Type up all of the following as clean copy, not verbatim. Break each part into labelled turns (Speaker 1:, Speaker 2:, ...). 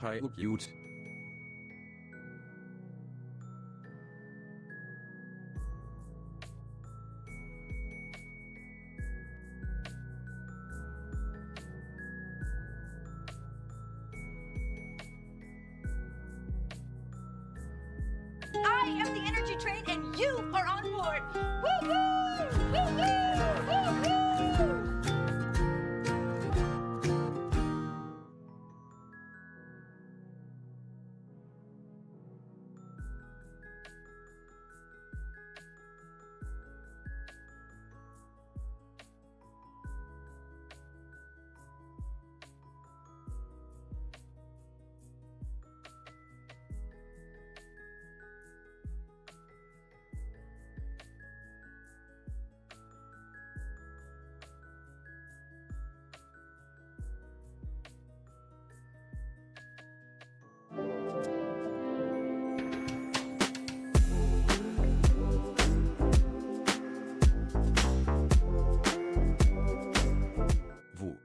Speaker 1: Hi, cute.
Speaker 2: I am the energy train and you are on board. Woo-hoo! Woo-hoo! Woo-hoo!
Speaker 1: Wo?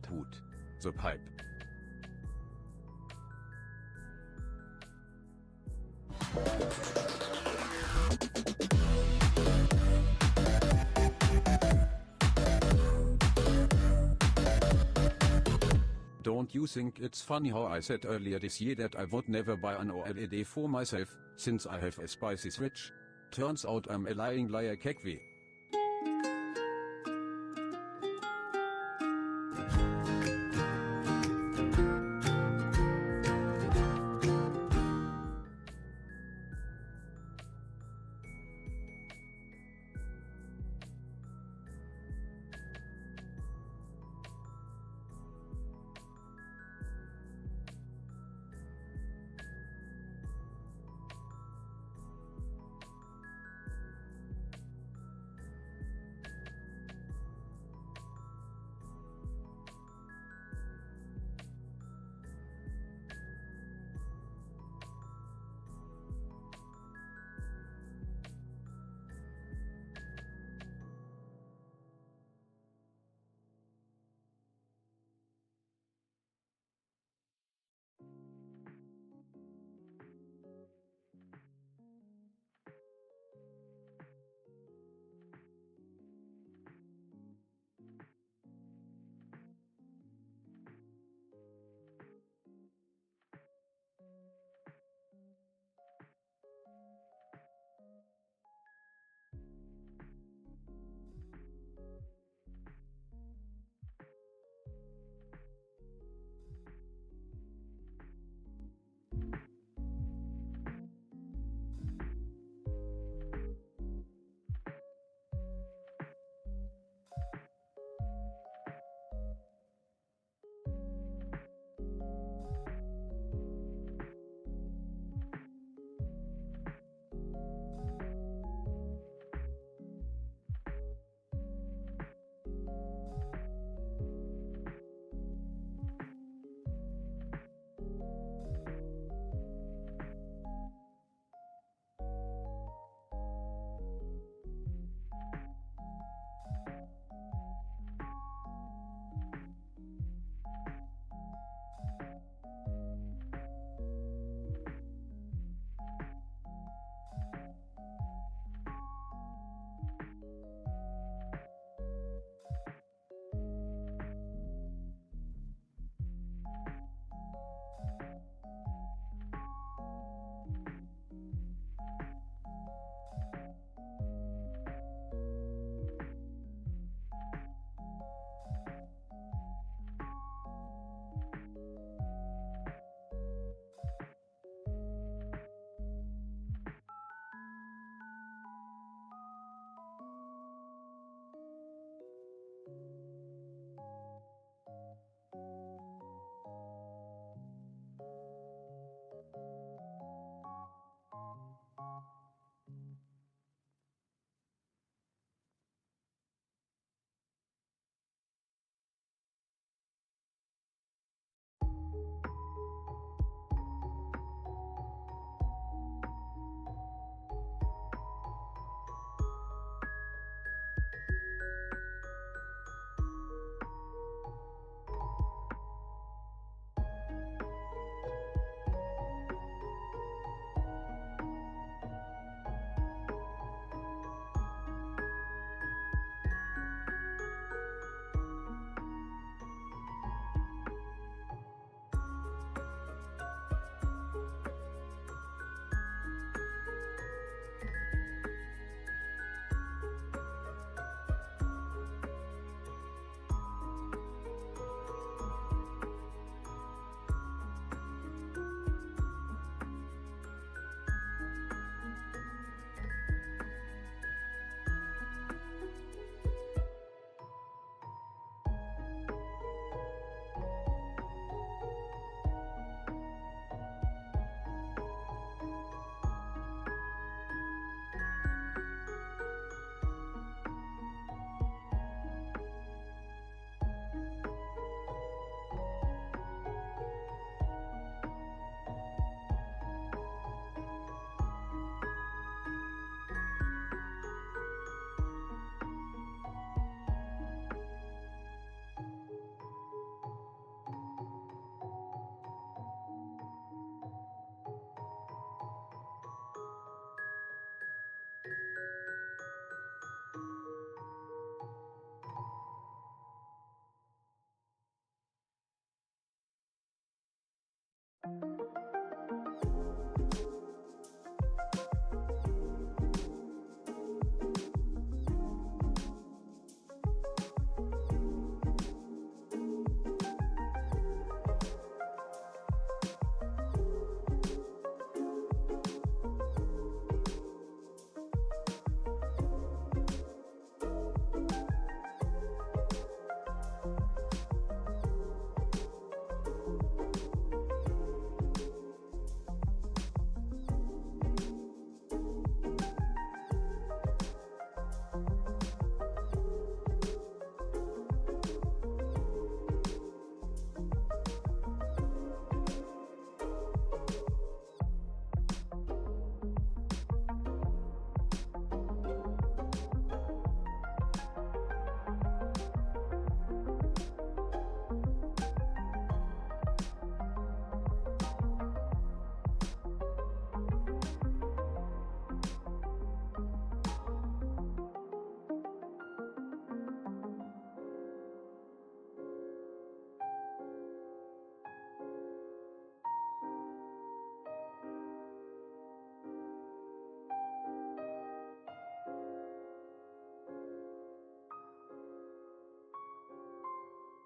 Speaker 1: Hut. The pipe. Don't you think it's funny how I said earlier this year that I would never buy an OLED for myself, since I have a spicy switch? Turns out I'm a lying liar kekwe.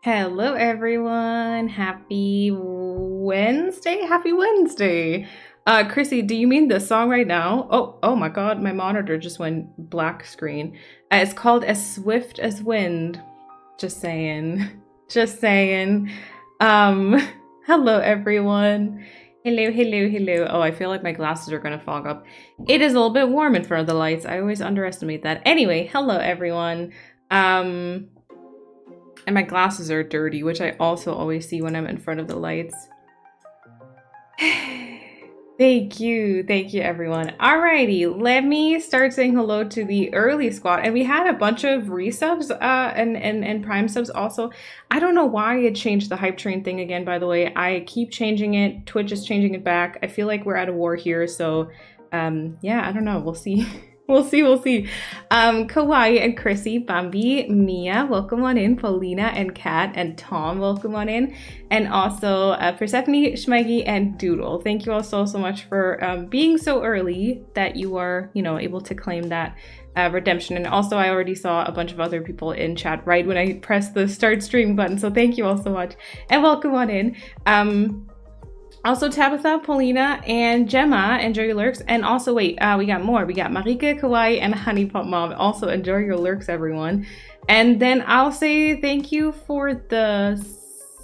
Speaker 3: Hello everyone. Happy Wednesday. Happy Wednesday. Chrissy, do you mean this song right now? Oh my god, my monitor just went black screen. It's called As Swift as Wind. Just saying. Just saying. Hello everyone. Hello. Oh, I feel like my glasses are gonna fog up. It is a little bit warm in front of the lights. I always underestimate that. Anyway, hello everyone. And my glasses are dirty, which I also always see when I'm in front of the lights. Thank you everyone. Alrighty, let me start saying hello to the early squad. And we had a bunch of resubs and prime subs also. I don't know why it changed the hype train thing again, by the way. I keep changing it. Twitch is changing it back. I feel like we're at a war here, so yeah, I don't know. We'll see. We'll see. Kawaii and Chrissy, Bambi, Mia, welcome on in. Paulina and Kat and Tom, welcome on in. And also Persephone, Schmeggy, and Doodle. Thank you all so much for being so early that you are, able to claim that redemption. And also I already saw a bunch of other people in chat right when I pressed the start stream button. So thank you all so much. And welcome on in. Also, Tabitha, Paulina, and Gemma, enjoy your lurks. And also, wait, we got more. We got Marika, Kawaii, and Honeypop Mom. Also, enjoy your lurks, everyone. And then I'll say thank you for the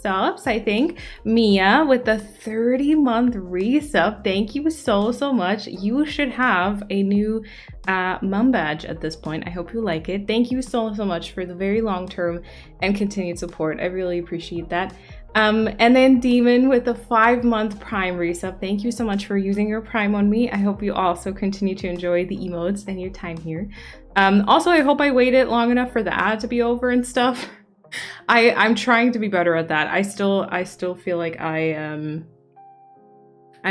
Speaker 3: subs, I think. Mia with the 30-month resub. Thank you so much. You should have a new mum badge at this point. I hope you like it. Thank you so much for the very long-term and continued support. I really appreciate that. And then Demon with the 5-month Prime resub. Thank you so much for using your Prime on me. I hope you also continue to enjoy the emotes and your time here. Also, I hope I waited long enough for the ad to be over and stuff. I'm trying to be better at that. I still feel like I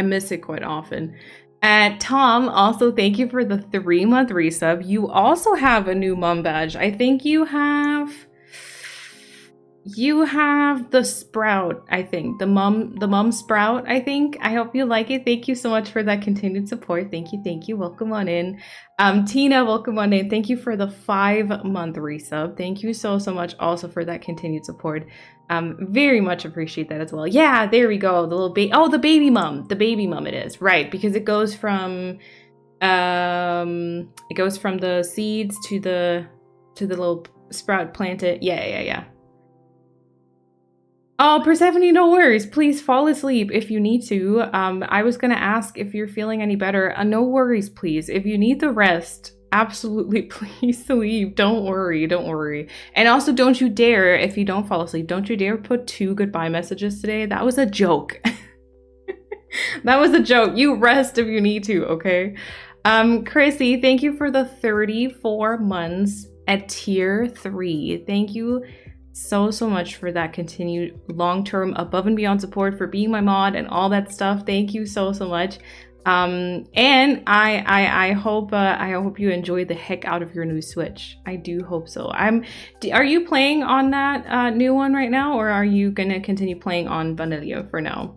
Speaker 3: miss it quite often. And Tom, also thank you for the 3-month resub. You also have a new mum badge. I think you have the Sprout, I think. The mum Sprout, I think. I hope you like it. Thank you so much for that continued support. Thank you. Welcome on in. Tina, welcome on in. Thank you for the 5-month resub. Thank you so much also for that continued support. Very much appreciate that as well. Yeah, there we go. The little baby. Oh, the baby mum. The baby mum it is. Right, because it goes from the seeds to the little sprout planted. Yeah. Oh, Persephone, no worries. Please fall asleep if you need to. I was going to ask if you're feeling any better. No worries, please. If you need the rest, absolutely please sleep. Don't worry. And also, don't you dare, if you don't fall asleep, don't you dare put 2 goodbye messages today. That was a joke. That was a joke. You rest if you need to, okay? Chrissy, thank you for the 34 months at tier 3. Thank you so much for that continued long-term above and beyond support, for being my mod and all that stuff. Thank you so much. And I hope you enjoy the heck out of your new Switch. I do hope so. Are you playing on that new one right now, or are you gonna continue playing on Vanilla for now?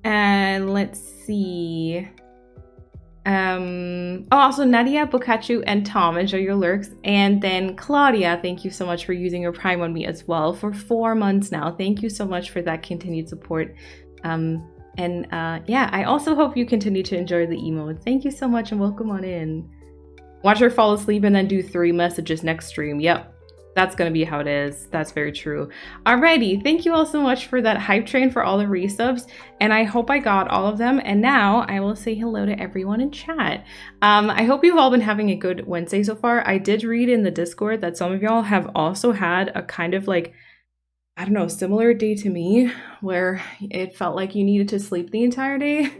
Speaker 3: And let's see. Also Nadia, Bokachu, and Tom, enjoy your lurks. And then Claudia, thank you so much for using your Prime on me as well for 4 months now. Thank you so much for that continued support. Yeah, I also hope you continue to enjoy the emotes. Thank you so much and welcome on in. Watch her fall asleep and then do 3 messages next stream. Yep. That's gonna be how it is. That's very true. Alrighty, thank you all so much for that hype train for all the resubs, and I hope I got all of them. And now I will say hello to everyone in chat. I hope you've all been having a good Wednesday so far. I did read in the Discord that some of y'all have also had a kind of like, I don't know, similar day to me, where it felt like you needed to sleep the entire day.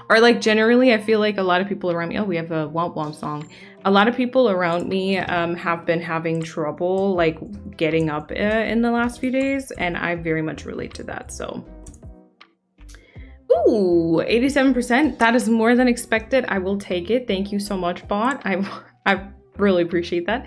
Speaker 3: Or like generally, I feel like a lot of people around me, oh, we have a Womp Womp song. A lot of people around me have been having trouble like getting up in the last few days, and I very much relate to that, so. Ooh, 87%, that is more than expected. I will take it. Thank you so much, bot. I really appreciate that.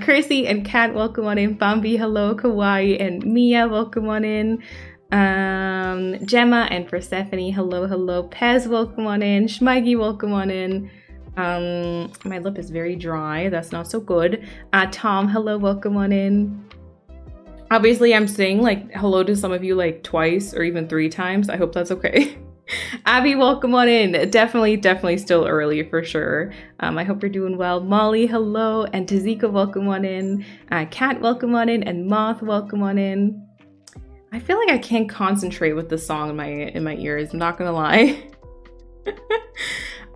Speaker 3: Chrissy and Kat, welcome on in. Bambi, hello. Kawaii and Mia, welcome on in. Gemma and Persephone, hello. Pez, welcome on in. Schmeggy, welcome on in. My lip is very dry. That's not so good. Tom, hello, welcome on in. Obviously, I'm saying like hello to some of you like twice or even 3 times. I hope that's okay. Abby, welcome on in. Definitely still early for sure. I hope you're doing well. Molly, hello. And Tazika, welcome on in. Kat, welcome on in. And Moth, welcome on in. I feel like I can't concentrate with this song in my ears. I'm not gonna lie.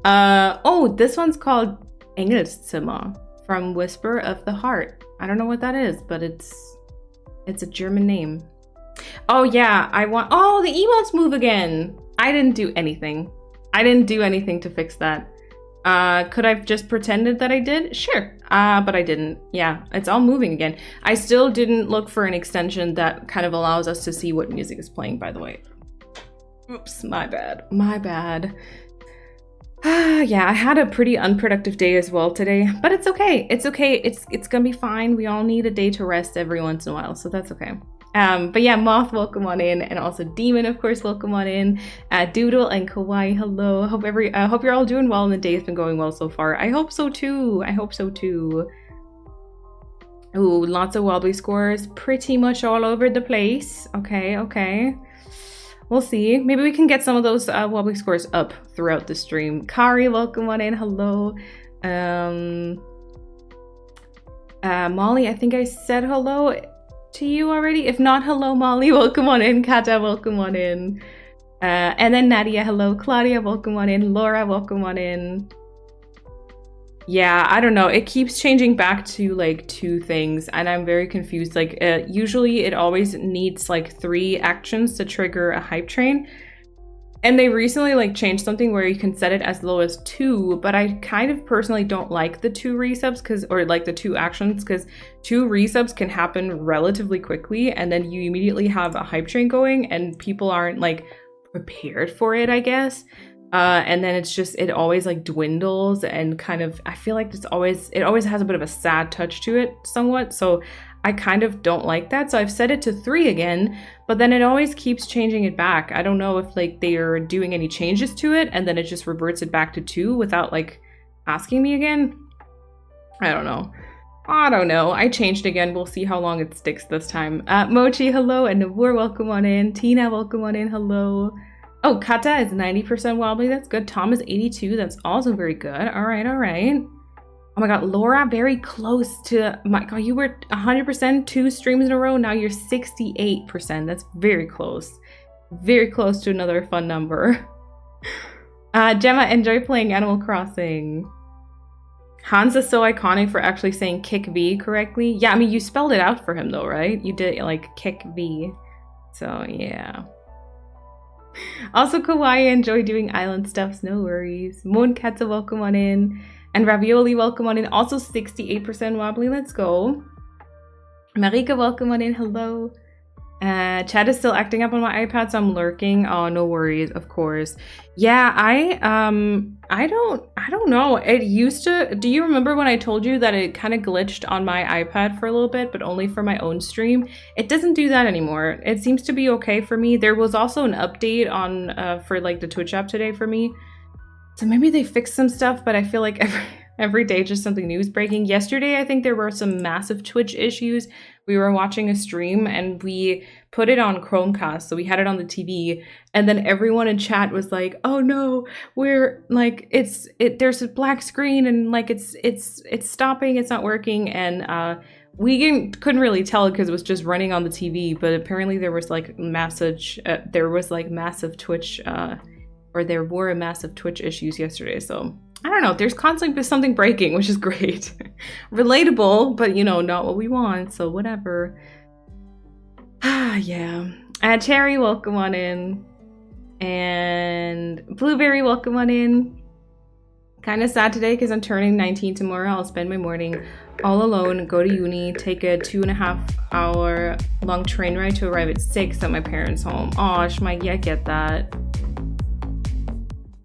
Speaker 3: Oh, this one's called Engelszimmer from Whisper of the Heart. I don't know what that is, but it's a German name. Oh yeah, oh, the emotes move again. I didn't do anything. I didn't do anything to fix that. Could I have just pretended that I did? Sure. But I didn't. Yeah, it's all moving again. I still didn't look for an extension that kind of allows us to see what music is playing, by the way. Oops, my bad. My bad. Yeah, I had a pretty unproductive day as well today, but it's okay. It's okay. It's gonna be fine. We all need a day to rest every once in a while, so that's okay. But yeah, Moth, welcome on in, and also Demon, of course, welcome on in. Doodle and Kawaii, hello. I hope you're all doing well and the day's been going well so far. I hope so too. I hope so too. Ooh, lots of Wobbly scores, pretty much all over the place. Okay. We'll see. Maybe we can get some of those Wobbly scores up throughout the stream. Kari, welcome on in. Hello. Molly, I think I said hello to you already. If not, hello, Molly. Welcome on in. Kata, welcome on in. And then Nadia, hello. Claudia, welcome on in. Laura, welcome on in. Yeah, I don't know. It keeps changing back to like 2 things, and I'm very confused. Like, usually it always needs like 3 actions to trigger a hype train. And they recently like changed something where you can set it as low as 2, but I kind of personally don't like the 2 resubs or like the 2 actions, because 2 resubs can happen relatively quickly, and then you immediately have a hype train going, and people aren't like prepared for it, I guess. And then it always like dwindles, and kind of, I feel like it always has a bit of a sad touch to it somewhat. So I kind of don't like that. So I've set it to 3 again, but then it always keeps changing it back. I don't know if like they are doing any changes to it and then it just reverts it back to 2 without like asking me again. I don't know. I changed again. We'll see how long it sticks this time. Mochi, hello. And Navur, welcome on in. Tina, welcome on in. Hello. Oh, Kata is 90% Wobbly. That's good. Tom is 82. That's also very good. All right. Oh my god, Laura, very close to my god. You were 100% 2 streams in a row. Now you're 68%. That's very close. Very close to another fun number. Gemma, enjoy playing Animal Crossing. Hans is so iconic for actually saying kick V correctly. Yeah, I mean, you spelled it out for him though, right? You did like kick V. So yeah. Also, Kawaii, enjoy doing island stuffs, no worries. Moonkatsa, welcome on in. And Ravioli, welcome on in. Also 68% Wobbly, let's go. Marika, welcome on in, hello. Chad is still acting up on my iPad, so I'm lurking. Oh, no worries, of course. Yeah, I don't know. It used to, do you remember when I told you that it kind of glitched on my iPad for a little bit, but only for my own stream? It doesn't do that anymore. It seems to be okay for me. There was also an update on for like the Twitch app today for me. So maybe they fixed some stuff, but I feel like every day just something new is breaking. Yesterday, I think there were some massive Twitch issues. We were watching a stream and we put it on Chromecast, so we had it on the TV, and then everyone in chat was like, "Oh no, we're like there's a black screen and like it's stopping, it's not working." And we couldn't really tell because it was just running on the TV, but apparently there was massive Twitch or there were massive Twitch issues yesterday. So I don't know, there's constantly something breaking, which is great. Relatable, but not what we want, so whatever. Yeah. Cherry, welcome on in. And Blueberry, welcome on in. Kind of sad today because I'm turning 19 tomorrow. I'll spend my morning all alone, go to uni, take a 2.5 hour long train ride to arrive at 6 at my parents' home. Aw, Schmeiki, I get that.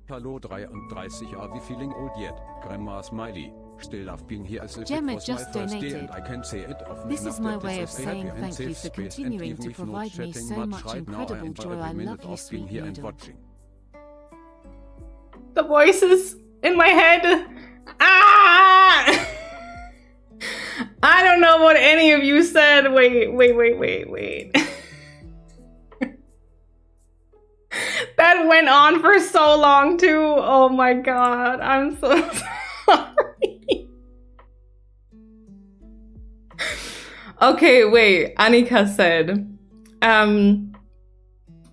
Speaker 1: Hallo 33, are we feeling old yet? Grandma Smiley. Still love being here as if
Speaker 4: Gemma
Speaker 1: it was
Speaker 4: just
Speaker 1: my first day
Speaker 4: donated.
Speaker 1: and I can say it often
Speaker 4: This
Speaker 1: enough
Speaker 4: is my
Speaker 1: that
Speaker 4: way
Speaker 1: this
Speaker 4: of
Speaker 1: is a
Speaker 4: saying
Speaker 1: happy and
Speaker 4: thank you
Speaker 1: safe
Speaker 4: for
Speaker 1: space, and
Speaker 4: continuing
Speaker 1: even
Speaker 4: to
Speaker 1: if not
Speaker 4: provide me
Speaker 1: chatting
Speaker 4: so
Speaker 1: much
Speaker 4: much
Speaker 1: right now,
Speaker 4: incredible
Speaker 1: I enjoy
Speaker 4: joy.
Speaker 1: every
Speaker 4: I
Speaker 1: minute
Speaker 4: love you,
Speaker 1: of being
Speaker 4: sweet
Speaker 1: here and
Speaker 4: noodle.
Speaker 1: watching.
Speaker 3: The voices in my head. Ah! I don't know what any of you said. Wait. That went on for so long too. Oh my god. I'm so sorry. Okay, wait. Annika said,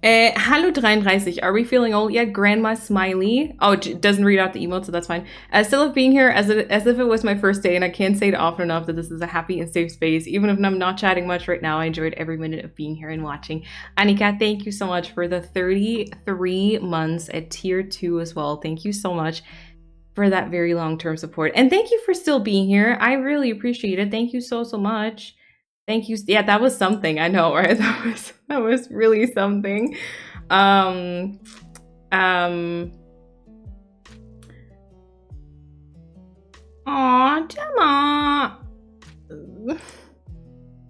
Speaker 3: Hallo 33, are we feeling old yet? Grandma Smiley. Oh, it doesn't read out the emote, so that's fine. Still love being here as if it was my first day, and I can't say it often enough that this is a happy and safe space. Even if I'm not chatting much right now, I enjoyed every minute of being here and watching. Annika, thank you so much for the 33 months at tier 2 as well. Thank you so much for that very long-term support. And thank you for still being here. I really appreciate it. Thank you so much. Thank you. Yeah, that was something. I know, right? That was really something. Aw, Gemma.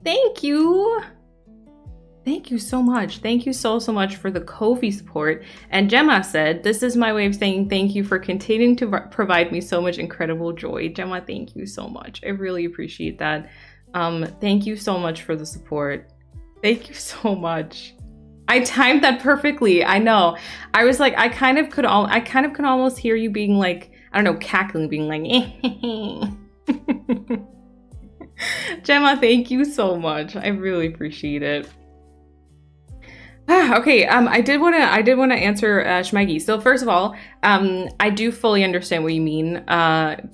Speaker 3: Thank you. Thank you so much. Thank you so much for the Ko-fi support. And Gemma said, this is my way of saying thank you for continuing to provide me so much incredible joy. Gemma, thank you so much. I really appreciate that. Thank you so much for the support. Thank you so much. I timed that perfectly. I know. I was like, I kind of could almost hear you being like, I don't know, cackling, being like, Gemma, thank you so much. I really appreciate it. Okay, I did want to answer Schmeggy. So first of all, I do fully understand what you mean,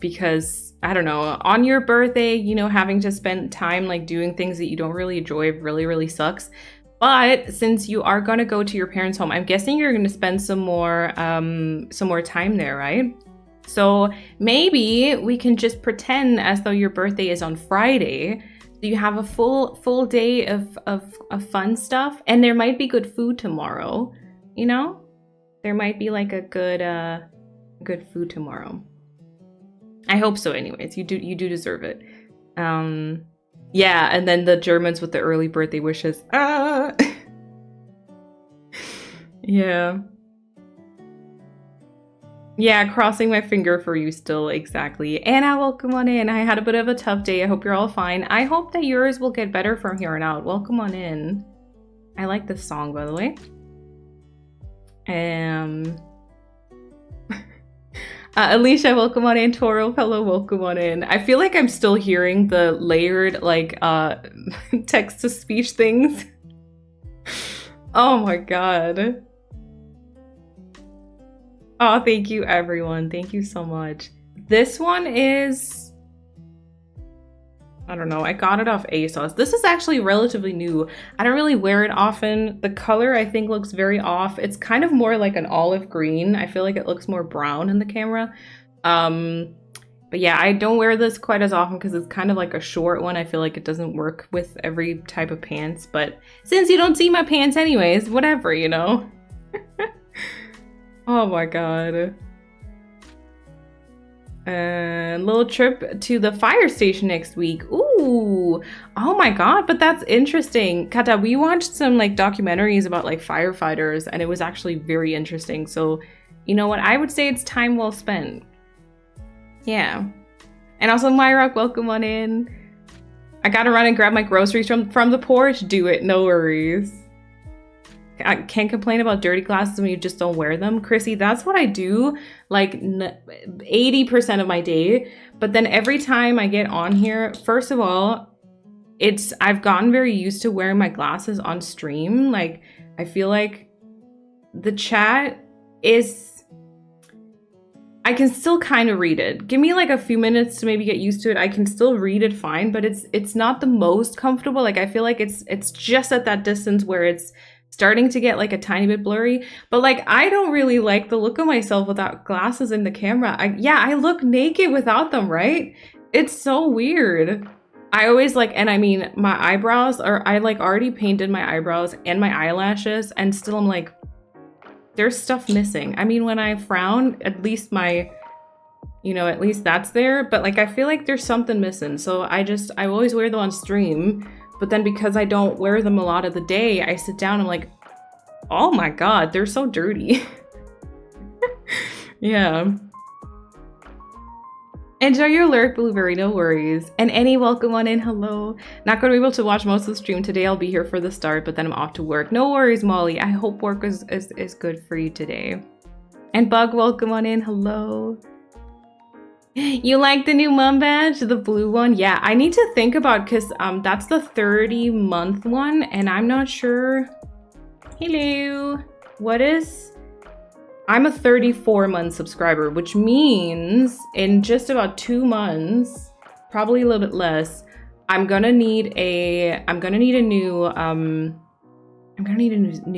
Speaker 3: because I don't know, on your birthday, you know, having to spend time like doing things that you don't really enjoy really sucks. But since you are gonna go to your parents' home, I'm guessing you're gonna spend some more time there, right? So maybe we can just pretend as though your birthday is on Friday. So you have a full day of fun stuff, and there might be good food tomorrow. You know, there might be like a good food tomorrow. I hope so. Anyways, you do deserve it. Yeah, and then the Germans with the early birthday wishes. Yeah. Yeah, crossing my finger for you still, exactly. Anna, welcome on in. I had a bit of a tough day. I hope you're all fine. I hope that yours will get better from here on out. Welcome on in. I like this song, by the way. Alicia, welcome on in. Toro, hello, welcome on in. I feel like I'm still hearing the layered, like, text-to-speech things. Oh my god. Oh, thank you, everyone. Thank you so much. This one is... I don't know. I got it off ASOS. This is actually relatively new. I don't really wear it often. The color, I think, looks very off. It's kind of more like an olive green. I feel like it looks more brown in the camera. But yeah, I don't wear this quite as often because it's kind of like a short one. I feel like it doesn't work with every type of pants. But since you don't see my pants anyways, whatever, you know? Oh my god. Little trip to the fire station next week. Ooh, oh my god, but that's interesting. Kata, we watched some like documentaries about like firefighters, and it was actually very interesting. So, you know what? I would say it's time well spent. Yeah. And also, Myrock, welcome on in. I gotta run and grab my groceries from the porch. Do it, no worries. I can't complain about dirty glasses when you just don't wear them. Chrissy, that's what I do like 80% of my day. But then every time I get on here, first of all, I've gotten very used to wearing my glasses on stream. Like, I feel like the chat is, I can still kind of read it. Give me like a few minutes to maybe get used to it. I can still read it fine, but it's not the most comfortable. Like, I feel like it's just at that distance where it's starting to get like a tiny bit blurry. But like, I don't really like the look of myself without glasses in the camera. I look naked without them, right? It's so weird. I always like, and I mean, my eyebrows are, I like already painted my eyebrows and my eyelashes, and still I'm like, there's stuff missing. I mean, when I frown, at least my, you know, at least that's there. But like, I feel like there's something missing. So I always wear them on stream. But then because I don't wear them a lot of the day, I sit down and I'm like, oh my god, they're so dirty. Yeah. Enjoy your lurk, Blueberry, no worries. And Annie, welcome on in, hello. Not gonna be able to watch most of the stream today. I'll be here for the start, but then I'm off to work. No worries, Molly. I hope work is good for you today. And Bug, welcome on in, hello. You like the new mom badge, the blue one? Yeah, I need to think about, because that's the 30-month one, and I'm not sure. Hello. What is... I'm a 34-month subscriber, which means in just about 2 months, probably a little bit less, I'm gonna need a new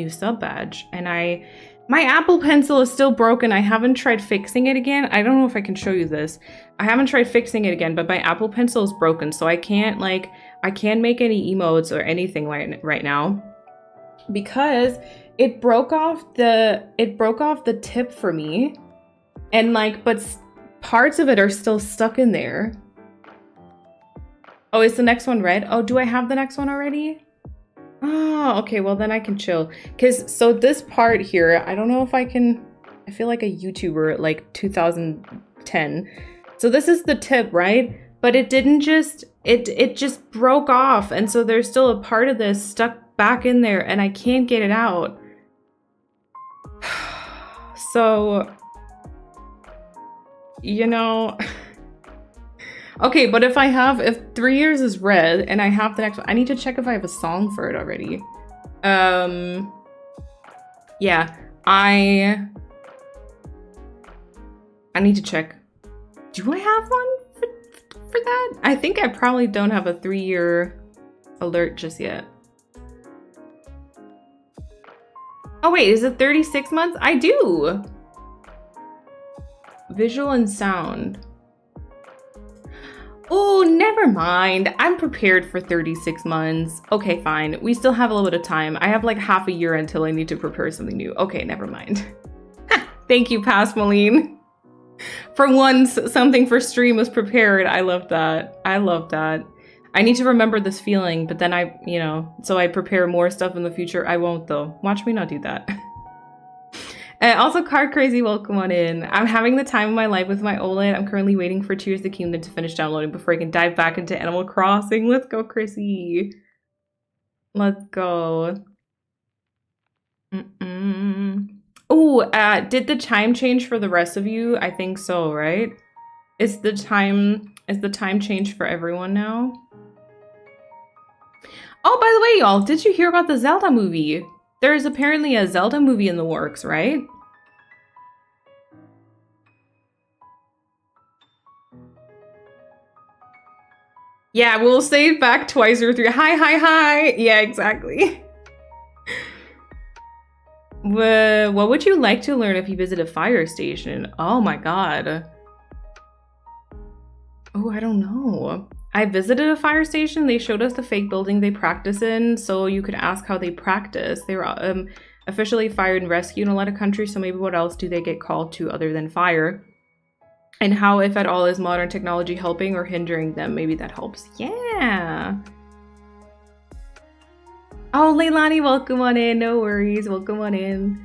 Speaker 3: sub badge. And my Apple Pencil is still broken. I haven't tried fixing it again. I don't know if I can show you this. I haven't tried fixing it again, but my Apple Pencil is broken, so I can't make any emotes or anything right now because it broke off the tip for me, and like, but parts of it are still stuck in there. Oh, is the next one red? Oh, do I have the next one already? Oh, okay, well then I can chill. So this part here, I don't know if I can, I feel like a YouTuber at like 2010. So this is the tip, right? But it didn't just, it just broke off. And so there's still a part of this stuck back in there and I can't get it out. So, you know, okay, but if 3 years is red and I have the next one, I need to check if I have a song for it already. Yeah, I need to check. Do I have one for that? I think I probably don't have a 3-year alert just yet. Oh wait, is it 36 months? I do! Visual and sound. Oh, never mind. I'm prepared for 36 months. Okay, fine. We still have a little bit of time. I have like half a year until I need to prepare something new. Okay, never mind. Thank you, Past Moline. For once, something for stream was prepared. I love that. I love that. I need to remember this feeling, but then so I prepare more stuff in the future. I won't though. Watch me not do that. Also, Car Crazy, welcome on in. I'm having the time of my life with my OLED. I'm currently waiting for Tears of the Kingdom to finish downloading before I can dive back into Animal Crossing. Let's go, Chrissy. Let's go. Oh, did the time change for the rest of you? I think so, right? Is the time changed for everyone now? Oh, by the way, y'all, did you hear about the Zelda movie? There's apparently a Zelda movie in the works, right? Yeah, we'll save back twice or three. Hi. Yeah, exactly. What would you like to learn if you visit a fire station? Oh my god. Oh, I don't know. I visited a fire station. They showed us the fake building they practice in, so you could ask how they practice. They were officially fire and rescue in a lot of countries, so maybe what else do they get called to other than fire? And how, if at all, is modern technology helping or hindering them? Maybe that helps. Yeah. Oh, Leilani, welcome on in. No worries. Welcome on in.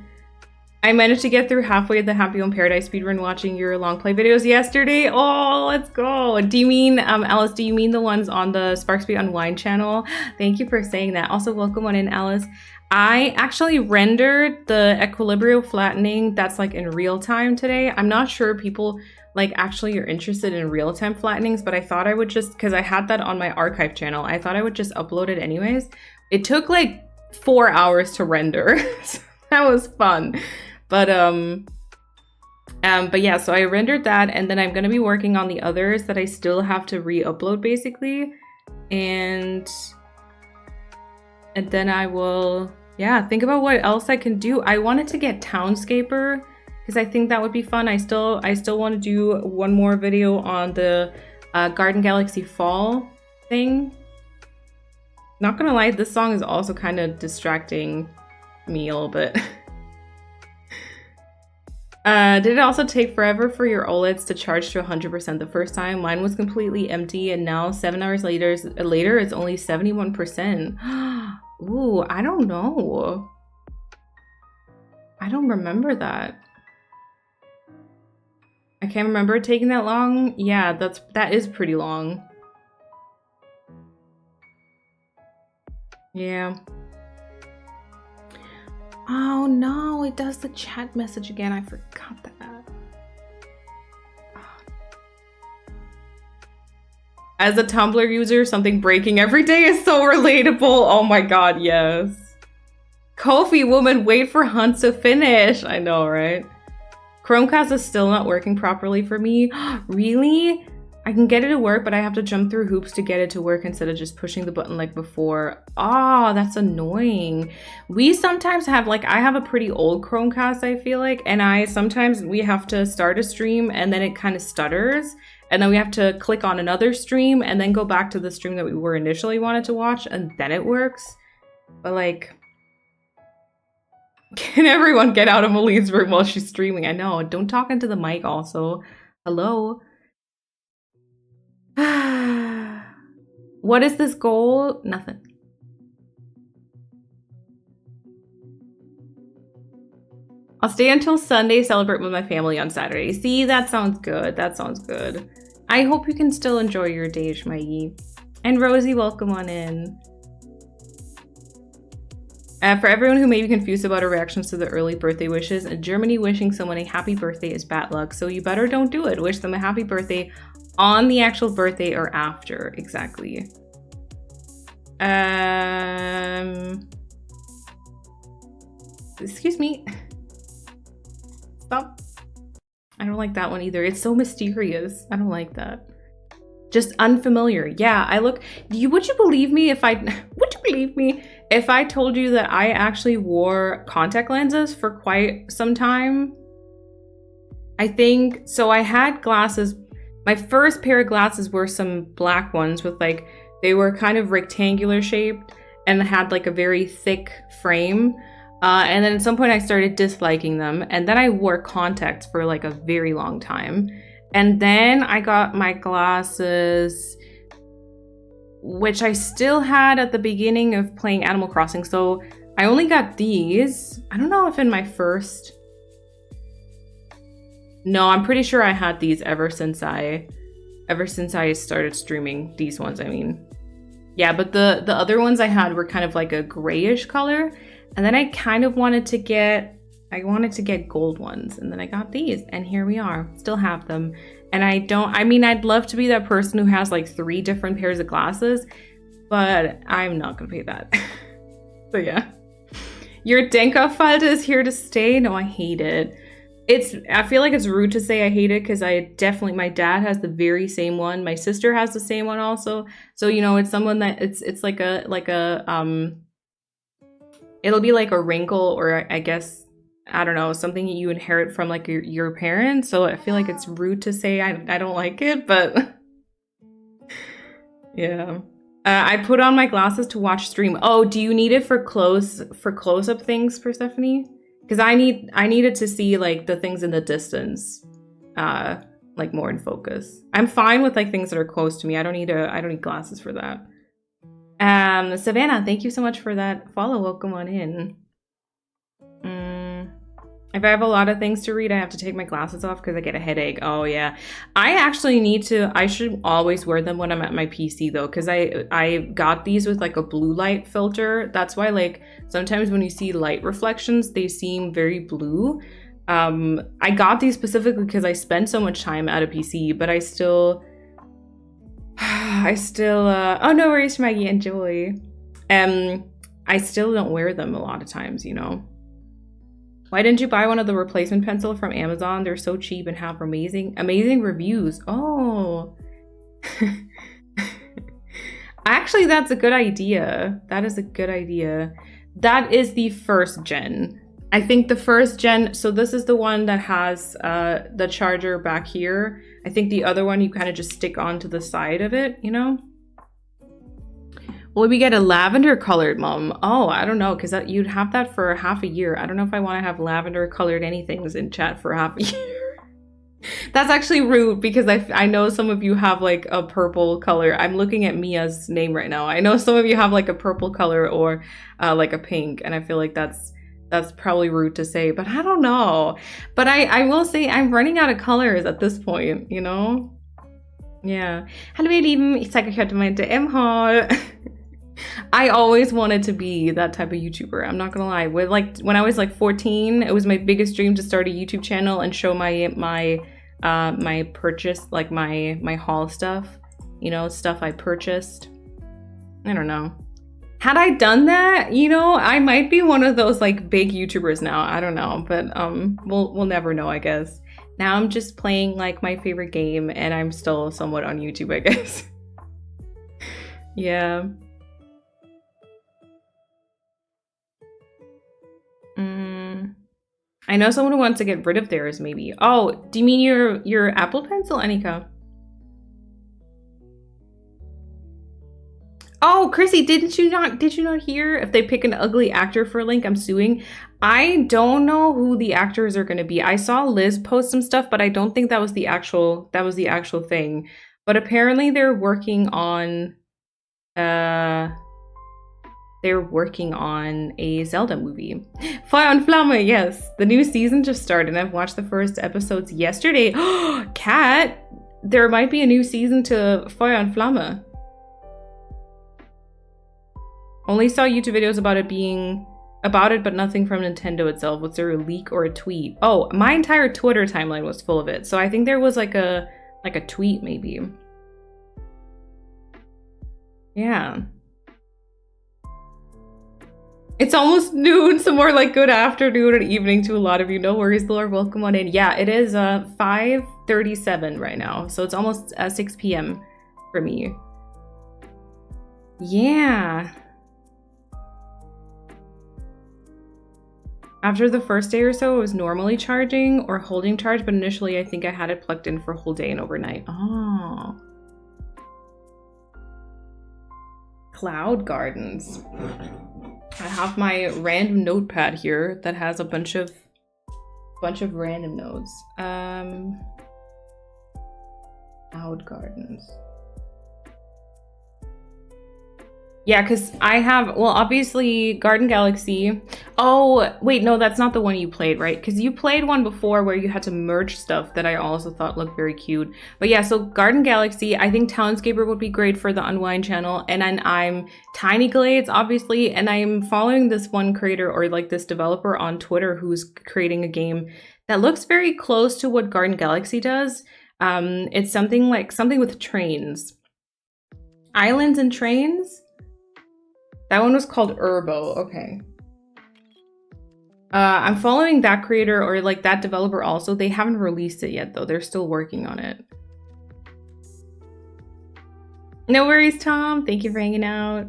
Speaker 3: I managed to get through halfway of the Happy Home Paradise speedrun watching your long play videos yesterday. Oh, let's go. Do you mean, Alice, do you mean the ones on the Sparkspeed Unwind channel? Thank you for saying that. Also, welcome on in, Alice. I actually rendered the equilibrium flattening that's like in real time today. I'm not sure people like actually are interested in real time flattenings, but I thought I would just, because I had that on my archive channel, I thought I would just upload it anyways. It took like 4 hours to render. So that was fun. But yeah, so I rendered that, and then I'm gonna be working on the others that I still have to re-upload basically. And then I will, yeah, think about what else I can do. I wanted to get Townscaper because I think that would be fun. I still want to do one more video on the Garden Galaxy Fall thing. Not gonna lie, this song is also kind of distracting me a little bit. Did it also take forever for your OLEDs to charge to 100% the first time? Mine was completely empty, and now 7 hours later it's only 71%. Ooh, I don't know. I don't remember that. I can't remember it taking that long. Yeah, that is pretty long. Yeah. Oh no, it does the chat message again. I forgot that. As a Tumblr user, something breaking every day is so relatable. Oh my god, yes. Kofi, woman, wait for Hunt to finish. I know, right? Chromecast is still not working properly for me. Really? I can get it to work, but I have to jump through hoops to get it to work instead of just pushing the button like before. Ah, that's annoying. We sometimes have, like, I have a pretty old Chromecast, I feel like, and sometimes we have to start a stream and then it kind of stutters. And then we have to click on another stream and then go back to the stream that we were initially wanted to watch, and then it works. But like, can everyone get out of Maline's room while she's streaming? I know, don't talk into the mic also. Hello? What is this goal? Nothing. I'll stay until Sunday, celebrate with my family on Saturday. See, that sounds good. That sounds good. I hope you can still enjoy your day, Shmaggy. And Rosie, welcome on in. For everyone who may be confused about our reactions to the early birthday wishes, in Germany, wishing someone a happy birthday is bad luck, so you better don't do it. Wish them a happy birthday on the actual birthday or after. Exactly. Excuse me. Stop. I don't like that one either. It's so mysterious. I don't like that. Just unfamiliar. Yeah, would you believe me if I told you that I actually wore contact lenses for quite some time? I think, so I had glasses. My first pair of glasses were some black ones with like, they were kind of rectangular shaped and had like a very thick frame. And then at some point I started disliking them, and then I wore contacts for like a very long time. And then I got my glasses, which I still had at the beginning of playing Animal Crossing. So I only got these. I don't know if in my first... No, I'm pretty sure I had these ever since I started streaming. These ones, I mean. Yeah, but the other ones I had were kind of like a grayish color. And then I kind of wanted to get gold ones, and then I got these, and here we are. Still have them. And I'd love to be that person who has like 3 different pairs of glasses, but I'm not gonna pay that. So yeah. Your Denka Falte is here to stay. No, I hate it. I feel like it's rude to say I hate it, because my dad has the very same one. My sister has the same one also. So, you know, it's someone that it's like a it'll be like a wrinkle, or I guess, I don't know, something that you inherit from like your parents. So I feel like it's rude to say I don't like it, but yeah. I put on my glasses to watch stream. Oh, do you need it for close-up things, Persephone? Because I needed to see like the things in the distance, like more in focus. I'm fine with like things that are close to me. I don't need glasses for that. Savannah, thank you so much for that follow. Welcome on in. If I have a lot of things to read, I have to take my glasses off because I get a headache. Oh yeah. I should always wear them when I'm at my PC though, because I got these with like a blue light filter. That's why like sometimes when you see light reflections, they seem very blue. I got these specifically because I spend so much time at a PC, but I still oh no worries, Maggie, enjoy. I still don't wear them a lot of times, you know. Why didn't you buy one of the replacement pencil from Amazon? They're so cheap and have amazing reviews. Oh. Actually, that's a good idea. That is a good idea. That is the first gen. I think the first gen, so this is the one that has the charger back here. I think the other one you kind of just stick onto the side of it, you know? Will we get a lavender colored, Mom? Oh, I don't know, because you'd have that for half a year. I don't know if I want to have lavender colored anythings in chat for half a year. That's actually rude, because I know some of you have like a purple color. I'm looking at Mia's name right now. I know some of you have like a purple color or like a pink, and I feel like that's That's probably rude to say, but I don't know. But I will say I'm running out of colors at this point, you know? Yeah. Hallo ihr Lieben, ich zeige euch heute mein DM-Haul. I always wanted to be that type of YouTuber. I'm not gonna lie. When I was like 14, it was my biggest dream to start a YouTube channel and show my purchase, like my haul stuff. You know, stuff I purchased. I don't know. Had I done that, you know, I might be one of those like big YouTubers now. I don't know, but we'll never know, I guess. Now I'm just playing like my favorite game and I'm still somewhat on YouTube, I guess. Yeah. I know someone who wants to get rid of theirs, maybe. Oh, do you mean your Apple Pencil, Anika? Oh, Chrissy, did you not hear? If they pick an ugly actor for Link, I'm suing. I don't know who the actors are gonna be. I saw Liz post some stuff, but I don't think that was the actual thing. But apparently they're working on a Zelda movie. Fire und Flamme, yes. The new season just started and I've watched the first episodes yesterday. Kat, there might be a new season to Fire und Flamme. Only saw YouTube videos about it, but nothing from Nintendo itself. Was there a leak or a tweet? Oh, my entire Twitter timeline was full of it. So I think there was like a tweet maybe. Yeah. It's almost noon, so more like good afternoon and evening to a lot of you. No worries, Laura. Welcome on in. Yeah, it is 5:37 right now, so it's almost 6 p.m. for me. Yeah. After the first day or so, it was normally charging or holding charge, but initially I think I had it plugged in for a whole day and overnight. Oh. Cloud Gardens. I have my random notepad here that has a bunch of random notes. Cloud Gardens. Yeah, because I have, well, obviously Garden Galaxy. Oh, wait, no, that's not the one you played, right? Because you played one before where you had to merge stuff that I also thought looked very cute. But yeah, so Garden Galaxy, I think Townscaper would be great for the Unwind channel. And then I'm Tiny Glades, obviously, and I'm following this one creator or like this developer on Twitter who's creating a game that looks very close to what Garden Galaxy does. It's something with trains. Islands and trains? That one was called Urbo, okay. I'm following that creator or like that developer also. They haven't released it yet though. They're still working on it. No worries, Tom. Thank you for hanging out.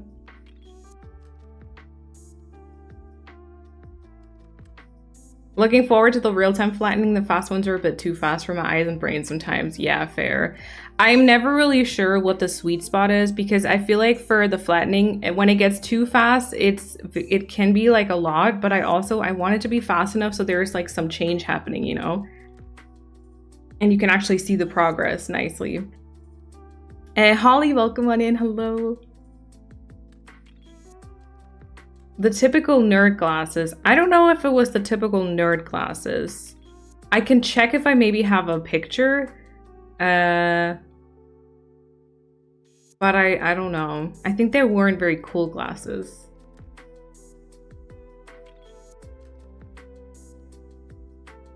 Speaker 3: Looking forward to the real-time flattening. The fast ones are a bit too fast for my eyes and brain sometimes. Yeah, fair. I'm never really sure what the sweet spot is because I feel like for the flattening, when it gets too fast, it can be like a lot, but I want it to be fast enough so there's like some change happening, you know? And you can actually see the progress nicely. Holly, welcome on in. Hello. The typical nerd glasses. I don't know if it was the typical nerd glasses. I can check if I maybe have a picture. But I don't know. I think they weren't very cool glasses.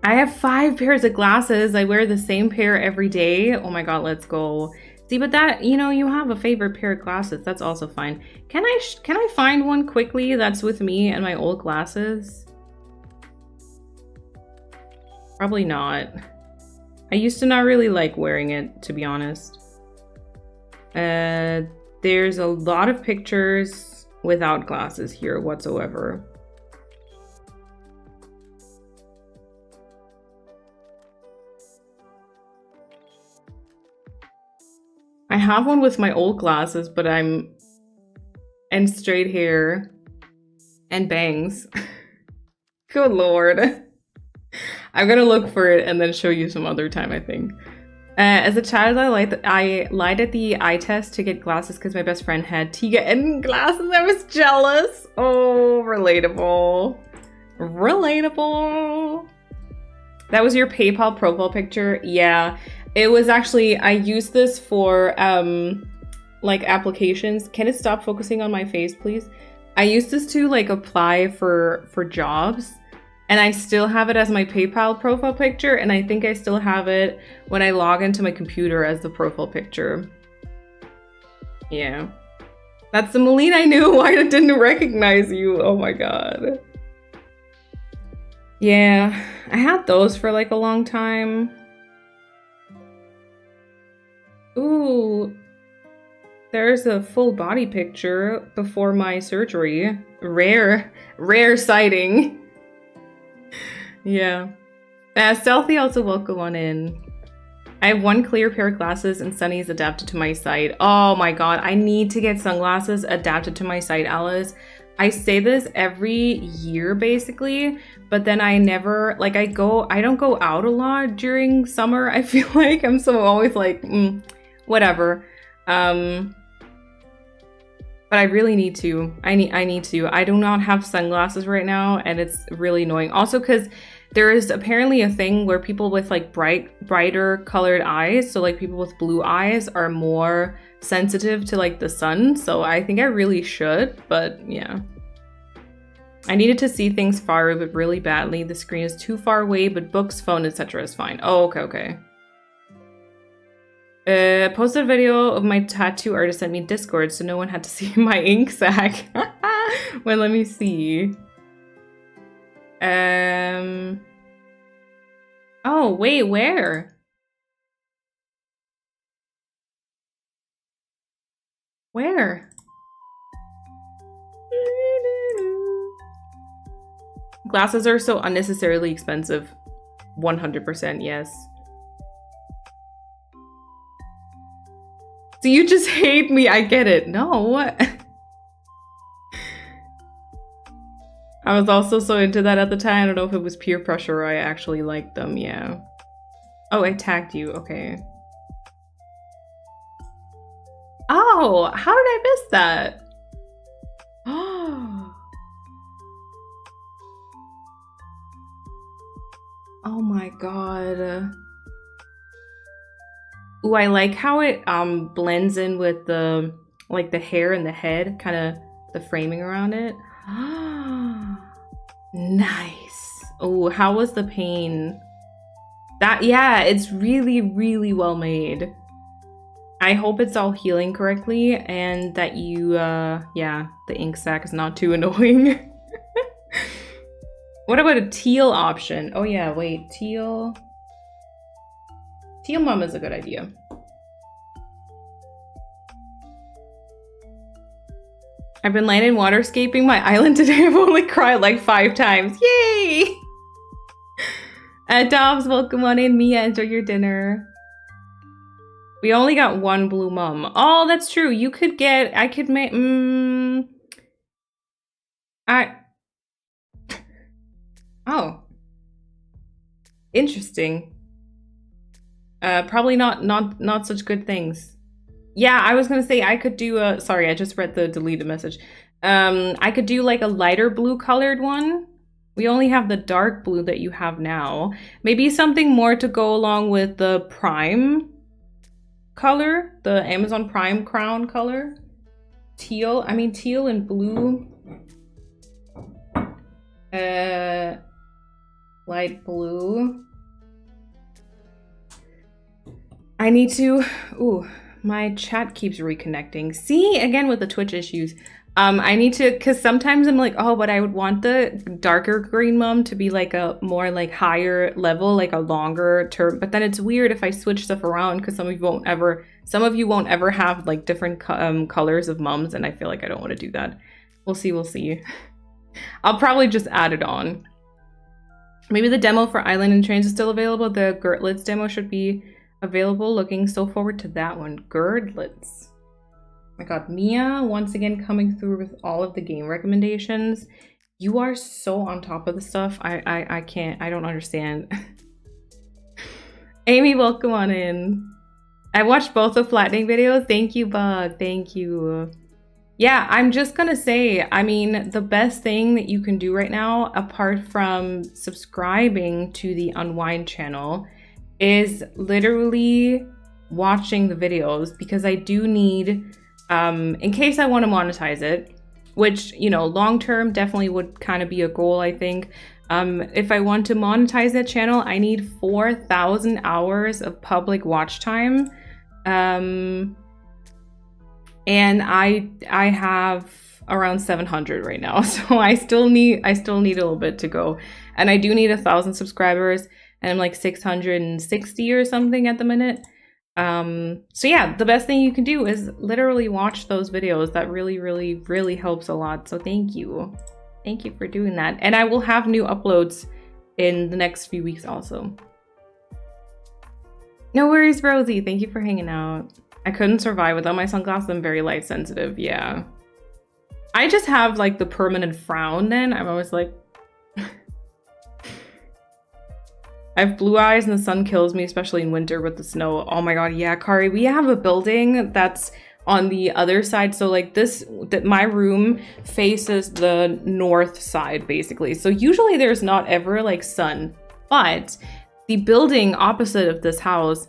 Speaker 3: I have 5 pairs of glasses. I wear the same pair every day. Oh my god, let's go. See, but that, you know, you have a favorite pair of glasses. That's also fine. Can I find one quickly that's with me and my old glasses? Probably not. I used to not really like wearing it, to be honest. There's a lot of pictures without glasses here whatsoever. I have one with my old glasses, but and straight hair and bangs. Good lord. I'm gonna look for it and then show you some other time, I think. As a child, I lied at the eye test to get glasses because my best friend had Tiga and glasses. I was jealous. Oh, relatable. Relatable. That was your PayPal profile picture? Yeah. It was actually, I used this for like applications. Can it stop focusing on my face, please? I used this to like apply for jobs, and I still have it as my PayPal profile picture, and I think I still have it when I log into my computer as the profile picture. Yeah. That's the Malene I knew. Why I didn't recognize you? Oh my god. Yeah, I had those for like a long time. Ooh, there's a full body picture before my surgery. Rare sighting. Yeah. Stealthy also welcome on in. I have one clear pair of glasses and Sunny's adapted to my sight. Oh my god, I need to get sunglasses adapted to my sight, Alice. I say this every year basically, but then I never, like I don't go out a lot during summer. I feel like I'm so always like, whatever. But I really need to. I need to. I do not have sunglasses right now, and it's really annoying. Also, because there is apparently a thing where people with like brighter colored eyes, so like people with blue eyes, are more sensitive to like the sun. So I think I really should, but yeah. I needed to see things far away, but really badly. The screen is too far away, but books, phone, etc. is fine. Oh, okay. Posted a video of my tattoo artist sent me Discord, so no one had to see my ink sac. Well, let me see. Oh, wait, where? Where? Glasses are so unnecessarily expensive. 100%, yes. So you just hate me, I get it. No. I was also so into that at the time. I don't know if it was peer pressure or I actually liked them, yeah. Oh, I tagged you, okay. Oh, how did I miss that? Oh my god. Ooh, I like how it blends in with the like the hair and the head, kind of the framing around it. Nice. Oh, how was the pain? That, yeah, it's really, really well made. I hope it's all healing correctly and that you, yeah, the ink sac is not too annoying. What about a teal option? Oh yeah, wait, teal. Teal mum is a good idea. I've been landing waterscaping my island today. I've only cried like 5 times. Yay! Dobbs, welcome on in. Mia, enjoy your dinner. We only got 1 blue mum. Oh, that's true. You could get, I could make, oh. Interesting. Probably not such good things. Yeah, I was gonna say I could do a, sorry, I just read the deleted message. I could do like a lighter blue colored one. We only have the dark blue that you have now. Maybe something more to go along with the Prime color, the Amazon Prime crown color. Teal, I mean teal and blue. Light blue. I need to, ooh, my chat keeps reconnecting. See, again with the Twitch issues. I need to, cause sometimes I'm like, oh, but I would want the darker green mum to be like a more like higher level, like a longer term. But then it's weird if I switch stuff around, cause some of you won't ever have like different colors of mums, and I feel like I don't want to do that. We'll see, we'll see. I'll probably just add it on. Maybe the demo for Island and Trains is still available. The Gertlitz demo should be available. Looking so forward to that one. Girdlets. Oh my god, Mia once again coming through with all of the game recommendations. You are so on top of the stuff. I can't, I don't understand. Amy, welcome on in. I watched both the flattening videos. Thank you, Bug. Thank you. Yeah, I'm just gonna say, I mean, the best thing that you can do right now, apart from subscribing to the Unwind channel, is literally watching the videos, because I do need, in case I want to monetize it, which, you know, long term definitely would kind of be a goal, I think. If I want to monetize that channel, I need 4,000 hours of public watch time. And I have around 700 right now, so I still need a little bit to go, and I do need 1,000 subscribers, and I'm like 660 or something at the minute. So yeah, the best thing you can do is literally watch those videos. That really, really, really helps a lot. So thank you for doing that, and I will have new uploads in the next few weeks also. No worries, Rosie. Thank you for hanging out. I couldn't survive without my sunglasses. I'm very light sensitive. Yeah. I just have like the permanent frown then. I'm always like... I have blue eyes and the sun kills me, especially in winter with the snow. Oh my god, yeah, Kari. We have a building that's on the other side. So like my room faces the north side basically. So usually there's not ever like sun, but the building opposite of this house,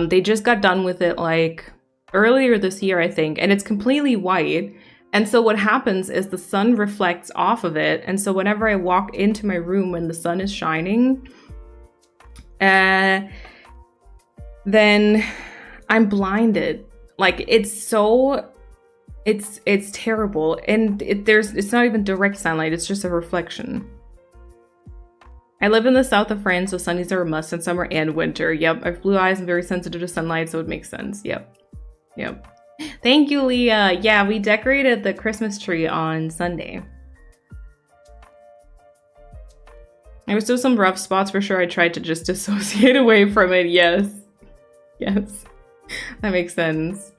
Speaker 3: they just got done with it like earlier this year, I think, and it's completely white. And so what happens is the sun reflects off of it. And so whenever I walk into my room when the sun is shining, then I'm blinded. Like it's terrible. And it's not even direct sunlight, it's just a reflection. I live in the south of France, so sunnies are a must in summer and winter. Yep, I have blue eyes and very sensitive to sunlight, so it makes sense. Yep. Thank you, Leah. Yeah, we decorated the Christmas tree on Sunday. There were still some rough spots for sure. I tried to just dissociate away from it. Yes. That makes sense.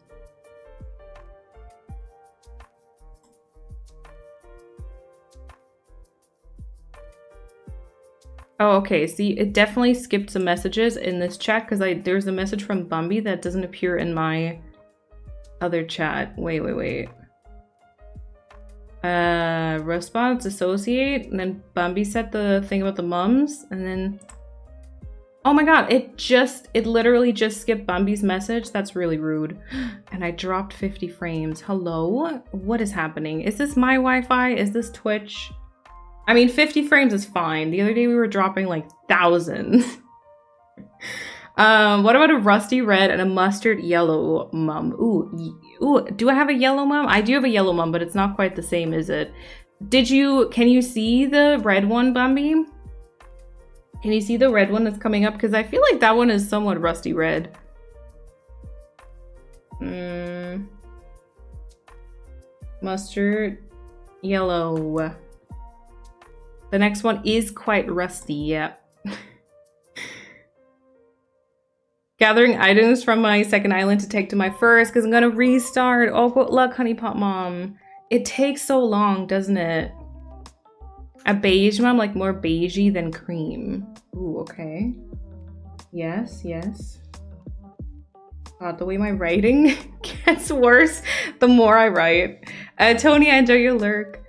Speaker 3: Oh, okay. See, it definitely skipped some messages in this chat because there's a message from Bumby that doesn't appear in my other chat. Wait. Response, associate, and then Bumby said the thing about the mums, and then... Oh my god, it literally just skipped Bumby's message. That's really rude. And I dropped 50 frames. Hello? What is happening? Is this my Wi-Fi? Is this Twitch? I mean, 50 frames is fine. The other day we were dropping like thousands. What about a rusty red and a mustard yellow mum? Ooh, do I have a yellow mum? I do have a yellow mum, but it's not quite the same, is it? Can you see the red one, Bambi? Can you see the red one that's coming up? Because I feel like that one is somewhat rusty red. Mustard yellow. The next one is quite rusty, yeah. Gathering items from my second island to take to my first because I'm gonna restart. Oh, good luck, Honey Pot Mom. It takes so long, doesn't it? A beige mom, like more beigey than cream. Ooh, okay. Yes. God, the way my writing gets worse the more I write. Tony, I enjoy your lurk.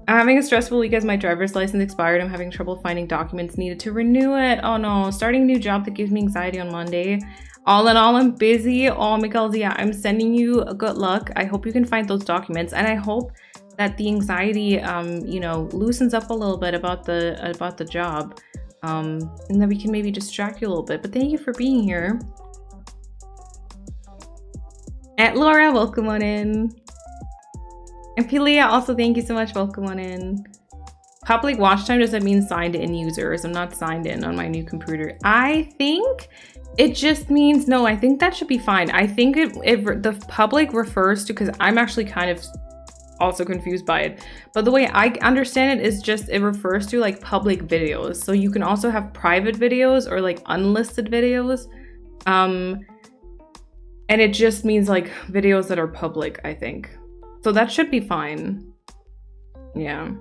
Speaker 3: I'm having a stressful week as my driver's license expired. I'm having trouble finding documents needed to renew it. Oh no, starting a new job that gives me anxiety on Monday. All in all, I'm busy. Oh, Miguel, yeah, I'm sending you good luck. I hope you can find those documents, and I hope that the anxiety, you know, loosens up a little bit about the job, and that we can maybe distract you a little bit. But thank you for being here. Aunt Laura, welcome on in. And Pilia, also thank you so much. Welcome on in. Public watch time, does that mean signed in users? I'm not signed in on my new computer. I think it just means, no, I think that should be fine. I think the public refers to, because I'm actually kind of also confused by it. But the way I understand it is just, it refers to like public videos. So you can also have private videos or like unlisted videos. And it just means like videos that are public, I think. So that should be fine. Yeah.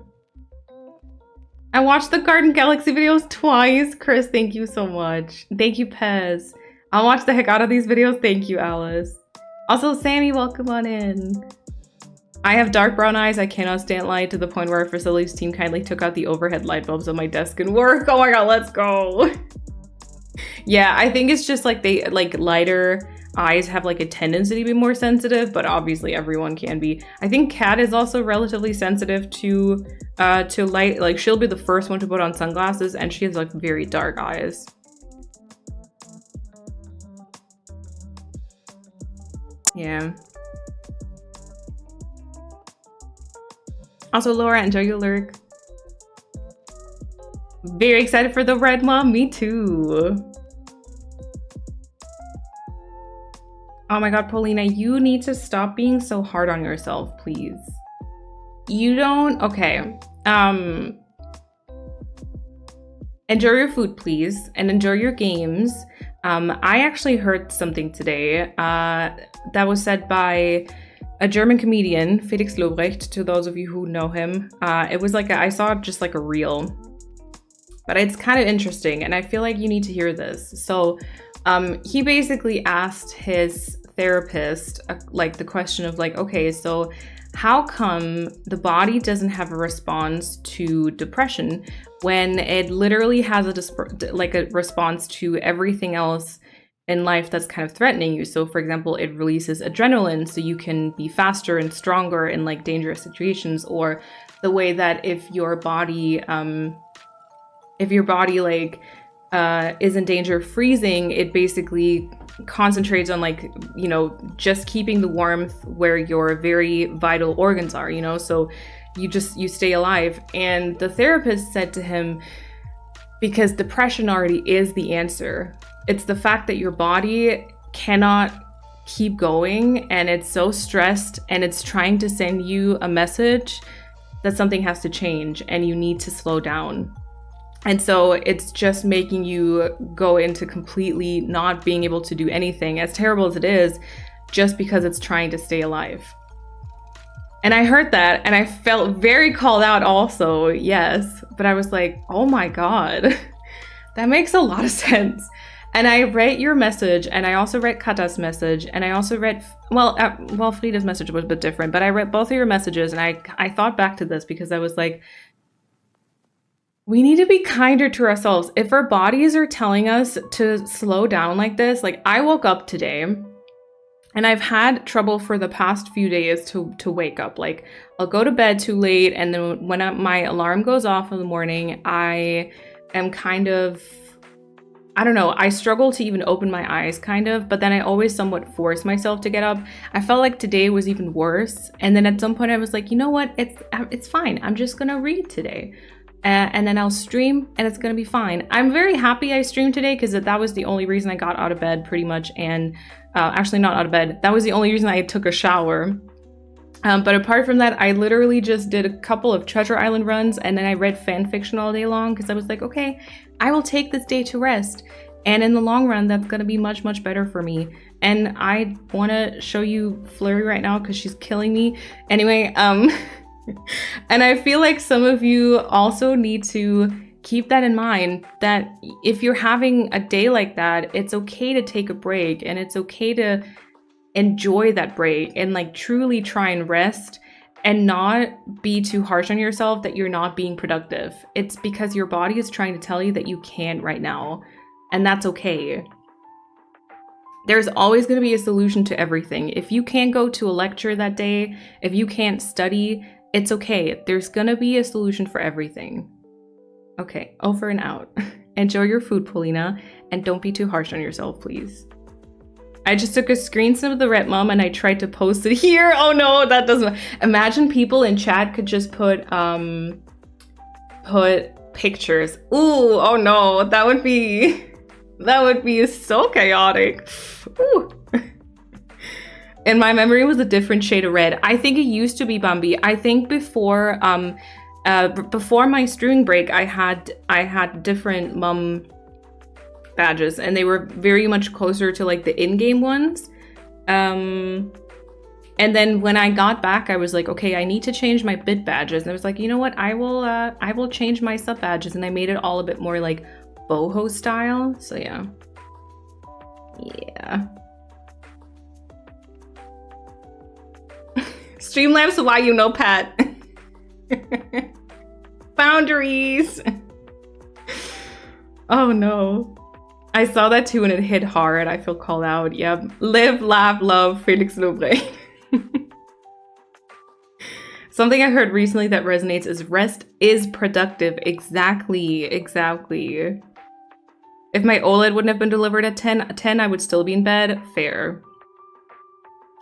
Speaker 3: I watched the Garden Galaxy videos twice. Chris, thank you so much. Thank you, Pez. I'll watch the heck out of these videos. Thank you, Alice. Also, Sammy, welcome on in. I have dark brown eyes. I cannot stand light to the point where our facilities team kindly took out the overhead light bulbs on my desk and work. Oh my god, let's go. Yeah, I think it's just like they like lighter eyes have like a tendency to be more sensitive, but obviously everyone can be. I think Kat is also relatively sensitive to light. Like she'll be the first one to put on sunglasses, and she has like very dark eyes. Yeah. Also, Laura, enjoy your lurk. Very excited for the red mom. Me too. Oh my god, Paulina, you need to stop being so hard on yourself, please. You don't... Okay. Enjoy your food, please, and enjoy your games. I actually heard something today that was said by a German comedian, Felix Lobrecht, to those of you who know him. It was like, I saw just like a reel, but it's kind of interesting, and I feel like you need to hear this. So he basically asked his therapist like the question of like, okay, so how come the body doesn't have a response to depression when it literally has a response to everything else in life that's kind of threatening you? So for example, it releases adrenaline so you can be faster and stronger in like dangerous situations, or the way that if your body like is in danger of freezing, it basically concentrates on like, you know, just keeping the warmth where your very vital organs are, you know, so you stay alive. And the therapist said to him, because depression already is the answer. It's the fact that your body cannot keep going and it's so stressed and it's trying to send you a message that something has to change and you need to slow down. And so it's just making you go into completely not being able to do anything, as terrible as it is, just because it's trying to stay alive. And I heard that and I felt very called out also, yes. But I was like, oh my God, that makes a lot of sense. And I read your message, and I also read Kata's message, and I also read, well, Frida's message was a bit different, but I read both of your messages, and I thought back to this because I was like, we need to be kinder to ourselves. If our bodies are telling us to slow down like this, like I woke up today and I've had trouble for the past few days to wake up. Like I'll go to bed too late, and then when my alarm goes off in the morning, I am kind of, I don't know, I struggle to even open my eyes kind of, but then I always somewhat force myself to get up. I felt like today was even worse. And then at some point I was like, you know what? It's fine. I'm just gonna read today. And then I'll stream and it's gonna be fine. I'm very happy I streamed today because that was the only reason I got out of bed pretty much. And actually not out of bed. That was the only reason I took a shower. But apart from that, I literally just did a couple of Treasure Island runs, and then I read fan fiction all day long because I was like, okay, I will take this day to rest. And in the long run, that's gonna be much, much better for me. And I wanna show you Flurry right now because she's killing me. Anyway, and I feel like some of you also need to keep that in mind, that if you're having a day like that, it's okay to take a break, and it's okay to enjoy that break and like truly try and rest and not be too harsh on yourself that you're not being productive. It's because your body is trying to tell you that you can't right now, and that's okay. There's always going to be a solution to everything. If you can't go to a lecture that day, if you can't study, it's okay. There's going to be a solution for everything. Okay, over and out. Enjoy your food, Paulina, and don't be too harsh on yourself, please. I just took a screen snap of the red mom and I tried to post it here. Oh no, that doesn't. Imagine people in chat could just put pictures. Ooh, oh no, that would be so chaotic. Ooh. And my memory was a different shade of red. I think it used to be Bambi. I think before my streaming break, I had different mum badges, and they were very much closer to like the in-game ones. And then when I got back, I was like, okay, I need to change my bit badges. And I was like, you know what? I will change my sub badges, and I made it all a bit more like boho style. So yeah. Streamlabs, why you know, Pat? Boundaries. Oh no. I saw that too and it hit hard. I feel called out. Yep. Live, laugh, love, Felix Lobre. Something I heard recently that resonates is rest is productive. Exactly. Exactly. If my OLED wouldn't have been delivered at 10, I would still be in bed. Fair.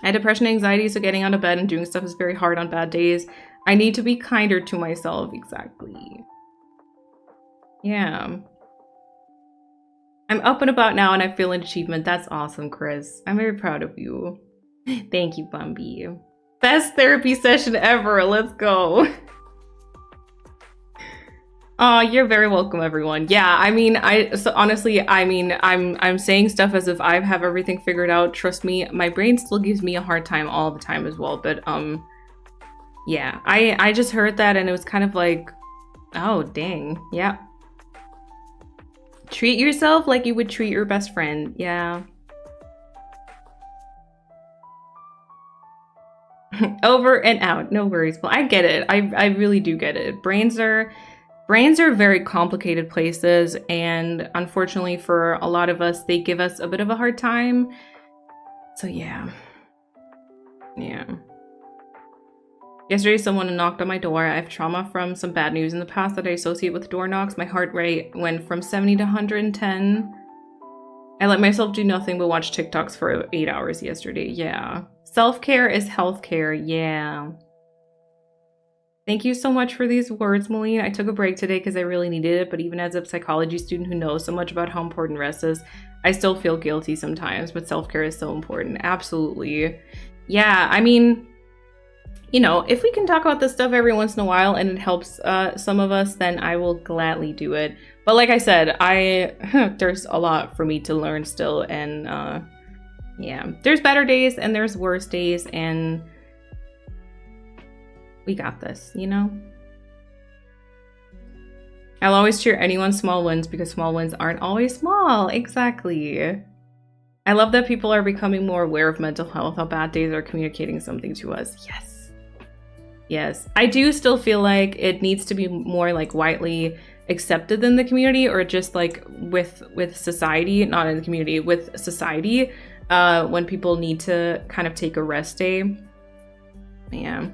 Speaker 3: I had depression and anxiety, so getting out of bed and doing stuff is very hard on bad days. I need to be kinder to myself. Exactly. Yeah. I'm up and about now and I feel an achievement. That's awesome, Chris. I'm very proud of you. Thank you, Bumby. Best therapy session ever. Let's go. Oh, you're very welcome, everyone. Yeah, I mean, honestly, I mean, I'm saying stuff as if I have everything figured out. Trust me, my brain still gives me a hard time all the time as well. But yeah, I just heard that and it was kind of like, oh, dang. Yeah. Treat yourself like you would treat your best friend. Yeah. Over and out. No worries. Well, I get it. I really do get it. Brains are very complicated places, and unfortunately for a lot of us, they give us a bit of a hard time. So yeah. Yeah. Yesterday, someone knocked on my door. I have trauma from some bad news in the past that I associate with door knocks. My heart rate went from 70 to 110. I let myself do nothing but watch TikToks for 8 hours yesterday. Yeah. Self-care is healthcare. Yeah. Thank you so much for these words, Malene. I took a break today because I really needed it, but even as a psychology student who knows so much about how important rest is, I still feel guilty sometimes, but self-care is so important. Absolutely. Yeah, I mean, you know, if we can talk about this stuff every once in a while and it helps some of us, then I will gladly do it. But like I said, there's a lot for me to learn still, and yeah, there's better days and there's worse days, and we got this, you know? I'll always cheer anyone's small wins because small wins aren't always small. Exactly. I love that people are becoming more aware of mental health, how bad days are communicating something to us. Yes. Yes. I do still feel like it needs to be more like widely accepted in the community, or just like with society, not in the community, with society, when people need to kind of take a rest day. Yeah.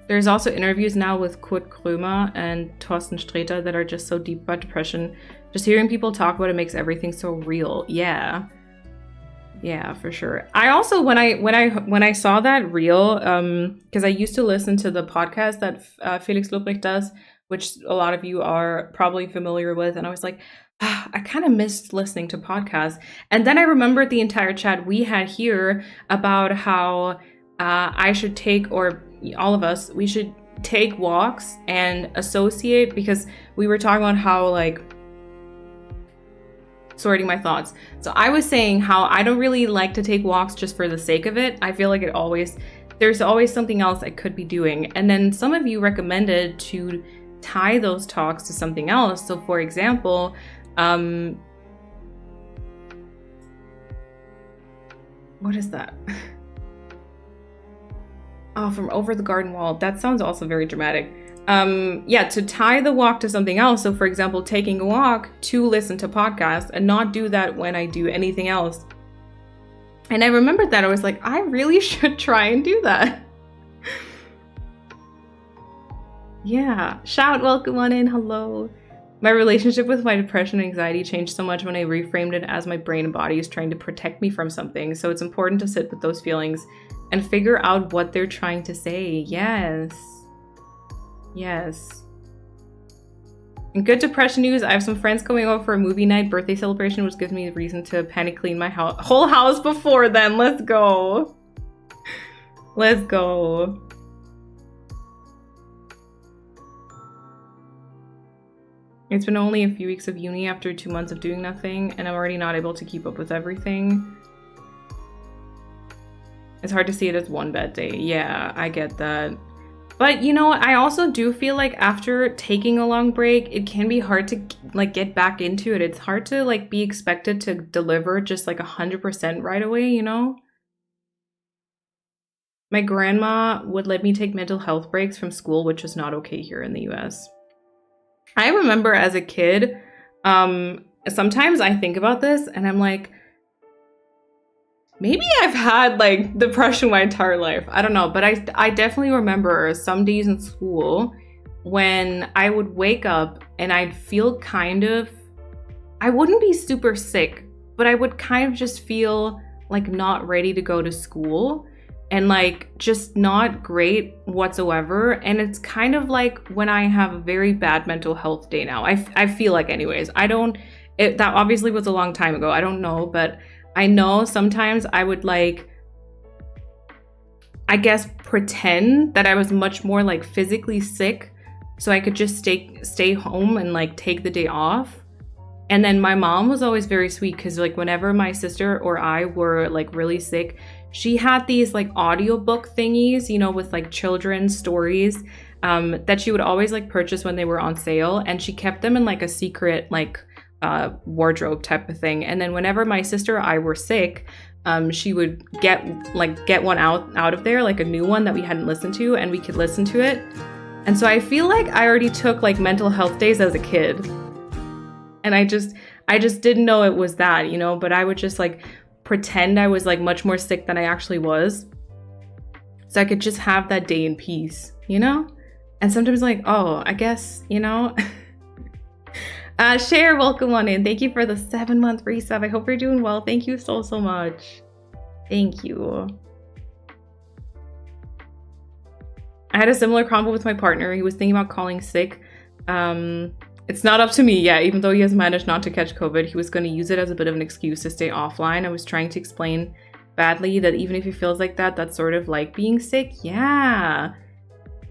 Speaker 3: There's also interviews now with Kurt Krömer and Thorsten Sträter that are just so deep about depression. Just hearing people talk about it makes everything so real. Yeah. Yeah, for sure. I also, when I saw that reel, because I used to listen to the podcast that Felix Lobrecht does, which a lot of you are probably familiar with, and I was like, I kind of missed listening to podcasts. And then I remembered the entire chat we had here about how I should take, or all of us, we should take walks and associate, because we were talking about how, like, sorting my thoughts. So I was saying how I don't really like to take walks just for the sake of it. I feel like there's always something else I could be doing. And then some of you recommended to tie those talks to something else. So for example, what is that? Oh, from over the garden wall. That sounds also very dramatic. Yeah, to tie the walk to something else. So for example, taking a walk to listen to podcasts and not do that when I do anything else. And I remembered that. I was like, I really should try and do that. Yeah. Shout, welcome on in. Hello. My relationship with my depression and anxiety changed so much when I reframed it as my brain and body is trying to protect me from something. So it's important to sit with those feelings and figure out what they're trying to say. Yes. Yes. And good depression news, I have some friends coming over for a movie night birthday celebration, which gives me a reason to panic clean my whole house before then. Let's go. Let's go. It's been only a few weeks of uni after 2 months of doing nothing, and I'm already not able to keep up with everything. It's hard to see it as one bad day. Yeah, I get that. But you know, I also do feel like after taking a long break, it can be hard to like get back into it. It's hard to like be expected to deliver just like 100% right away, you know? My grandma would let me take mental health breaks from school, which is not okay here in the US. I remember as a kid, sometimes I think about this and I'm like, maybe I've had like depression my entire life. I don't know, but I definitely remember some days in school when I would wake up and I'd feel kind of, I wouldn't be super sick, but I would kind of just feel like not ready to go to school and like just not great whatsoever. And it's kind of like when I have a very bad mental health day now. I feel like anyways. That obviously was a long time ago. I don't know, but I know sometimes I would like, I guess, pretend that I was much more like physically sick so I could just stay home and like take the day off. And then my mom was always very sweet because like whenever my sister or I were like really sick, she had these like audiobook thingies, you know, with like children's stories that she would always like purchase when they were on sale. And she kept them in like a secret like wardrobe type of thing. And then whenever my sister or I were sick, she would get one out of there, like a new one that we hadn't listened to, and we could listen to it. And so I feel like I already took like mental health days as a kid. And I just didn't know it was that, you know, but I would just like pretend I was like much more sick than I actually was. So I could just have that day in peace, you know? And sometimes like, oh, I guess, you know. Cher, welcome on in. Thank you for the 7-month resub. I hope you're doing well. Thank you so much. Thank you. I had a similar combo with my partner. He was thinking about calling sick. It's not up to me yet, even though he has managed not to catch COVID. He was going to use it as a bit of an excuse to stay offline. I was trying to explain badly that even if he feels like that, that's sort of like being sick. Yeah.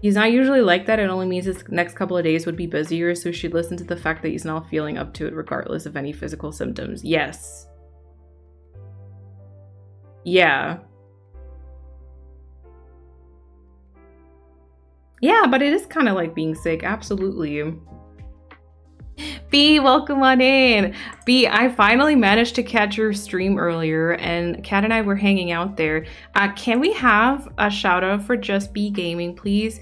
Speaker 3: He's not usually like that. It only means his next couple of days would be busier, so she'd listen to the fact that he's not feeling up to it regardless of any physical symptoms. Yes. Yeah. Yeah, but it is kind of like being sick. Absolutely. B, welcome on in. B, I finally managed to catch your stream earlier, and Kat and I were hanging out there. Can we have a shout out for Just B Gaming, please?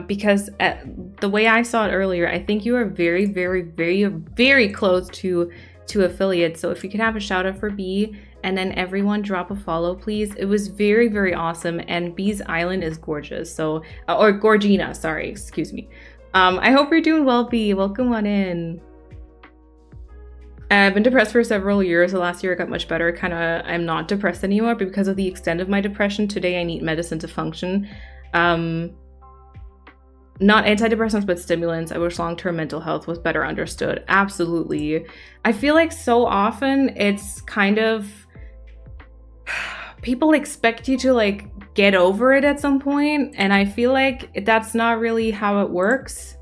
Speaker 3: Because the way I saw it earlier, I think you are very, very, very, very close to affiliates. So if you could have a shout out for B, and then everyone drop a follow, please. It was very, very awesome, and B's island is gorgeous. So, or Gorgina, sorry, excuse me. I hope you're doing well, B. Welcome on in. I've been depressed for several years. The last year I got much better. I'm not depressed anymore, but because of the extent of my depression, today I need medicine to function. Not antidepressants, but stimulants. I wish long-term mental health was better understood. Absolutely. I feel like so often it's kind of, people expect you to like get over it at some point, and I feel like that's not really how it works.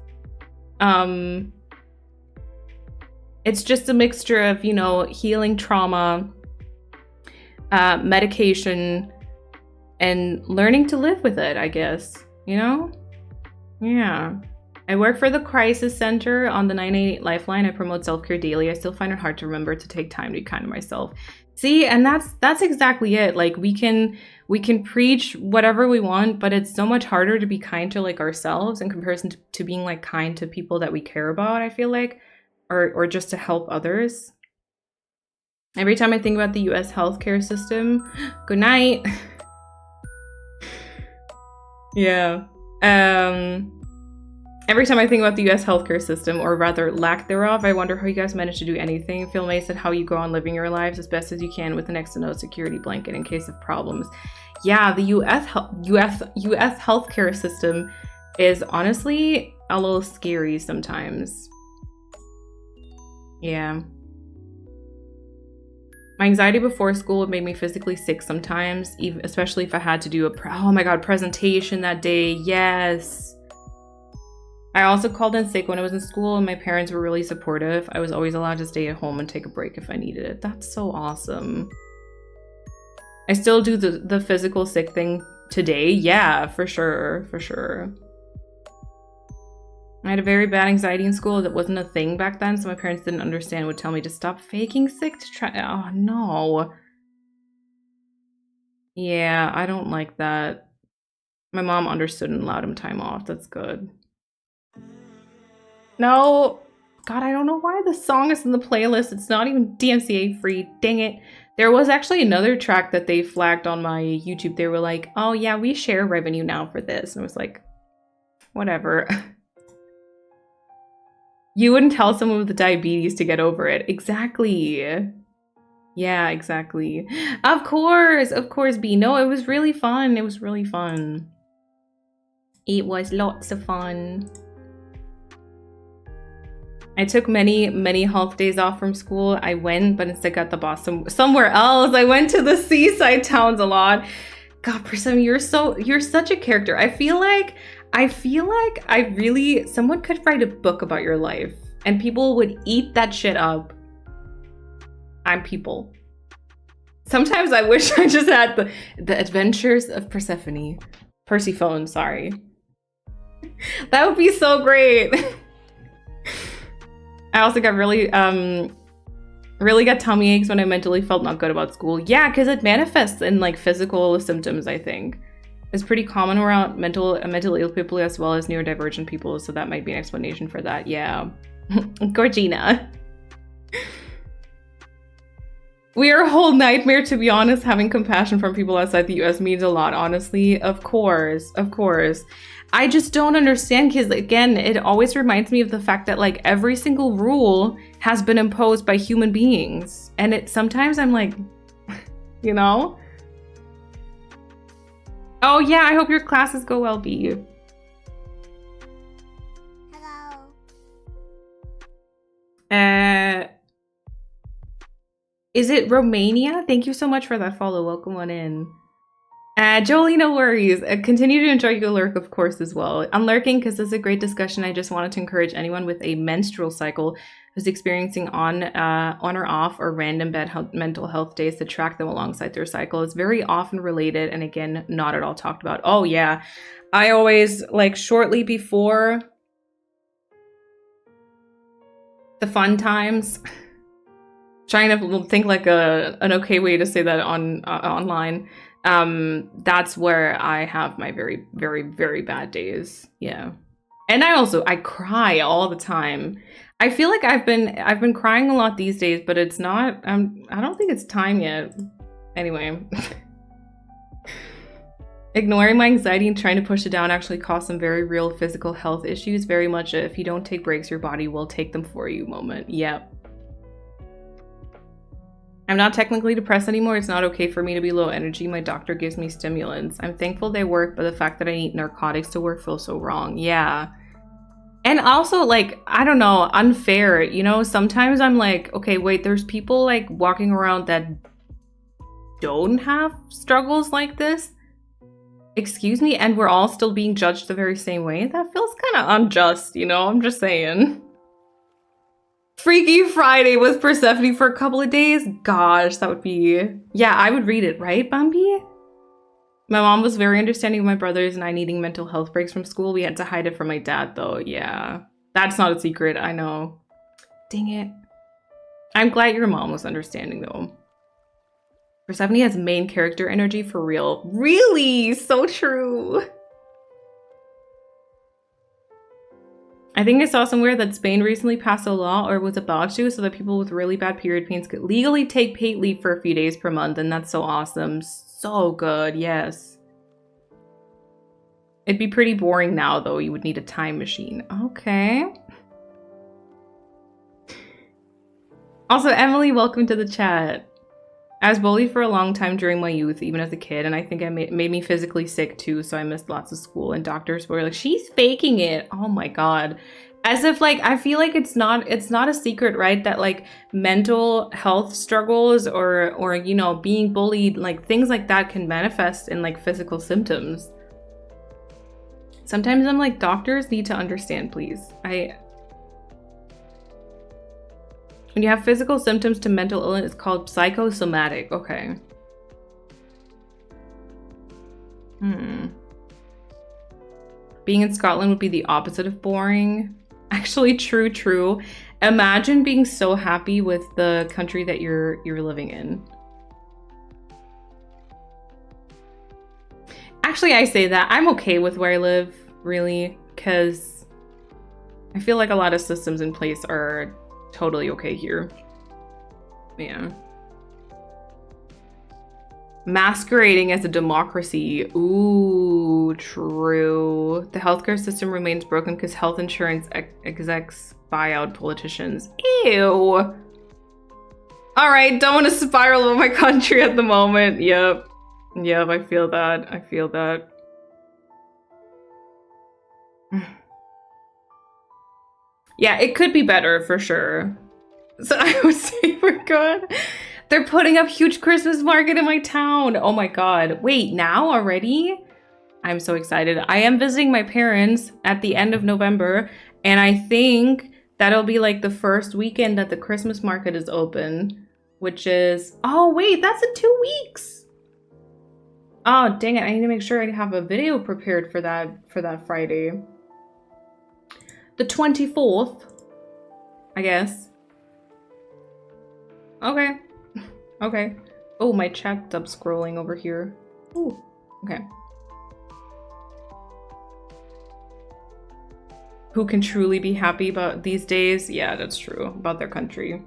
Speaker 3: It's just a mixture of, you know, healing trauma, medication, and learning to live with it, I guess, you know? Yeah. I work for the Crisis Center on the 988 Lifeline. I promote self-care daily. I still find it hard to remember to take time to be kind to myself. See, and that's exactly it. Like we can preach whatever we want, but it's so much harder to be kind to like ourselves in comparison to being like kind to people that we care about, I feel like, or just to help others. Every time I think about the US healthcare system, good night. Yeah. Every time I think about the US healthcare system, or rather lack thereof, I wonder how you guys manage to do anything. I feel amazed at how you go on living your lives as best as you can with the next to no security blanket in case of problems. Yeah, the US healthcare system is honestly a little scary sometimes. Yeah. My anxiety before school would make me physically sick sometimes, even especially if I had to do oh my god, presentation that day. Yes. I also called in sick when I was in school, and my parents were really supportive. I was always allowed to stay at home and take a break if I needed it. That's so awesome. I still do the physical sick thing today. Yeah, for sure, for sure. I had a very bad anxiety in school that wasn't a thing back then, so my parents didn't understand, would tell me to stop faking sick to try. Oh no. Yeah, I don't like that. My mom understood and allowed him time off. That's good. No. God, I don't know why the song is in the playlist. It's not even DMCA free. Dang it. There was actually another track that they flagged on my YouTube. They were like, oh yeah, we share revenue now for this. And I was like, whatever. You wouldn't tell someone with diabetes to get over it. Exactly. Yeah, exactly. Of course, B. No, it was really fun. It was really fun. It was lots of fun. I took many health days off from school. I went, but instead got the boss somewhere else. I went to the seaside towns a lot. God, Prism, you're such a character. I feel like someone could write a book about your life and people would eat that shit up. I'm people. Sometimes I wish I just had the adventures of Persephone. Persephone, sorry. That would be so great. I also got really got tummy aches when I mentally felt not good about school. Yeah, because it manifests in like physical symptoms, I think. It's pretty common around mentally ill people as well as neurodivergent people, so that might be an explanation for that. Yeah. Gorgina. We are a whole nightmare, to be honest. Having compassion from people outside the US means a lot, honestly. Of course. I just don't understand because, again, it always reminds me of the fact that, like, every single rule has been imposed by human beings. And sometimes I'm like, you know? Oh, yeah, I hope your classes go well, B. Hello. Is it Romania? Thank you so much for that follow. Welcome on in. Jolie, no worries. Continue to enjoy your lurk, of course, as well. I'm lurking because this is a great discussion. I just wanted to encourage anyone with a menstrual cycle who's experiencing on or off or random bad mental health days to track them alongside their cycle. It's very often related and, again, not at all talked about. Oh, yeah. I always, like, shortly before the fun times... Trying to think like an okay way to say that online. That's where I have my very, very, very bad days. Yeah. And I cry all the time. I feel like I've been crying a lot these days, but it's not, I don't think it's time yet. Anyway. Ignoring my anxiety and trying to push it down actually caused some very real physical health issues. Very much a, if you don't take breaks, your body will take them for you moment. Yep. I'm not technically depressed anymore. It's not okay for me to be low energy. My doctor gives me stimulants. I'm thankful they work, but the fact that I eat narcotics to work feels so wrong. Yeah. And also, like, I don't know, unfair. You know, sometimes I'm like, okay, wait, there's people like walking around that don't have struggles like this. Excuse me? And we're all still being judged the very same way? That feels kind of unjust, you know? I'm just saying. Freaky Friday with Persephone for a couple of days? Gosh, that would be... Yeah, I would read it, right, Bambi? My mom was very understanding of my brothers and I needing mental health breaks from school. We had to hide it from my dad, though. Yeah. That's not a secret, I know. Dang it. I'm glad your mom was understanding, though. Persephone has main character energy for real. Really? So true. I think I saw somewhere that Spain recently passed a law or was about to so that people with really bad period pains could legally take paid leave for a few days per month, and that's so awesome. So good, yes. It'd be pretty boring now, though. You would need a time machine. Okay. Also, Emily, welcome to the chat. I was bullied for a long time during my youth, even as a kid, and I think it made me physically sick too, so I missed lots of school, and doctors were like, she's faking it. Oh my god. As if, like, I feel like it's not a secret, right, that, like, mental health struggles or you know, being bullied, like, things like that can manifest in, like, physical symptoms. Sometimes I'm like, doctors need to understand, please. When you have physical symptoms to mental illness, it's called psychosomatic. Okay. Being in Scotland would be the opposite of boring. Actually, true. Imagine being so happy with the country that you're living in. Actually, I say that. I'm okay with where I live, really, because I feel like a lot of systems in place are totally okay here. Yeah. Masquerading as a democracy. Ooh, true. The healthcare system remains broken because health insurance execs buy out politicians. Ew. All right, don't want to spiral over my country at the moment. Yep. Yep, I feel that. I feel that. Yeah, it could be better for sure. So I would say we're good. They're putting up huge Christmas market in my town. Oh my god. Wait, now already? I'm so excited. I am visiting my parents at the end of November, and I think that'll be like the first weekend that the Christmas market is open, which is... Oh wait, that's in 2 weeks. Oh, dang it. I need to make sure I have a video prepared for that Friday. The 24th, I guess. Okay. Okay. Oh, my chat's up scrolling over here. Ooh. Okay. Who can truly be happy about these days? Yeah, that's true. About their country.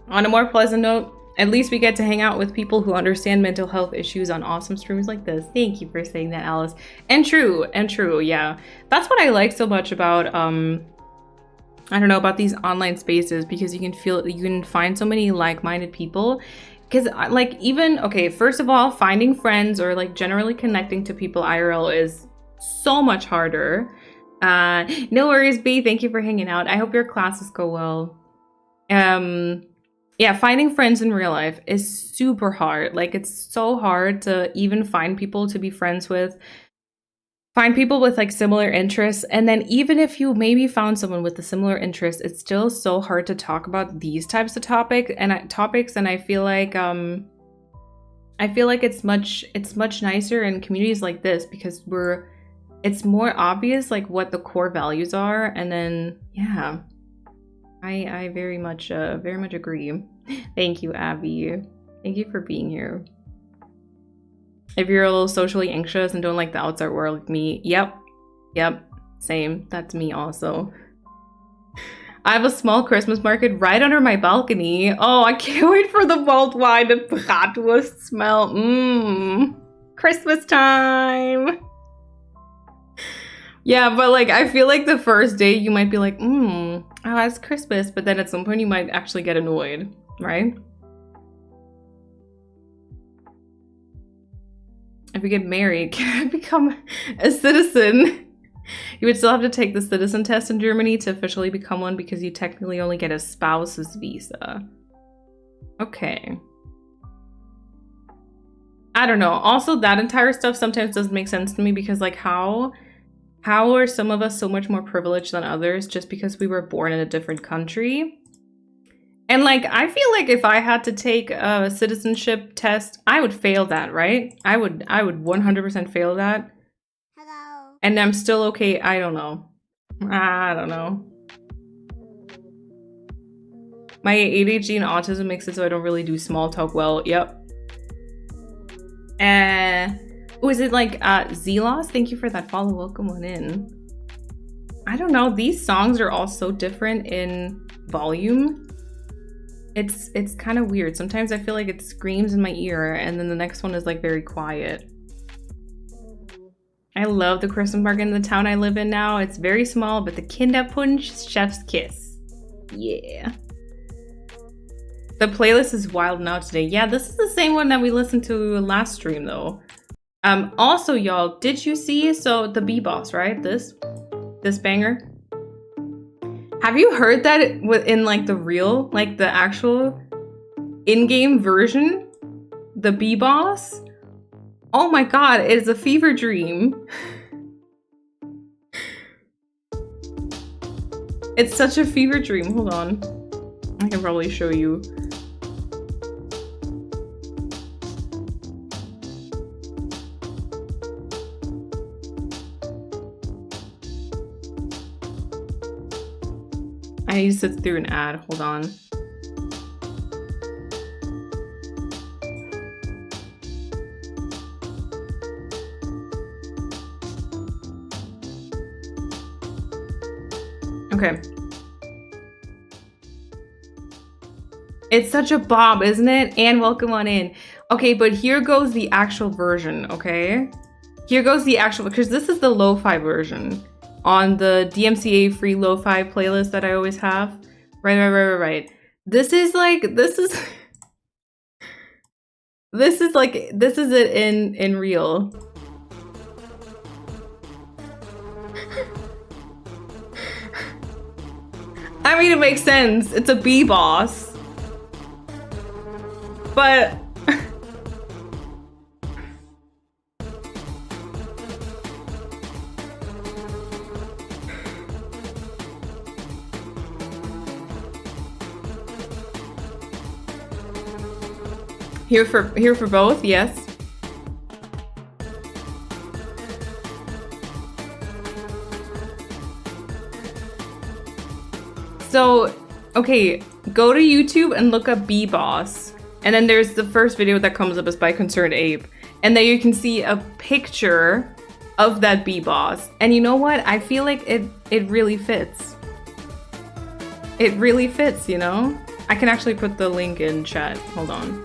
Speaker 3: On a more pleasant note, at least we get to hang out with people who understand mental health issues on awesome streams like this. Thank you for saying that, Alice. And true, yeah. That's what I like so much about I don't know, about these online spaces, because you can find so many like-minded people. Because like, even, okay, first of all, finding friends or like generally connecting to people IRL is so much harder. No worries, B, thank you for hanging out. I hope your classes go well. Yeah, finding friends in real life is super hard. Like, it's so hard to even find people to be friends with. Find people with like similar interests. And then even if you maybe found someone with a similar interest, it's still so hard to talk about these types of topics. And I feel like it's much nicer in communities like this, because it's more obvious like what the core values are. And then yeah, I very much agree. Thank you, Abby. Thank you for being here. If you're a little socially anxious and don't like the outside world like me, yep, same. That's me also. I have a small Christmas market right under my balcony. Oh, I can't wait for the worldwide bratwurst smell. Christmas time. Yeah, but like, I feel like the first day you might be like, oh, it's Christmas. But then at some point you might actually get annoyed, right? If we get married, can I become a citizen? You would still have to take the citizen test in Germany to officially become one, because you technically only get a spouse's visa. Okay. I don't know. Also, that entire stuff sometimes doesn't make sense to me, because like, how are some of us so much more privileged than others just because we were born in a different country? And like, I feel like if I had to take a citizenship test, I would fail that, right? I would 100% fail that.
Speaker 4: Hello.
Speaker 3: And I'm still okay. I don't know. I don't know. My ADHD and autism makes it so I don't really do small talk well. Yep. Was it like Zelos? Thank you for that follow. Welcome on in. I don't know. These songs are all so different in volume. It's kind of weird. Sometimes I feel like it screams in my ear, and then the next one is like very quiet. I love the Christmas market in the town I live in now. It's very small, but the Kinderpunsch chef's kiss. Yeah. The playlist is wild now today. Yeah, this is the same one that we listened to last stream though. Also, y'all, did you see, so the B-Boss, right? This banger? Have you heard that in like the real, like the actual in-game version? The B-Boss? Oh my god, it is a fever dream. It's such a fever dream. Hold on. I can probably show you. I need to sit through an ad. Hold on. Okay. It's such a bob, isn't it? And welcome on in. Okay, but here goes the actual version, okay? Here goes the actual, because this is the lo-fi version on the DMCA free lo-fi playlist that I always have. Right. This is like, this is it in real. I mean, it makes sense. It's a B-boss. But here for both, yes. So, okay, go to YouTube and look up B-boss. And then there's the first video that comes up is by Concerned Ape. And there you can see a picture of that B-boss. And you know what? I feel like it really fits. It really fits, you know? I can actually put the link in chat. Hold on.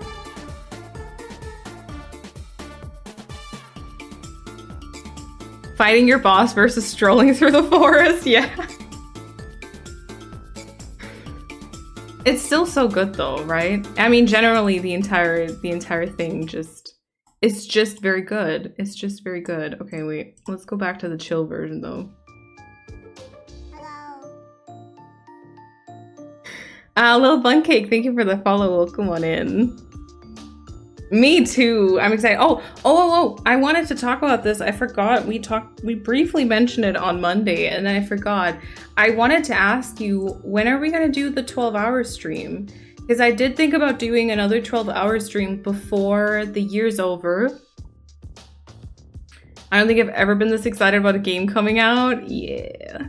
Speaker 3: Fighting your boss versus strolling through the forest, yeah. It's still so good though, right? I mean, generally the entire thing it's just very good. It's just very good. Okay, wait. Let's go back to the chill version though. Hello. Little Bun Cake, thank you for the follow. Welcome on in. Me too. I'm excited. Oh, I wanted to talk about this. I forgot. We briefly mentioned it on Monday and then I forgot. I wanted to ask you, when are we going to do the 12-hour stream? Because I did think about doing another 12-hour stream before the year's over. I don't think I've ever been this excited about a game coming out. Yeah.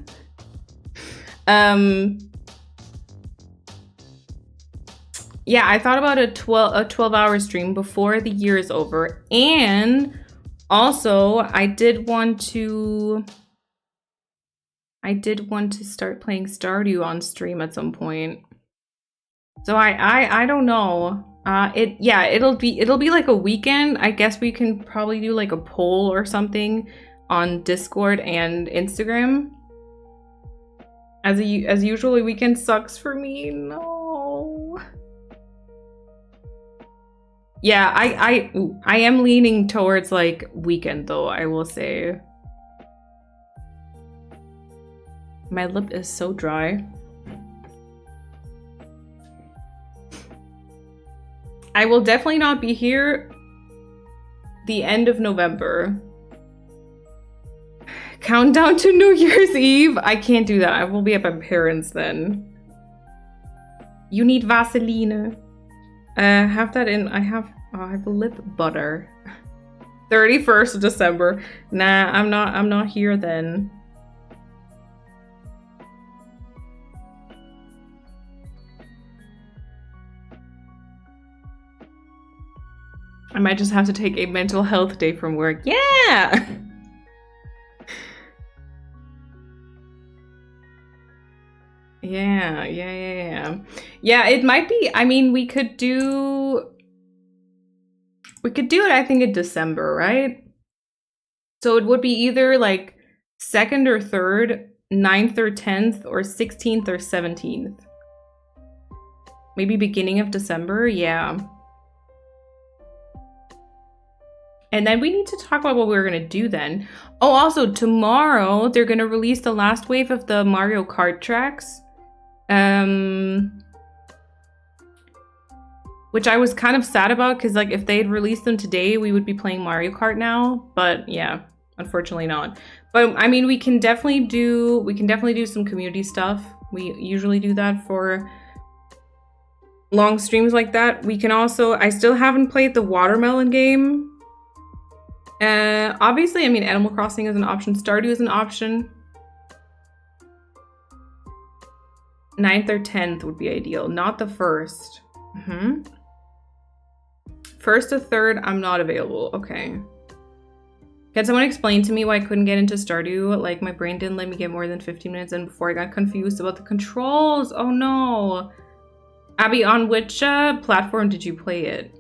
Speaker 3: Yeah, I thought about a 12-hour stream before the year is over. And also, I did want to start playing Stardew on stream at some point. So I don't know. It'll be like a weekend. I guess we can probably do like a poll or something on Discord and Instagram. As usual, a weekend sucks for me. No. Yeah, I am leaning towards like weekend though, I will say. My lip is so dry. I will definitely not be here the end of November. Countdown to New Year's Eve? I can't do that. I will be at my parents then. You need Vaseline. Have that in. I have lip butter. 31st of December. Nah, I'm not here then. I might just have to take a mental health day from work. Yeah. Yeah, it might be. I mean, we could do it, I think, in December, right? So it would be either like 2nd or 3rd, 9th or 10th, or 16th or 17th. Maybe beginning of December, yeah. And then we need to talk about what we're gonna do then. Oh, also tomorrow they're gonna release the last wave of the Mario Kart tracks. Which I was kind of sad about because like if they had released them today, we would be playing Mario Kart now. But yeah, unfortunately not. But I mean, we can definitely do some community stuff. We usually do that for long streams like that. We can also, I still haven't played the watermelon game. Obviously, I mean, Animal Crossing is an option. Stardew is an option. 9th or 10th would be ideal, not the 1st. 1st or 3rd, I'm not available. Okay. Can someone explain to me why I couldn't get into Stardew? Like, my brain didn't let me get more than 15 minutes in before I got confused about the controls. Oh no. Abby, on which platform did you play it?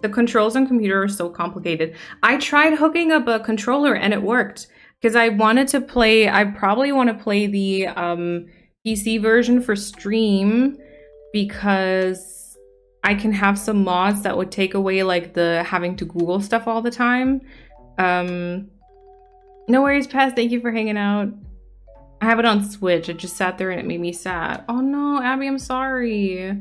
Speaker 3: The controls on computer are so complicated. I tried hooking up a controller and it worked. Because I wanted to play, I probably want to play the PC version for stream because I can have some mods that would take away like the having to Google stuff all the time. No worries, Paz. Thank you for hanging out. I have it on Switch. It just sat there and it made me sad. Oh no, Abby, I'm sorry.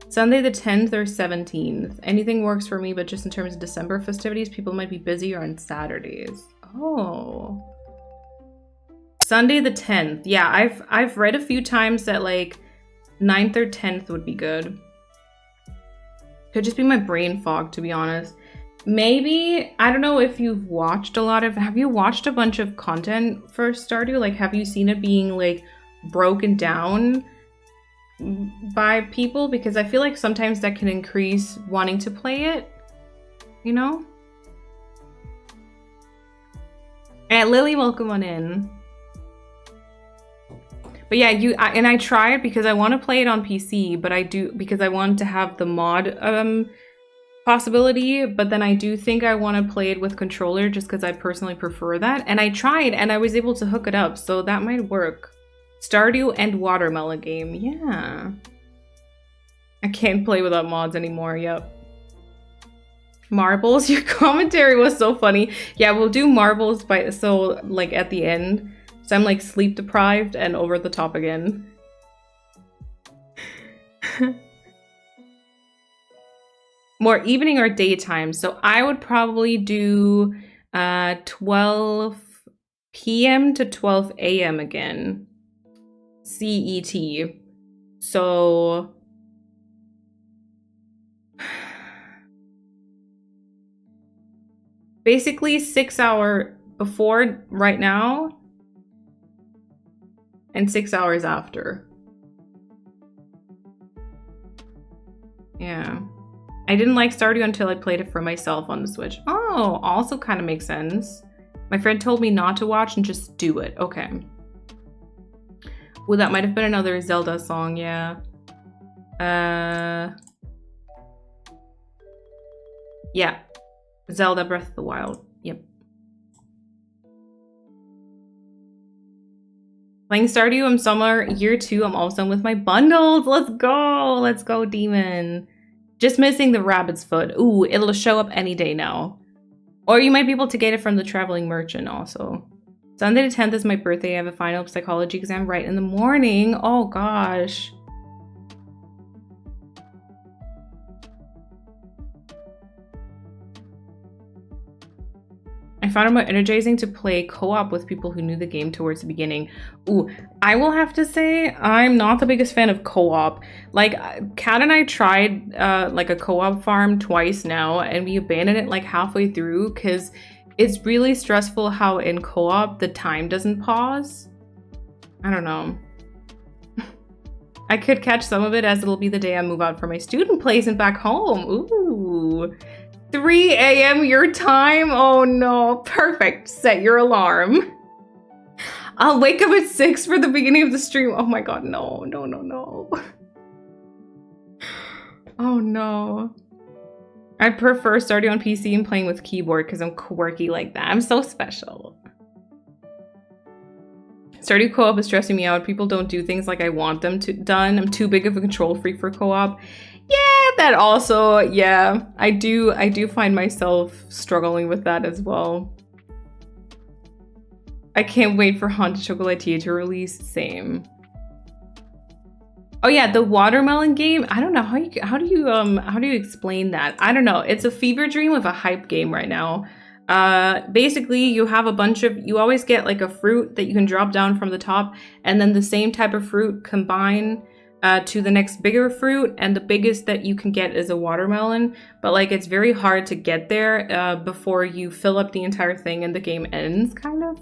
Speaker 3: Sunday the 10th or 17th. Anything works for me, but just in terms of December festivities, people might be busier on Saturdays. Oh. Sunday the 10th. Yeah, I've read a few times that like 9th or 10th would be good. Could just be my brain fog, to be honest. Maybe, I don't know if you've watched a lot of, have you watched a bunch of content for Stardew? Like, have you seen it being like broken down by people? Because I feel like sometimes that can increase wanting to play it, you know? And Lily, welcome on in. But yeah, I tried because I want to play it on PC, but I do because I want to have the mod possibility, but then I do think I want to play it with controller just because I personally prefer that. And I tried and I was able to hook it up, so that might work. Stardew and watermelon game, yeah. I can't play without mods anymore, yep. Marbles, your commentary was so funny. Yeah, we'll do marbles so like at the end. So I'm like sleep deprived and over the top again. More evening or daytime. So I would probably do 12 p.m. to 12 a.m. again. CET. So basically 6 hour before right now and 6 hours after. Yeah. I didn't like Stardew until I played it for myself on the Switch. Oh, also kind of makes sense. My friend told me not to watch and just do it. Okay. Well, that might have been another Zelda song, yeah. Yeah. Zelda Breath of the Wild. Yep. Playing Stardew, I'm summer year 2. I'm also with my bundles. Let's go. Let's go, demon. Just missing the rabbit's foot. Ooh, it'll show up any day now. Or you might be able to get it from the traveling merchant also. Sunday the 10th is my birthday. I have a final psychology exam right in the morning. Oh gosh. I found it more energizing to play co-op with people who knew the game towards the beginning. Ooh, I will have to say I'm not the biggest fan of co-op. Like, Kat and I tried like a co-op farm twice now, and we abandoned it like halfway through because it's really stressful how in co-op the time doesn't pause. I don't know. I could catch some of it as it'll be the day I move out from my student place and back home. Ooh. 3 a.m. your time? Oh no, perfect. Set your alarm. I'll wake up at 6 for the beginning of the stream. Oh my god, no, no, no, no. Oh no. I prefer starting on PC and playing with keyboard because I'm quirky like that. I'm so special. Stardew co-op is stressing me out. People don't do things like I want them to done. I'm too big of a control freak for co-op. Yeah, that also, yeah. I do find myself struggling with that as well. I can't wait for Haunted Chocolatier to release. Same. Oh yeah, the watermelon game. I don't know how do you explain that? I don't know. It's a fever dream of a hype game right now. Basically you have a bunch of, you always get like a fruit that you can drop down from the top, and then the same type of fruit combine to the next bigger fruit, and the biggest that you can get is a watermelon, but like it's very hard to get there before you fill up the entire thing and the game ends, kind of.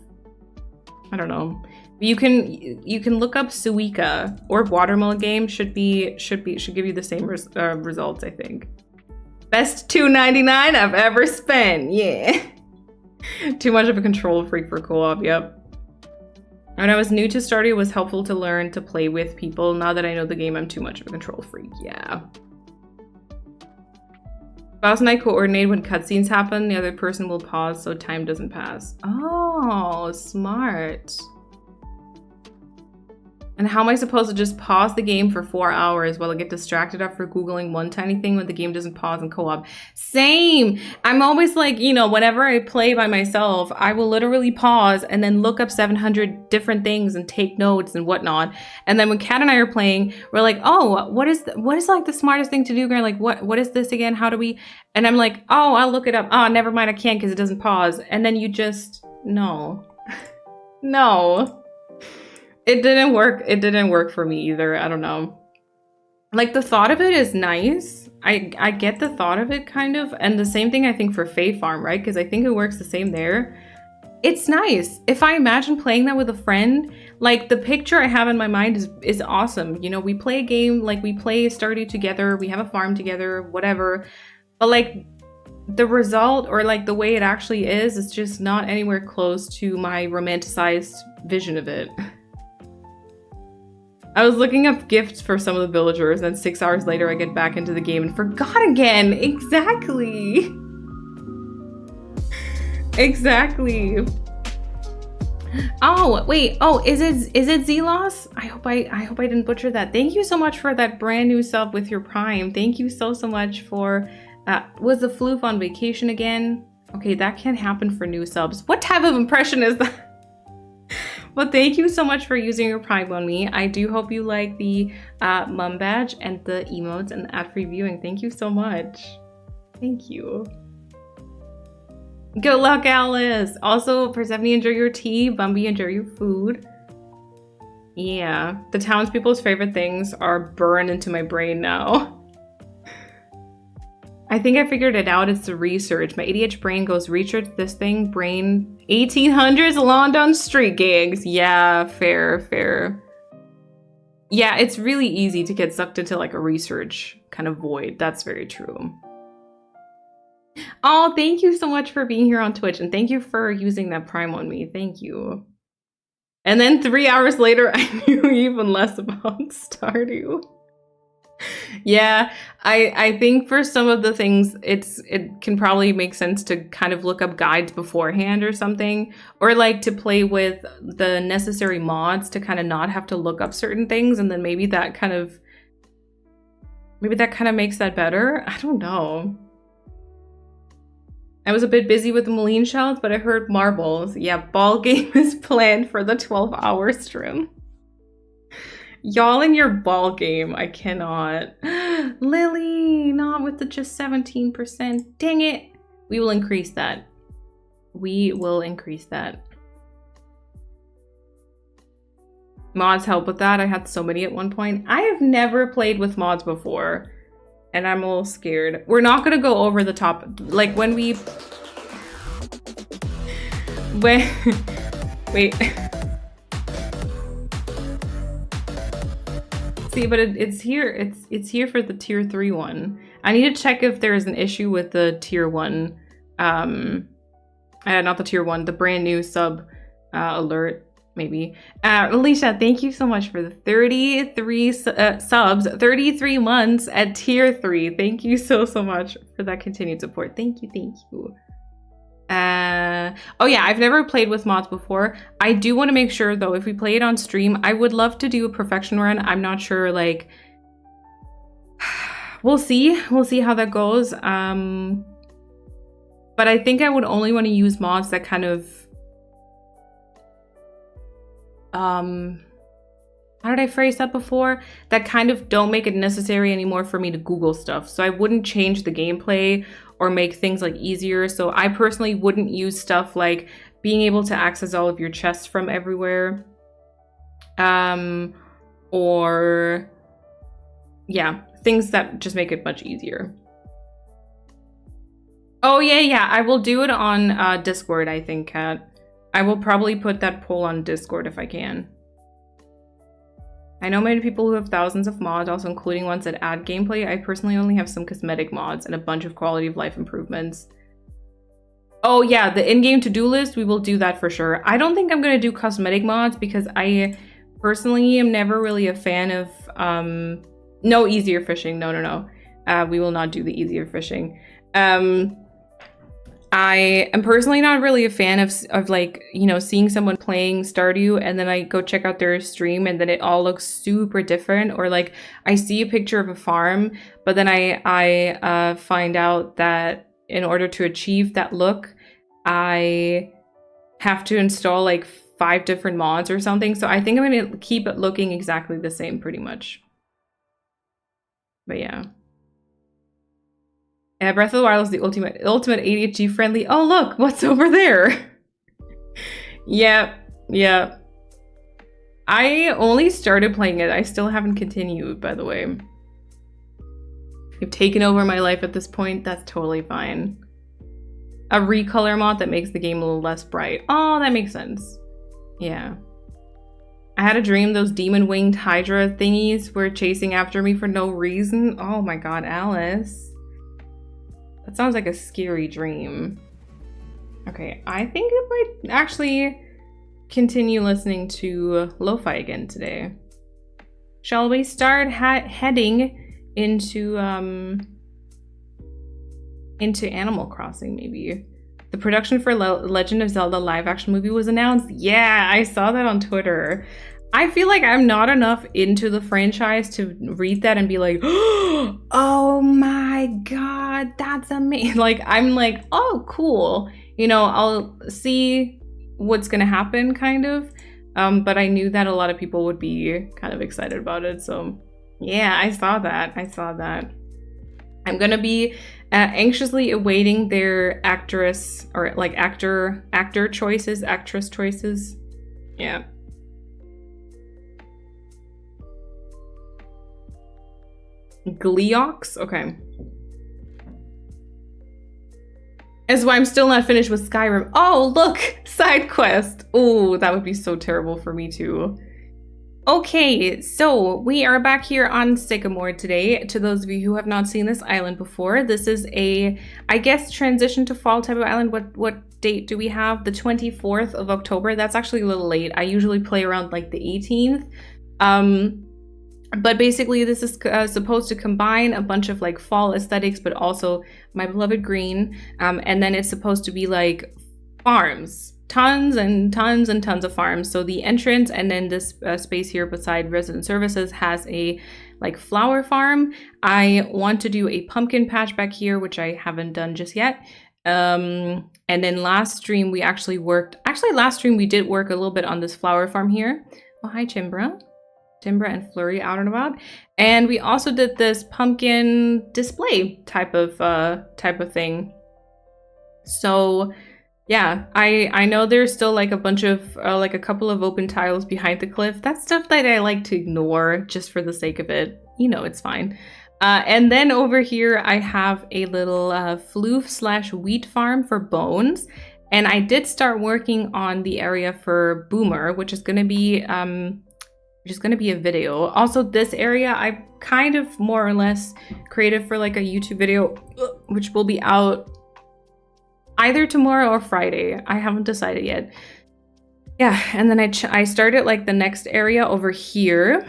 Speaker 3: I don't know. You can look up Suika or Watermelon Game should give you the same results, I think. Best $2.99 I've ever spent. Yeah. Too much of a control freak for co-op. Yep. When I was new to Stardew, it was helpful to learn to play with people. Now that I know the game, I'm too much of a control freak. Yeah. Boss and I coordinate when cutscenes happen. The other person will pause so time doesn't pass. Oh, smart. And how am I supposed to just pause the game for 4 hours while I get distracted after Googling one tiny thing when the game doesn't pause in co-op? Same! I'm always like, you know, whenever I play by myself, I will literally pause and then look up 700 different things and take notes and whatnot. And then when Kat and I are playing, we're like, oh, what is like the smartest thing to do? We're like, what is this again? How do we? And I'm like, oh, I'll look it up. Oh, never mind, I can't because it doesn't pause. And then you just, no. No. It didn't work. It didn't work for me either. I don't know. Like, the thought of it is nice. I get the thought of it, kind of. And the same thing, I think, for Fae Farm, right? Because I think it works the same there. It's nice. If I imagine playing that with a friend, like, the picture I have in my mind is awesome. You know, we play a game, like, we play Stardew together. We have a farm together, whatever. But, like, the result, or, like, the way it actually is just not anywhere close to my romanticized vision of it. I was looking up gifts for some of the villagers, and 6 hours later I get back into the game and forgot again. Exactly. Exactly. Oh, wait. Oh, is it Zelos? I hope I didn't butcher that. Thank you so much for that brand new sub with your Prime. Thank you so much for was the floof on vacation again? Okay, that can't happen for new subs. What type of impression is that? Well, thank you so much for using your Prime on me. I do hope you like the mum badge and the emotes and the ad-free viewing. Thank you so much. Thank you. Good luck, Alice. Also, Persephone, enjoy your tea. Bumby, enjoy your food. Yeah, the townspeople's favorite things are burned into my brain now. I think I figured it out. It's the research. My ADH brain goes research this thing, brain 1800s London street gigs. Yeah, fair. Yeah, it's really easy to get sucked into like a research kind of void. That's very true. Oh, thank you so much for being here on Twitch, and thank you for using that Prime on me. Thank you. And then 3 hours later, I knew even less about Stardew. Yeah, I think for some of the things, it can probably make sense to kind of look up guides beforehand or something, or like to play with the necessary mods to kind of not have to look up certain things, and then maybe that kind of makes that better. I don't know. I was a bit busy with the Moline shells, but I heard marbles. Yeah, ball game is planned for the 12-hour stream. Y'all in your ball game, I cannot. Lily, not with the just 17%. Dang it. We will increase that. We will increase that. Mods help with that. I had so many at one point. I have never played with mods before, and I'm a little scared. We're not gonna go over the top. Like when we... Wait. See, but it's here. It's here for the tier 3 one. I need to check if there's an issue with the tier 1. Not the tier 1, the brand new sub alert, maybe. Alicia, thank you so much for the 33 subs, 33 months at tier 3. Thank you so much for that continued support. Thank you. Oh yeah, I've never played with mods before. I do want to make sure though, if we play it on stream, I would love to do a perfection run. I'm not sure, like, we'll see how that goes. But I think I would only want to use mods that kind of, how did I phrase that before? That kind of don't make it necessary anymore for me to Google stuff. So I wouldn't change the gameplay or make things like easier. So I personally wouldn't use stuff like being able to access all of your chests from everywhere. Or yeah, things that just make it much easier. Oh yeah, I will do it on Discord, I think, Kat. I will probably put that poll on Discord if I can. I know many people who have thousands of mods, also including ones that add gameplay. I personally only have some cosmetic mods and a bunch of quality of life improvements. Oh yeah, the in-game to-do list, we will do that for sure. I don't think I'm gonna do cosmetic mods because I personally am never really a fan of, no easier fishing, no. We will not do the easier fishing. I am personally not really a fan of like, you know, seeing someone playing Stardew and then I go check out their stream and then it all looks super different, or like I see a picture of a farm, but then I find out that in order to achieve that look, I have to install like 5 different mods or something. So I think I'm gonna keep it looking exactly the same pretty much. But yeah. Breath of the Wild is the ultimate ADHD friendly. Oh look, what's over there? Yeah. I only started playing it. I still haven't continued, by the way. You've taken over my life at this point. That's totally fine. A recolor mod that makes the game a little less bright. Oh, that makes sense. Yeah. I had a dream those demon-winged Hydra thingies were chasing after me for no reason. Oh my god, Alice. That sounds like a scary dream. Okay, I think I might actually continue listening to lo-fi again today. Shall we start heading into Animal Crossing, maybe? The production for Legend of Zelda live-action movie was announced. Yeah, I saw that on Twitter. I feel like I'm not enough into the franchise to read that and be like, oh my god, that's amazing. Like, I'm like, oh, cool. You know, I'll see what's gonna happen, kind of. But I knew that a lot of people would be kind of excited about it. So yeah, I saw that. I'm gonna be anxiously awaiting their actress or like actor choices, actress choices. Yeah. Gleox? Okay. That's why I'm still not finished with Skyrim. Oh, look! Side quest! Oh, that would be so terrible for me too. Okay, so we are back here on Sycamore today. To those of you who have not seen this island before, this is a, I guess, transition to fall type of island. What date do we have? The 24th of October. That's actually a little late. I usually play around like the 18th. But basically this is supposed to combine a bunch of like fall aesthetics, but also my beloved green. And then it's supposed to be like farms, tons and tons and tons of farms. So the entrance and then this space here beside resident services has a like flower farm. I want to do a pumpkin patch back here, which I haven't done just yet. And then last stream we actually did work a little bit on this flower farm here. Oh, hi Timbra and Flurry out and about. And we also did this pumpkin display type of thing. So yeah, I know there's still like a bunch of like a couple of open tiles behind the cliff. That's stuff that I like to ignore just for the sake of it. You know, it's fine. And then over here I have a little floof / wheat farm for Bones. And I did start working on the area for Boomer, which is going to be a video. Also, this area I kind of more or less created for like a YouTube video, which will be out either tomorrow or Friday. I haven't decided yet. Yeah, and then I started like the next area over here.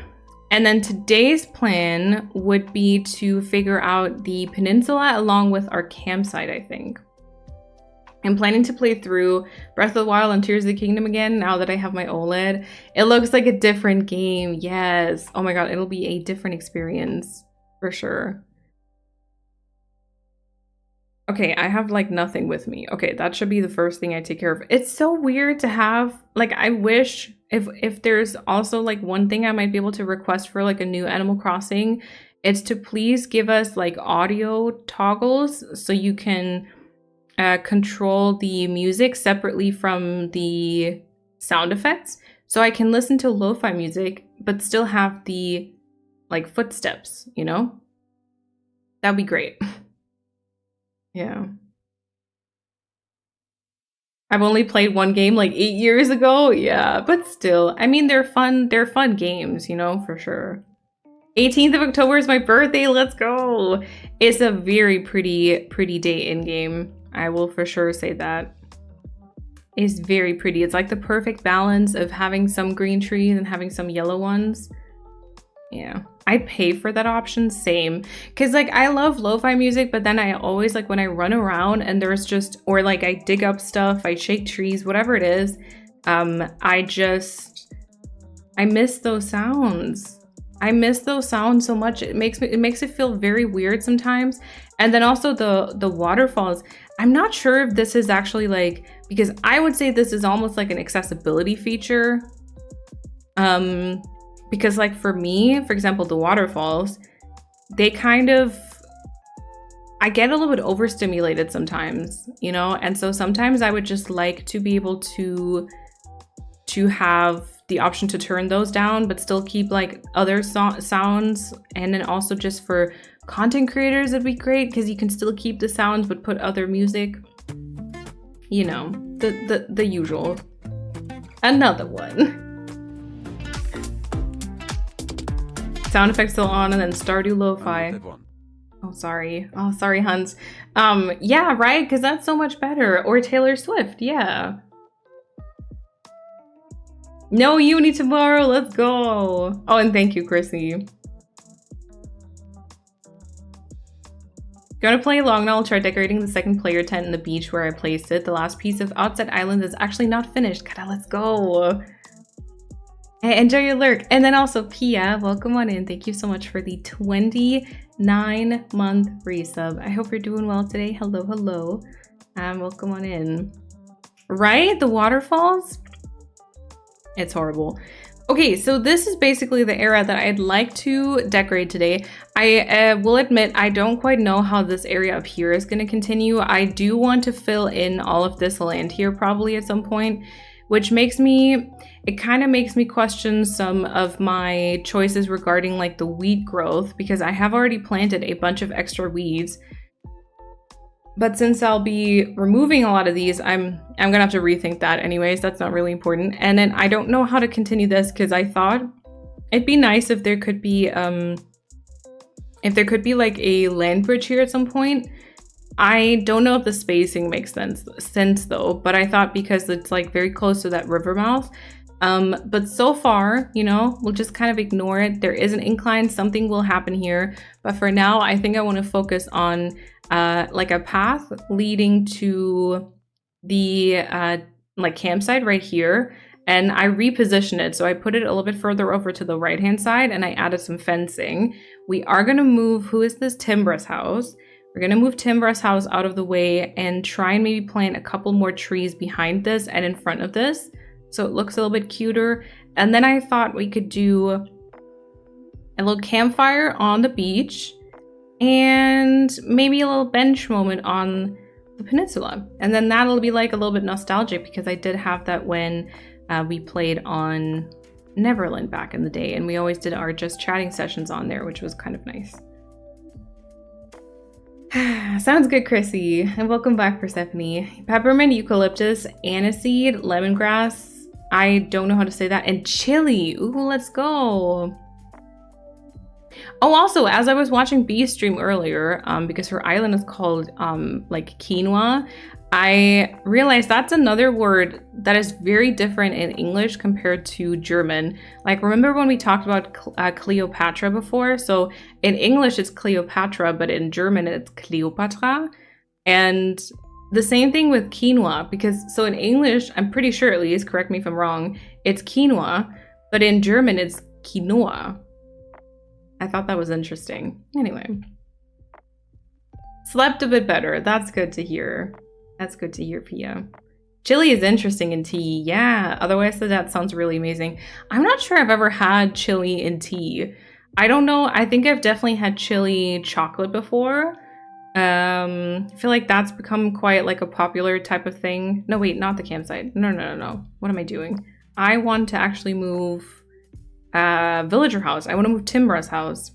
Speaker 3: And then today's plan would be to figure out the peninsula along with our campsite, I think. I'm planning to play through Breath of the Wild and Tears of the Kingdom again now that I have my OLED. It looks like a different game. Yes. Oh my god, it'll be a different experience for sure. Okay, I have like nothing with me. Okay, that should be the first thing I take care of. It's so weird to have, like, I wish if there's also like one thing I might be able to request for like a new Animal Crossing, it's to please give us like audio toggles so you can control the music separately from the sound effects, so I can listen to lo-fi music but still have the like footsteps, you know? That'd be great. Yeah. I've only played one game like 8 years ago. Yeah, but still, I mean, they're fun games, you know, for sure. 18th of October is my birthday. Let's go. It's a very pretty day in game. I will for sure say that. It's very pretty. It's like the perfect balance of having some green trees and having some yellow ones. Yeah, I'd pay for that option, same. Cause like I love lo-fi music, but then I always like when I run around and there's just, or like I dig up stuff, I shake trees, whatever it is. I miss those sounds. I miss those sounds so much. It makes it feel very weird sometimes. And then also the waterfalls. I'm not sure if this is actually like, because I would say this is almost like an accessibility feature. Because like for me, for example, the waterfalls, they kind of, I get a little bit overstimulated sometimes, you know? And so sometimes I would just like to be able to have the option to turn those down, but still keep like other sounds. And then also just for content creators, it'd be great because you can still keep the sounds, but put other music, you know, the usual. Another one. Sound effects still on, and then Stardew Lo-Fi. Oh, sorry. Oh, sorry, Hans. Yeah, right? Because that's so much better. Or Taylor Swift, yeah. No uni tomorrow, let's go. Oh, and thank you, Chrissy. Gonna play along and I'll try decorating the second player tent in the beach where I placed it. The last piece of Outside Island is actually not finished. Gotta, let's go. Hey, enjoy your lurk. And then also Pia, welcome on in. Thank you so much for the 29-month resub. I hope you're doing well today. Hello, hello. Welcome on in. Right? The waterfalls? It's horrible. Okay, so this is basically the area that I'd like to decorate today. I will admit I don't quite know how this area up here is going to continue. I do want to fill in all of this land here probably at some point, which makes me, it kind of makes me question some of my choices regarding like the weed growth, because I have already planted a bunch of extra weeds. But since I'll be removing a lot of these, I'm gonna have to rethink that anyways. That's not really important. And then I don't know how to continue this because I thought it'd be nice if there could be like a land bridge here at some point. I don't know if the spacing makes sense though, but I thought because it's like very close to that river mouth. But so far, you know, we'll just kind of ignore it. There is an incline, something will happen here. But for now, I think I want to focus on like a path leading to the like campsite right here. And I repositioned it. So I put it a little bit further over to the right-hand side and I added some fencing. We are going to move, who is this? Timbra's house. We're going to move Timbra's house out of the way and try and maybe plant a couple more trees behind this and in front of this, so it looks a little bit cuter. And then I thought we could do a little campfire on the beach and maybe a little bench moment on the peninsula. And then that'll be like a little bit nostalgic because I did have that when we played on Neverland back in the day, and we always did our just chatting sessions on there, which was kind of nice. Sounds good, Chrissy. And welcome back, Persephone. Peppermint, eucalyptus, aniseed, lemongrass. I don't know how to say that. And chili. Ooh, let's go. Oh, also, as I was watching B's stream earlier, because her island is called like quinoa, I realized that's another word that is very different in English compared to German. Like, remember when we talked about Cleopatra before? So in English, it's Cleopatra, but in German, it's Cleopatra. And the same thing with quinoa, because so in English, I'm pretty sure at least, correct me if I'm wrong, it's quinoa, but in German, it's quinoa. I thought that was interesting. Anyway. Slept a bit better. That's good to hear. That's good to hear, Pia. Chili is interesting in tea. Yeah, otherwise that sounds really amazing. I'm not sure I've ever had chili in tea. I don't know. I think I've definitely had chili chocolate before. I feel like that's become quite like a popular type of thing. No, wait, not the campsite. No. What am I doing? I want to actually move villager house. I want to move Timbra's house.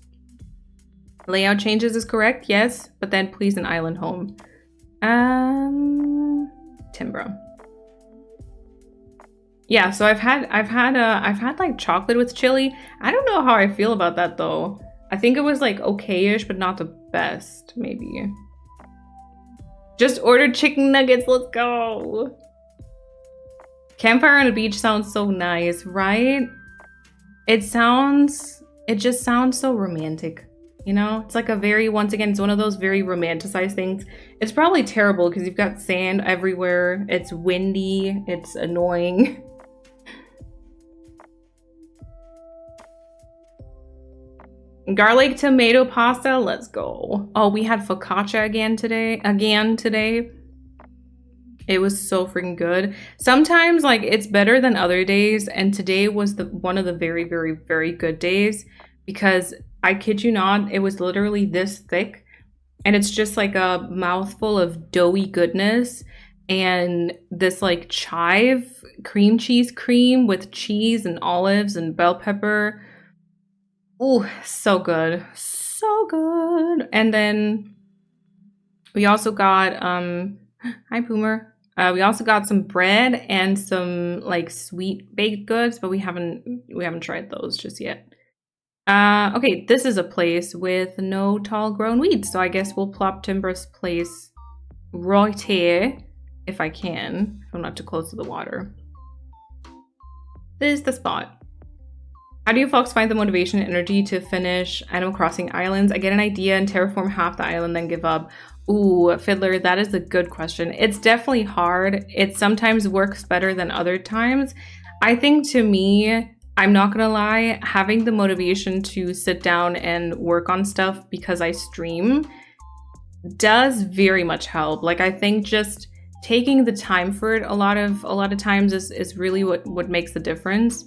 Speaker 3: Layout changes is correct, yes, but then please an island home. Timbra. Yeah, so I've had like chocolate with chili. I don't know how I feel about that though. I think it was like okay-ish, but not the best, maybe. Just ordered chicken nuggets, let's go. Campfire on a beach sounds so nice, right? It just sounds so romantic. You know, it's like a very, once again, it's one of those very romanticized things. It's probably terrible because you've got sand everywhere. It's windy. It's annoying. Garlic tomato pasta. Let's go. Oh, we had focaccia again today. It was so freaking good. Sometimes like it's better than other days. And today was one of the very, very, very good days because I kid you not, it was literally this thick and it's just like a mouthful of doughy goodness and this like chive cream cheese cream with cheese and olives and bell pepper. Ooh, so good. So good. And then we also got, hi Boomer. We also got some bread and some like sweet baked goods, but we haven't tried those just yet. Okay, this is a place with no tall grown weeds, so I guess we'll plop Timber's place right here, if I can. I'm not too close to the water. This is the spot. How do you folks find the motivation and energy to finish Animal Crossing Islands? I get an idea and terraform half the island, then give up. Ooh, Fiddler, that is a good question. It's definitely hard. It sometimes works better than other times. I think to me, I'm not gonna lie, having the motivation to sit down and work on stuff because I stream does very much help. Like I think just taking the time for it a lot of times is really what makes the difference.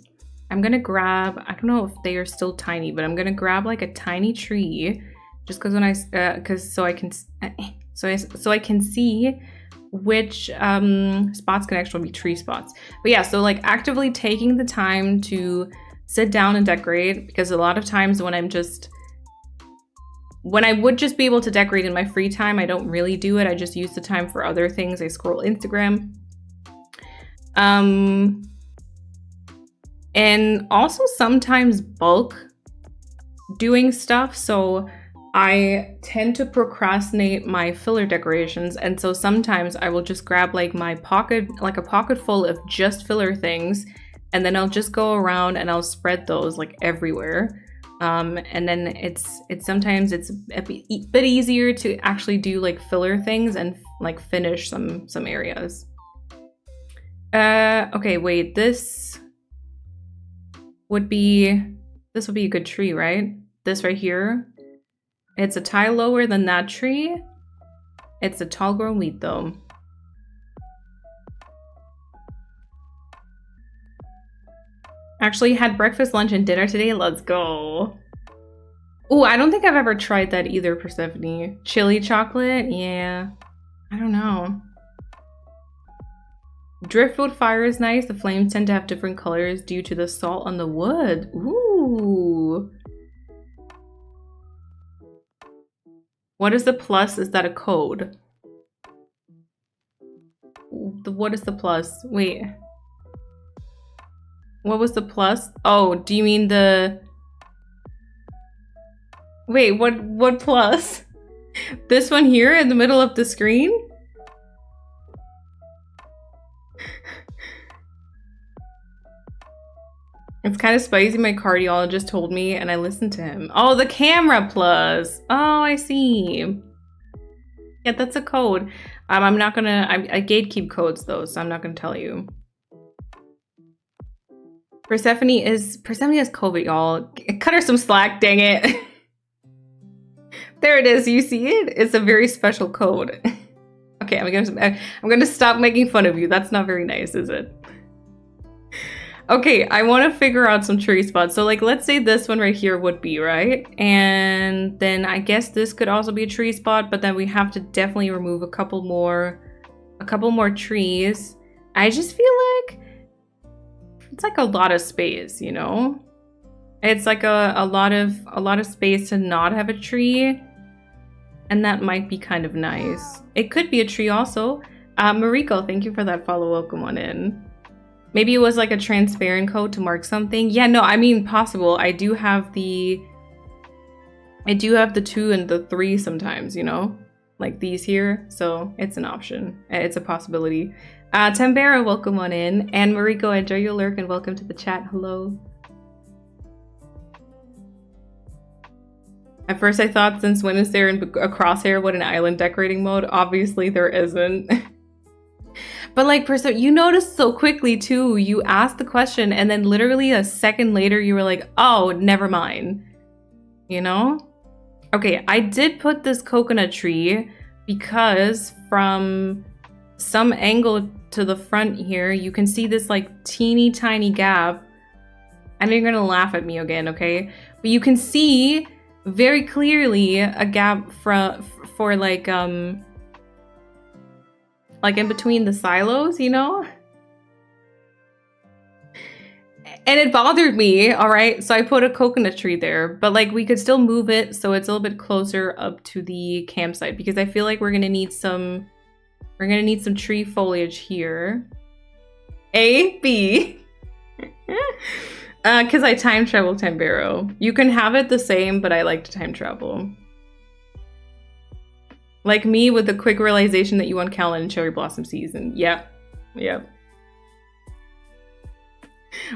Speaker 3: I'm gonna grab, I don't know if they are still tiny, but I'm gonna grab like a tiny tree just because so I can see which spots can actually be tree spots. But yeah, so like actively taking the time to sit down and decorate, because a lot of times when I would just be able to decorate in my free time, I don't really do it. I just use the time for other things. I scroll Instagram. And also sometimes bulk doing stuff. So I tend to procrastinate my filler decorations. And so sometimes I will just grab like a pocket full of just filler things. And then I'll just go around and I'll spread those like everywhere. And then it's sometimes it's a bit easier to actually do like filler things and like finish some areas. Okay, wait, this would be a good tree, right? This right here. It's a tile lower than that tree. It's a tall grown weed though. Actually had breakfast, lunch, and dinner today. Let's go. Oh, I don't think I've ever tried that either, Persephone. Chili chocolate? Yeah. I don't know. Driftwood fire is nice. The flames tend to have different colors due to the salt on the wood. Ooh. What is the plus? Is that a code? What is the plus? Wait. What was the plus? Oh, do you mean the... Wait, what plus? This one here in the middle of the screen? It's kind of spicy, my cardiologist told me, and I listened to him. Oh, the camera plus. Oh, I see. Yeah, that's a code. I'm not gonna, I gatekeep codes though, so I'm not gonna tell you. Persephone has COVID, y'all. Cut her some slack, dang it. There it is, you see it? It's a very special code. Okay, I'm gonna stop making fun of you. That's not very nice, is it? Okay, I want to figure out some tree spots. So like, let's say this one right here would be, right? And then I guess this could also be a tree spot, but then we have to definitely remove a couple more trees. I just feel like it's like a lot of space, you know? It's like a lot of space to not have a tree. And that might be kind of nice. It could be a tree also. Mariko, thank you for that follow. Welcome on in. Maybe it was like a transparent coat to mark something. Yeah, no, I mean possible. I do have the 2 and the 3 sometimes, you know? Like these here. So it's an option. It's a possibility. Tambera, welcome on in. And Mariko, enjoy your lurk and welcome to the chat. Hello. At first I thought, since when is there a crosshair with an island decorating mode? Obviously there isn't. But like, you noticed so quickly too. You asked the question and then literally a second later you were like, oh, never mind. You know? Okay, I did put this coconut tree because from some angle to the front here, you can see this like teeny tiny gap. I know you're gonna laugh at me again, okay? But you can see very clearly a gap for like in between the silos, you know? And it bothered me, all right? So I put a coconut tree there, but like we could still move it so it's a little bit closer up to the campsite because I feel like we're gonna need some tree foliage here. A, B. Because I time travel Tambero. You can have it the same, but I like to time travel. Like me with the quick realization that you want Callan and Cherry Blossom season. Yep. Yep.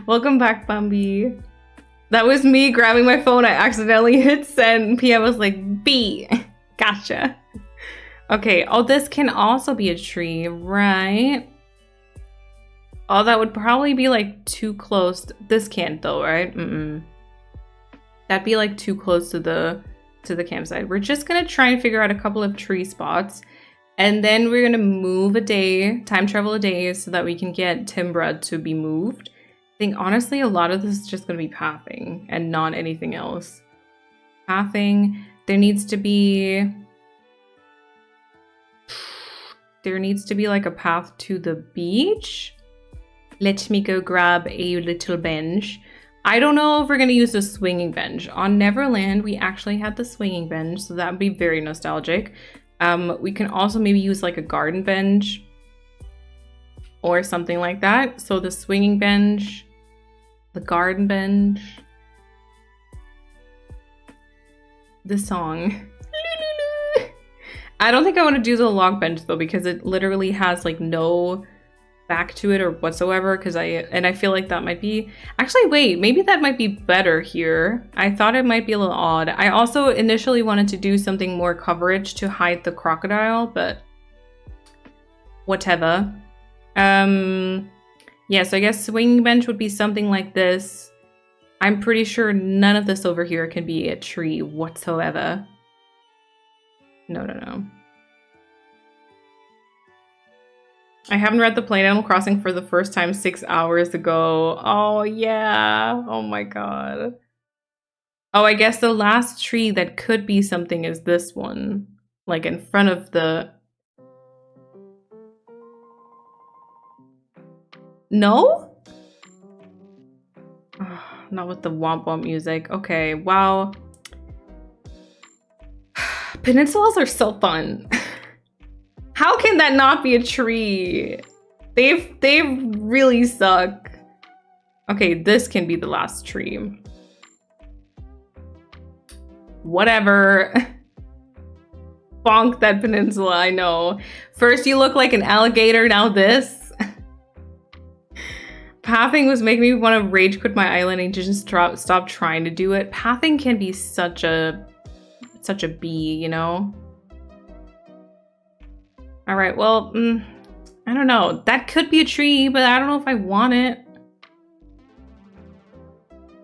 Speaker 3: Welcome back, Bambi. That was me grabbing my phone. I accidentally hit send. PM was like, B. Gotcha. Okay. Oh, this can also be a tree, right? Oh, that would probably be like too close. This can't though, right? That'd be like too close to the campsite. We're just gonna try and figure out a couple of tree spots, and then we're gonna move a day, time travel a day, so that we can get Timbra to be moved. I think honestly, a lot of this is just gonna be pathing and not anything else. Pathing. There needs to be like a path to the beach. Let me go grab a little bench. I don't know if we're going to use the swinging bench. On Neverland, we actually had the swinging bench, so that would be very nostalgic. We can also maybe use like a garden bench or something like that. So the swinging bench, the garden bench, the song. I don't think I want to do the log bench though, because it literally has like no back to it or whatsoever, because I feel like that might be actually, wait, maybe that might be better here. I thought it might be a little odd. I also initially wanted to do something more coverage to hide the crocodile, but whatever. Yeah, so I guess swinging bench would be something like this. I'm pretty sure none of this over here can be a tree whatsoever. No. I haven't read the Plain Animal Crossing for the first time 6 hours ago. Oh, yeah. Oh, my God. Oh, I guess the last tree that could be something is this one. Like, in front of the... No? Oh, not with the womp womp music. Okay, wow. Peninsulas are so fun. How can that not be a tree? They really suck. Okay, this can be the last tree. Whatever. Bonk that peninsula, I know. First you look like an alligator, now this. Pathing was making me want to rage quit my island and just stop trying to do it. Pathing can be such a bee, you know? All right, well, I don't know. That could be a tree, but I don't know if I want it.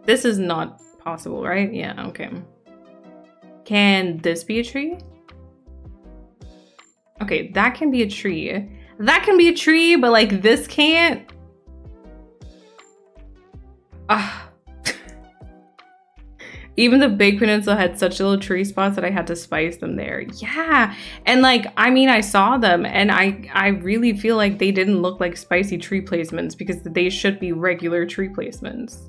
Speaker 3: This is not possible, right? Yeah, okay. Can this be a tree? Okay, that can be a tree. That can be a tree, but like this can't. Even the big peninsula had such little tree spots that I had to spice them there. Yeah, and like, I mean, I saw them and I really feel like they didn't look like spicy tree placements because they should be regular tree placements.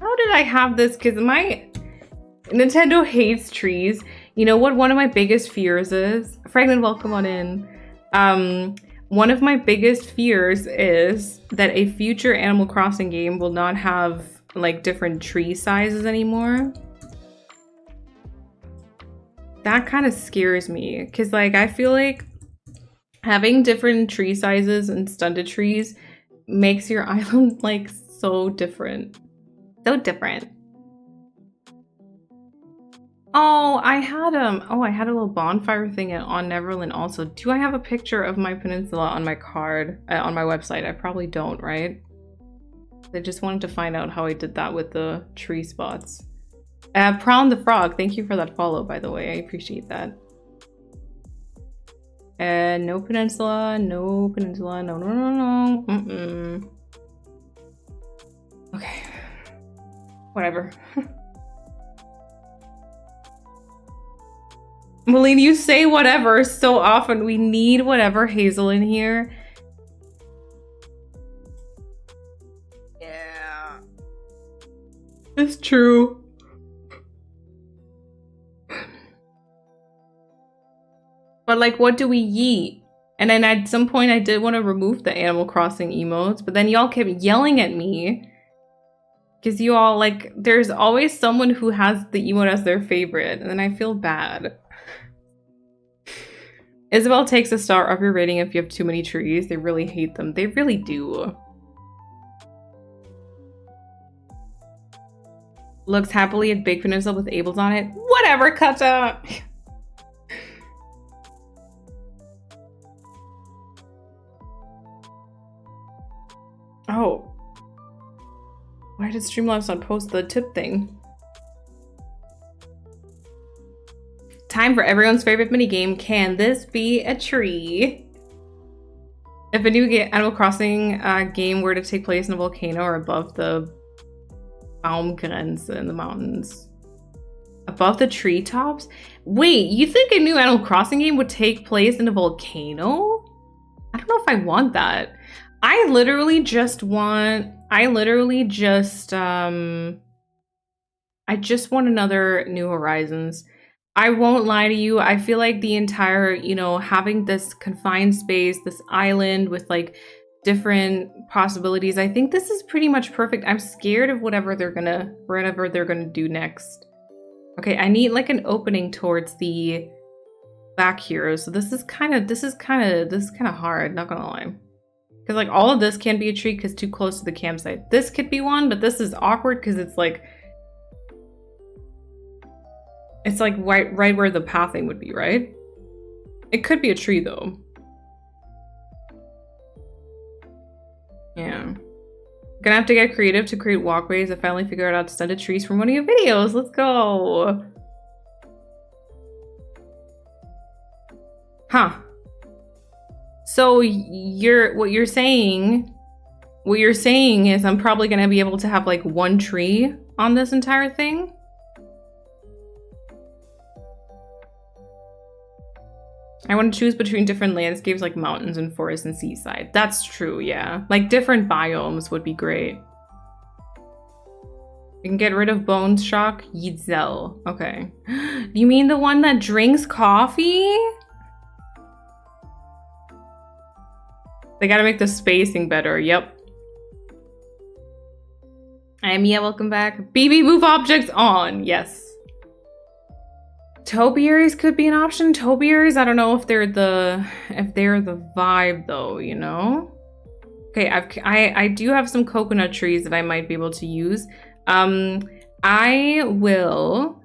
Speaker 3: How did I have this? Because my Nintendo hates trees. You know what one of my biggest fears is? Fragment, welcome on in. One of my biggest fears is that a future Animal Crossing game will not have like different tree sizes anymore. That kind of scares me because like I feel like having different tree sizes and stunted trees makes your island like so different. So different. Oh, I had a little bonfire thing on Neverland also. Do I have a picture of my peninsula on my card on my website? I probably don't, right? I just wanted to find out how I did that with the tree spots. Prawn the Frog, thank you for that follow, by the way. I appreciate that. No peninsula, no peninsula, no, no, no, no. Okay. Whatever. Malene, you say whatever so often. We need whatever, Hazel, in here. Yeah. It's true. But like, what do we eat? And then at some point I did want to remove the Animal Crossing emotes, but then y'all kept yelling at me. Because you all, like, there's always someone who has the emote as their favorite, and then I feel bad. Isabel takes a star off your rating if you have too many trees. They really hate them. They really do. Looks happily at Big Peninsula with Abels on it. Whatever, Kata! Oh. Why did Streamlabs not post the tip thing? Time for everyone's favorite minigame. Can this be a tree? If a new Animal Crossing game were to take place in a volcano or above the Baumgrenze in the mountains. Above the treetops? Wait, you think a new Animal Crossing game would take place in a volcano? I don't know if I want that. I literally just want another New Horizons. I won't lie to you. I feel like the entire, you know, having this confined space, this island with like different possibilities, I think this is pretty much perfect. I'm scared of whatever they're gonna do next. Okay, I need like an opening towards the back here. So this is kind of hard, not gonna lie. Because like all of this can be a tree because too close to the campsite. This could be one, but this is awkward because it's like right where the pathing would be, right? It could be a tree though. Yeah. Gonna have to get creative to create walkways. I finally figured out how to stunted trees from one of your videos. Let's go. Huh. So what you're saying is I'm probably gonna be able to have like one tree on this entire thing? I want to choose between different landscapes like mountains and forests and seaside. That's true, yeah. Like different biomes would be great. You can get rid of Bone Shock, Yitzel. Okay. You mean the one that drinks coffee? They gotta make the spacing better, yep. I'm Mia, welcome back. BB move objects on, yes. Topiaries could be an option. Topiaries, I don't know if they're the vibe though, you know? Okay, I do have some coconut trees that I might be able to use. I will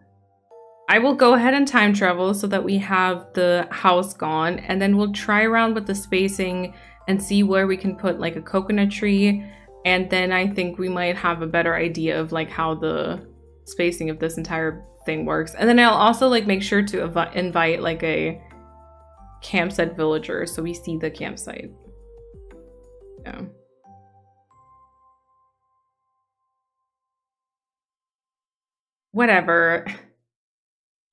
Speaker 3: go ahead and time travel so that we have the house gone, and then we'll try around with the spacing and see where we can put like a coconut tree, and then I think we might have a better idea of like how the spacing of this entire thing works. And then I'll also like make sure to invite like a campsite villager so we see the campsite. Yeah. Whatever.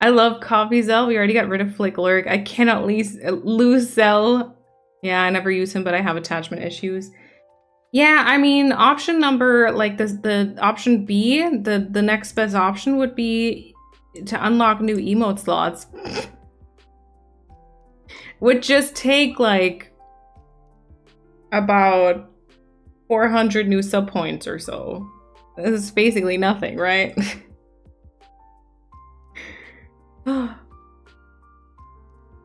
Speaker 3: I love Coffee Zell. We already got rid of Flicklurk. I cannot lose Zell. Yeah, I never use him, but I have attachment issues. Yeah, I mean, option number, like the option B, the next best option would be to unlock new emote slots. Would just take like about 400 new sub points or so. This is basically nothing, right?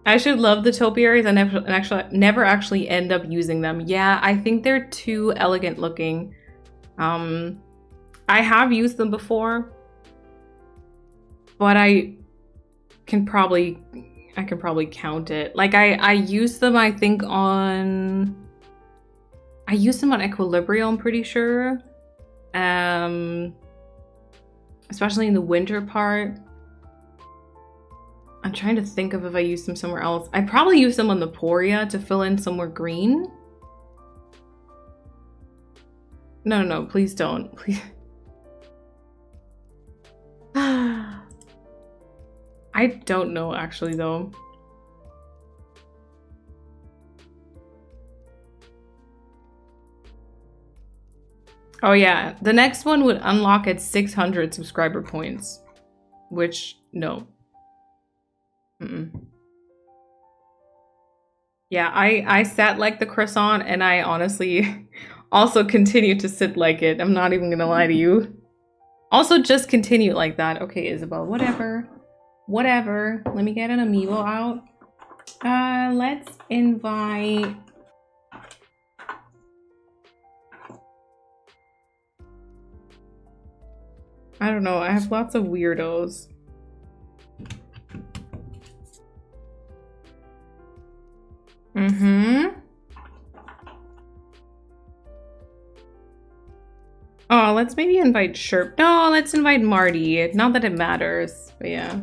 Speaker 3: I should love the topiaries. I never actually end up using them. Yeah, I think they're too elegant looking. I have used them before, but I can probably count it. Like I used them, I think on Equilibrium, I'm pretty sure. Especially in the winter part. I'm trying to think of if I used them somewhere else. I probably used them on the Poria to fill in somewhere green. No, please don't. Please. I don't know actually though. Oh yeah, the next one would unlock at 600 subscriber points, which no. Yeah, I sat like the croissant, and I honestly also continue to sit like it. I'm not even gonna lie to you. Also, just continue like that. Okay, Isabel, whatever. Whatever. Let me get an amiibo out. Let's invite... I don't know, I have lots of weirdos. Oh, let's maybe invite Sherp. No, let's invite Marty. Not that it matters, but yeah.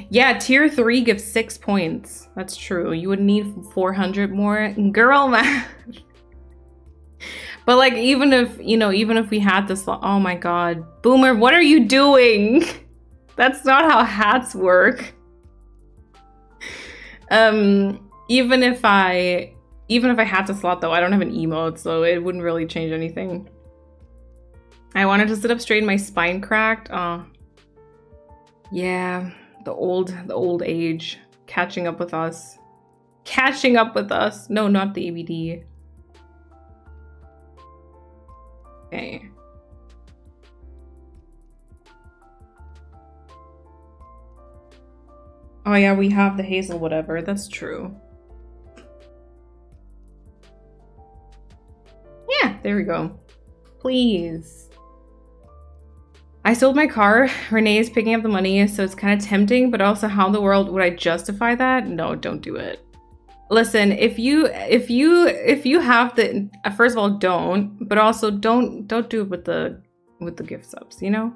Speaker 3: Yeah, tier 3 gives 6 points. That's true. You would need 400 more. Girl math. But like, even if, you know, even if we had this, oh my god. Boomer, what are you doing? That's not how hats work. Even if I had to slot though, I don't have an emote, so it wouldn't really change anything. I wanted to sit up straight and my spine cracked. Oh. Yeah, the old age catching up with us. Catching up with us. No, not the ABD. Okay. Oh yeah, we have the Hazel whatever. That's true. Yeah, there we go. Please. I sold my car. Renee is picking up the money, so it's kind of tempting, but also how in the world would I justify that? No, don't do it. Listen, if you have the first of all, don't, but also don't do it with the gift subs, you know?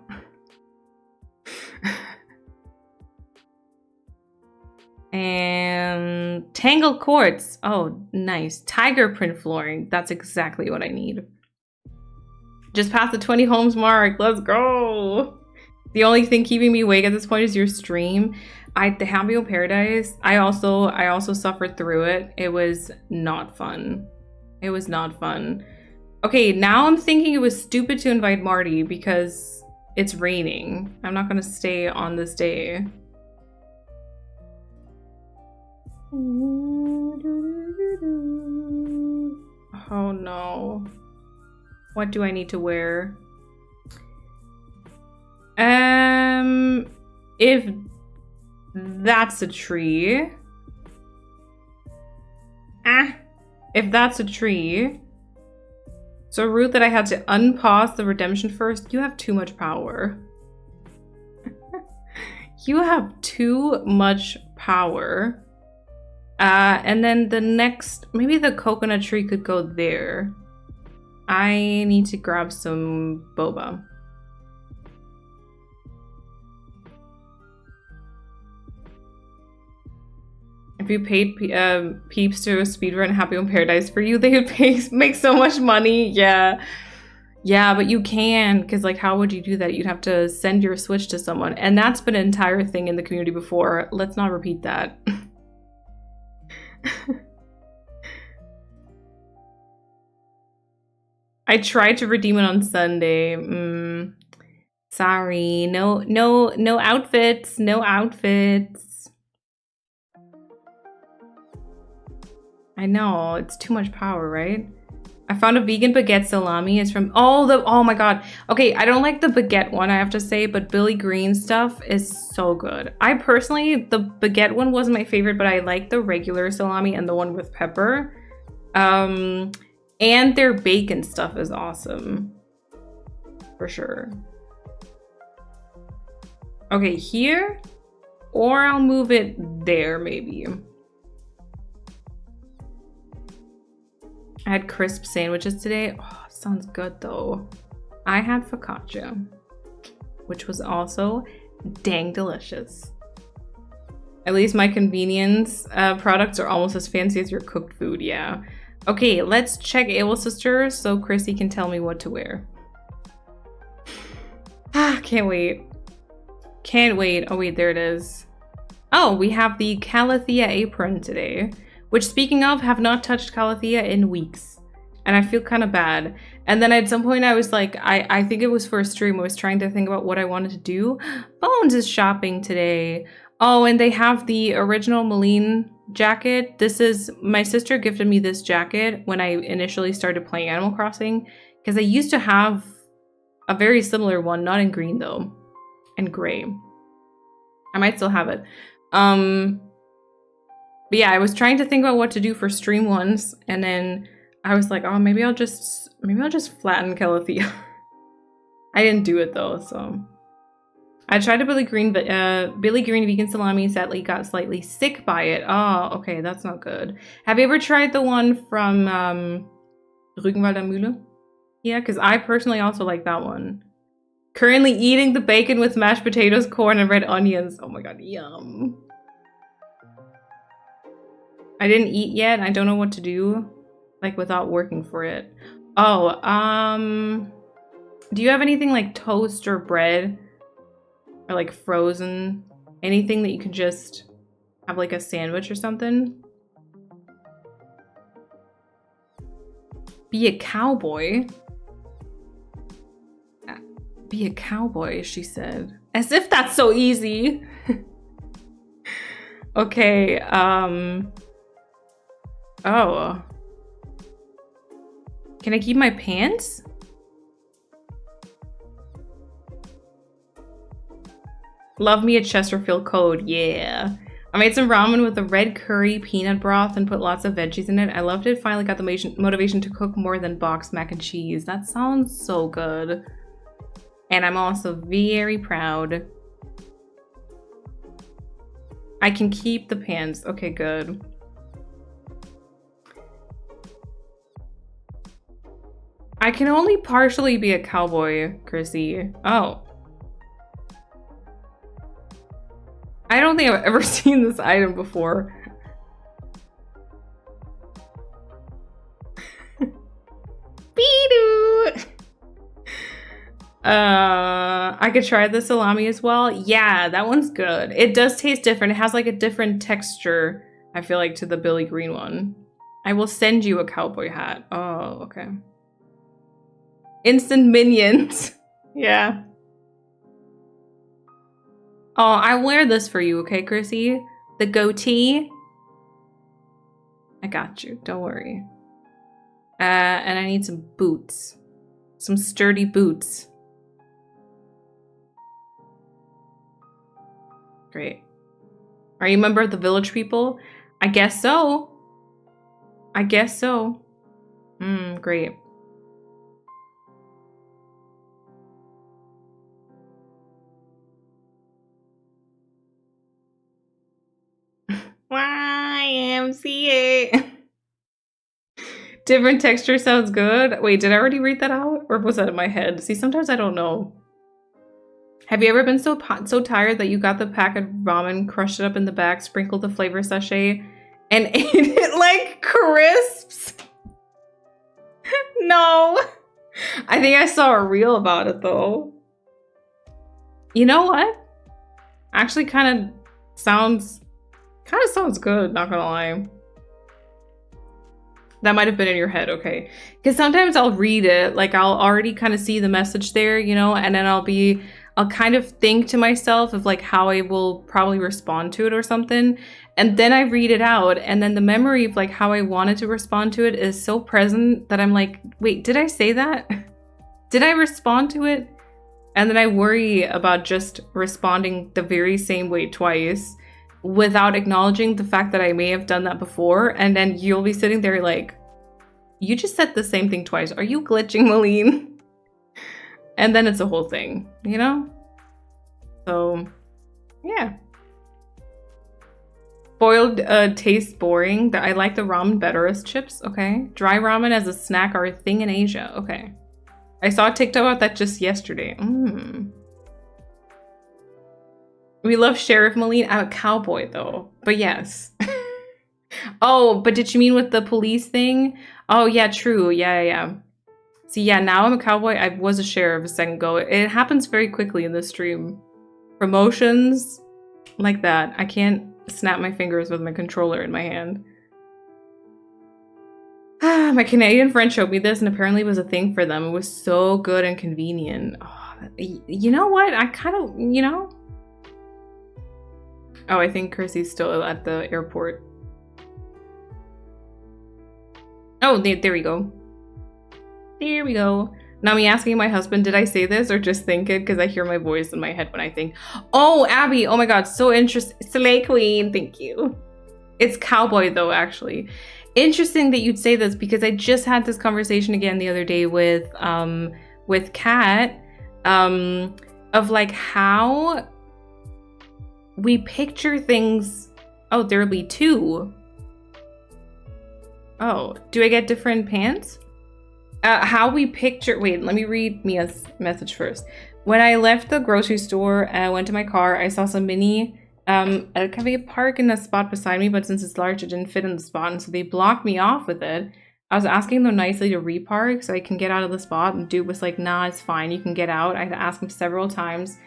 Speaker 3: And Tangled Quartz. Oh, nice. Tiger print flooring. That's exactly what I need. Just past the 20 homes mark. Let's go. The only thing keeping me awake at this point is your stream. The Happy Paradise. I also suffered through it. It was not fun. It was not fun. Okay, now I'm thinking it was stupid to invite Marty because it's raining. I'm not gonna stay on this day. Oh no. What do I need to wear? If that's a tree. If that's a tree. So Ruth, that I had to unpause the redemption first. You have too much power. You have too much power. And then the next, maybe the coconut tree could go there. I need to grab some boba. If you paid peeps to speedrun Happy Home Paradise for you, they would make so much money. Yeah. Yeah, but you can, because like, how would you do that? You'd have to send your Switch to someone. And that's been an entire thing in the community before. Let's not repeat that. I tried to redeem it on Sunday. Sorry, no outfits, no outfits. I know, it's too much power, right? I found a vegan baguette salami. It's from oh my god. Okay, I don't like the baguette one, I have to say, but Billy Green stuff is so good. I personally, the baguette one wasn't my favorite, but I like the regular salami and the one with pepper. And their bacon stuff is awesome. For sure. Okay, here, or I'll move it there maybe. I had crisp sandwiches today. Oh, sounds good though. I had focaccia, which was also dang delicious. At least my convenience products are almost as fancy as your cooked food, yeah. Okay, let's check AWOL Sister so Chrissy can tell me what to wear. Ah, can't wait. Can't wait. Oh wait, there it is. Oh, we have the Calathea apron today. Which, speaking of, have not touched Calathea in weeks. And I feel kind of bad. And then at some point I was like, I think it was for a stream, I was trying to think about what I wanted to do. Bones is shopping today. Oh, and they have the original Maline jacket. This is, my sister gifted me this jacket when I initially started playing Animal Crossing. Because I used to have a very similar one, not in green though. And gray. I might still have it. But yeah, I was trying to think about what to do for stream ones, and then I was like, oh, maybe I'll just flatten Calathea. I didn't do it though, so I tried a Billy Green vegan salami. Sadly, got slightly sick by it. Oh, okay, that's not good. Have you ever tried the one from Rügenwalder Mühle? Yeah, because I personally also like that one. Currently eating the bacon with mashed potatoes, corn, and red onions. Oh my god, yum. I didn't eat yet. I don't know what to do, like, without working for it. Oh, do you have anything like toast or bread? Or like frozen? Anything that you could just have like a sandwich or something? Be a cowboy? Be a cowboy, she said. As if that's so easy. Okay, oh. Can I keep my pants? Love me a Chesterfield code, yeah. I made some ramen with a red curry peanut broth and put lots of veggies in it. I loved it. Finally got the motivation to cook more than boxed mac and cheese. That sounds so good. And I'm also very proud. I can keep the pants. Okay, good. I can only partially be a cowboy, Chrissy. Oh. I don't think I've ever seen this item before. Beedoo! I could try the salami as well. Yeah, that one's good. It does taste different. It has like a different texture, I feel like, to the Billy Green one. I will send you a cowboy hat. Oh, okay. Instant minions. Yeah. Oh, I'll wear this for you, okay, Chrissy? The goatee. I got you. Don't worry. And I need some boots. Some sturdy boots. Great. Are you a member of the village people? I guess so. I guess so. Great. YMCA. Different texture sounds good. Wait, did I already read that out? Or was that in my head? See, sometimes I don't know. Have you ever been so tired that you got the pack of ramen, crushed it up in the bag, sprinkled the flavor sachet, and ate it like crisps? No. I think I saw a reel about it though. You know what? Actually kind of sounds good, not gonna lie. That might have been in your head, okay. Because sometimes I'll read it, like I'll already kind of see the message there, you know, and then I'll be I'll kind of think to myself of like how I will probably respond to it or something. And then I read it out, and then the memory of like how I wanted to respond to it is so present that I'm like, wait, did I say that? Did I respond to it? And then I worry about just responding the very same way twice without acknowledging the fact that I may have done that before. And then you'll be sitting there like, you just said the same thing twice. Are you glitching, Malene? And then it's a whole thing, you know? So, yeah. Boiled tastes boring. I like the ramen better as chips. Okay. Dry ramen as a snack are a thing in Asia. Okay. I saw a TikTok about that just yesterday. We love Sheriff Malene. I'm a cowboy though. But yes. Oh, but did you mean with the police thing? Oh yeah, true. Yeah. See, yeah, now I'm a cowboy. I was a sheriff a second ago. It happens very quickly in this stream. Promotions like that. I can't snap my fingers with my controller in my hand. My Canadian friend showed me this and apparently it was a thing for them. It was so good and convenient. Oh, you know what? I kind of, you know? Oh, I think Chrissy's still at the airport. Oh, there we go. There we go. Now me asking my husband, did I say this or just think it? Because I hear my voice in my head when I think. Oh, Abby. Oh my God. So interesting. Slay Queen. Thank you. It's cowboy though, actually. Interesting that you'd say this because I just had this conversation again the other day with Kat of like how we picture things. Oh, there'll be two. Oh, do I get different pants? How we picture, wait, let me read Mia's message first. When I left the grocery store and I went to my car, I saw some mini cafe park in a spot beside me, but since it's large, it didn't fit in the spot, and so they blocked me off with it. I was asking them nicely to repark so I can get out of the spot, and dude was like, nah, it's fine, you can get out. I had to ask him several times.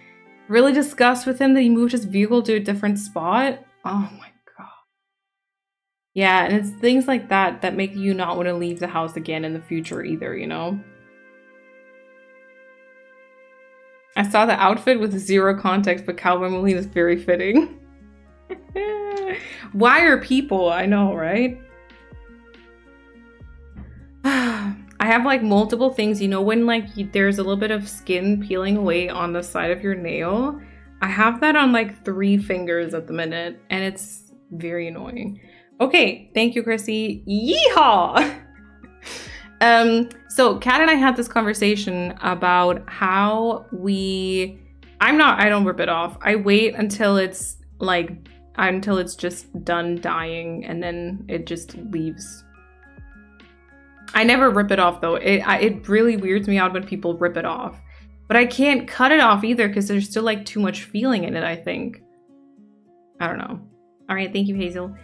Speaker 3: Really discussed with him that he moved his vehicle to a different spot. Oh my God. Yeah, and it's things like that that make you not want to leave the house again in the future either, you know? I saw the outfit with zero context, but Cowboy Malene is very fitting. Why are people? I know, right? I have like multiple things, you know, when like there's a little bit of skin peeling away on the side of your nail. I have that on like 3 fingers at the minute, and it's very annoying. Okay, thank you, Chrissy. Yeehaw! So Kat and I had this conversation about how I don't rip it off. I wait until it's just done dying and then it just leaves. I never rip it off though. It really weirds me out when people rip it off. But I can't cut it off either because there's still like too much feeling in it, I think. I don't know. All right, thank you, Hazel.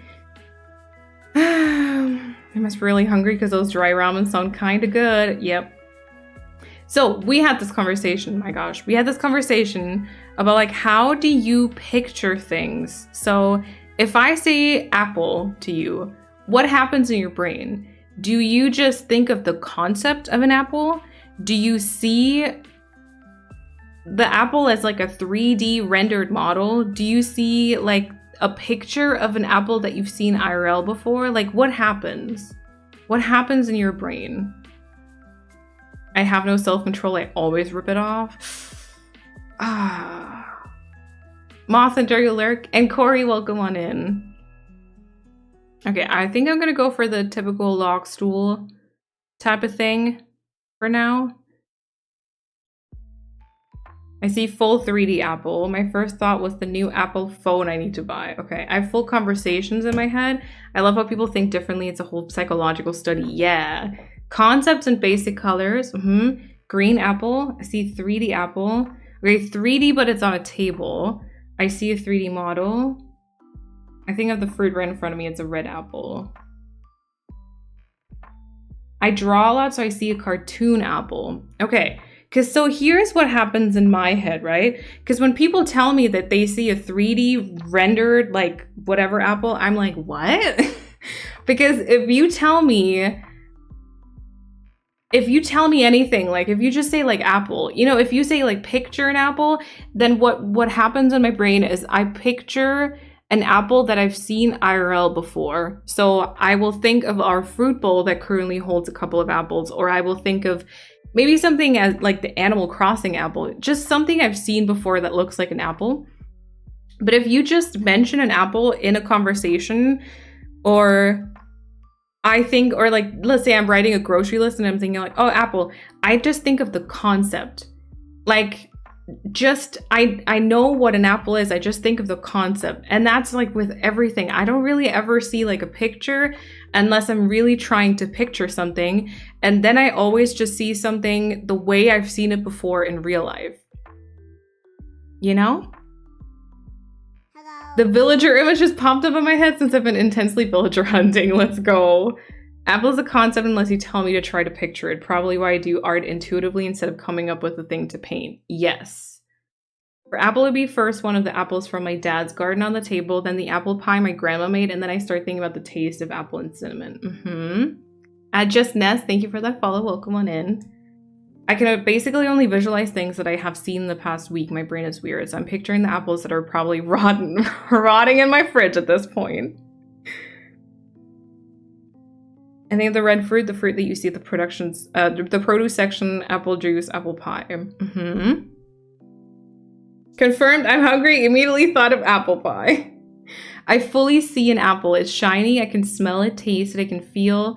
Speaker 3: I must be really hungry because those dry ramen sound kind of good. Yep. So we had this conversation. My gosh, we had this conversation about like, how do you picture things? So if I say apple to you, what happens in your brain? Do you just think of the concept of an apple? Do you see the apple as like a 3D rendered model? Do you see like a picture of an apple that you've seen IRL before? Like what happens? What happens in your brain? I have no self-control. I always rip it off. Moth and Dario Lurk and Corey, welcome on in. Okay, I think I'm gonna go for the typical log stool type of thing for now. I see full 3D Apple. My first thought was the new Apple phone I need to buy. Okay, I have full conversations in my head. I love how people think differently. It's a whole psychological study. Yeah. Concepts and basic colors. Green apple. I see 3D apple. Okay, 3D, but it's on a table. I see a 3D model. I think of the fruit right in front of me. It's a red apple. I draw a lot, so I see a cartoon apple. Okay. Because so here's what happens in my head, right? Because when people tell me that they see a 3D rendered, like, whatever apple, I'm like, what? Because if you tell me if you tell me anything, like if you just say like apple, you know, if you say like picture an apple, then what happens in my brain is I picture an apple that I've seen IRL before. So I will think of our fruit bowl that currently holds a couple of apples, or I will think of maybe something as like the Animal Crossing apple, just something I've seen before that looks like an apple. But if you just mention an apple in a conversation, or I think, or like, let's say I'm writing a grocery list and I'm thinking like, oh, apple, I just think of the concept. Like, just, I know what an apple is. I just think of the concept. And that's like with everything. I don't really ever see like a picture unless I'm really trying to picture something. And then I always just see something the way I've seen it before in real life. You know? The villager image just popped up in my head since I've been intensely villager hunting. Let's go. Apple is a concept unless you tell me to try to picture it. Probably why I do art intuitively instead of coming up with a thing to paint. Yes. For apple to be first, one of the apples from my dad's garden on the table, then the apple pie my grandma made, and then I start thinking about the taste of apple and cinnamon. At Just Nest, thank you for that follow. Welcome on in. I can basically only visualize things that I have seen in the past week. My brain is weird, so I'm picturing the apples that are probably rotting in my fridge at this point. I think the red fruit, the fruit that you see at the the produce section, apple juice, apple pie. Confirmed, I'm hungry, immediately thought of apple pie. I fully see an apple. It's shiny, I can smell it, taste it, I can feel,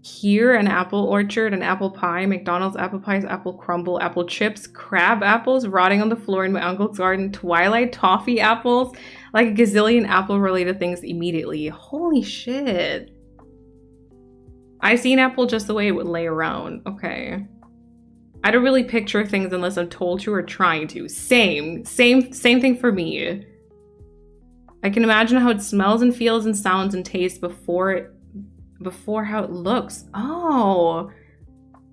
Speaker 3: hear an apple orchard, an apple pie, McDonald's apple pies, apple crumble, apple chips, crab apples rotting on the floor in my uncle's garden, Twilight toffee apples, like a gazillion apple related things immediately. Holy shit. I see an apple just the way it would lay around. Okay. I don't really picture things unless I'm told to or trying to. Same thing for me. I can imagine how it smells and feels and sounds and tastes before how it looks. Oh,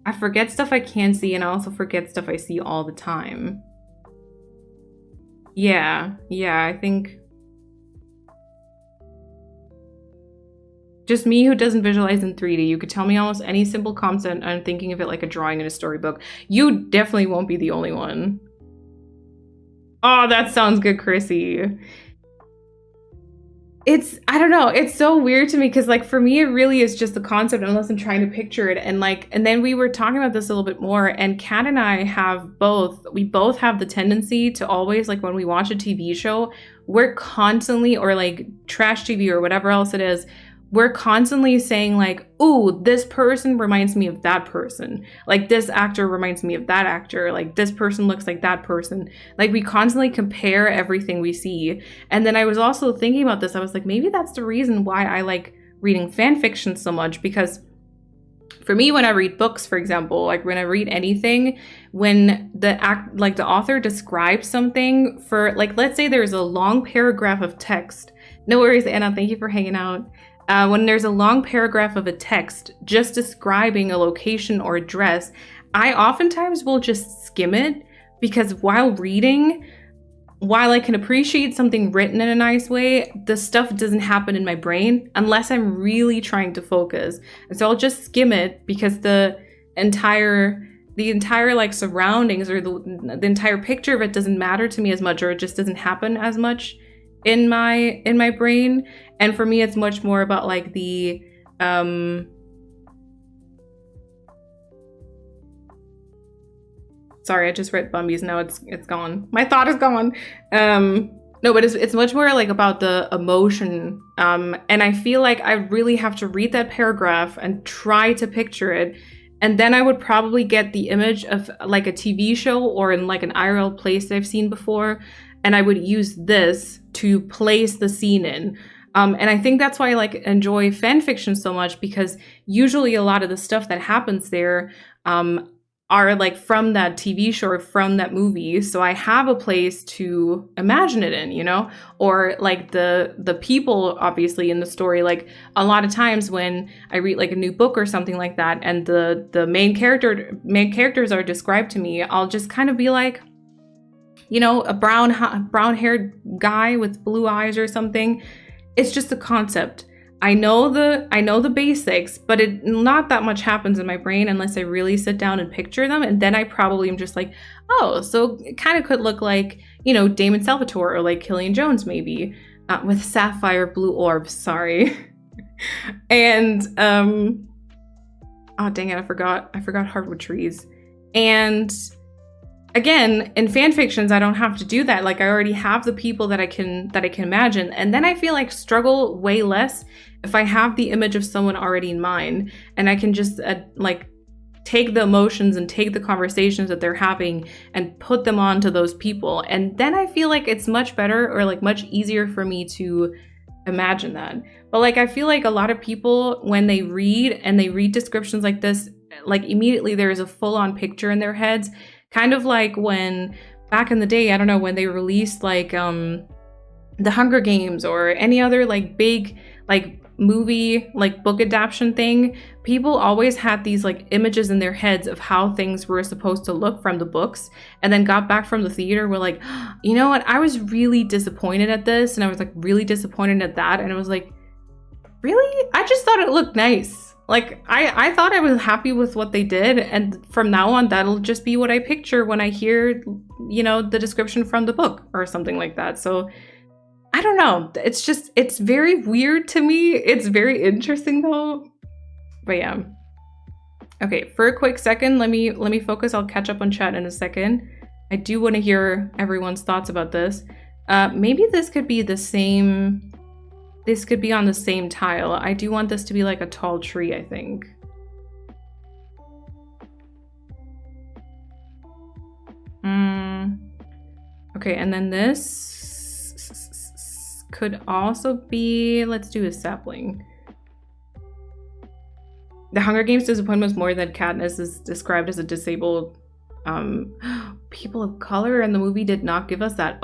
Speaker 3: I forget stuff I can see, and I also forget stuff I see all the time. Yeah, I think just me who doesn't visualize in 3D. You could tell me almost any simple concept, and I'm thinking of it like a drawing in a storybook. You definitely won't be the only one. Oh, that sounds good, Chrissy. I don't know, it's so weird to me because like for me it really is just the concept unless I'm trying to picture it. And then we were talking about this a little bit more, and Kat and I we both have the tendency to always, like when we watch a TV show, we're constantly, or like trash TV or whatever else it is, we're constantly saying like, ooh, this person reminds me of that person. Like this actor reminds me of that actor. Like this person looks like that person. Like we constantly compare everything we see. And then I was also thinking about this. I was like, maybe that's the reason why I like reading fan fiction so much. Because for me, when I read books, for example, like when I read anything, when the author describes something for, like, let's say there's a long paragraph of text. No worries, Anna. Thank you for hanging out. When there's a long paragraph of a text just describing a location or address, I oftentimes will just skim it, because while reading, while I can appreciate something written in a nice way, the stuff doesn't happen in my brain unless I'm really trying to focus. And so I'll just skim it because the entire like surroundings or the entire picture of it doesn't matter to me as much, or it just doesn't happen as much in my brain. And for me it's much more about like the sorry, I just read Bumbies, now it's gone, my thought is gone. No, but it's much more like about the emotion, and I feel like I really have to read that paragraph and try to picture it, and then I would probably get the image of like a TV show or in like an IRL place that I've seen before, and I would use this to place the scene in. And I think that's why I like enjoy fan fiction so much, because usually a lot of the stuff that happens there are like from that TV show or from that movie. So I have a place to imagine it in, you know, or like the people obviously in the story. Like a lot of times when I read like a new book or something like that, and the main characters are described to me, I'll just kind of be like, you know, a brown haired guy with blue eyes or something. It's just a concept. I know the basics, but not that much happens in my brain unless I really sit down and picture them, and then I probably am just like, oh, so it kind of could look like, you know, Damon Salvatore or like Killian Jones maybe, with sapphire blue orbs. Sorry, and oh dang it, I forgot hardwood trees. And again, in fan fictions, I don't have to do that. Like I already have the people that I can imagine, and then I feel like struggle way less if I have the image of someone already in mind, and I can just like take the emotions and take the conversations that they're having and put them onto those people, and then I feel like it's much better or like much easier for me to imagine that. But like I feel like a lot of people, when they read descriptions like this, like immediately there is a full-on picture in their heads. Kind of like when back in the day, I don't know, when they released like The Hunger Games or any other like big like movie like book adaptation thing, people always had these like images in their heads of how things were supposed to look from the books, and then got back from the theater, were like, you know what, I was really disappointed at this, and I was like really disappointed at that, and it was like, really? I just thought it looked nice. Like, I thought I was happy with what they did, and from now on, that'll just be what I picture when I hear, you know, the description from the book or something like that. So, I don't know. It's just, it's very weird to me. It's very interesting though. But yeah. Okay, for a quick second, let me focus. I'll catch up on chat in a second. I do want to hear everyone's thoughts about this. Maybe this could be the same... This could be on the same tile. I do want this to be like a tall tree, I think. Okay, and then this could also be, let's do a sapling. The Hunger Games disappointment was more that Katniss is described as a disabled people of color, and the movie did not give us that.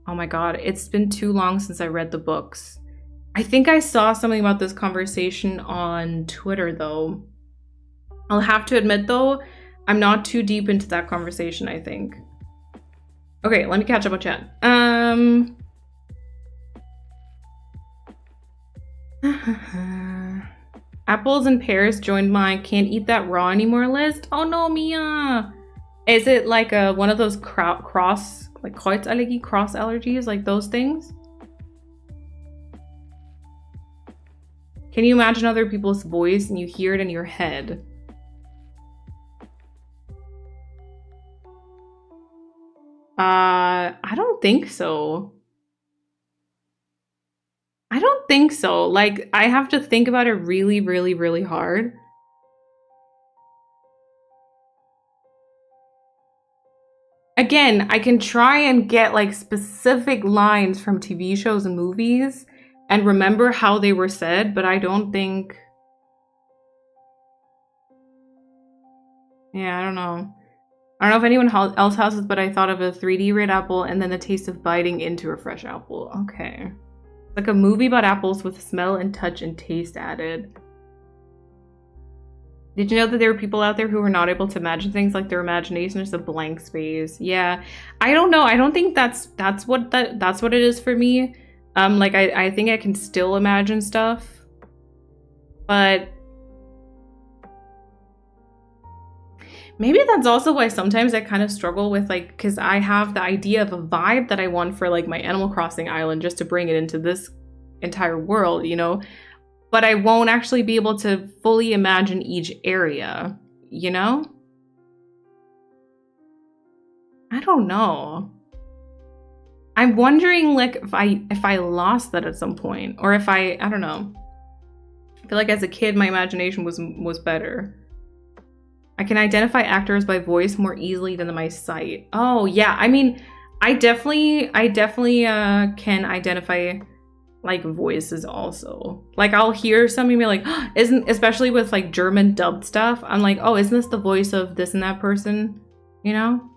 Speaker 3: Oh my god, it's been too long since I read the books. I think I saw something about this conversation on Twitter though. I'll have to admit though, I'm not too deep into that conversation, I think. Okay, let me catch up on chat. Apples and pears joined my can't eat that raw anymore list. Oh no, Mia! Is it like one of those cross allergies, like those things? Can you imagine other people's voice and you hear it in your head? I don't think so. I don't think so. Like, I have to think about it really, really, really hard. Again, I can try and get like specific lines from TV shows and movies and remember how they were said, but I don't think... Yeah, I don't know. I don't know if anyone else has this, but I thought of a 3D red apple and then the taste of biting into a fresh apple. Okay. Like a movie about apples with smell and touch and taste added. Did you know that there are people out there who are not able to imagine things, like their imagination is a blank space? Yeah, I don't know. I don't think that's what it is for me. Like I think I can still imagine stuff, but maybe that's also why sometimes I kind of struggle with, like, because I have the idea of a vibe that I want for like my Animal Crossing island just to bring it into this entire world, you know? But I won't actually be able to fully imagine each area, you know? I don't know. I'm wondering, like, if I lost that at some point, or if I don't know. I feel like as a kid, my imagination was better. I can identify actors by voice more easily than my sight. Oh yeah, I mean, I definitely can identify like voices also. Like I'll hear something be like, oh, especially with like German dubbed stuff, I'm like, oh, isn't this the voice of this and that person? You know?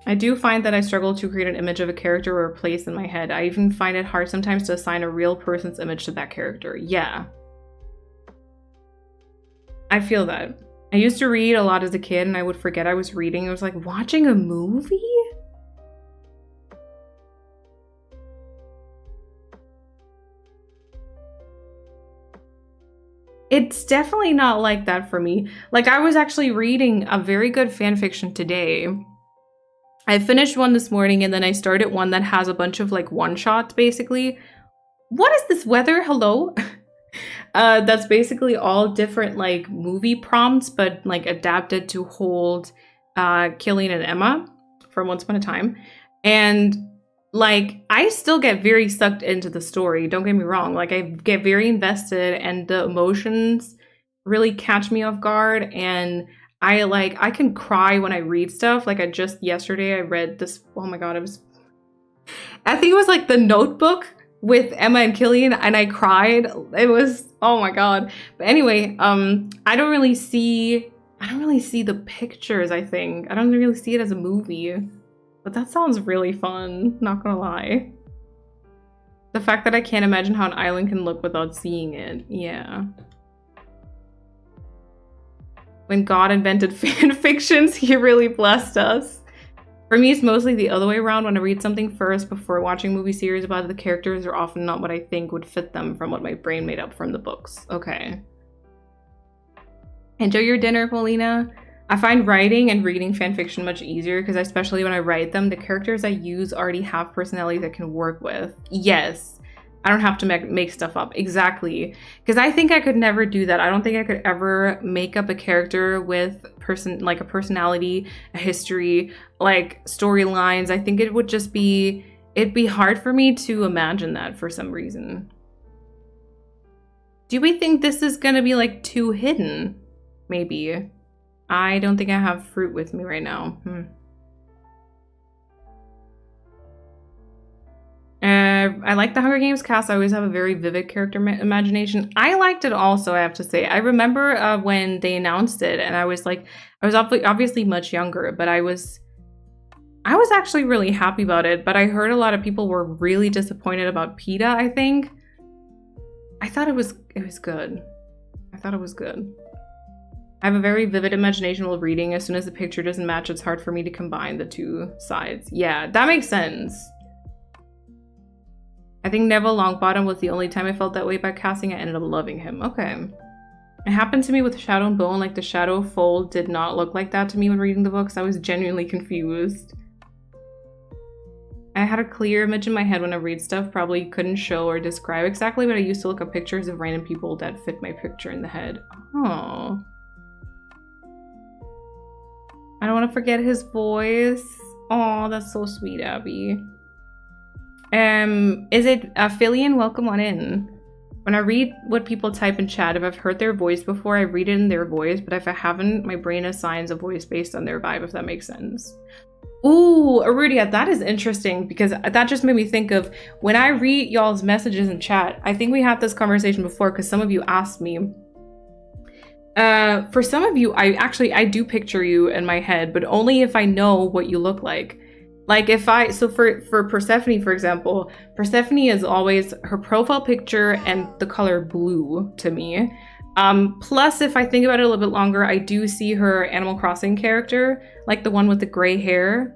Speaker 3: I do find that I struggle to create an image of a character or a place in my head. I even find it hard sometimes to assign a real person's image to that character. Yeah. I feel that. I used to read a lot as a kid and I would forget I was reading. I was like, watching a movie? It's definitely not like that for me. Like, I was actually reading a very good fan fiction today. I finished one this morning and then I started one that has a bunch of like one-shots basically. What is this weather? Hello? That's basically all different like movie prompts, but like adapted to hold Killian and Emma from Once Upon a Time. And like, I still get very sucked into the story. Don't get me wrong. Like, I get very invested and the emotions really catch me off guard. And I can cry when I read stuff. Like, yesterday I read this. Oh my God, I think it was like The Notebook with Emma and Killian, and I cried. It was, oh my God. But anyway, I don't really see the pictures, I think. I don't really see it as a movie. But that sounds really fun, not gonna lie. The fact that I can't imagine how an island can look without seeing it, yeah. When God invented fan fictions, he really blessed us. For me, it's mostly the other way around. When I read something first before watching a movie series about it, the characters are often not what I think would fit them from what my brain made up from the books. Okay. Enjoy your dinner, Paulina. I find writing and reading fan fiction much easier because especially when I write them, the characters I use already have personalities I can work with. Yes, I don't have to make stuff up. Exactly. Because I think I could never do that. I don't think I could ever make up a character with a personality, a history, like storylines. I think it would just be, it'd be hard for me to imagine that for some reason. Do we think this is going to be like too hidden? Maybe. I don't think I have fruit with me right now. I like the Hunger Games cast. I always have a very vivid character imagination. I liked it also, I have to say. I remember when they announced it, and I was obviously much younger, but I was actually really happy about it. But I heard a lot of people were really disappointed about PETA, I think. I thought it was good. I thought it was good. I have a very vivid imagination while reading. As soon as the picture doesn't match, it's hard for me to combine the two sides. Yeah, that makes sense. I think Neville Longbottom was the only time I felt that way about casting. I ended up loving him. Okay. It happened to me with Shadow and Bone. Like, the shadow fold did not look like that to me when reading the books. I was genuinely confused. I had a clear image in my head when I read stuff. Probably couldn't show or describe exactly, but I used to look up pictures of random people that fit my picture in the head. Oh. I don't want to forget his voice. Oh, that's so sweet, Abby. Is it Phillian? Welcome on in. When I read what people type in chat, if I've heard their voice before, I read it in their voice, but if I haven't, my brain assigns a voice based on their vibe, if that makes sense. Ooh, Arudia, that is interesting because that just made me think of when I read y'all's messages in chat. I think we had this conversation before because some of you asked me. For some of you, I do picture you in my head, but only if I know what you look like. Like for Persephone, for example, Persephone is always her profile picture and the color blue to me. Plus, if I think about it a little bit longer, I do see her Animal Crossing character, like the one with the gray hair.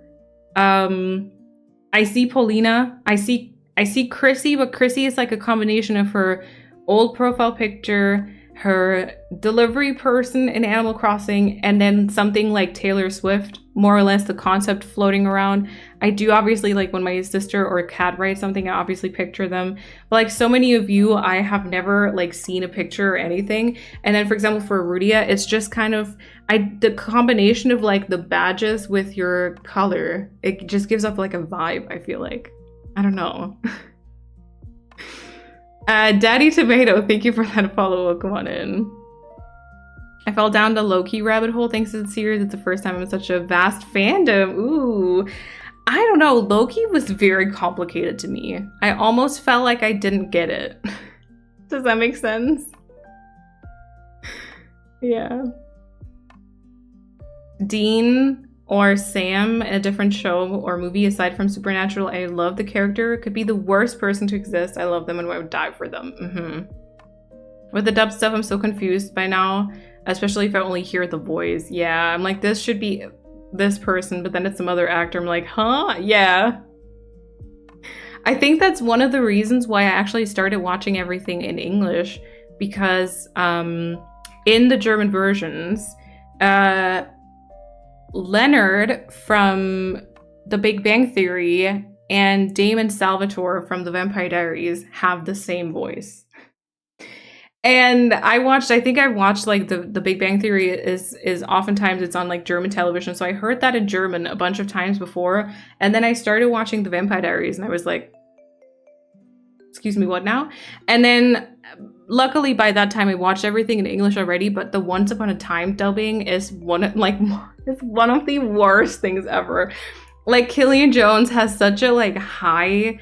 Speaker 3: I see Paulina. I see Chrissy, but Chrissy is like a combination of her old profile picture, her delivery person in Animal Crossing, and then something like Taylor Swift, more or less the concept floating around. I do obviously, like when my sister or Kat writes something, I obviously picture them. But like so many of you, I have never like seen a picture or anything. And then for example, for Rudia, it's just kind of, the combination of like the badges with your color, it just gives up like a vibe, I feel like. I don't know. Daddy Tomato, thank you for that follow-up. Come on in. I fell down the Loki rabbit hole thanks to the series. It's the first time I'm in such a vast fandom. Ooh. I don't know. Loki was very complicated to me. I almost felt like I didn't get it. Does that make sense? Yeah. Dean or Sam in a different show or movie aside from Supernatural, I love the character. Could be the worst person to exist. I love them and I would die for them. With the dub stuff, I'm so confused by now, especially if I only hear the voice. Yeah, I'm like, this should be this person, but then it's some other actor. I'm like, huh? Yeah. I think that's one of the reasons why I actually started watching everything in English, because in the German versions, Leonard from The Big Bang Theory and Damon Salvatore from The Vampire Diaries have the same voice. And I think I watched like the Big Bang Theory is oftentimes it's on like German television. So I heard that in German a bunch of times before. And then I started watching The Vampire Diaries and I was like, excuse me, what now? And then luckily by that time I watched everything in English already, but the Once Upon a Time dubbing is one of the worst things ever. Like Killian Jones has such a like high,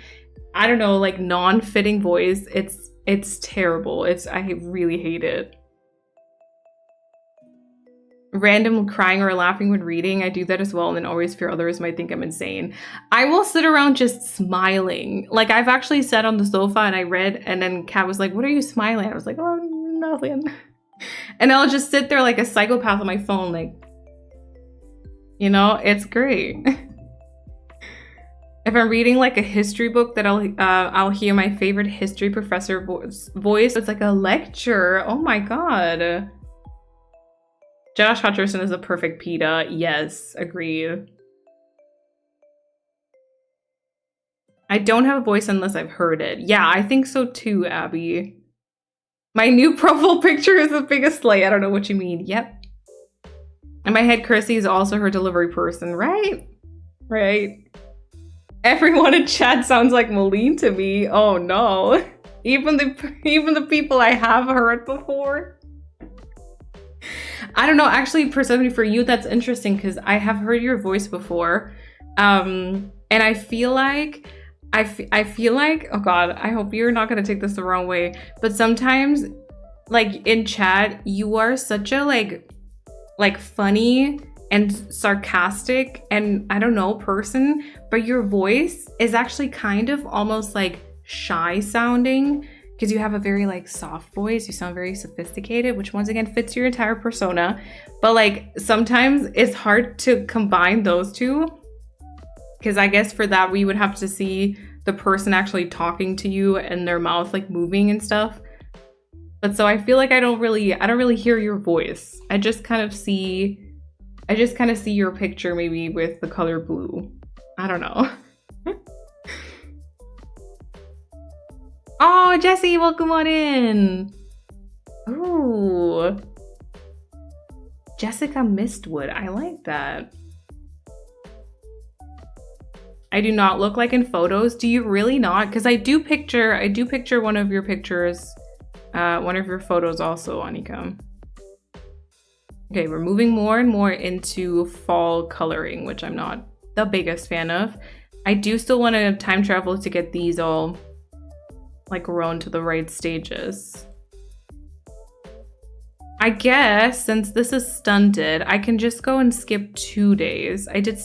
Speaker 3: I don't know, like non-fitting voice. It's terrible. I really hate it. Random crying or laughing when reading. I do that as well and then always fear others might think I'm insane. I will sit around just smiling. Like I've actually sat on the sofa and I read and then Kat was like, what are you smiling at? I was like, oh, nothing. And I'll just sit there like a psychopath on my phone like, you know, it's great. If I'm reading like a history book that I'll hear my favorite history professor voice. It's like a lecture. Oh my god. Josh Hutcherson is a perfect PETA. Yes, agreed. I don't have a voice unless I've heard it. Yeah, I think so too, Abby. My new profile picture is the biggest slay. I don't know what you mean. Yep. In my head, Chrissy is also her delivery person, right? Right. Everyone in chat sounds like Moline to me. Oh no. Even the people I have heard before. I don't know, actually, Persephone, for you, that's interesting because I have heard your voice before. And I feel like, oh god, I hope you're not going to take this the wrong way, but sometimes, like, in chat, you are such a, like funny and sarcastic and, I don't know, person, but your voice is actually kind of almost, like, shy sounding. Because you have a very like soft voice, you sound very sophisticated, which once again fits your entire persona. But like sometimes it's hard to combine those two. Because I guess for that we would have to see the person actually talking to you and their mouth like moving and stuff. But so I feel like I don't really hear your voice. I just kind of see your picture maybe with the color blue. I don't know. Oh, Jesse, welcome on in. Ooh. Jessica Mistwood. I like that. I do not look like in photos. Do you really not? Because I do picture one of your pictures, one of your photos also, Anika. Okay, we're moving more and more into fall coloring, which I'm not the biggest fan of. I do still want to time travel to get these all like grown to the right stages. I guess since this is stunted, I can just go and skip 2 days. I did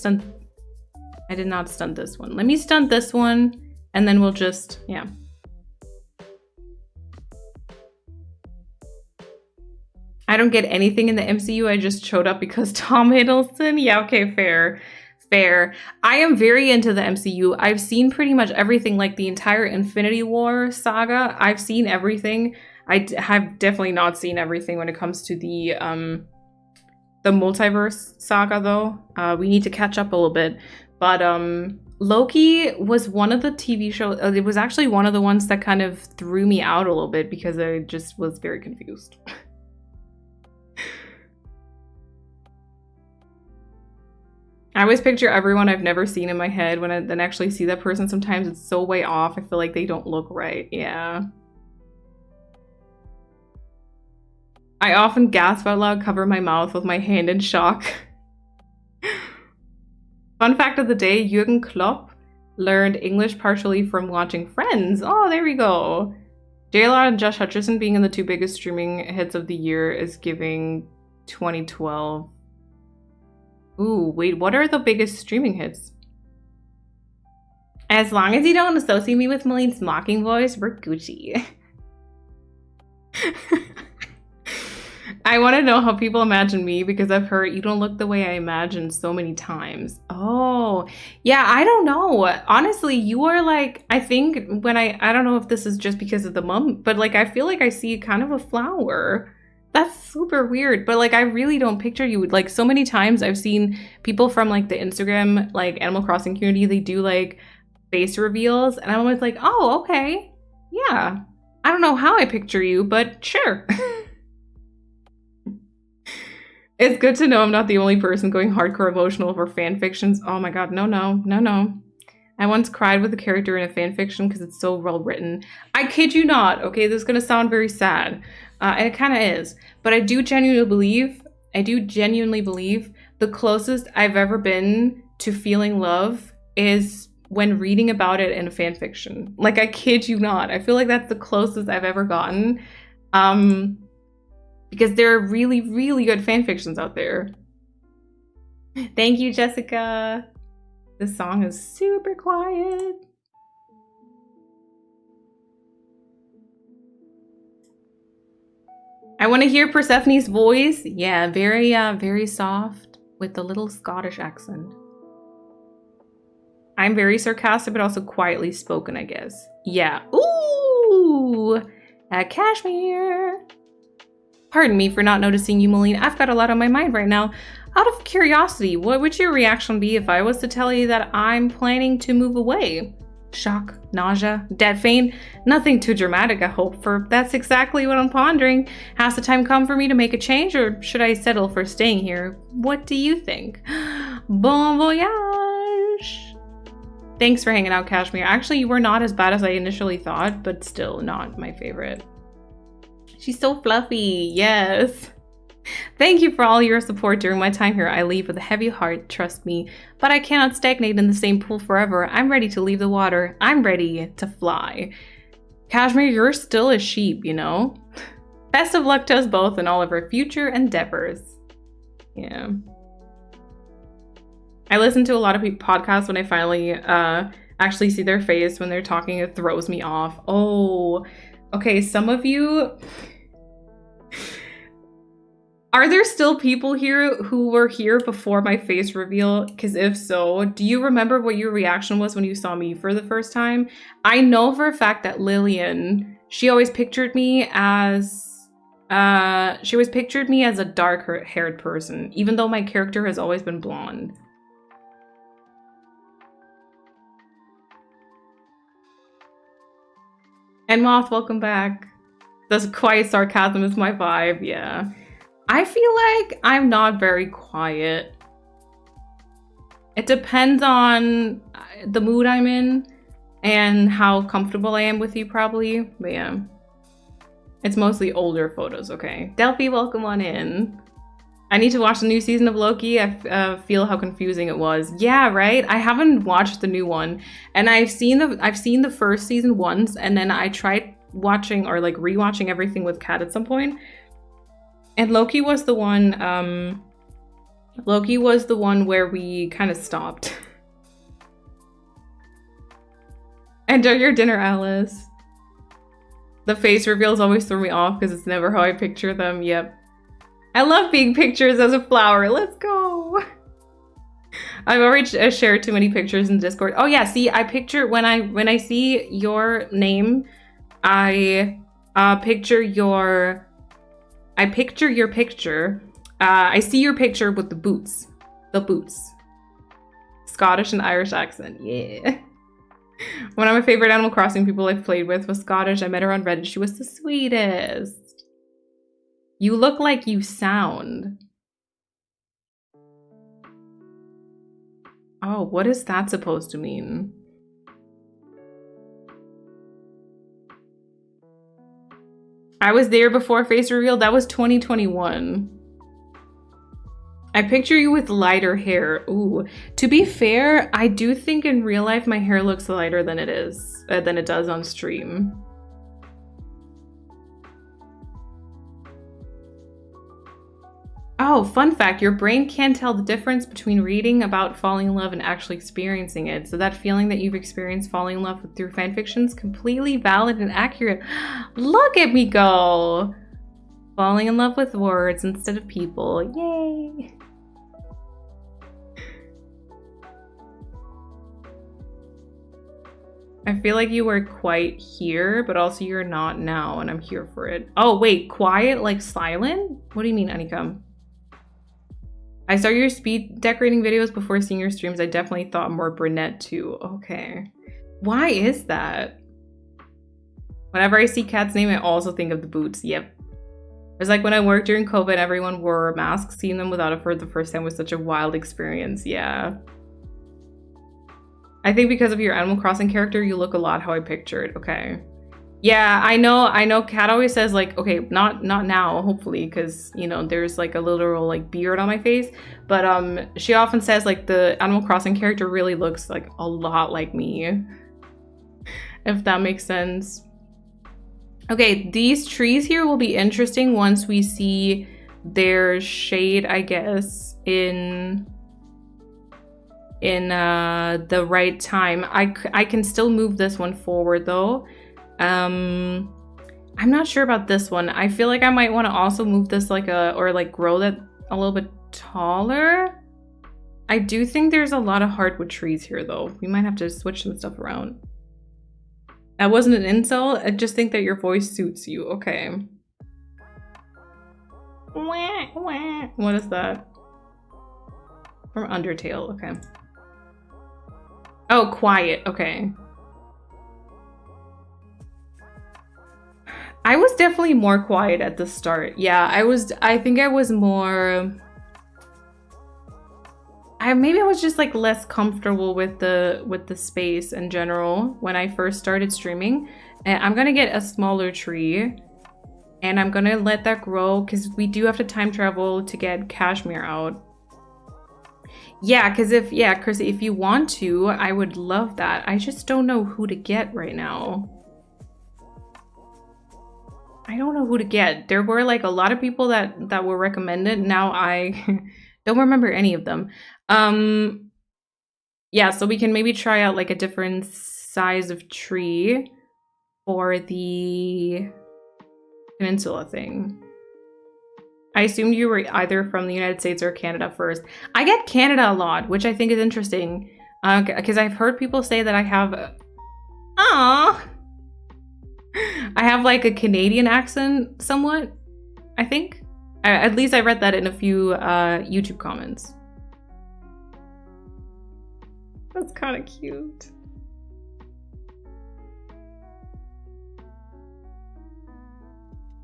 Speaker 3: not stunt this one. Let me stunt this one and then we'll just, yeah. I don't get anything in the MCU. I just showed up because Tom Hiddleston. Yeah, okay, fair. Fair. I am very into the MCU. I've seen pretty much everything, like the entire Infinity War saga. I've seen everything. I have definitely not seen everything when it comes to the multiverse saga, though. We need to catch up a little bit. But Loki was one of the TV shows. It was actually one of the ones that kind of threw me out a little bit because I just was very confused. I always picture everyone I've never seen in my head. When I then actually see that person, sometimes it's so way off. I feel like they don't look right. Yeah. I often gasp out loud, cover my mouth with my hand in shock. Fun fact of the day, Jürgen Klopp learned English partially from watching Friends. Oh, there we go. JLR and Josh Hutcherson being in the 2 biggest streaming hits of the year is giving 2012. Ooh, wait, what are the biggest streaming hits? As long as you don't associate me with Maline's mocking voice, we're Gucci. I want to know how people imagine me because I've heard you don't look the way I imagined so many times. Oh, yeah, I don't know. Honestly, you are like, I think when I don't know if this is just because of the mum, but like I feel like I see kind of a flower. That's super weird. But like I really don't picture you. Like so many times I've seen people from like the Instagram, like Animal Crossing community, they do like face reveals. And I'm always like, oh, okay. Yeah. I don't know how I picture you, but sure. It's good to know I'm not the only person going hardcore emotional for fan fictions. Oh my god, no. I once cried with a character in a fan fiction because it's so well written. I kid you not, okay? This is going to sound very sad. And it kind of is. But I do genuinely believe the closest I've ever been to feeling love is when reading about it in a fan fiction. Like, I kid you not. I feel like that's the closest I've ever gotten. Because there are really, really good fan fictions out there. Thank you, Jessica. This song is super quiet. I want to hear Persephone's voice. Yeah, very soft with a little Scottish accent. I'm very sarcastic, but also quietly spoken, I guess. Yeah. Ooh, Cashmere. Pardon me for not noticing you, Malene. I've got a lot on my mind right now. Out of curiosity, what would your reaction be if I was to tell you that I'm planning to move away? Shock, nausea, dead faint? Nothing too dramatic, I hope, for that's exactly what I'm pondering. Has the time come for me to make a change, or should I settle for staying here? What do you think? Bon voyage! Thanks for hanging out, Cashmere. Actually, you were not as bad as I initially thought, but still not my favorite. She's so fluffy, yes. Thank you for all your support during my time here. I leave with a heavy heart, trust me. But I cannot stagnate in the same pool forever. I'm ready to leave the water. I'm ready to fly. Cashmere, you're still a sheep, you know? Best of luck to us both in all of our future endeavors. Yeah. I listen to a lot of podcasts when I finally actually see their face when they're talking. It throws me off. Oh, okay, some of you... Are there still people here who were here before my face reveal? Because if so, do you remember what your reaction was when you saw me for the first time? I know for a fact that Lillian, she always pictured me as a dark-haired person, even though my character has always been blonde. And Moth, welcome back. This quiet sarcasm is my vibe, yeah. I feel like I'm not very quiet. It depends on the mood I'm in and how comfortable I am with you, probably. But yeah, it's mostly older photos, okay? Delphi, welcome on in. I need to watch the new season of Loki. I feel how confusing it was. Yeah, right? I haven't watched the new one. And I've seen the first season once, and then I tried watching or like rewatching everything with Kat at some point. And Loki was the one where we kind of stopped. Enjoy your dinner, Alice. The face reveals always throw me off because it's never how I picture them. Yep. I love being pictures as a flower. Let's go. I've already shared too many pictures in Discord. Oh yeah, see, I picture when I see your name, I picture your picture. I see your picture with the boots. The boots. Scottish and Irish accent. Yeah. One of my favorite Animal Crossing people I've played with was Scottish. I met her on Reddit. She was the sweetest. You look like you sound. Oh, what is that supposed to mean? I was there before face reveal. That was 2021. I picture you with lighter hair. Ooh. To be fair, I do think in real life my hair looks lighter than it does on stream. Oh, fun fact, your brain can't tell the difference between reading about falling in love and actually experiencing it. So that feeling that you've experienced falling in love through fanfiction is completely valid and accurate. Look at me go. Falling in love with words instead of people. Yay! I feel like you were quiet here, but also you're not now, and I'm here for it. Oh, wait, quiet like silent? What do you mean, Honeycomb? I saw your speed decorating videos before seeing your streams. I definitely thought more brunette too. Okay. Why is that? Whenever I see Kat's name, I also think of the boots. Yep. It's like when I worked during COVID, everyone wore masks. Seeing them without it for the first time was such a wild experience. Yeah. I think because of your Animal Crossing character, you look a lot how I pictured. Okay. Yeah, I know Kat always says like, okay, not now, hopefully, because you know, there's like a literal like beard on my face. But she often says like the Animal Crossing character really looks like a lot like me. If that makes sense. Okay, these trees here will be interesting once we see their shade, I guess, in the right time. I can still move this one forward though. I'm not sure about this one. I feel like I might want to also move this like grow that a little bit taller. I do think there's a lot of hardwood trees here though. We might have to switch some stuff around. That wasn't an insult. I just think that your voice suits you. Okay. What is that? From Undertale. Okay. Oh, quiet. Okay. I was definitely more quiet at the start. Yeah, I think I was more... maybe I was just like less comfortable with the space in general when I first started streaming. And I'm gonna get a smaller tree and I'm gonna let that grow because we do have to time travel to get Cashmere out. Yeah, because Chris, if you want to, I would love that. I just don't know who to get right now. I don't know who to get. There were like a lot of people that were recommended. Now I don't remember any of them. Yeah, so we can maybe try out like a different size of tree for the Peninsula thing. I assumed you were either from the United States or Canada first. I get Canada a lot, which I think is interesting. Because I've heard people say that I have... I have like a Canadian accent somewhat, I think. At least I read that in a few YouTube comments. That's kind of cute.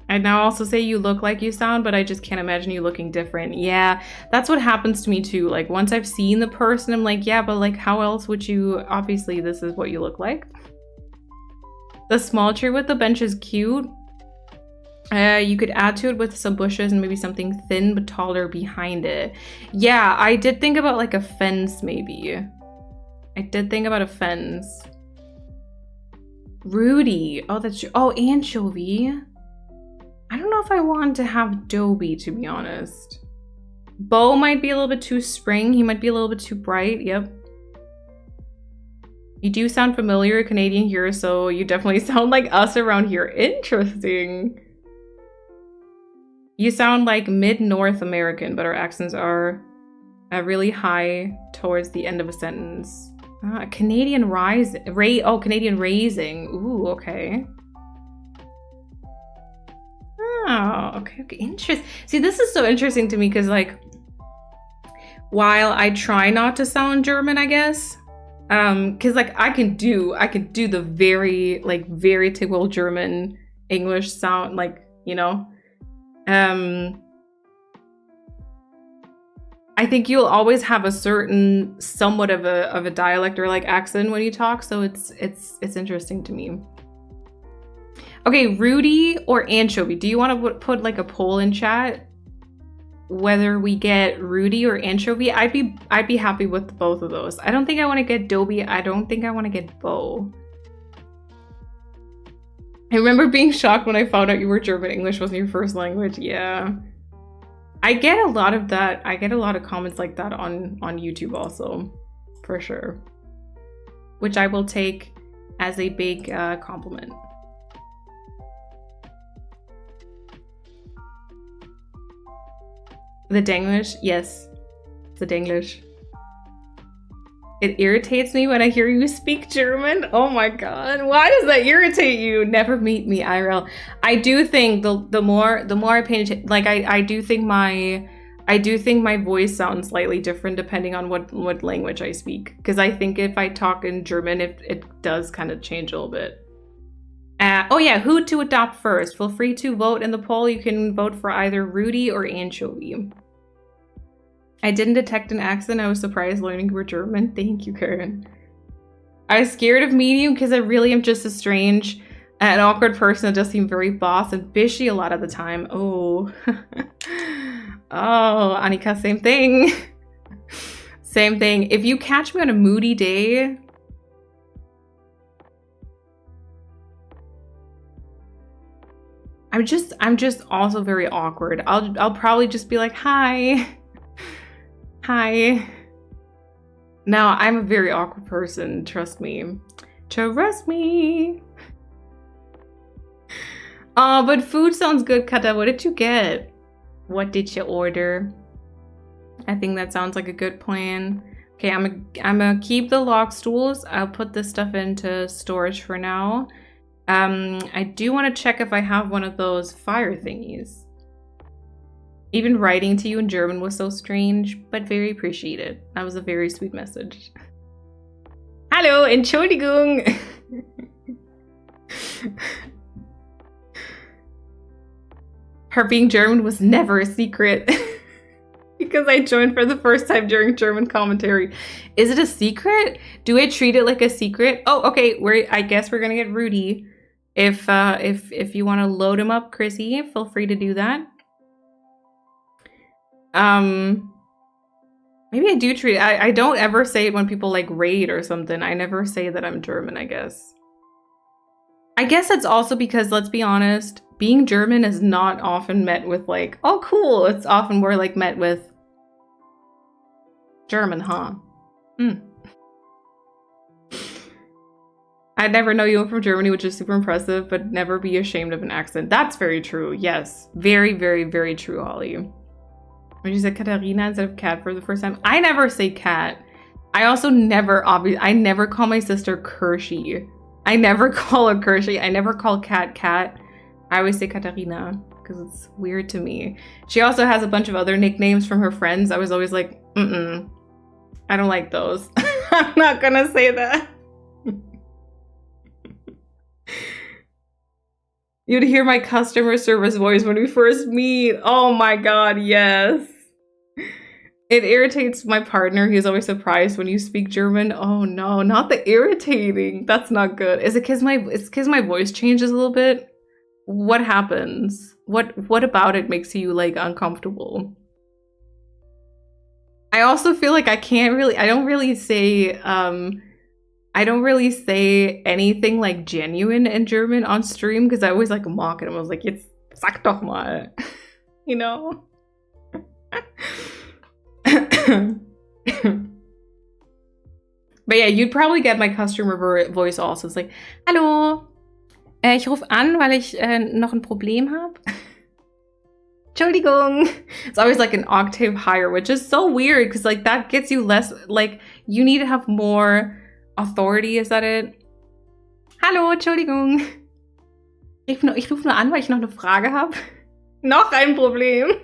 Speaker 3: I'd now also say you look like you sound, but I just can't imagine you looking different. Yeah, that's what happens to me too. Like once I've seen the person, I'm like, yeah, but like how else would you, obviously this is what you look like. The small tree with the bench is cute. You could add to it with some bushes and maybe something thin but taller behind it. Yeah, I did think about like a fence maybe. I did think about a fence. Rudy. Oh, that's true. Oh, Anchovy. I don't know if I want to have Dobie, to be honest. Bo might be a little bit too spring. He might be a little bit too bright. Yep. You do sound familiar, Canadian here, so you definitely sound like us around here. Interesting. You sound like mid-North American, but our accents are really high towards the end of a sentence. Canadian Canadian raising. Ooh, okay. Oh, okay, interesting. See, this is so interesting to me because, like, while I try not to sound German, I guess, because like I can do the very typical German English sound, like, you know. I think you'll always have a certain somewhat of a dialect or like accent when you talk, so it's interesting to me. Okay, Rudy or Anchovy? Do you want to put like a poll in chat whether we get Rudy or Anchovy? I'd be happy with both of those. I don't think I want to get Dobie. I don't think I want to get Bo. I remember being shocked when I found out you were German. English wasn't your first language. Yeah. I get a lot of that. I get a lot of comments like that on YouTube also, for sure. Which I will take as a big compliment. The Denglish? Yes. The Denglish. It irritates me when I hear you speak German. Oh my god. Why does that irritate you? Never meet me, IRL. I do think the more I pay attention, like I do think my voice sounds slightly different depending on what language I speak. Because I think if I talk in German, it does kind of change a little bit. Oh yeah, who to adopt first? Feel free to vote in the poll. You can vote for either Rudy or Anchovy. I didn't detect an accent. I was surprised learning you were German. Thank you, Karen. I was scared of meeting you because I really am just a strange and awkward person that does seem very boss and bishy a lot of the time. Oh. Oh, Annika, same thing. Same thing. If you catch me on a moody day, I'm just also very awkward. I'll probably just be like, hi. Hi. Now, I'm a very awkward person, trust me. Trust me. Oh, but food sounds good, Kata. What did you get? What did you order? I think that sounds like a good plan. Okay, I'm gonna keep the log stools. I'll put this stuff into storage for now. I do want to check if I have one of those fire thingies. Even writing to you in German was so strange, but very appreciated. That was a very sweet message. Hallo, Entschuldigung! Her being German was never a secret. Because I joined for the first time during German commentary. Is it a secret? Do I treat it like a secret? Oh, okay. I guess we're gonna get Rudy. If you want to load him up, Chrissy, feel free to do that. Maybe I do treat. I don't ever say it when people like raid or something. I never say that I'm German. I guess it's also because, let's be honest, being German is not often met with like, oh cool. It's often more like met with German, huh? I'd never know you were from Germany, which is super impressive, but never be ashamed of an accent. That's very true. Yes. Very, very, very true, Holly. When you said Katarina instead of Kat for the first time, I never say Kat. I also I never call my sister Kershie. I never call her Kershie. I never call Kat Kat. I always say Katarina because it's weird to me. She also has a bunch of other nicknames from her friends. I was always like, I don't like those. I'm not gonna say that. You'd hear my customer service voice when we first meet. Oh my god, yes. It irritates my partner. He's always surprised when you speak German. Oh no, not the irritating. That's not good. Is it because my voice changes a little bit? What happens? What about it makes you like uncomfortable? I also feel like I don't really say anything like genuine in German on stream because I always like mock it. I was like, jetzt sag doch mal. You know? But yeah, you'd probably get my customer voice also. It's like, hallo, ich rufe an, weil ich noch ein Problem habe. Entschuldigung. It's always like an octave higher, which is so weird because like that gets you less, like you need to have more authority. Is that it? Hallo, Entschuldigung. Ich rufe nur an, weil ich noch eine Frage habe. Noch ein Problem.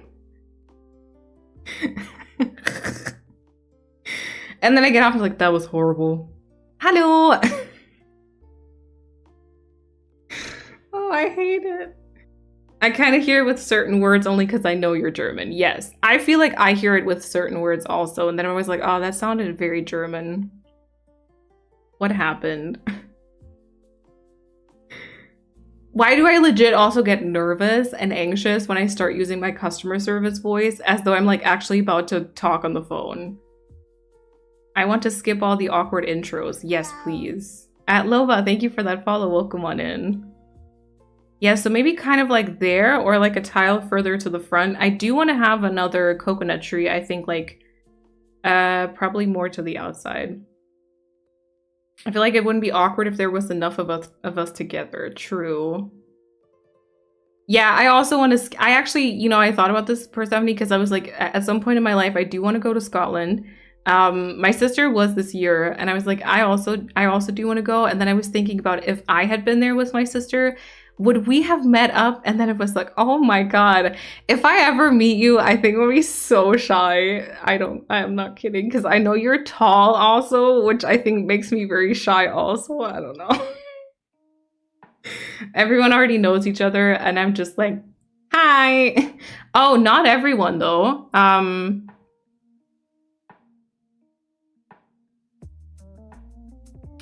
Speaker 3: And then I get off and like, that was horrible. Hallo. Oh, I hate it. I kind of hear it with certain words only because I know you're German. Yes. I feel like I hear it with certain words also. And then I'm always like, oh, that sounded very German. What happened? Why do I legit also get nervous and anxious when I start using my customer service voice as though I'm like actually about to talk on the phone? I want to skip all the awkward intros. Yes, please. At Lova, thank you for that follow. Welcome on in. Yeah, so maybe kind of like there or like a tile further to the front. I do want to have another coconut tree. I think like probably more to the outside. I feel like it wouldn't be awkward if there was enough of us together. True. Yeah, I also want to. I actually, I thought about this, Persephone, because I was like, at some point in my life, I do want to go to Scotland. My sister was this year, and I was like, I also do want to go. And then I was thinking about if I had been there with my sister, would we have met up? And then it was like, oh my God, if I ever meet you, I think we'll be so shy. I am not kidding, because I know you're tall also, which I think makes me very shy also. I don't know. Everyone already knows each other, and I'm just like, hi. Oh, not everyone though. Oh,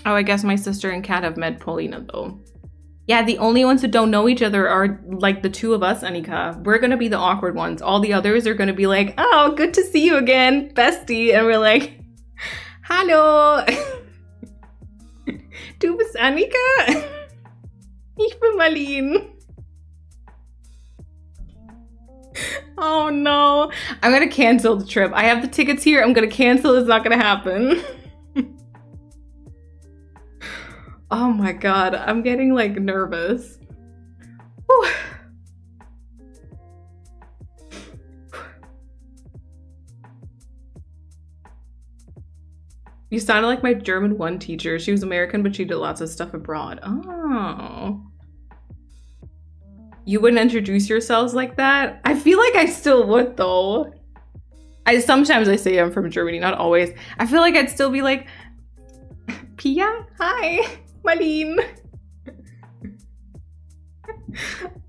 Speaker 3: I guess my sister and Kat have met Paulina though. Yeah, the only ones who don't know each other are like the two of us, Anika. We're gonna be the awkward ones. All the others are gonna be like, oh, good to see you again, bestie. And we're like, hallo. Du bist Annika? Ich bin Marlene. Oh no. I'm gonna cancel the trip. I have the tickets here. I'm gonna cancel. It's not gonna happen. Oh my God. I'm getting like nervous. Whew. You sounded like my German 1 teacher. She was American, but she did lots of stuff abroad. Oh. You wouldn't introduce yourselves like that? I feel like I still would though. Sometimes I say I'm from Germany, not always. I feel like I'd still be like, Pia? Hi, Marlene.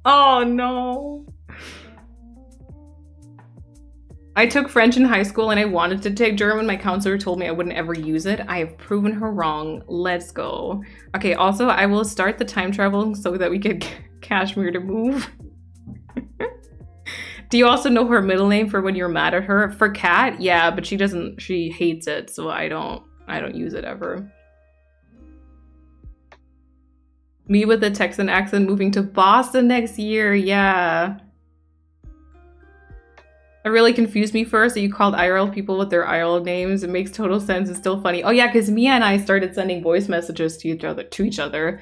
Speaker 3: Oh no. I took French in high school and I wanted to take German. My counselor told me I wouldn't ever use it. I have proven her wrong. Let's go. Okay, also I will start the time travel so that we get Kashmir to move. Do you also know her middle name for when you're mad at her? For Kat? Yeah, but she hates it, so I don't use it ever. Me with a Texan accent moving to Boston next year, yeah. It really confused me first that you called IRL people with their IRL names. It makes total sense. It's still funny. Oh yeah, because Mia and I started sending voice messages to each other.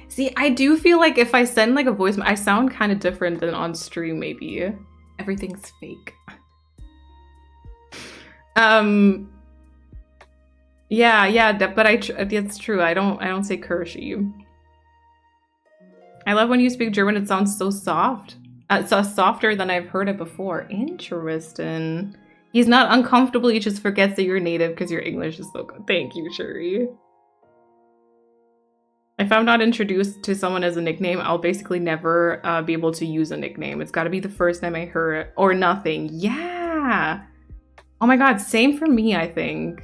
Speaker 3: See, I do feel like if I send like a voice, I sound kind of different than on stream. Maybe everything's fake. Yeah, but that's true. I don't say Kershi. I love when you speak German. It sounds so soft. So softer than I've heard it before. Interesting. He's not uncomfortable. He just forgets that you're native because your English is so good. Thank you, Shuri. If I'm not introduced to someone as a nickname, I'll basically never be able to use a nickname. It's got to be the first time I heard it or nothing. Yeah. Oh my God. Same for me, I think.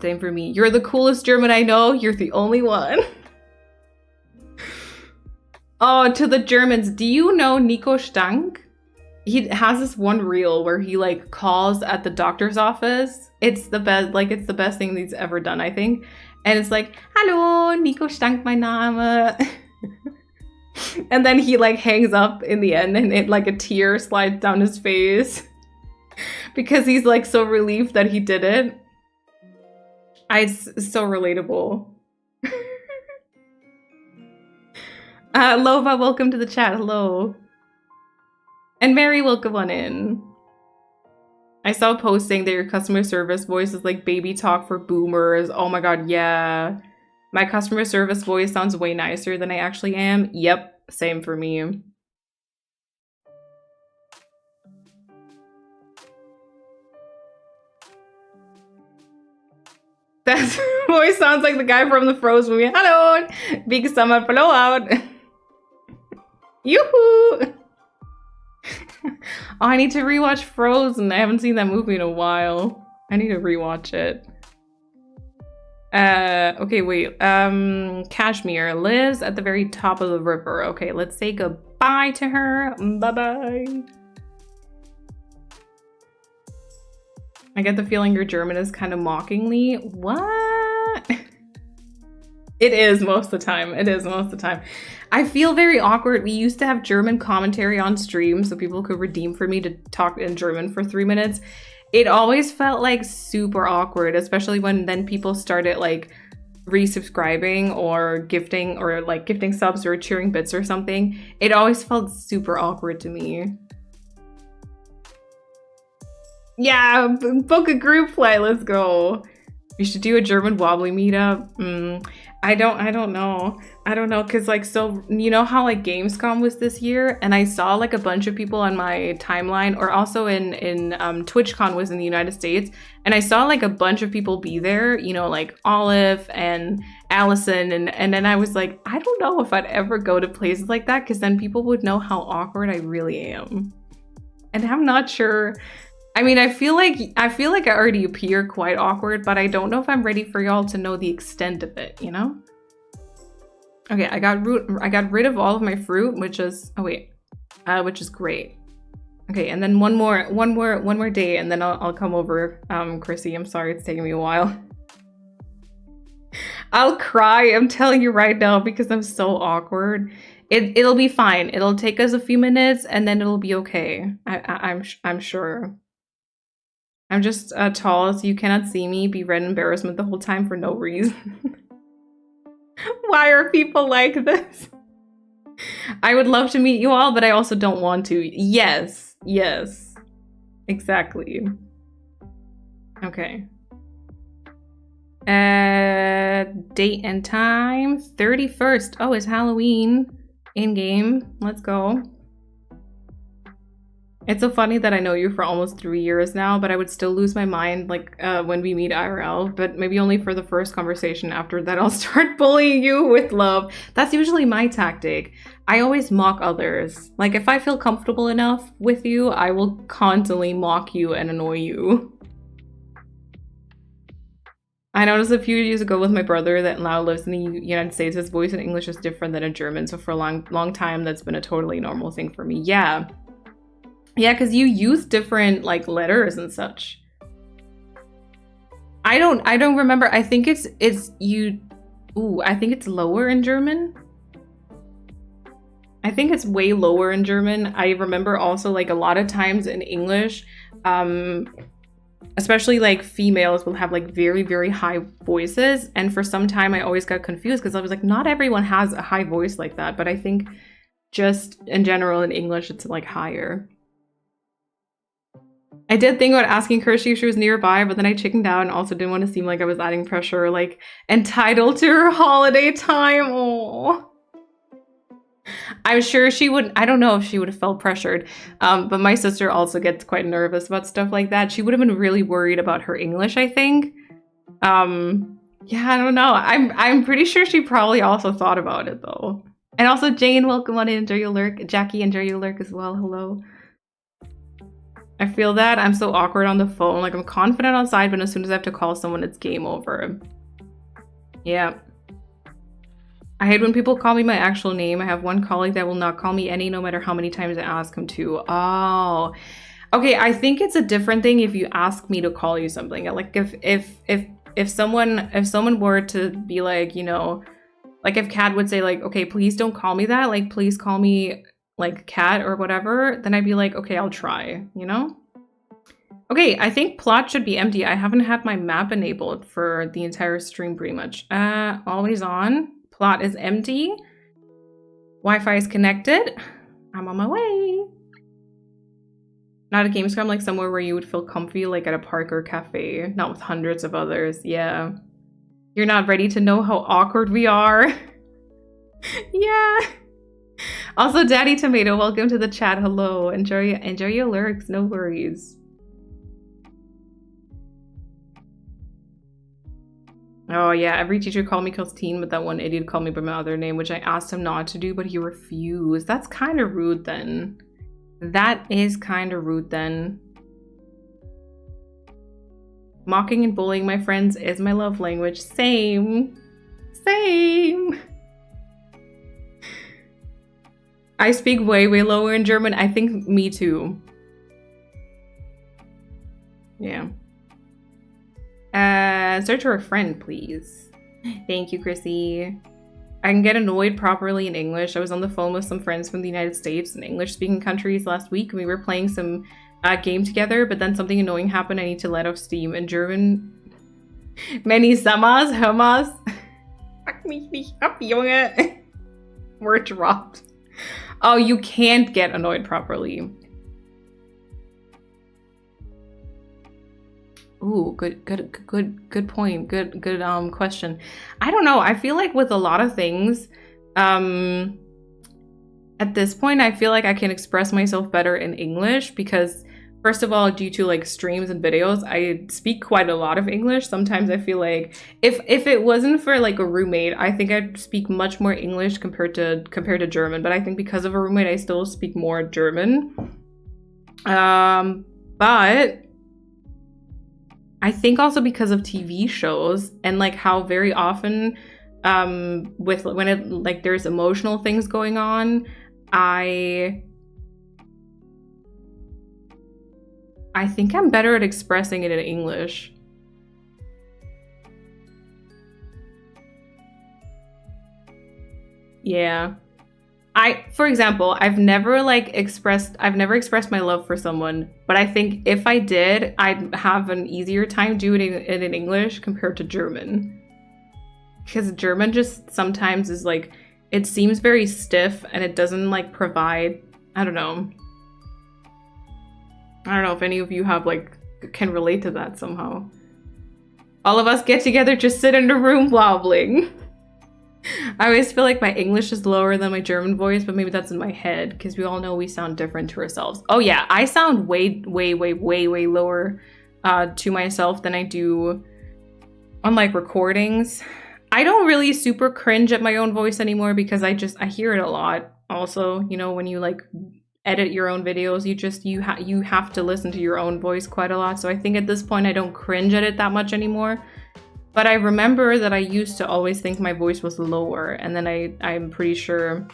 Speaker 3: Same for me. You're the coolest German I know. You're the only one. Oh, to the Germans, do you know Nico Stank? He has this one reel where he like calls at the doctor's office. It's the best, like it's the best thing he's ever done, I think. And it's like, "Hallo, Nico Stank, mein Name." And then he like hangs up in the end, and it like a tear slides down his face because he's like so relieved that he did it. It's so relatable. Lova, welcome to the chat. Hello. And Mary, welcome on in. I saw a post saying that your customer service voice is like baby talk for boomers. Oh my God, yeah. My customer service voice sounds way nicer than I actually am. Yep, same for me. That voice sounds like the guy from the Frozen movie. Hello, big summer blowout. Yoo-hoo! Oh, I need to rewatch Frozen. I haven't seen that movie in a while. I need to rewatch it. Okay, wait. Kashmir lives at the very top of the river. Okay, let's say goodbye to her. Bye-bye. I get the feeling your German is kind of mockingly. What? It is most of the time. It is most of the time. I feel very awkward. We used to have German commentary on stream so people could redeem for me to talk in German for 3 minutes. It always felt like super awkward, especially when then people started like resubscribing or gifting or like gifting subs or cheering bits or something, it always felt super awkward to me. Yeah, book a group flight, let's go. We should do a German Wobbly meetup. I don't know. I don't know, cause like, so you know how like Gamescom was this year, and I saw like a bunch of people on my timeline, or also in TwitchCon was in the United States, and I saw like a bunch of people be there, you know, like Olive and Allison, and then I was like, I don't know if I'd ever go to places like that, cause then people would know how awkward I really am, and I'm not sure. I mean, I feel like I already appear quite awkward, but I don't know if I'm ready for y'all to know the extent of it, you know? Okay, I got rid of all of my fruit, which is which is great. Okay, and then one more day, and then I'll come over, Chrissy. I'm sorry it's taking me a while. I'll cry, I'm telling you right now, because I'm so awkward. It'll be fine. It'll take us a few minutes, and then it'll be okay. I'm sure. I'm just tall, so you cannot see me be red embarrassment the whole time for no reason. Why are people like this? I would love to meet you all, but I also don't want to. Yes, yes, exactly. Okay. Date and time, 31st. Oh, it's Halloween in-game. Let's go. It's so funny that I know you for almost 3 years now, but I would still lose my mind like when we meet IRL, but maybe only for the first conversation. After that, I'll start bullying you with love. That's usually my tactic. I always mock others. Like if I feel comfortable enough with you, I will constantly mock you and annoy you. I noticed a few years ago with my brother that now lives in the United States, his voice in English is different than in German. So for a long time, that's been a totally normal thing for me. Yeah. Yeah, because you use different like letters and such. I don't remember. I think it's I think it's lower in German. I think it's way lower in German. I remember also like a lot of times in English, especially like females will have like very, very high voices. And for some time I always got confused because I was like, not everyone has a high voice like that. But I think just in general in English, it's like higher. I did think about asking Kirsty if she was nearby, but then I chickened out and also didn't want to seem like I was adding pressure, like entitled to her holiday time. Oh, I'm sure she wouldn't. I don't know if she would have felt pressured, but my sister also gets quite nervous about stuff like that. She would have been really worried about her English, I think. Yeah, I don't know. I'm pretty sure she probably also thought about it though. And also Jane, welcome on in. Enjoy your lurk. Jackie, enjoy your lurk as well. Hello. I feel that I'm so awkward on the phone. Like I'm confident outside, but as soon as I have to call someone, it's game over. Yeah. I hate when people call me my actual name. I have one colleague that will not call me any, no matter how many times I ask him to. Oh, okay. I think it's a different thing if you ask me to call you something. Like if someone were to be like, you know, like if Kat would say like, okay, please don't call me that. Like, please call me like Cat or whatever, then I'd be like, okay, I'll try, you know? Okay, I think plot should be empty. I haven't had my map enabled for the entire stream pretty much. Always on. Plot is empty. Wi-Fi is connected. I'm on my way. Not a Gamescom, like somewhere where you would feel comfy, like at a park or cafe, not with hundreds of others. Yeah. You're not ready to know how awkward we are. Yeah. Also, Daddy Tomato, welcome to the chat. Hello. Enjoy your lurks. No worries. Oh yeah, every teacher called me Christine, but that one idiot called me by my other name, which I asked him not to do, but he refused. That's kind of rude then. That is kind of rude then. Mocking and bullying my friends is my love language. Same. Same. I speak way, way lower in German. I think me too. Yeah. Search for a friend, please. Thank you, Chrissy. I can get annoyed properly in English. I was on the phone with some friends from the United States and English-speaking countries last week, and we were playing some game together, but then something annoying happened. I need to let off steam. In German, many samas, hamas. mich nicht ab, Junge. Word dropped. Oh, you can't get annoyed properly. Ooh, good point. Good question. I don't know. I feel like with a lot of things, at this point, I feel like I can express myself better in English because, first of all, due to like streams and videos, I speak quite a lot of English. Sometimes I feel like if it wasn't for like a roommate, I think I'd speak much more English compared to German. But I think because of a roommate, I still speak more German. But I think also because of TV shows and like how very often with when it like there's emotional things going on, I think I'm better at expressing it in English. Yeah. For example, I've never expressed my love for someone, but I think if I did, I'd have an easier time doing it in English compared to German. Because German just sometimes is like, it seems very stiff and it doesn't like provide, I don't know if any of you have can relate to that somehow. All of us get together, just sit in a room wobbling. I always feel like my English is lower than my German voice, but maybe that's in my head because we all know we sound different to ourselves. Oh yeah, I sound way lower to myself than I do on like recordings. I don't really super cringe at my own voice anymore because I hear it a lot. Also, you know, when you like edit your own videos, you have to listen to your own voice quite a lot. So I think at this point I don't cringe at it that much anymore. But I remember that I used to always think my voice was lower, and then I'm pretty sure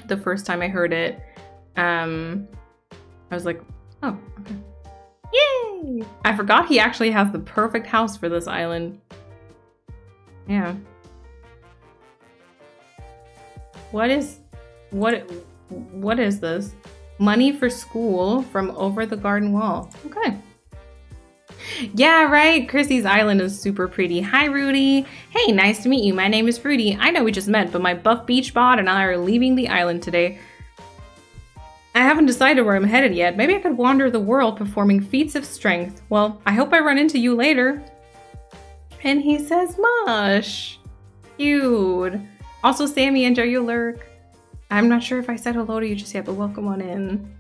Speaker 3: the first time I heard it, I was like, oh, okay. Yay! I forgot he actually has the perfect house for this island. Yeah. What is this? Money for school from over the garden wall. Okay. Yeah, right. Chrissy's island is super pretty. Hi, Rudy. Hey, nice to meet you. My name is Rudy. I know we just met, but my buff beach bod and I are leaving the island today. I haven't decided where I'm headed yet. Maybe I could wander the world performing feats of strength. Well, I hope I run into you later. And he says, Mush. Cute. Also, Sammy, enjoy your lurk. I'm not sure if I said hello to you just yet, but welcome on in.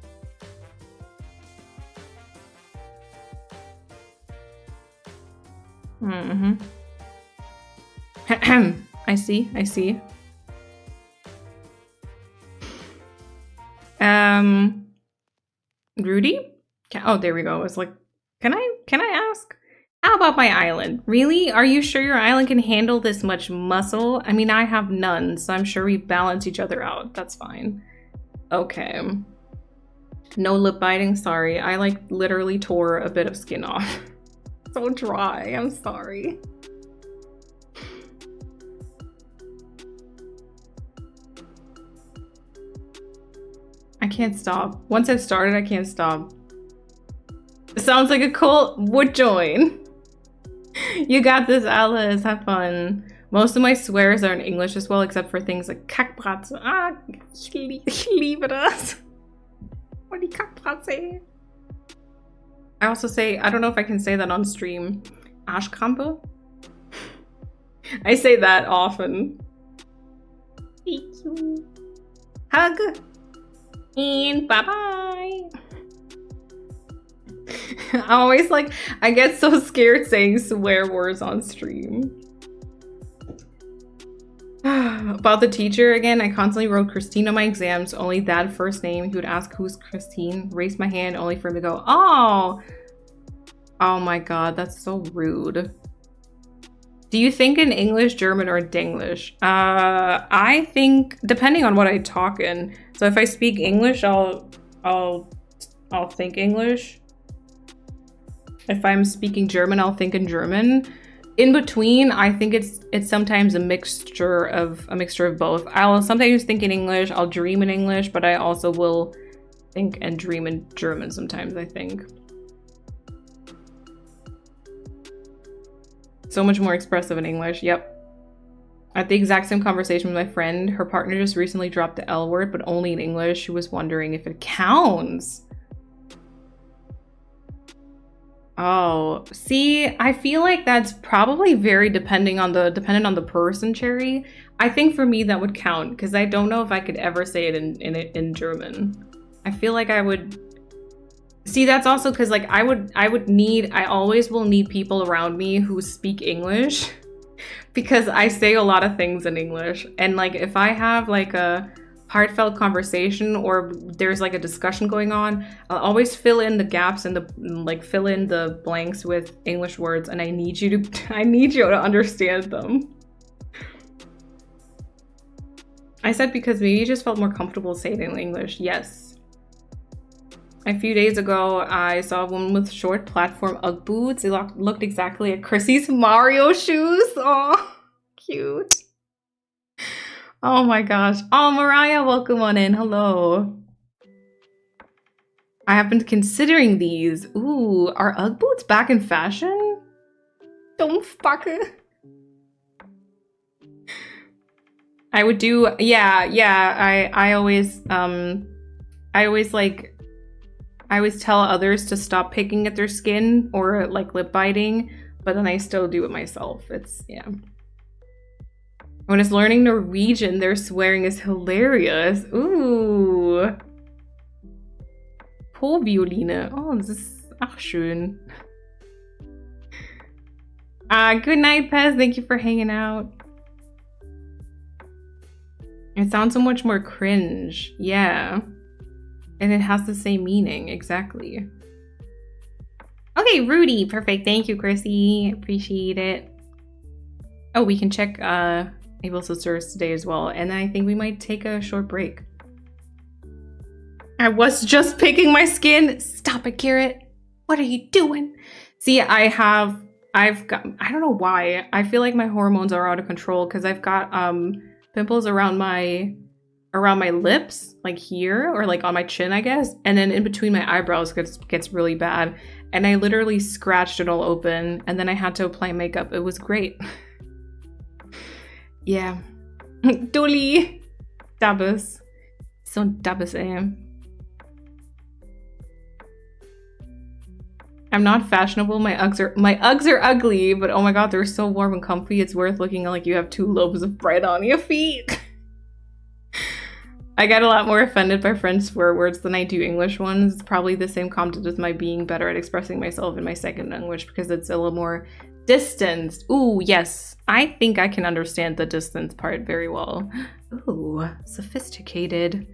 Speaker 3: I see. Rudy? Oh, there we go. It's like, can I ask? How about my island? Really? Are you sure your island can handle this much muscle? I mean, I have none, so I'm sure we balance each other out. That's fine. Okay. No lip biting, sorry. I like literally tore a bit of skin off. So dry, I'm sorry. I can't stop. Once I've started, I can't stop. It sounds like a cult would join. You got this, Alice. Have fun. Most of my swears are in English as well, except for things like kackbratze. Ah, ich liebe das. What die kackbratze? I also say, I don't know if I can say that on stream. Arschkrampe? I say that often. Thank you. Hug. And bye-bye. I always I get so scared saying swear words on stream. About the teacher again, I constantly wrote Christine on my exams, only that first name. He would ask who's Christine, raise my hand only for him to go, oh my god, that's so rude. Do you think in English, German, or Denglish? I think depending on what I talk in. So if I speak English, I'll think English. If I'm speaking German, I'll think in German. In between, I think it's sometimes a mixture of both. I'll sometimes think in English, I'll dream in English, but I also will think and dream in German sometimes, I think. So much more expressive in English, yep. At the exact same conversation with my friend, her partner just recently dropped the L word, but only in English. She was wondering if it counts. Oh, see, I feel like that's probably very dependent on the person, Cherry. I think for me that would count because I don't know if I could ever say it in German. I feel like I would. See, that's also because like I always will need people around me who speak English because I say a lot of things in English. And like if I have like a heartfelt conversation or there's like a discussion going on, I'll always fill in the gaps and fill in the blanks with English words, and I need you to understand them. I said because maybe you just felt more comfortable saying it in English. Yes. A few days ago, I saw a woman with short platform Ugg boots. It looked exactly like Chrissy's Mario shoes. Oh, cute. Oh my gosh. Oh, Mariah, welcome on in. Hello. I have been considering these. Ooh, are Ugg boots back in fashion? Don't fuck it. I would do, yeah. I always tell others to stop picking at their skin or like lip biting, but then I still do it myself. It's, yeah. When it's learning Norwegian, their swearing is hilarious. Ooh. Po-Violine. Oh, das ist auch schön. Good night, Pez. Thank you for hanging out. It sounds so much more cringe. Yeah. And it has the same meaning. Exactly. Okay, Rudy. Perfect. Thank you, Chrissy. Appreciate it. Oh, we can check Able Sisters today as well. And I think we might take a short break. I was just picking my skin. Stop it, Garrett. What are you doing? See, I've got, I don't know why. I feel like my hormones are out of control because I've got pimples around my lips, like here, or like on my chin, I guess. And then in between my eyebrows gets really bad. And I literally scratched it all open and then I had to apply makeup. It was great. Yeah. Dolly. Dabbes. So dabbes, ey. I'm not fashionable. My Uggs are ugly, but oh my god, they're so warm and comfy. It's worth looking like you have 2 loaves of bread on your feet. I get a lot more offended by French swear words than I do English ones. It's probably the same concept as my being better at expressing myself in my second language because it's a little more distanced. Ooh, yes. I think I can understand the distance part very well. Ooh, sophisticated.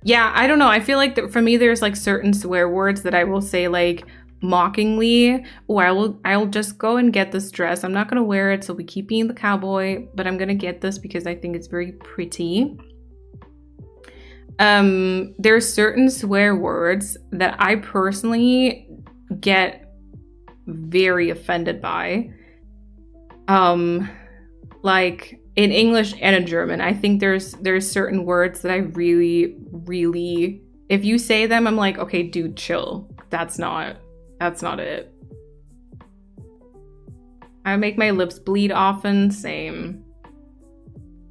Speaker 3: Yeah, I don't know. I feel like that for me, there's like certain swear words that I will say like mockingly. Oh, I'll just go and get this dress. I'm not gonna wear it, so we keep being the cowboy, but I'm gonna get this because I think it's very pretty. There's certain swear words that I personally get very offended by. Like in English and in German, I think there's certain words that I really, if you say them, I'm like, okay, dude, chill. That's not it. I make my lips bleed often, same.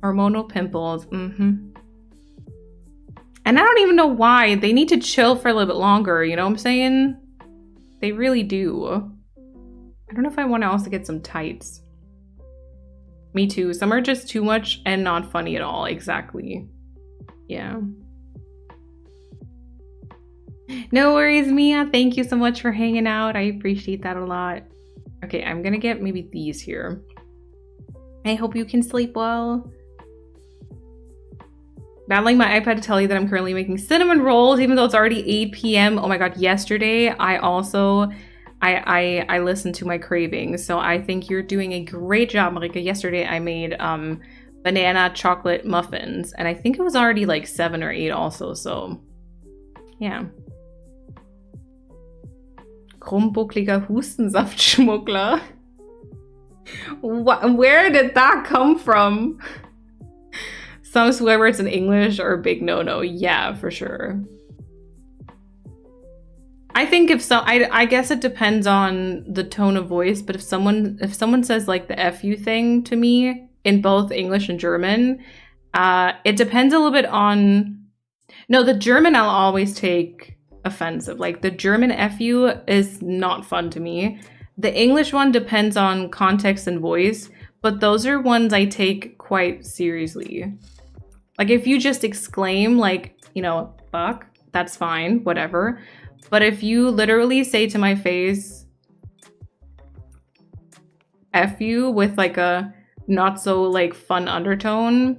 Speaker 3: Hormonal pimples, And I don't even know why. They need to chill for a little bit longer, you know what I'm saying? They really do. I don't know if I want to also get some tights. Me too. Some are just too much and not funny at all. Exactly. Yeah. No worries, Mia. Thank you so much for hanging out. I appreciate that a lot. Okay, I'm gonna get maybe these here. I hope you can sleep well. Battling my iPad to tell you that I'm currently making cinnamon rolls, even though it's already 8 p.m. Oh my god, yesterday I also I listened to my cravings, so I think you're doing a great job, Marika. Yesterday I made banana chocolate muffins, and I think it was already like 7 or 8 also, so yeah. Krummbuckliger Hustensaftschmuggler. Where did that come from? Some swear words in English are a big no-no. Yeah, for sure. I think I guess it depends on the tone of voice, but if someone says like the FU thing to me in both English and German, it depends a little bit on. No, the German I'll always take offensive. Like the German FU is not fun to me. The English one depends on context and voice, but those are ones I take quite seriously. Like if you just exclaim like, you know, fuck, that's fine, whatever. But if you literally say to my face, F you with like a not so like fun undertone.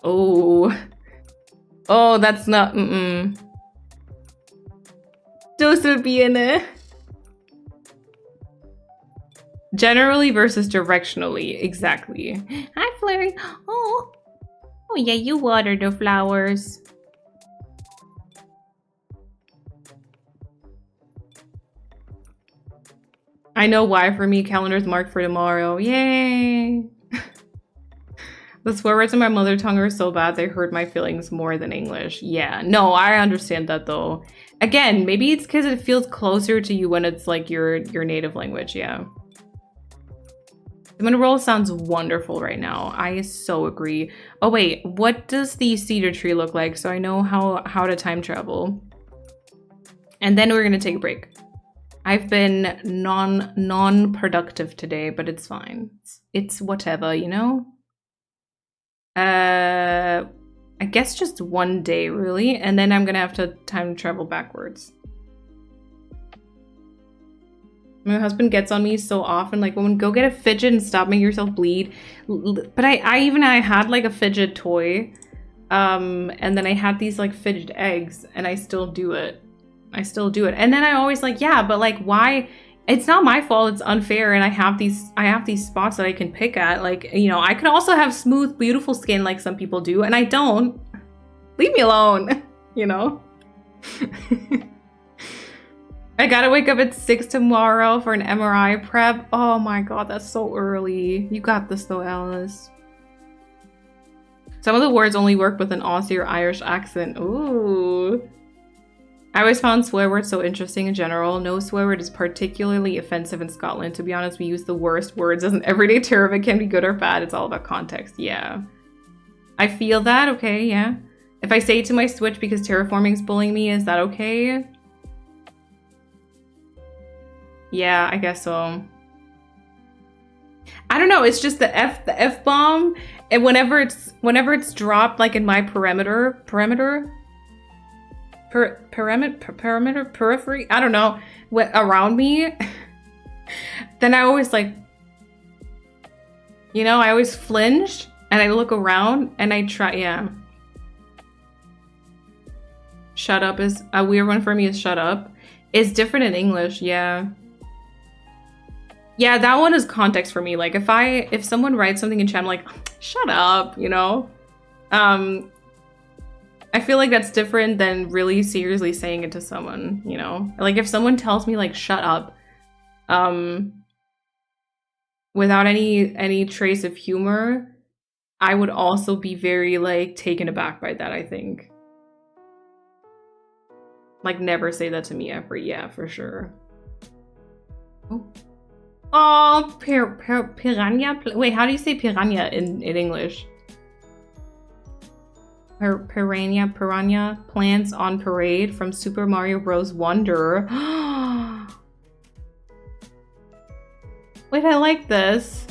Speaker 3: Oh, that's not, Those would be in it. Generally versus directionally, exactly. Hi, Flurry. Oh yeah, you water the flowers. I know why for me, calendar's marked for tomorrow. Yay! The swear words in my mother tongue are so bad they hurt my feelings more than English. Yeah, no, I understand that though. Again, maybe it's because it feels closer to you when it's like your native language, yeah. Cinnamon roll sounds wonderful right now. I so agree. Oh wait, what does the cedar tree look like so I know how to time travel? And then we're gonna take a break. I've been non-productive today, but it's fine. It's whatever, you know? I guess just one day, really, and then I'm gonna have to time travel backwards. My husband gets on me so often, like, woman, go get a fidget and stop making yourself bleed. But I had like a fidget toy, and then I had these like fidget eggs, and I still do it. And then I always like, yeah, but like, why? It's not my fault. It's unfair. And I have these spots that I can pick at. Like, you know, I could also have smooth, beautiful skin like some people do. And I don't. Leave me alone, you know? I gotta wake up at 6 tomorrow for an MRI prep. Oh my God, that's so early. You got this though, Alice. Some of the words only work with an Aussie or Irish accent. Ooh. I always found swear words so interesting in general. No swear word is particularly offensive in Scotland. To be honest, we use the worst words as an everyday term. It can be good or bad. It's all about context. Yeah. I feel that. Okay, yeah. If I say to my Switch because terraforming's bullying me, is that okay? Yeah, I guess so. I don't know. It's just the F bomb, and whenever it's dropped, like in my periphery, I don't know, around me, then I always like, you know, I always flinch and I look around and I try, yeah. Shut up is a weird one for me. Is shut up. It's different in English, yeah. Yeah, that one is context for me. Like if someone writes something in chat, I'm like, shut up, you know? I feel like that's different than really seriously saying it to someone, you know? Like if someone tells me like, shut up, without any trace of humor, I would also be very like taken aback by that, I think. Like never say that to me ever. Yeah, for sure. Oh, piranha. Wait, how do you say piranha in English? Piranha plants on parade from Super Mario Bros. Wonder. Wait, I like this.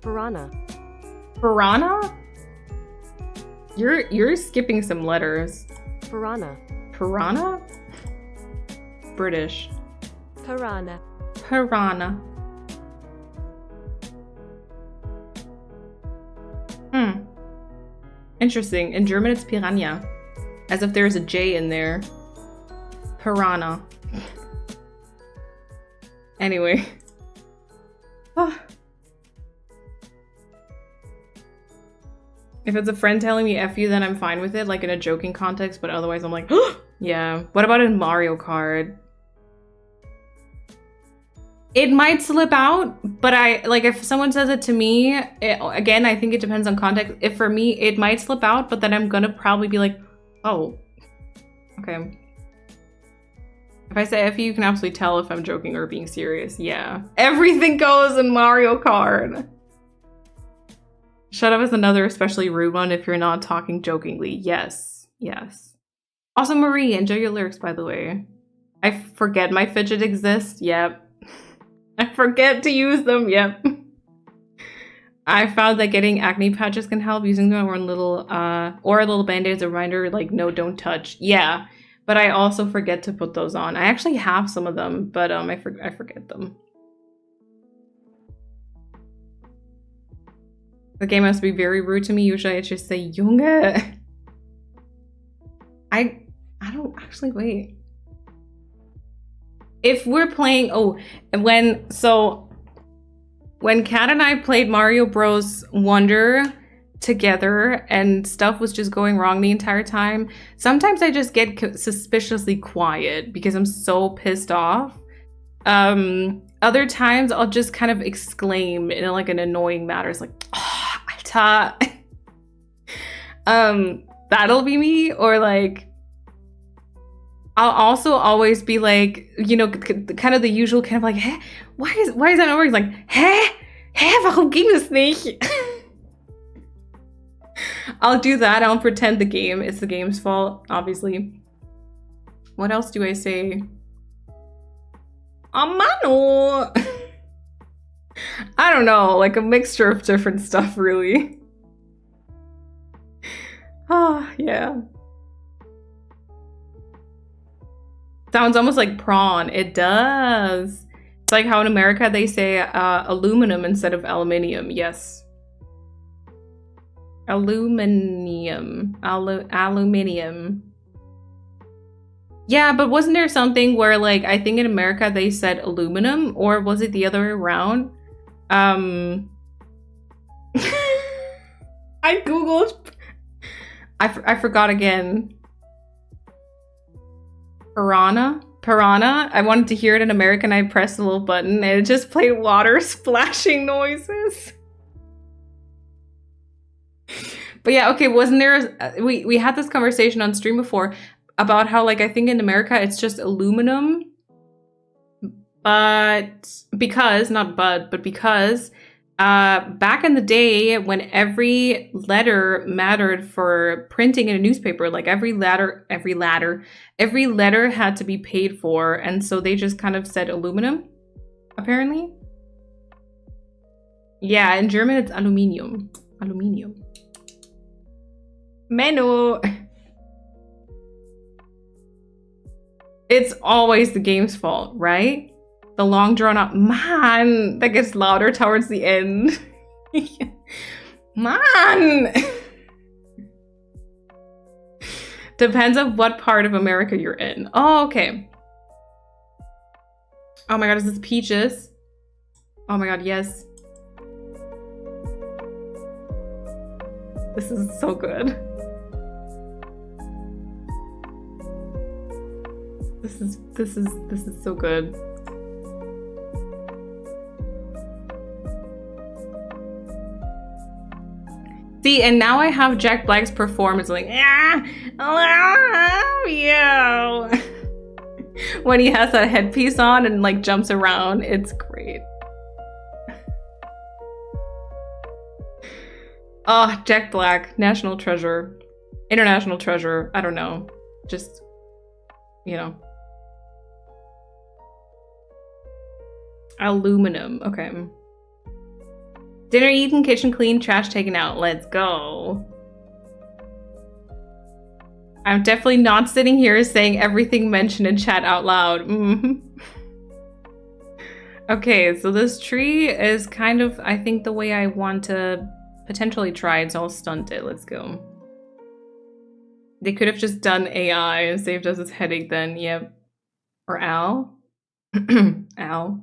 Speaker 4: Piranha.
Speaker 3: Piranha? You're skipping some letters.
Speaker 4: Piranha.
Speaker 3: Piranha? British.
Speaker 4: Piranha.
Speaker 3: Piranha. Interesting. In German, it's piranha. As if there's a J in there. Piranha. Anyway. If it's a friend telling me F you, then I'm fine with it, like in a joking context, but otherwise I'm like, yeah. What about in Mario Kart? It might slip out, but if someone says it to me, again, I think it depends on context. If for me, it might slip out, but then I'm gonna probably be like, oh, okay. If I say F you can absolutely tell if I'm joking or being serious. Yeah. Everything goes in Mario Kart. Shut up is another especially rude one if you're not talking jokingly. Yes. Yes. Also, Marie, enjoy your lyrics, by the way. I forget my fidget exists. Yep. I forget to use them. Yep. I found that getting acne patches can help, using them or a little band-aid as a reminder, like, no, don't touch. Yeah, but I also forget to put those on. I actually have some of them, but I forget them. The game must be very rude to me. Usually I just say Junge. I don't actually wait. If we're playing, when Kat and I played Mario Bros. Wonder together and stuff was just going wrong the entire time, sometimes I just get suspiciously quiet because I'm so pissed off. Other times I'll just kind of exclaim in like an annoying manner. It's like, oh, Alta. That'll be me, or like, I'll also always be like, you know, kind of the usual kind of like, hä? Why is that not working? Like, hä? Warum ging es nicht? I'll do that. I'll pretend it's the game's fault, obviously. What else do I say? Oh, mano! I don't know, like a mixture of different stuff, really. Ah, yeah. Sounds almost like prawn. It does. It's like how in America they say aluminum instead of aluminium. Yes. Aluminium. Aluminium. Yeah, but wasn't there something where, like, I think in America they said aluminum, or was it the other way around? I googled. I forgot again. Piranha? I wanted to hear it in American. I pressed a little button and it just played water splashing noises. But yeah, okay, wasn't there we had this conversation on stream before about how, like, I think in America it's just aluminum, but because back in the day when every letter mattered for printing in a newspaper, like every letter had to be paid for, and so they just kind of said aluminum, apparently. Yeah, in German it's aluminium. Menno. It's always the game's fault, right? The long drawn out man that gets louder towards the end. Man. Depends on what part of America you're in. Oh, okay. Oh my god, is this Peaches? Oh my god, yes. This is so good. This is so good. See, and now I have Jack Black's performance like, I love you. When he has that headpiece on and like jumps around, it's great. Oh, Jack Black, national treasure, international treasure. I don't know, just, you know. Aluminum, okay. Dinner eaten, kitchen clean, trash taken out. Let's go. I'm definitely not sitting here saying everything mentioned in chat out loud. Okay, so this tree is kind of, I think, the way I want to potentially try it, so I'll stunt it. Let's go. They could have just done AI and saved us this headache then. Yep. Or Al. Al.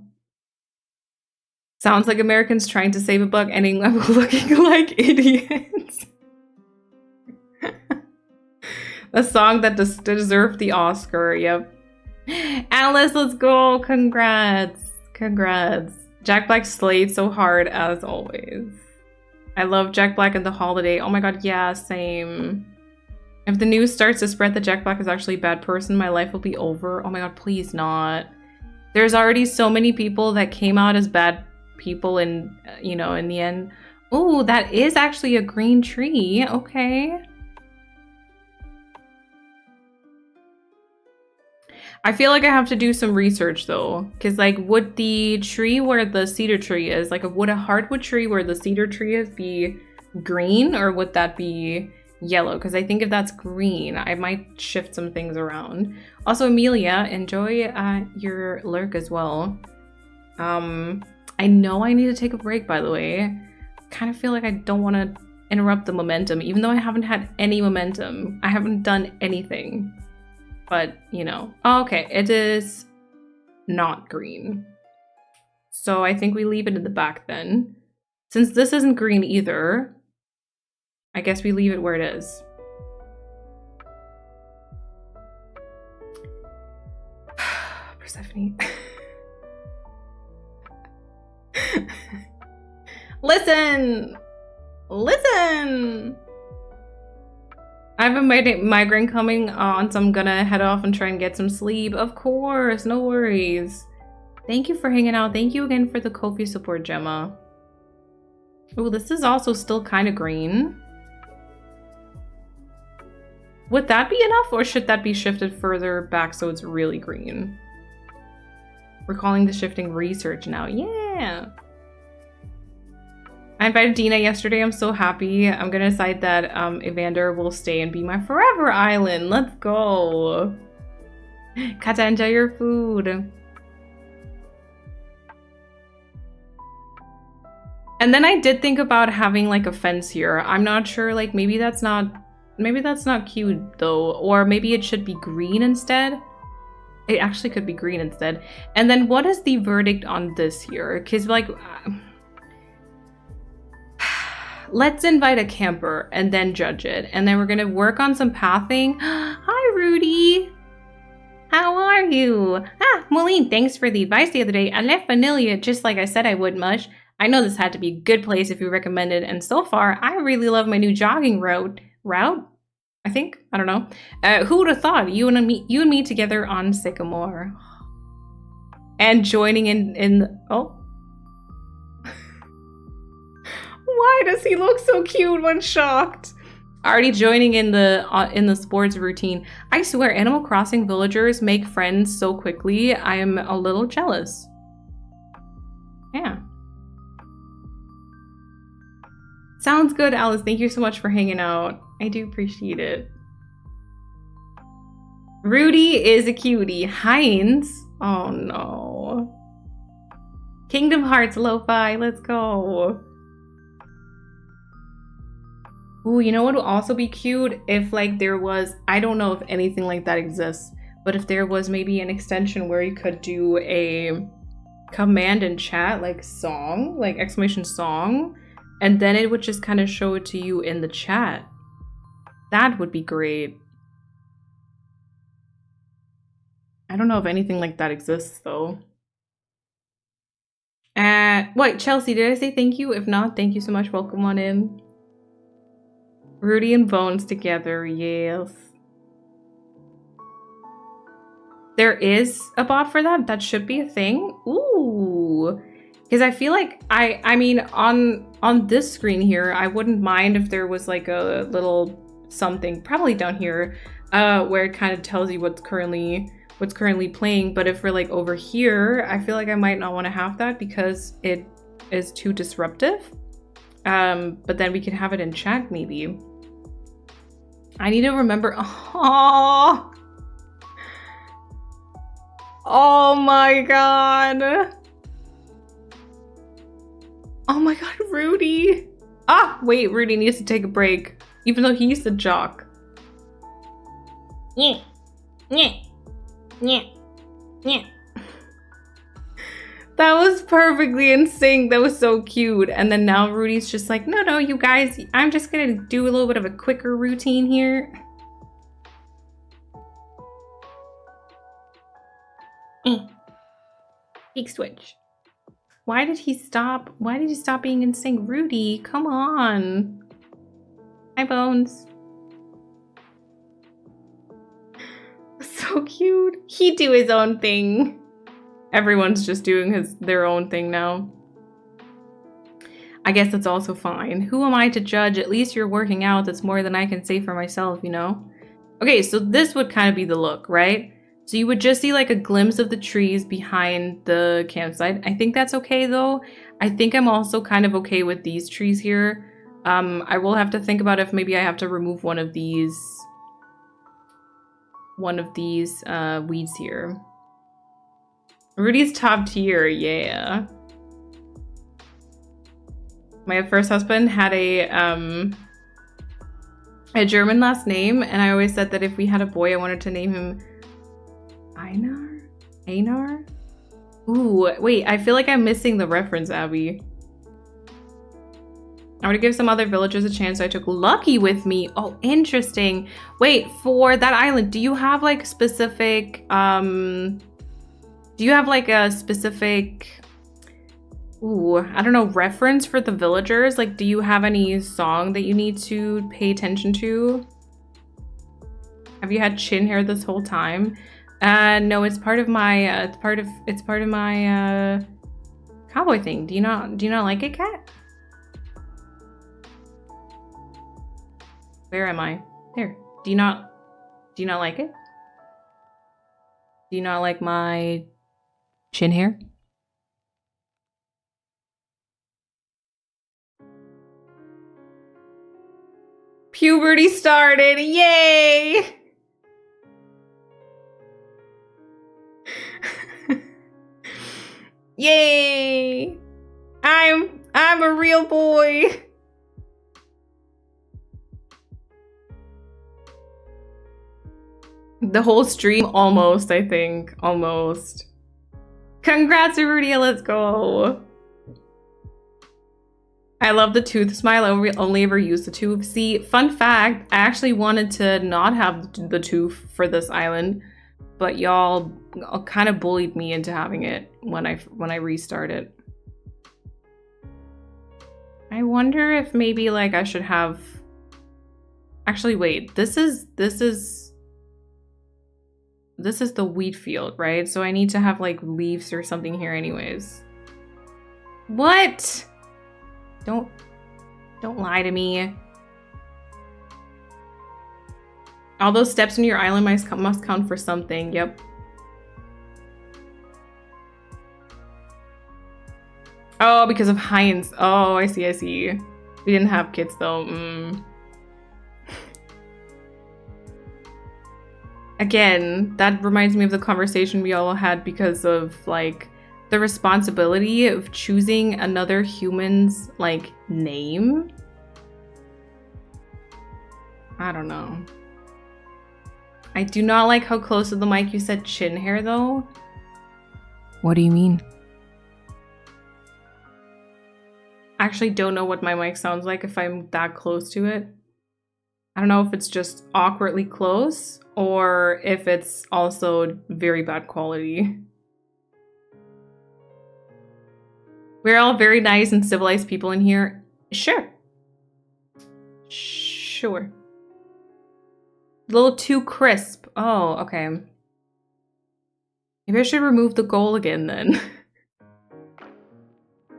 Speaker 3: Sounds like Americans trying to save a buck, ending up looking like idiots. A song that deserved the Oscar. Yep. Alice, let's go. Congrats. Congrats. Jack Black slayed so hard as always. I love Jack Black and the Holiday. Oh my god, yeah, same. If the news starts to spread that Jack Black is actually a bad person, my life will be over. Oh my god, please not. There's already so many people that came out as bad people and, you know, in the end. Oh, that is actually a green tree. Okay. I feel like I have to do some research though, because like would the tree where the cedar tree is, like would a hardwood tree where the cedar tree is be green, or would that be yellow? Because I think if that's green, I might shift some things around. Also, Amelia, enjoy your lurk as well. I know I need to take a break, by the way. Kind of feel like I don't want to interrupt the momentum, even though I haven't had any momentum. I haven't done anything. But, you know. Oh, okay, it is not green. So I think we leave it in the back then. Since this isn't green either, I guess we leave it where it is. Persephone. Listen! Listen! I have a migraine coming on, so I'm gonna head off and try and get some sleep. Of course, no worries. Thank you for hanging out. Thank you again for the Ko-fi support, Gemma. Oh, this is also still kind of green. Would that be enough, or should that be shifted further back so it's really green? We're calling the shifting research now. Yeah! I invited Dina yesterday. I'm so happy. I'm gonna decide that Evander will stay and be my forever island. Let's go. Kata, enjoy your food. And then I did think about having like a fence here. I'm not sure, like maybe that's not cute though, or maybe it should be green instead. It actually could be green instead. And then what is the verdict on this here? Because like let's invite a camper and then judge it. And then we're gonna work on some pathing. Hi, Rudy. How are you? Ah, Moline, thanks for the advice the other day. I left Vanilla just like I said I would, Mush. I know this had to be a good place if you recommended, and so far, I really love my new jogging route? I think? I don't know. Who would have thought? You and me together on Sycamore. And joining in oh. Why does he look so cute when shocked? Already joining in the sports routine. I swear, Animal Crossing villagers make friends so quickly. I am a little jealous. Yeah. Sounds good, Alice. Thank you so much for hanging out. I do appreciate it. Rudy is a cutie. Heinz? Oh no. Kingdom Hearts lo-fi. Let's go. Ooh, you know what would also be cute? If like there was, I don't know if anything like that exists, but if there was maybe an extension where you could do a command and chat, like song, like exclamation song, and then it would just kind of show it to you in the chat. That would be great. I don't know if anything like that exists though. Wait, Chelsea, did I say thank you? If not, thank you so much. Welcome on in. Rudy and Bones together, yes. There is a bot for that? That should be a thing? Ooh. Because I feel like, I mean, on this screen here, I wouldn't mind if there was like a little something, probably down here, where it kind of tells you what's currently playing. But if we're like over here, I feel like I might not want to have that because it is too disruptive. But then we could have it in chat maybe. I need to remember. Oh, oh my god. Oh my god, Rudy. Ah, wait, Rudy needs to take a break. Even though he's the jock. Yeah. Yeah. Yeah. Yeah. That was perfectly in sync. That was so cute. And then now Rudy's just like, no, you guys, I'm just gonna do a little bit of a quicker routine here. Big switch. Why did he stop? Why did he stop being in sync? Rudy, come on. Hi, Bones. So cute. He do his own thing. Everyone's just doing their own thing now. I guess that's also fine. Who am I to judge? At least you're working out. That's more than I can say for myself, you know? Okay, so this would kind of be the look, right? So you would just see like a glimpse of the trees behind the campsite. I think that's okay though. I think I'm also kind of okay with these trees here. I will have to think about if maybe I have to remove one of these weeds here. Rudy's top tier, yeah. My first husband had a German last name, and I always said that if we had a boy, I wanted to name him Einar? Einar? Ooh, wait, I feel like I'm missing the reference, Abby. I want to give some other villagers a chance, so I took Lucky with me. Oh, interesting. Wait, for that island, do you have like specific, do you have like a specific, ooh, I don't know, reference for the villagers? Like, do you have any song that you need to pay attention to? Have you had chin hair this whole time? No, it's part of my, it's part of my, cowboy thing. Do you not like it, Kat? Where am I? There. Do you not like it? Do you not like my chin hair? Puberty started, yay! Yay! I'm a real boy. The whole stream, almost, I think. Almost. Congrats, Rudy, let's go. I love the tooth smile. I only ever use the tooth. See, fun fact, I actually wanted to not have the tooth for this island, but y'all kind of bullied me into having it when I restarted. I wonder if maybe like I should have. Actually, wait. This is the wheat field, right? So I need to have like leaves or something here anyways. What? Don't lie to me. All those steps in your island must count for something. Yep. Oh, because of Heinz. Oh, I see, I see. We didn't have kids though. Again, that reminds me of the conversation we all had because of like the responsibility of choosing another human's like name. I don't know. I do not like how close to the mic you said chin hair though. What do you mean? I actually don't know what my mic sounds like if I'm that close to it. I don't know if it's just awkwardly close or if it's also very bad quality. We're all very nice and civilized people in here. Sure. Sure. A little too crisp. Oh, okay. Maybe I should remove the goal again then.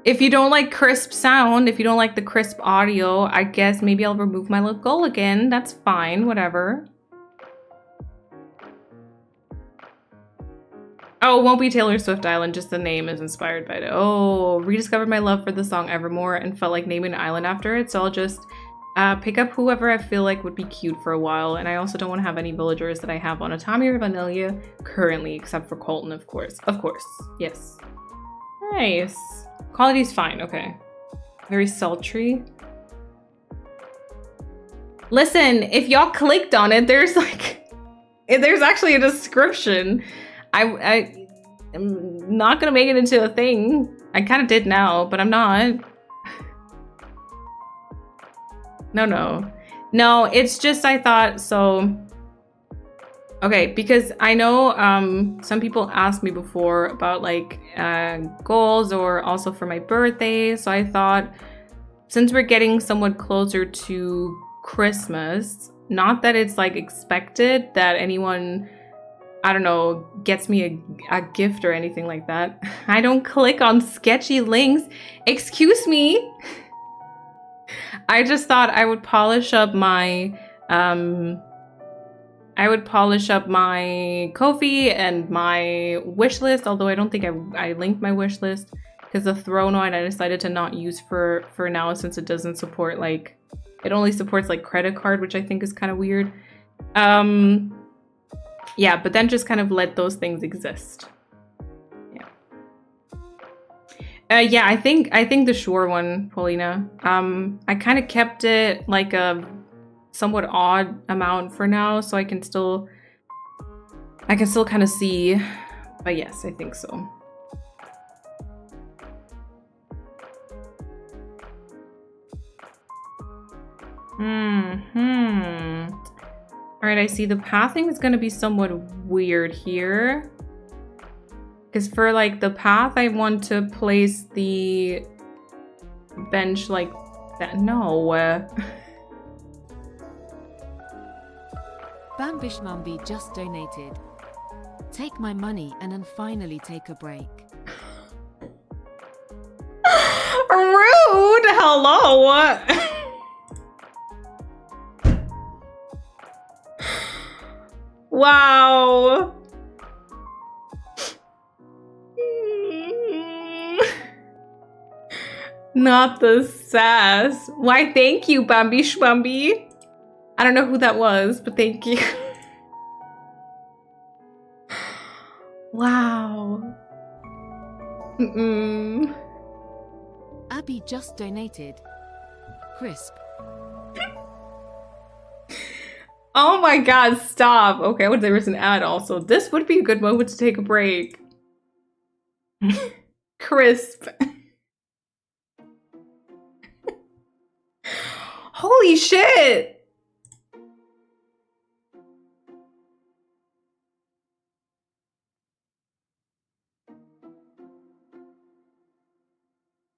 Speaker 3: If you don't like crisp sound, if you don't like the crisp audio, I guess maybe I'll remove my little goal again. That's fine, whatever. Oh, it won't be Taylor Swift Island, just the name is inspired by it. Oh, rediscovered my love for the song Evermore and felt like naming an island after it, so I'll just pick up whoever I feel like would be cute for a while, and I also don't want to have any villagers that I have on Atami or Vanilla currently, except for Colton, of course. Of course, yes. Nice. Quality's fine, okay. Very sultry. Listen, if y'all clicked on it, there's actually a description. I'm not gonna make it into a thing. I kind of did now, but I'm not. No, it's just I thought, so Okay, because I know some people asked me before about like goals or also for my birthday. So I thought since we're getting somewhat closer to Christmas, not that it's like expected that anyone, I don't know, gets me a gift or anything like that. I don't click on sketchy links. Excuse me. I just thought I would polish up my Ko-fi and my wish list, although I don't think I linked my wish list because the throne one I decided to not use for now since it doesn't support like, it only supports like credit card, which I think is kind of weird. Yeah, but then just kind of let those things exist. Yeah. Yeah, I think the Shure one, Paulina. I kind of kept it like a somewhat odd amount for now, so I can still kind of see. But yes, I think so. All right, I see the pathing is going to be somewhat weird here. Because for like the path, I want to place the bench like that. No.
Speaker 5: Bambishmambi just donated. Take my money and then finally take a break.
Speaker 3: Rude! Hello! Wow! Not the sass. Why, thank you, Bambi Shwambi. I don't know who that was, but thank you. Wow.
Speaker 5: Abby just donated. Crisp.
Speaker 3: Oh my god, stop. Okay, well, there was an ad also. This would be a good moment to take a break. Crisp. Holy shit!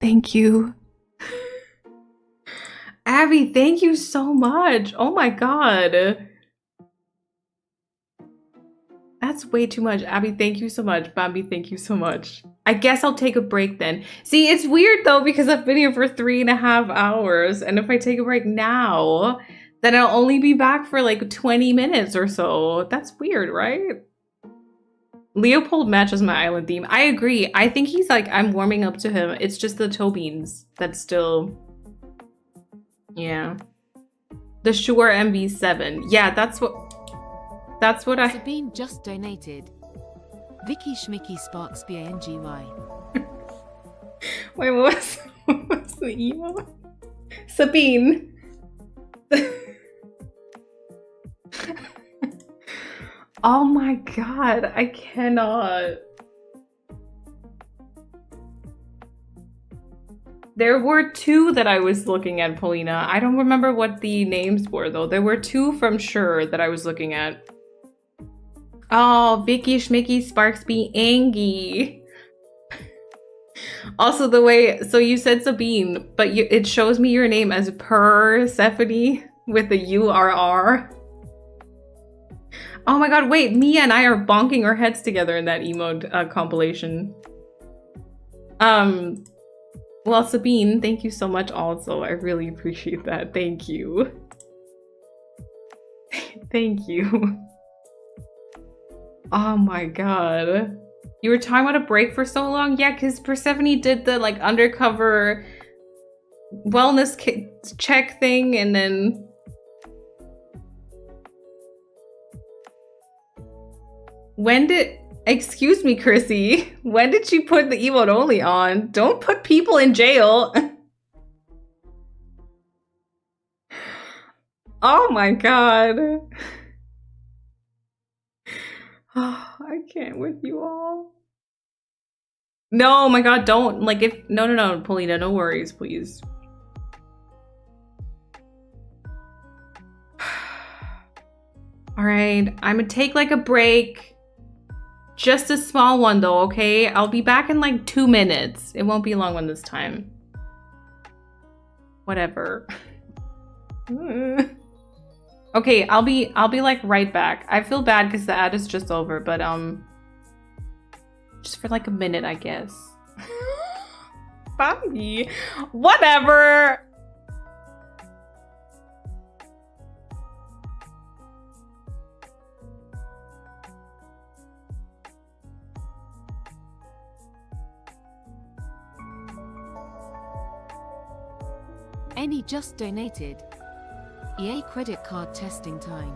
Speaker 3: Thank you. Abby, thank you so much. Oh my god. That's way too much. Abby, thank you so much. Bambi, thank you so much. I guess I'll take a break then. See, it's weird though because I've been here for 3.5 hours. And if I take a break now, then I'll only be back for like 20 minutes or so. That's weird, right? Leopold matches my island theme. I agree. I think he's like, I'm warming up to him. It's just the toe beans that's still... Yeah. The Shure MV7. Yeah, that's what I...
Speaker 5: Sabine just donated. Vicky Schmicky Sparks BANGY.
Speaker 3: Wait, what was the email? Sabine. Oh my god, I cannot. There were two that I was looking at, Paulina. I don't remember what the names were though. There were two from Shure that I was looking at. Oh, Vicky Schmicky Sparksby Angie. Also the way, so you said Sabine, but it shows me your name as Persephone with the URR. Oh my god, wait, Mia and I are bonking our heads together in that emote compilation. Well, Sabine, thank you so much also. I really appreciate that. Thank you. Thank you. Oh my god. You were talking about a break for so long? Yeah, because Persephone did the like undercover wellness check thing and then... When did... Excuse me, Chrissy. When did she put the emote only on? Don't put people in jail. Oh my god. Oh, I can't with you all. No, oh my god, don't. Like if... No, Paulina, no worries, please. All right, I'm gonna take like a break. Just a small one though, okay? I'll be back in like 2 minutes. It won't be a long one this time. Whatever. Okay, I'll be like right back. I feel bad because the ad is just over, but just for like a minute, I guess. Bye. Whatever.
Speaker 5: Any just donated. EA credit card testing time.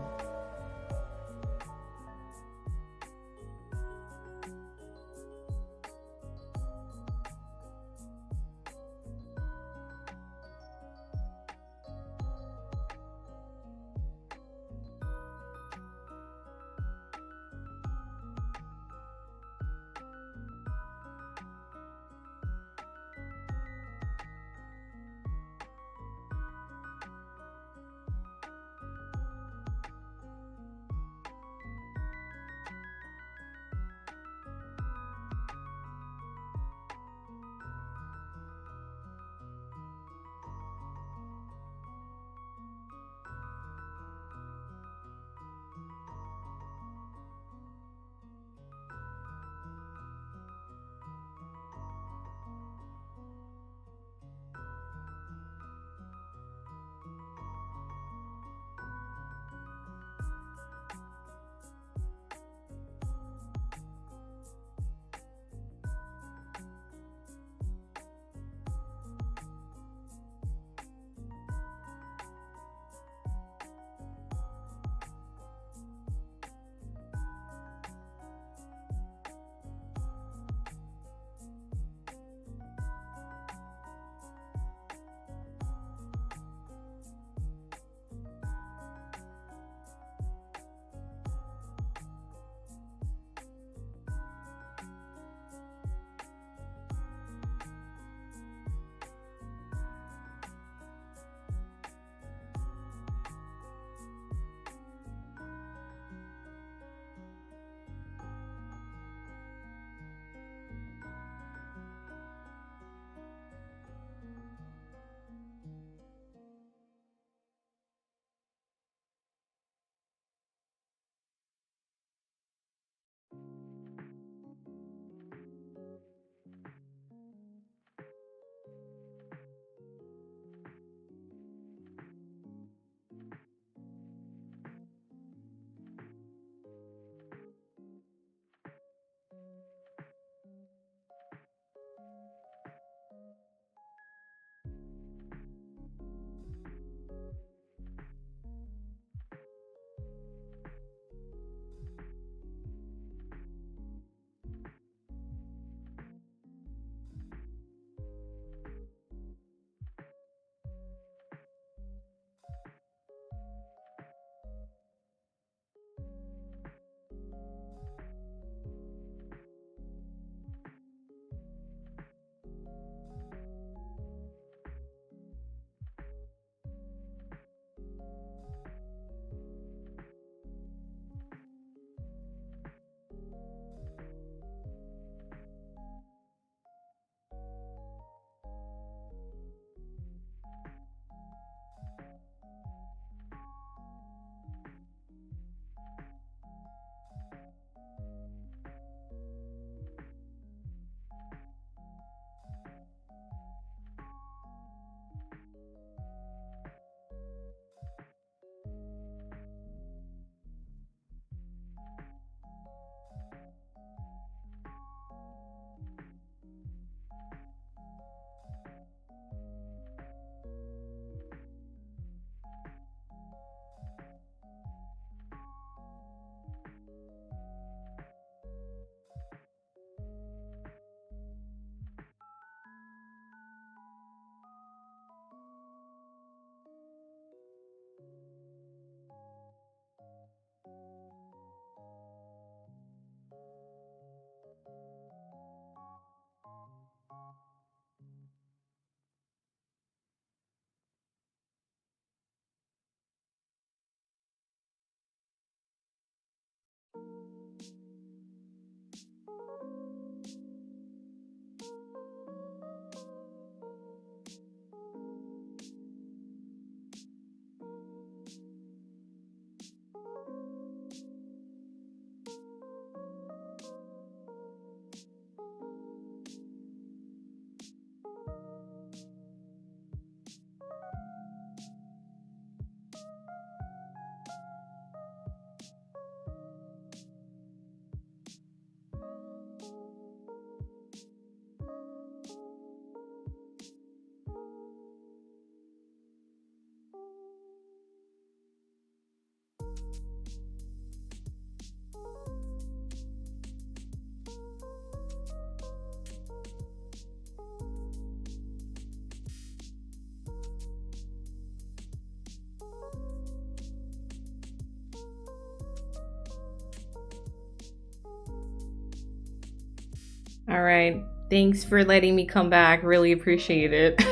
Speaker 3: All right. Thanks for letting me come back. Really appreciate it.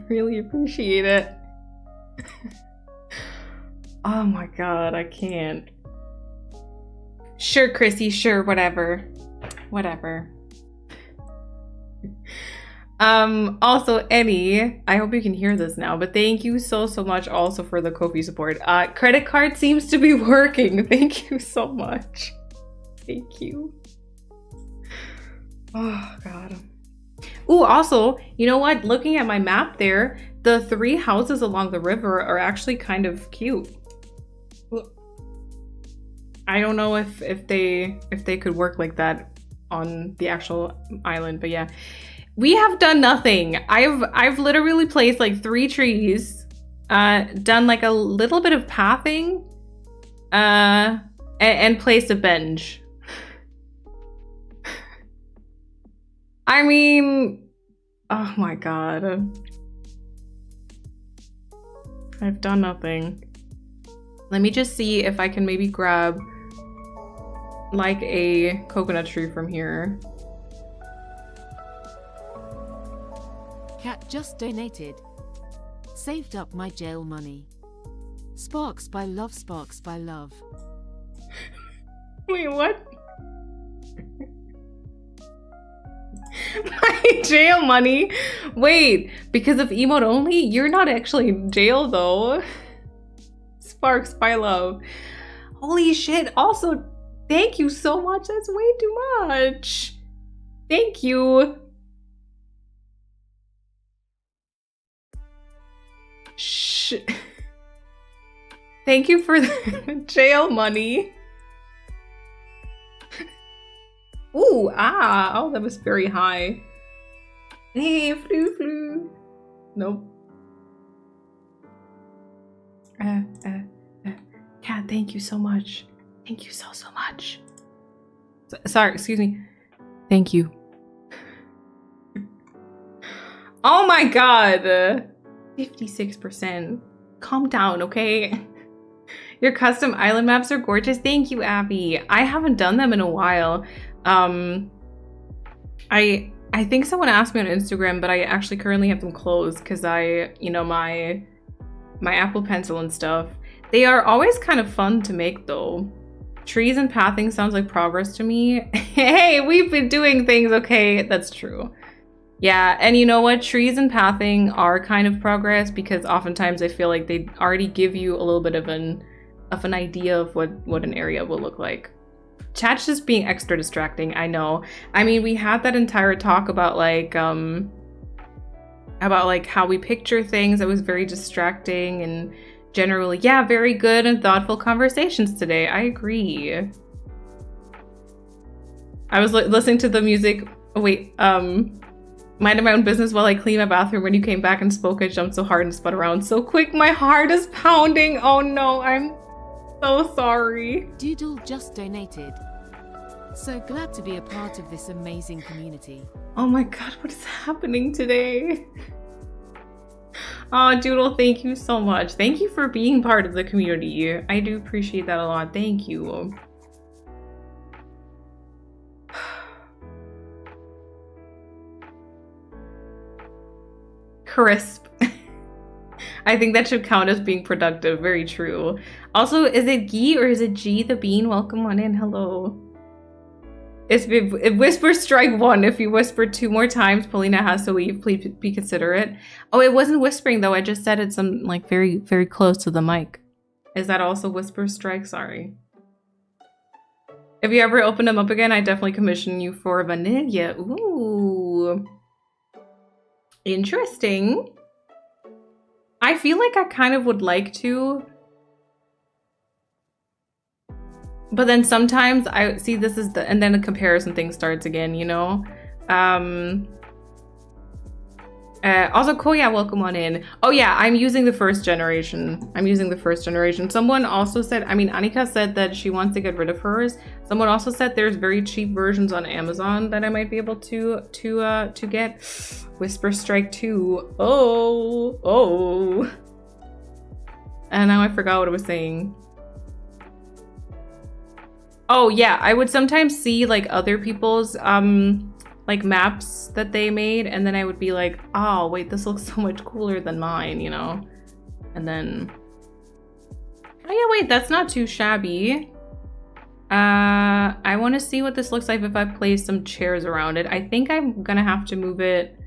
Speaker 3: Really appreciate it. Oh my god, I can't. Sure, Chrissy, sure, whatever. Whatever. Also, Eddie, I hope you can hear this now, but thank you so much also for the Ko-fi support. Credit card seems to be working. Thank you so much. Thank you. Oh god. Ooh, also, you know what? Looking at my map there, the 3 houses along the river are actually kind of cute. I don't know if they could work like that on the actual island, but yeah. We have done nothing. I've literally placed like 3 trees, done like a little bit of pathing, and placed a bench. I mean, oh my god. I've done nothing. Let me just see if I can maybe grab like a coconut tree from here.
Speaker 5: Cat just donated. Saved up my jail money. Sparks by love, sparks by love.
Speaker 3: Wait, what? My jail money? Wait, because of emote only? You're not actually in jail though. Sparks by love. Holy shit. Also, thank you so much. That's way too much. Thank you. Shh. Thank you for the jail money. Ooh, oh, that was very high. Hey, flu. Nope. Kat, thank you so much. Thank you so much. Sorry, excuse me. Thank you. Oh my god. 56%. Calm down, okay? Your custom island maps are gorgeous. Thank you, Abby. I haven't done them in a while. I think someone asked me on Instagram, but I actually currently have them closed because my Apple Pencil and stuff. They are always kind of fun to make though. Trees and pathing sounds like progress to me. Hey, we've been doing things, okay? That's true. Yeah, and you know what? Trees and pathing are kind of progress because oftentimes I feel like they already give you a little bit of an idea of what an area will look like. Chat's just being extra distracting, I know. I mean, we had that entire talk about like how we picture things. It was very distracting and generally, yeah, very good and thoughtful conversations today. I agree. I was listening to the music. Oh, wait, minding my own business while I clean my bathroom. When you came back and spoke, I jumped so hard and spun around so quick. My heart is pounding. Oh no, I'm so sorry.
Speaker 5: Doodle just donated. So glad to be a part of this amazing community.
Speaker 3: Oh my god, what is happening today? Oh, Doodle, thank you so much. Thank you for being part of the community. I do appreciate that a lot. Thank you. Crisp. I think that should count as being productive. Very true. Also, is it Gee or is it G the bean? Welcome on in. Hello. If whisper strike 1. If you whisper 2 more times, Polina has to leave. Please be considerate. Oh, it wasn't whispering though. I just said it some like very, very close to the mic. Is that also whisper strike? Sorry. If you ever open them up again, I definitely commission you for vanilla. Ooh. Interesting. I feel like I kind of would like to. But then sometimes I see this is and then the comparison thing starts again, you know? Also, Koya, welcome on in. Oh yeah, I'm using the first generation. Someone also said, I mean, Annika said that she wants to get rid of hers. Someone also said there's very cheap versions on Amazon that I might be able to get. Whisper Strike 2. Oh. And now I forgot what I was saying. Oh yeah, I would sometimes see like other people's like maps that they made, and then I would be like, oh wait, this looks so much cooler than mine, you know? And then, oh yeah, wait, that's not too shabby. I want to see what this looks like if I place some chairs around it. I think I'm gonna have to move it.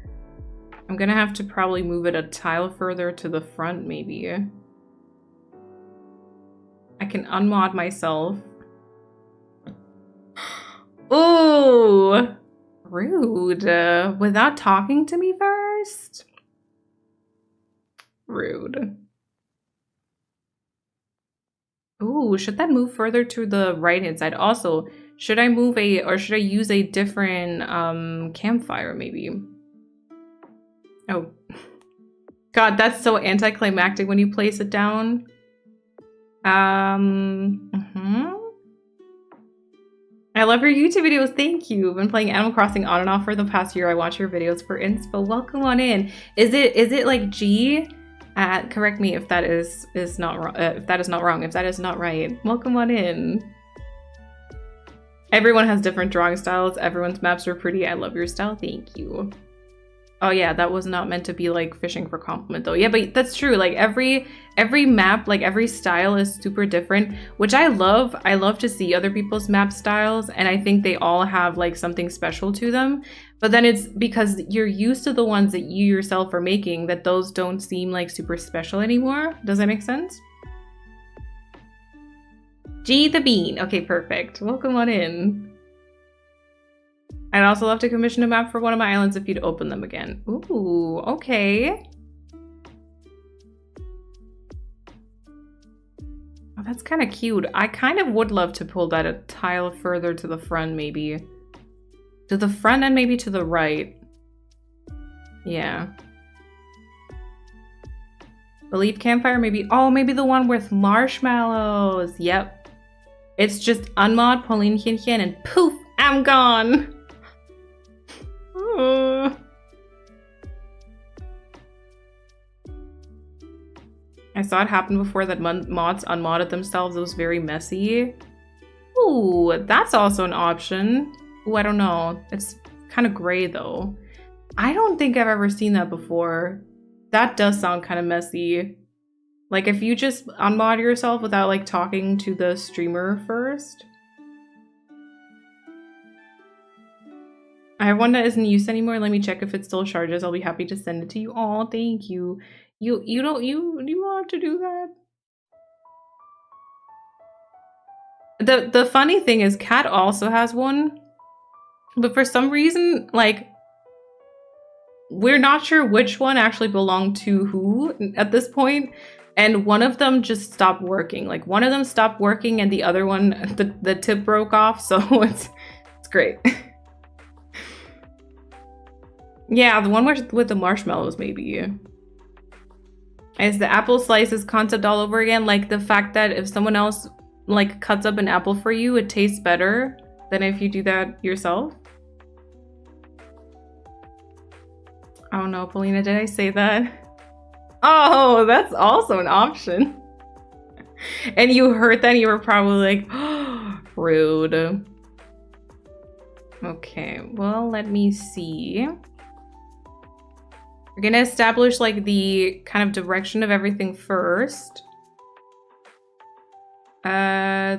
Speaker 3: I'm gonna have to probably move it a tile further to the front, maybe. I can unmod myself. Ooh, rude. Without talking to me first? Rude. Ooh, should that move further to the right-hand side? Also, should I move or should I use a different campfire maybe? Oh. God, that's so anticlimactic when you place it down. I love your YouTube videos, thank you. I've been playing Animal Crossing on and off for the past year. I watch your videos for inspo. Welcome on in. Is it like G? Correct me if that is not wrong. If that is not wrong. If that is not right. Welcome on in. Everyone has different drawing styles. Everyone's maps are pretty. I love your style. Thank you. Oh yeah, that was not meant to be like fishing for compliment though. Yeah, but that's true. Like every map, like every style is super different, which I love. I love to see other people's map styles, and I think they all have like something special to them. But then it's because you're used to the ones that you yourself are making that those don't seem like super special anymore. Does that make sense? G the Bean. Okay, perfect. Welcome on in. I'd also love to commission a map for one of my islands if you'd open them again. Ooh, okay. Oh, that's kind of cute. I kind of would love to pull that a tile further to the front, maybe. To the front and maybe to the right. Yeah. The leaf campfire, maybe. Oh, maybe the one with marshmallows. Yep. It's just unmod, Pauline Hien Hien, and poof, I'm gone. I saw it happen before that mods unmodded themselves. It was very messy. Ooh, that's also an option. Ooh, I don't know. It's kind of gray though. I don't think I've ever seen that before. That does sound kind of messy. Like if you just unmod yourself without like talking to the streamer first. I have one that isn't used anymore. Let me check if it still charges. I'll be happy to send it to you. Oh, thank you. You want to do that? The funny thing is Kat also has one. But for some reason, like we're not sure which one actually belonged to who at this point. And one of them just stopped working. Like one of them stopped working and the other one, the tip broke off. So it's great. Yeah, the one with the marshmallows, maybe. Is the apple slices concept all over again? Like the fact that if someone else like cuts up an apple for you, it tastes better than if you do that yourself? Oh no, Paulina, did I say that? Oh, that's also an option. And you heard that, you were probably like, oh, rude. Okay, well, let me see. We're gonna establish like the kind of direction of everything first.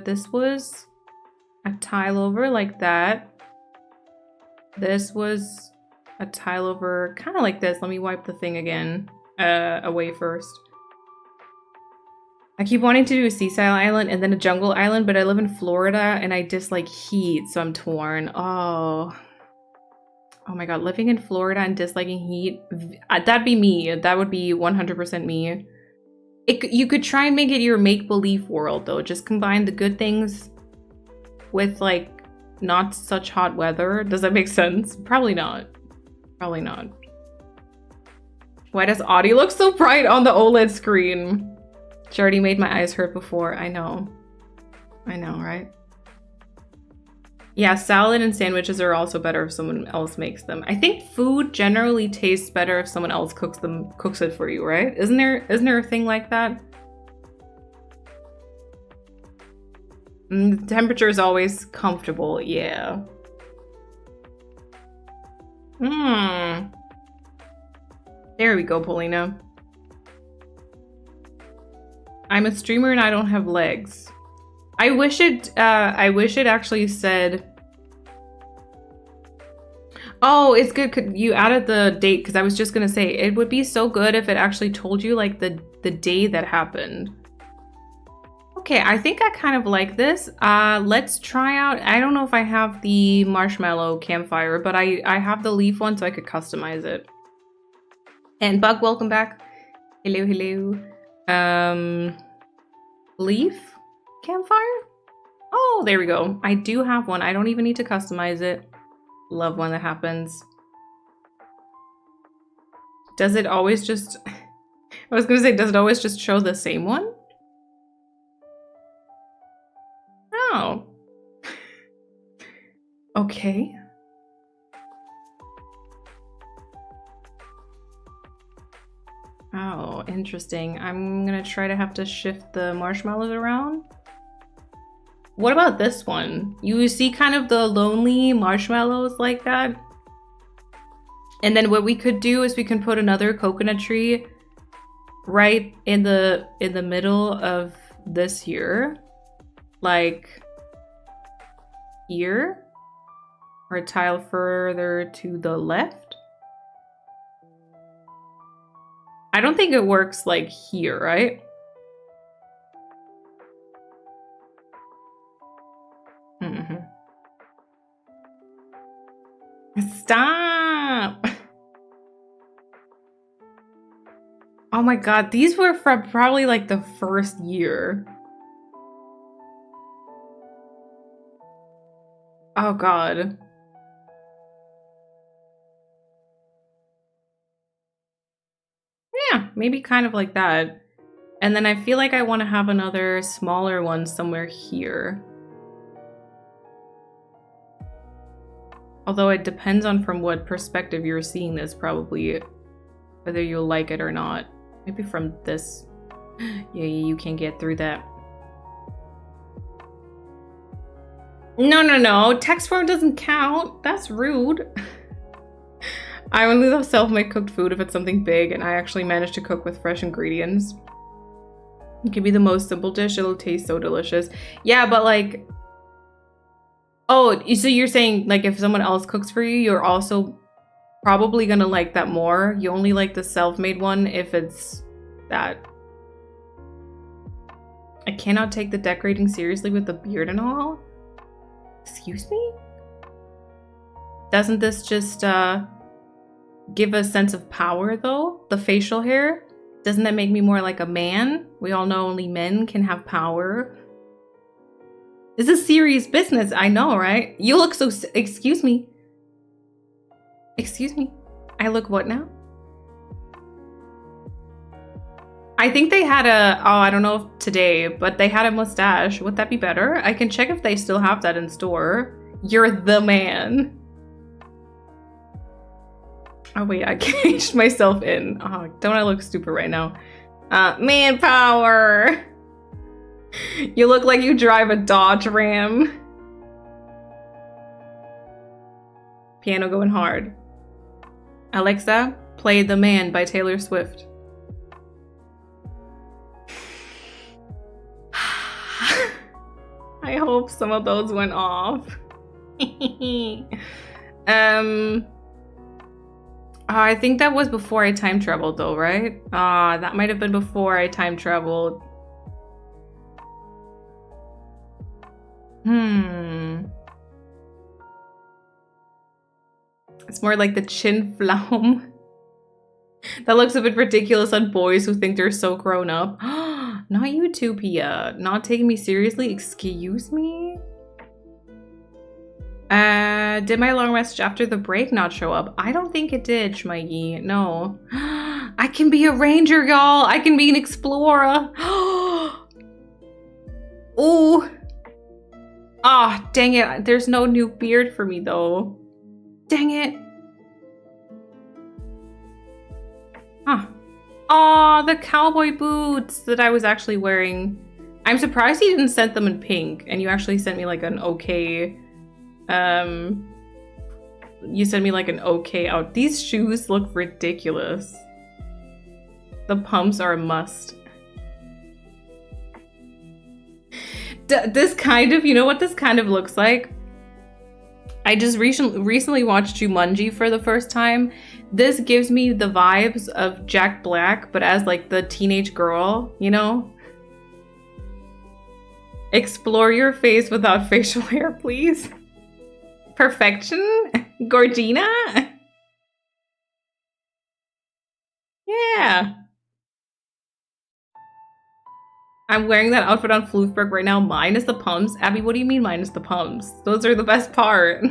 Speaker 3: This was a tile over like that. This was a tile over kind of like this. Let me wipe the thing again away first. I keep wanting to do a seaside island and then a jungle island, but I live in Florida and I dislike heat, so I'm torn. Oh my god, living in Florida and disliking heat, that'd be me. That would be 100% me. You could try and make it your make-believe world though. Just combine the good things with like not such hot weather. Does that make sense? Probably not. Probably not. Why does Audie look so bright on the OLED screen? She already made my eyes hurt before. I know, right? Yeah, salad and sandwiches are also better if someone else makes them. I think food generally tastes better if someone else cooks it for you, right? Isn't there a thing like that? The temperature is always comfortable, yeah. There we go, Paulina. I'm a streamer and I don't have legs. I wish it actually said... Oh, it's good you added the date, because I was just gonna say, it would be so good if it actually told you like the day that happened. Okay, I think I kind of like this. Let's try out, I don't know if I have the marshmallow campfire, but I have the leaf one so I could customize it. And Bug, welcome back. Hello, hello. Leaf campfire? Oh, there we go. I do have one. I don't even need to customize it. Love when that happens. Does it always just... I was gonna say, does it always just show the same one? Oh. Okay. Oh, interesting. I'm gonna try to have to shift the marshmallows around. What about this one? You see kind of the lonely marshmallows like that? And then what we could do is we can put another coconut tree right in the middle of this here. Like here? Or a tile further to the left? I don't think it works like here, right? Stop! Oh my god, these were from probably like the first year. Oh god. Yeah, maybe kind of like that. And then I feel like I want to have another smaller one somewhere here. Although it depends on from what perspective you're seeing this, probably, whether you'll like it or not. Maybe from this. Yeah, you can get through that. No. Text form doesn't count. That's rude. I only love self-made cooked food if it's something big and I actually manage to cook with fresh ingredients. It can be the most simple dish. It'll taste so delicious. Yeah, but like... Oh, so you're saying, like, if someone else cooks for you, you're also probably gonna like that more. You only like the self-made one if it's that. I cannot take the decorating seriously with the beard and all. Excuse me? Doesn't this just give a sense of power, though? The facial hair? Doesn't that make me more like a man? We all know only men can have power. This is serious business, I know, right? You look so... Excuse me. Excuse me. I look what now? I think they had a... Oh, I don't know if today, but they had a mustache. Would that be better? I can check if they still have that in store. You're the man. Oh, wait, I caged myself in. Oh, don't I look stupid right now? Manpower! You look like you drive a Dodge Ram. Piano going hard. Alexa, play The Man by Taylor Swift. I hope some of those went off. I think that was before I time traveled though, right? That might have been before I time traveled. It's more like the chin flaum. That looks a bit ridiculous on boys who think they're so grown up. Not you too, Pia. Not taking me seriously? Excuse me? Did my long message after the break not show up? I don't think it did, Schmeigi. No. I can be a ranger, y'all. I can be an explorer. Ooh. Ah, oh, dang it. There's no new beard for me, though. Dang it. Huh. Aw, the cowboy boots that I was actually wearing I'm surprised you didn't send them in pink and you actually sent me like an okay, you sent me like an okay out. These shoes look ridiculous. The pumps are a must. This kind of, you know what this kind of looks like? I just recently watched Jumanji for the first time. This gives me the vibes of Jack Black, but as like the teenage girl, you know? Explore your face without facial hair, please. Perfection? Gorgina? Yeah. I'm wearing that outfit on Floofberg right now, minus the pumps. Abby, what do you mean minus the pumps? Those are the best part.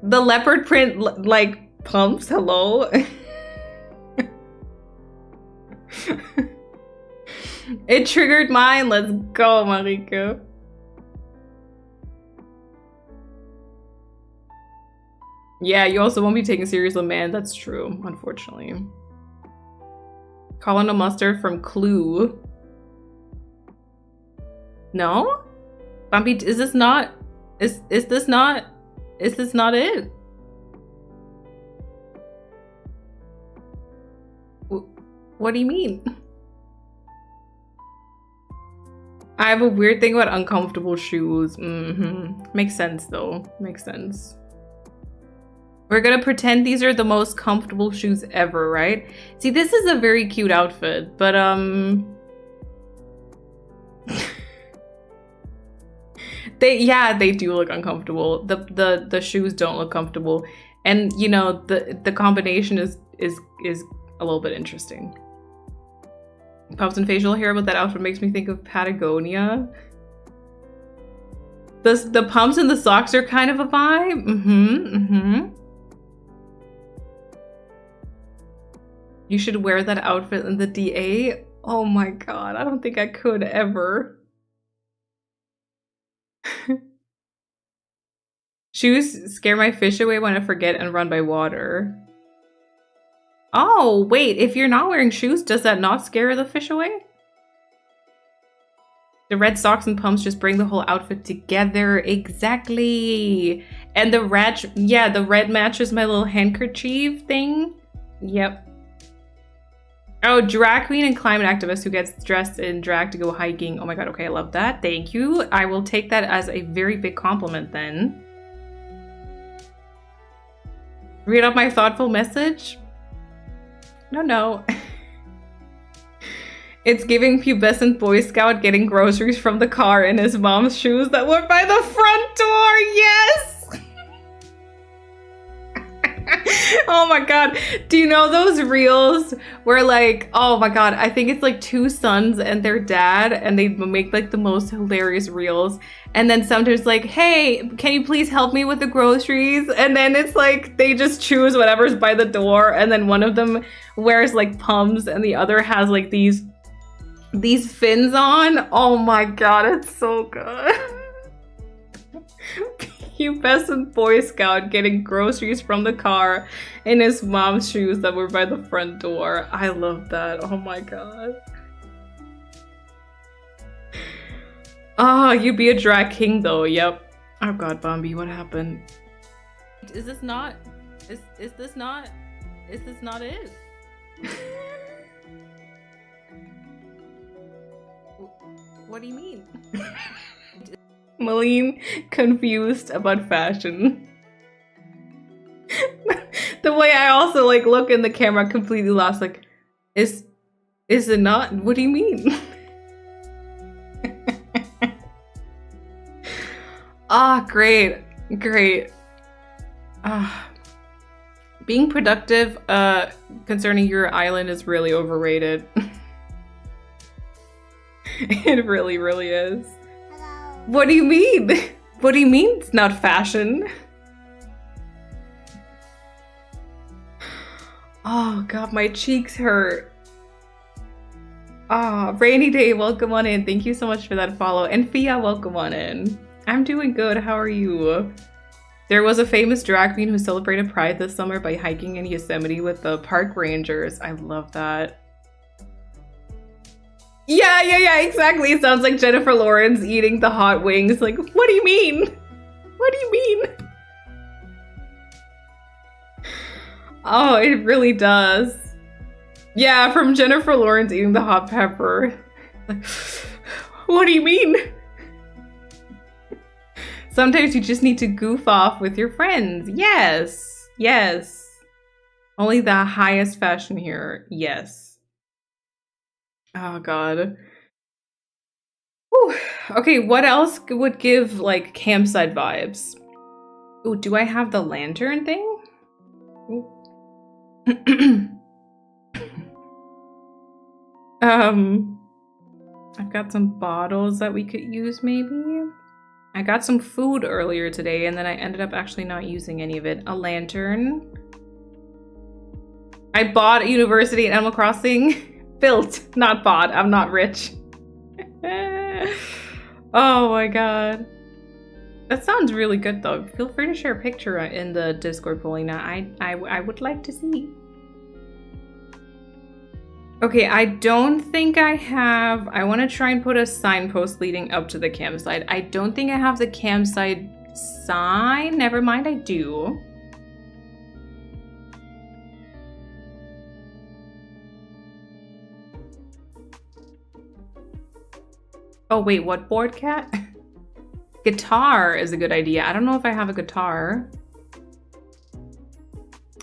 Speaker 3: The leopard print, like, pumps, hello? It triggered mine, let's go, Mariko. Yeah, you also won't be taken seriously, man. That's true, unfortunately. Colin Mustard from Clue. No? Bumpy, is this not it? What do you mean? I have a weird thing about uncomfortable shoes. Makes sense though. Makes sense. We're gonna pretend these are the most comfortable shoes ever, right? See, this is a very cute outfit, but they do look uncomfortable. The shoes don't look comfortable, and you know the combination is a little bit interesting. Puffs and facial hair, but that outfit makes me think of Patagonia. The pumps and the socks are kind of a vibe. You should wear that outfit in the DA. Oh my god, I don't think I could ever. Shoes scare my fish away when I forget and run by water. Oh, wait, if you're not wearing shoes, does that not scare the fish away? The red socks and pumps just bring the whole outfit together. Exactly. And the red, yeah, the red matches my little handkerchief thing. Yep. Oh, drag queen and climate activist who gets dressed in drag to go hiking. Oh my god, okay, I love that. Thank you. I will take that as a very big compliment then. Read out my thoughtful message? No. It's giving pubescent Boy Scout getting groceries from the car in his mom's shoes that were by the front door. Yes! Oh my god. Do you know those reels where like, oh my god, I think it's like two sons and their dad, and they make like the most hilarious reels. And then sometimes like, hey, can you please help me with the groceries? And then it's like they just choose whatever's by the door, and then one of them wears like pumps and the other has like these fins on. Oh my god, it's so good. Pubescent Boy Scout getting groceries from the car in his mom's shoes that were by the front door. I love that. Oh my god. Oh, you'd be a drag king though. Yep. Oh god, Bombi, what happened? Is this not it? What do you mean? Malene confused about fashion. The way I also like look in the camera completely lost, like, is it not? What do you mean? Ah, great. Being productive concerning your island is really overrated. It really is.
Speaker 2: Hello.
Speaker 3: What do you mean? What do you mean it's not fashion? Oh god, my cheeks hurt. Ah, Rainy Day, welcome on in. Thank you so much for that follow. And Fia, welcome on in. I'm doing good. How are you? There was a famous drag queen who celebrated Pride this summer by hiking in Yosemite with the park rangers. I love that. Yeah, exactly. It sounds like Jennifer Lawrence eating the hot wings. Like, what do you mean? What do you mean? Oh, it really does. Yeah, from Jennifer Lawrence eating the hot pepper. Like, what do you mean? Sometimes you just need to goof off with your friends. Yes, yes. Only the highest fashion here. Yes. Oh, God. Whew. Okay, what else would give, like, campsite vibes? Ooh, do I have the lantern thing? I've got some bottles that we could use, maybe? I got some food earlier today, and then I ended up actually not using any of it. A lantern. I bought at University in Animal Crossing. Built, not bought. I'm not rich. Oh my god. That sounds really good though. Feel free to share a picture in the Discord, Paulina. I would like to see. Okay, I don't think I have... I want to try and put a signpost leading up to the campsite. I don't think I have the campsite sign. Never mind, I do. Oh wait, what board, cat? Guitar is a good idea. I don't know if I have a guitar.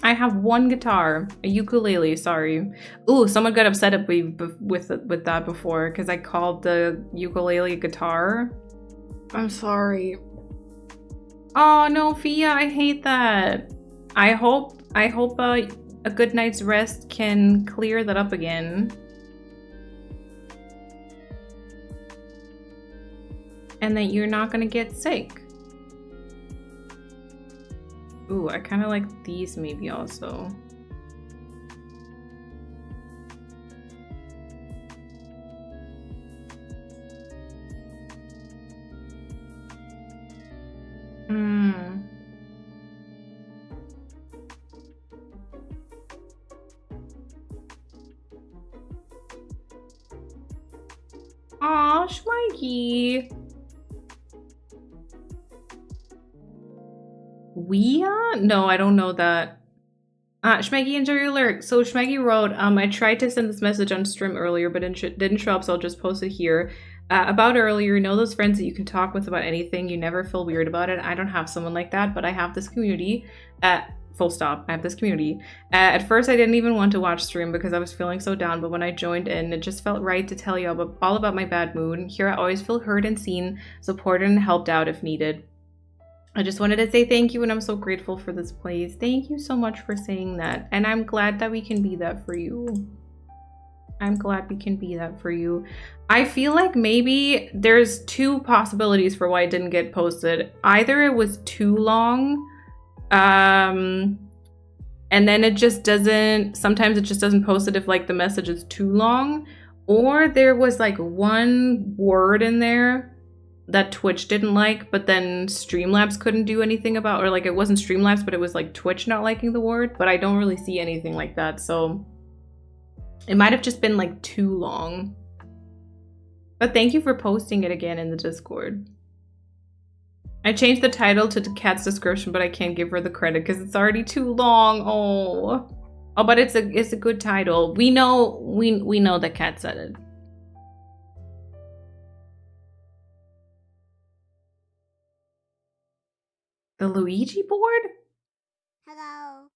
Speaker 3: I have one guitar, a ukulele, sorry. Ooh, someone got upset at me with that before because I called the ukulele a guitar. I'm sorry. Oh no, Fia, I hate that. I hope a good night's rest can clear that up again. And that you're not gonna get sick. Ooh, I kind of like these maybe also. Aw, Schweikey. No, I don't know that. Schmeggy, enjoy your lyric. So Schmeggy wrote, I tried to send this message on stream earlier, but didn't show up, so I'll just post it here. About earlier, you know those friends that you can talk with about anything, you never feel weird about it. I don't have someone like that, but I have this community. Full stop. I have this community. At first, I didn't even want to watch stream because I was feeling so down, but when I joined in, it just felt right to tell you all about my bad mood. Here, I always feel heard and seen, supported and helped out if needed. I just wanted to say thank you, and I'm so grateful for this place. Thank you so much for saying that, and I'm glad that we can be that for you. I'm glad we can be that for you. I feel like maybe there's two possibilities for why it didn't get posted. Either it was too long, and then it just doesn't, sometimes it just doesn't post it if like the message is too long, or there was like one word in there that Twitch didn't like, but then Streamlabs couldn't do anything about, or like it wasn't Streamlabs, but it was like Twitch not liking the word, but I don't really see anything like that, so it might have just been like too long. But thank you for posting it again in the Discord. I changed the title to Cat's description, but I can't give her the credit because it's already too long. Oh, but it's a good title. We know that Cat said it. The Luigi board?
Speaker 6: Hello.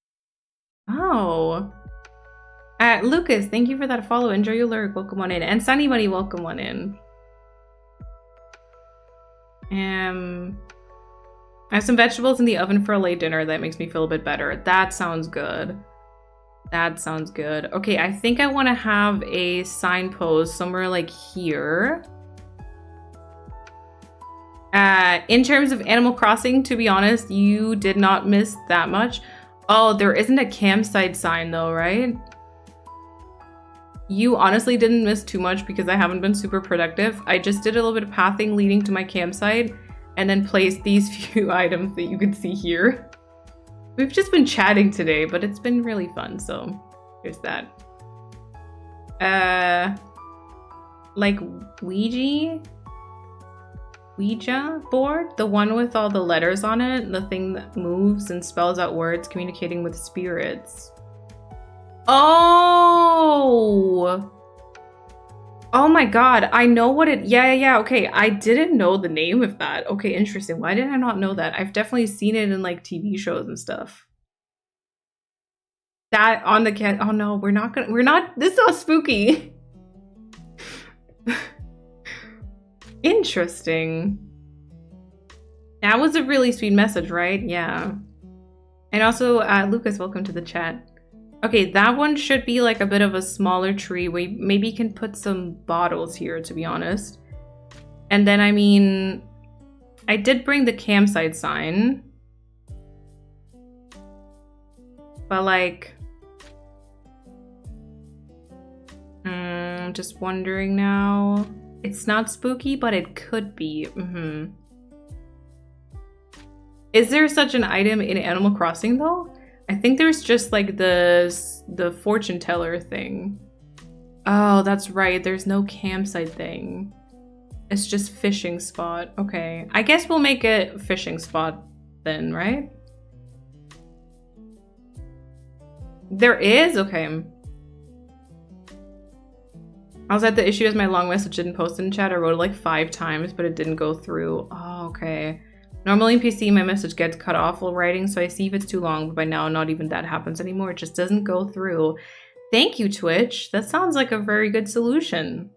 Speaker 3: Oh. Lucas, thank you for that follow. Enjoy your lyric. Welcome on in. And Sunny Bunny, welcome on in. I have some vegetables in the oven for a late dinner. That makes me feel a bit better. That sounds good. That sounds good. Okay, I think I want to have a signpost somewhere like here. In terms of Animal Crossing, to be honest, you did not miss that much. Oh, there isn't a campsite sign though, right? You honestly didn't miss too much because I haven't been super productive. I just did a little bit of pathing leading to my campsite and then placed these few items that you can see here. We've just been chatting today, but it's been really fun, so there's that. like Ouija board? The one with all the letters on it? The thing that moves and spells out words communicating with spirits. Oh! Oh my god, I know what it... Yeah, okay. I didn't know the name of that. Okay, interesting. Why did I not know that? I've definitely seen it in like TV shows and stuff. That on the cat... Oh no, we're not... This is not spooky. Interesting. That was a really sweet message, right? Yeah. And also, Lucas, welcome to the chat. Okay, that one should be like a bit of a smaller tree. We maybe can put some bottles here, to be honest. And then, I mean, I did bring the campsite sign. But like, I'm just wondering now. It's not spooky, but it could be. Is there such an item in Animal Crossing though? I think there's just like the fortune teller thing. Oh, that's right. There's no campsite thing. It's just fishing spot. Okay. I guess we'll make it fishing spot then, right? There is? Okay. I was at the issue as my long message didn't post in chat. I wrote it like 5 times, but it didn't go through. Oh, okay. Normally in PC, my message gets cut off while writing, so I see if it's too long, but by now, not even that happens anymore. It just doesn't go through. Thank you, Twitch. That sounds like a very good solution.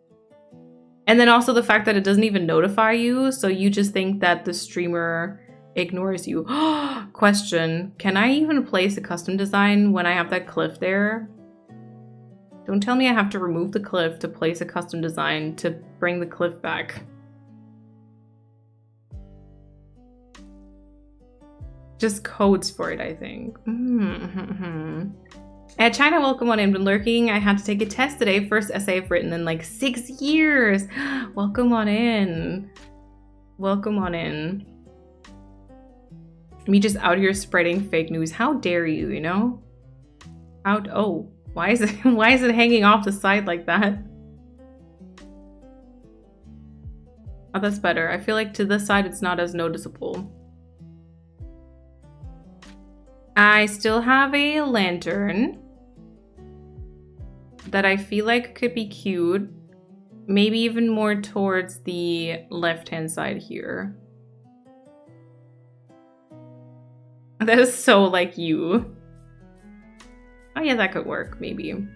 Speaker 3: And then also the fact that it doesn't even notify you, so you just think that the streamer ignores you. Question, can I even place a custom design when I have that cliff there? Don't tell me I have to remove the cliff to place a custom design to bring the cliff back. Just codes for it, I think. China, welcome on in. Been lurking. I had to take a test today. First essay I've written in like 6 years. Welcome on in. Welcome on in. Me just out here spreading fake news. How dare you, you know? Oh, why is it hanging off the side like that? Oh, that's better. I feel like to this side it's not as noticeable. I still have a lantern that I feel like could be cute. Maybe even more towards the left-hand side here. That is so like you. Oh yeah, that could work, maybe.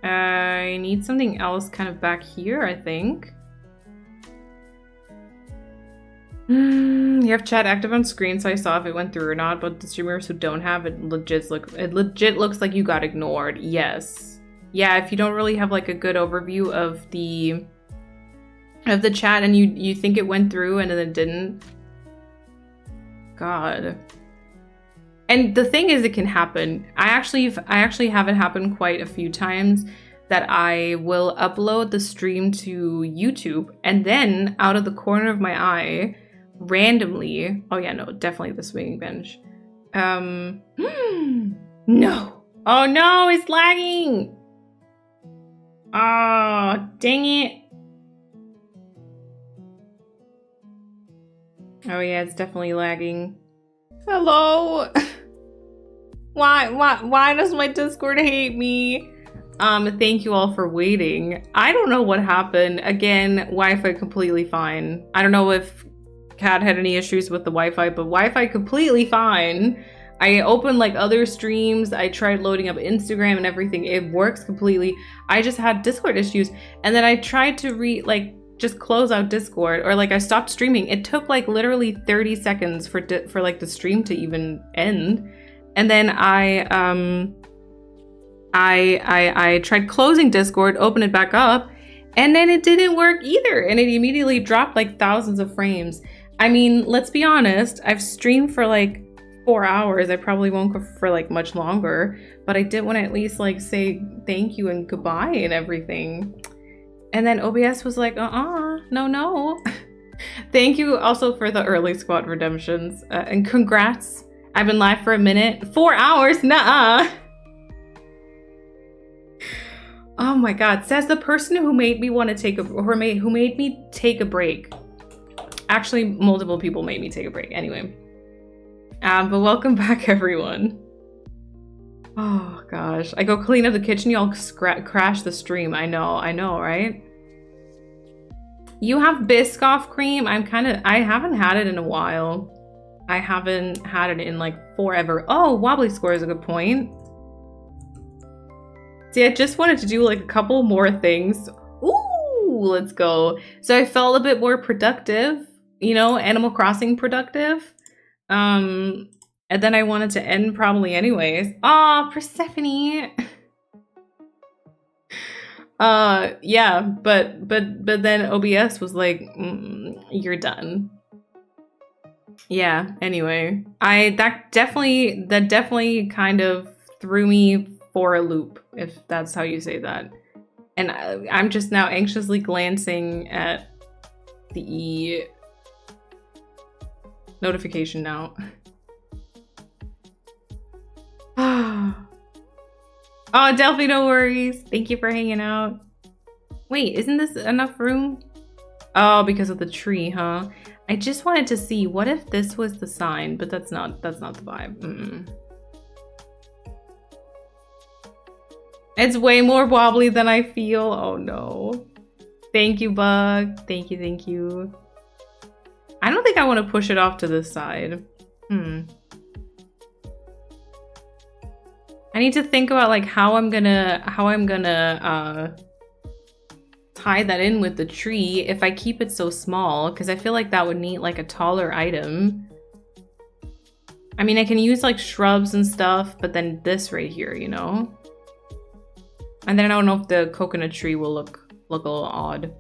Speaker 3: I need something else kind of back here, I think. You have chat active on screen, so I saw if it went through or not, but the streamers who don't have it legit looks like you got ignored. Yes. Yeah, if you don't really have like a good overview of the chat and you think it went through and then it didn't. God. And the thing is, it can happen. I actually have it happen quite a few times that I will upload the stream to YouTube and then out of the corner of my eye, randomly, oh yeah, no, definitely the swinging bench. No. Oh no, it's lagging. Oh, dang it. Oh yeah, it's definitely lagging. Hello. Why does my Discord hate me? Thank you all for waiting. I don't know what happened. Again, Wi-Fi completely fine. I don't know if Kat had any issues with the Wi-Fi, but Wi-Fi completely fine. I opened like other streams. I tried loading up Instagram and everything. It works completely. I just had Discord issues. And then I tried to just close out Discord, or like I stopped streaming. It took like literally 30 seconds for like the stream to even end. And then I tried closing Discord, open it back up, and then it didn't work either. And it immediately dropped like thousands of frames. I mean, let's be honest, I've streamed for like 4 hours. I probably won't go for like much longer, but I did want to at least like say thank you and goodbye and everything. And then OBS was like, no. Thank you also for the early squad redemptions, and congrats. I've been live for a minute. 4 hours? Nuh-uh. Oh my god, says the person who made me want to take a, who made me take a break. Actually, multiple people made me take a break. Anyway. But welcome back, everyone. Oh gosh, I go clean up the kitchen, y'all crash the stream. I know, right? You have Biscoff cream? I haven't had it in a while. I haven't had it in like forever. Oh, Wobbly score is a good point. See, I just wanted to do like a couple more things. Ooh, let's go. So I felt a bit more productive, you know, Animal Crossing productive. And then I wanted to end probably anyways. Aw, Persephone. Yeah, but then OBS was like, you're done. Yeah, anyway. That definitely kind of threw me for a loop, if that's how you say that. And I'm just now anxiously glancing at the notification now. Oh, Delphi, no worries. Thank you for hanging out. Wait, isn't this enough room? Oh, because of the tree, huh? I just wanted to see, what if this was the sign? But that's not the vibe. It's way more wobbly than I feel. Oh no. Thank you, Bug. Thank you. I don't think I want to push it off to this side. I need to think about like how I'm gonna tie that in with the tree if I keep it so small, because I feel like that would need like a taller item. I mean, I can use like shrubs and stuff, but then this right here, you know? And then I don't know if the coconut tree will look a little odd.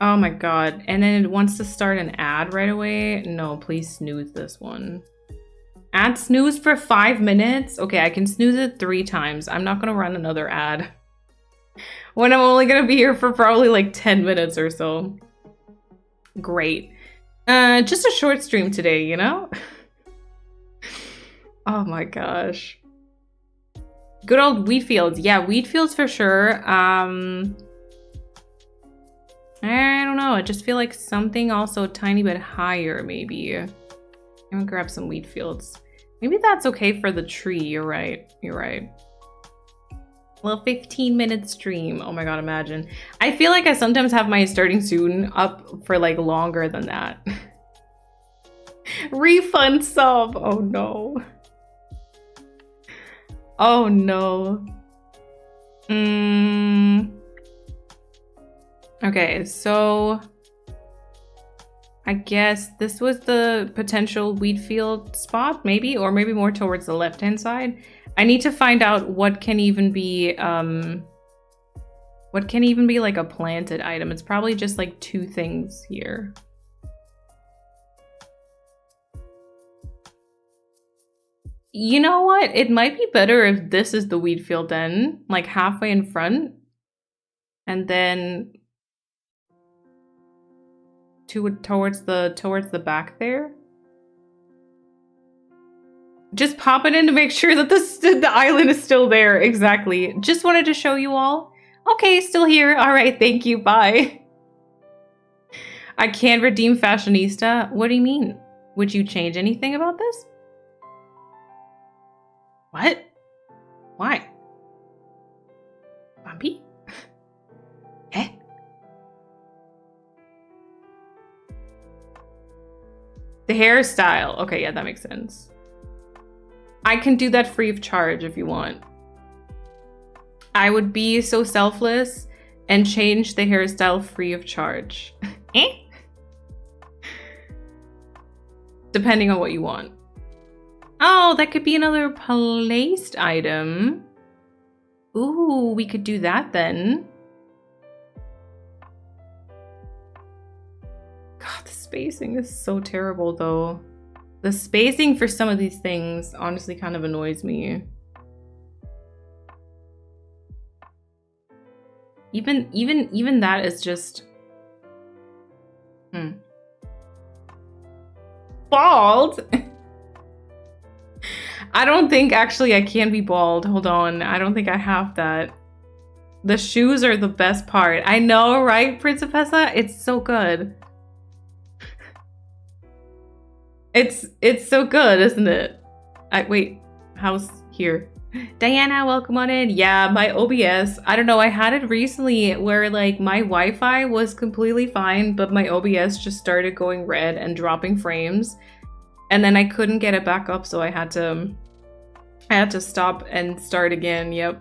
Speaker 3: Oh my god. And then it wants to start an ad right away. No, please snooze this one. Ad snooze for 5 minutes? Okay, I can snooze it 3 times. I'm not gonna run another ad when I'm only gonna be here for probably like 10 minutes or so. Great. Just a short stream today, you know? Oh my gosh. Good old wheat fields. Yeah, wheat fields for sure. I don't know. I just feel like something also a tiny bit higher, maybe. I'm gonna grab some wheat fields. Maybe that's okay for the tree. You're right. You're right. A little 15-minute stream. Oh my god, imagine. I feel like I sometimes have my starting soon up for like longer than that. Refund sub. Oh no. Oh no. Okay, so I guess this was the potential wheat field spot, maybe, or maybe more towards the left-hand side. I need to find out what can even be like a planted item. It's probably just like 2 things here. You know what? It might be better if this is the wheat field then, like halfway in front, and then towards the back there. Just pop it in to make sure that the island is still there. Exactly. Just wanted to show you all. Okay, still here. All right, thank you. Bye. I can't redeem Fashionista. What do you mean? Would you change anything about this? What? Why? Bumpy? Eh? The hairstyle. Okay, yeah, that makes sense. I can do that free of charge if you want. I would be so selfless and change the hairstyle free of charge. Eh? Depending on what you want. Oh, that could be another placed item. Ooh, we could do that then. God, the spacing is so terrible though. The spacing for some of these things honestly kind of annoys me. Even that is just bald. I don't think actually I can be bald. Hold on. I don't think I have that. The shoes are the best part. I know, right, Principessa? It's so good. It's so good, isn't it? Wait, how's here? Diana, welcome on in. Yeah, my OBS. I don't know, I had it recently where like my Wi-Fi was completely fine, but my OBS just started going red and dropping frames. And then I couldn't get it back up, so I had to stop and start again. Yep.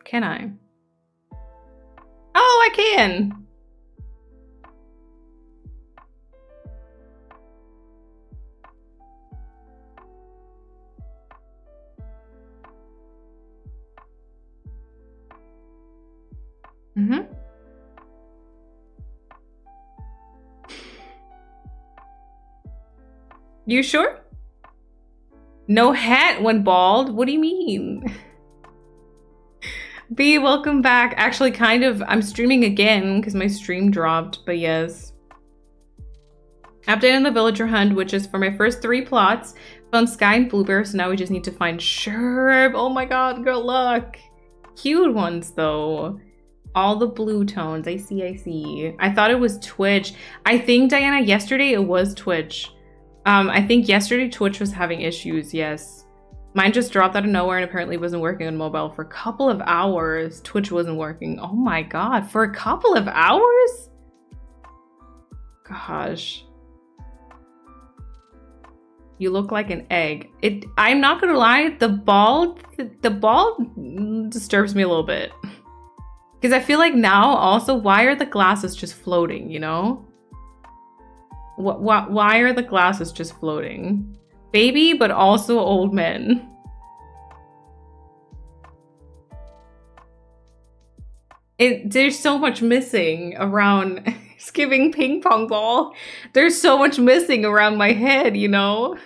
Speaker 3: Can I? Oh, I can. Mm-hmm. You sure? No hat when bald? What do you mean? B, welcome back. Actually, kind of, I'm streaming again because my stream dropped, but yes. Update on the villager hunt, which is for my first 3 plots. Found Sky and Bluebear, so now we just need to find Sherb. Oh my god, good luck. Cute ones, though. All the blue tones. I see. I thought it was Twitch. I think, Diana, yesterday it was Twitch. I think yesterday Twitch was having issues, yes. Mine just dropped out of nowhere and apparently wasn't working on mobile for a couple of hours. Twitch wasn't working. Oh my god, for a couple of hours? Gosh. You look like an egg. I'm not gonna lie, the bald disturbs me a little bit. Because I feel like now also, why are the glasses just floating, you know? Why are the glasses just floating? Baby, but also old men. There's so much missing around. It's giving ping pong ball. There's so much missing around my head, you know?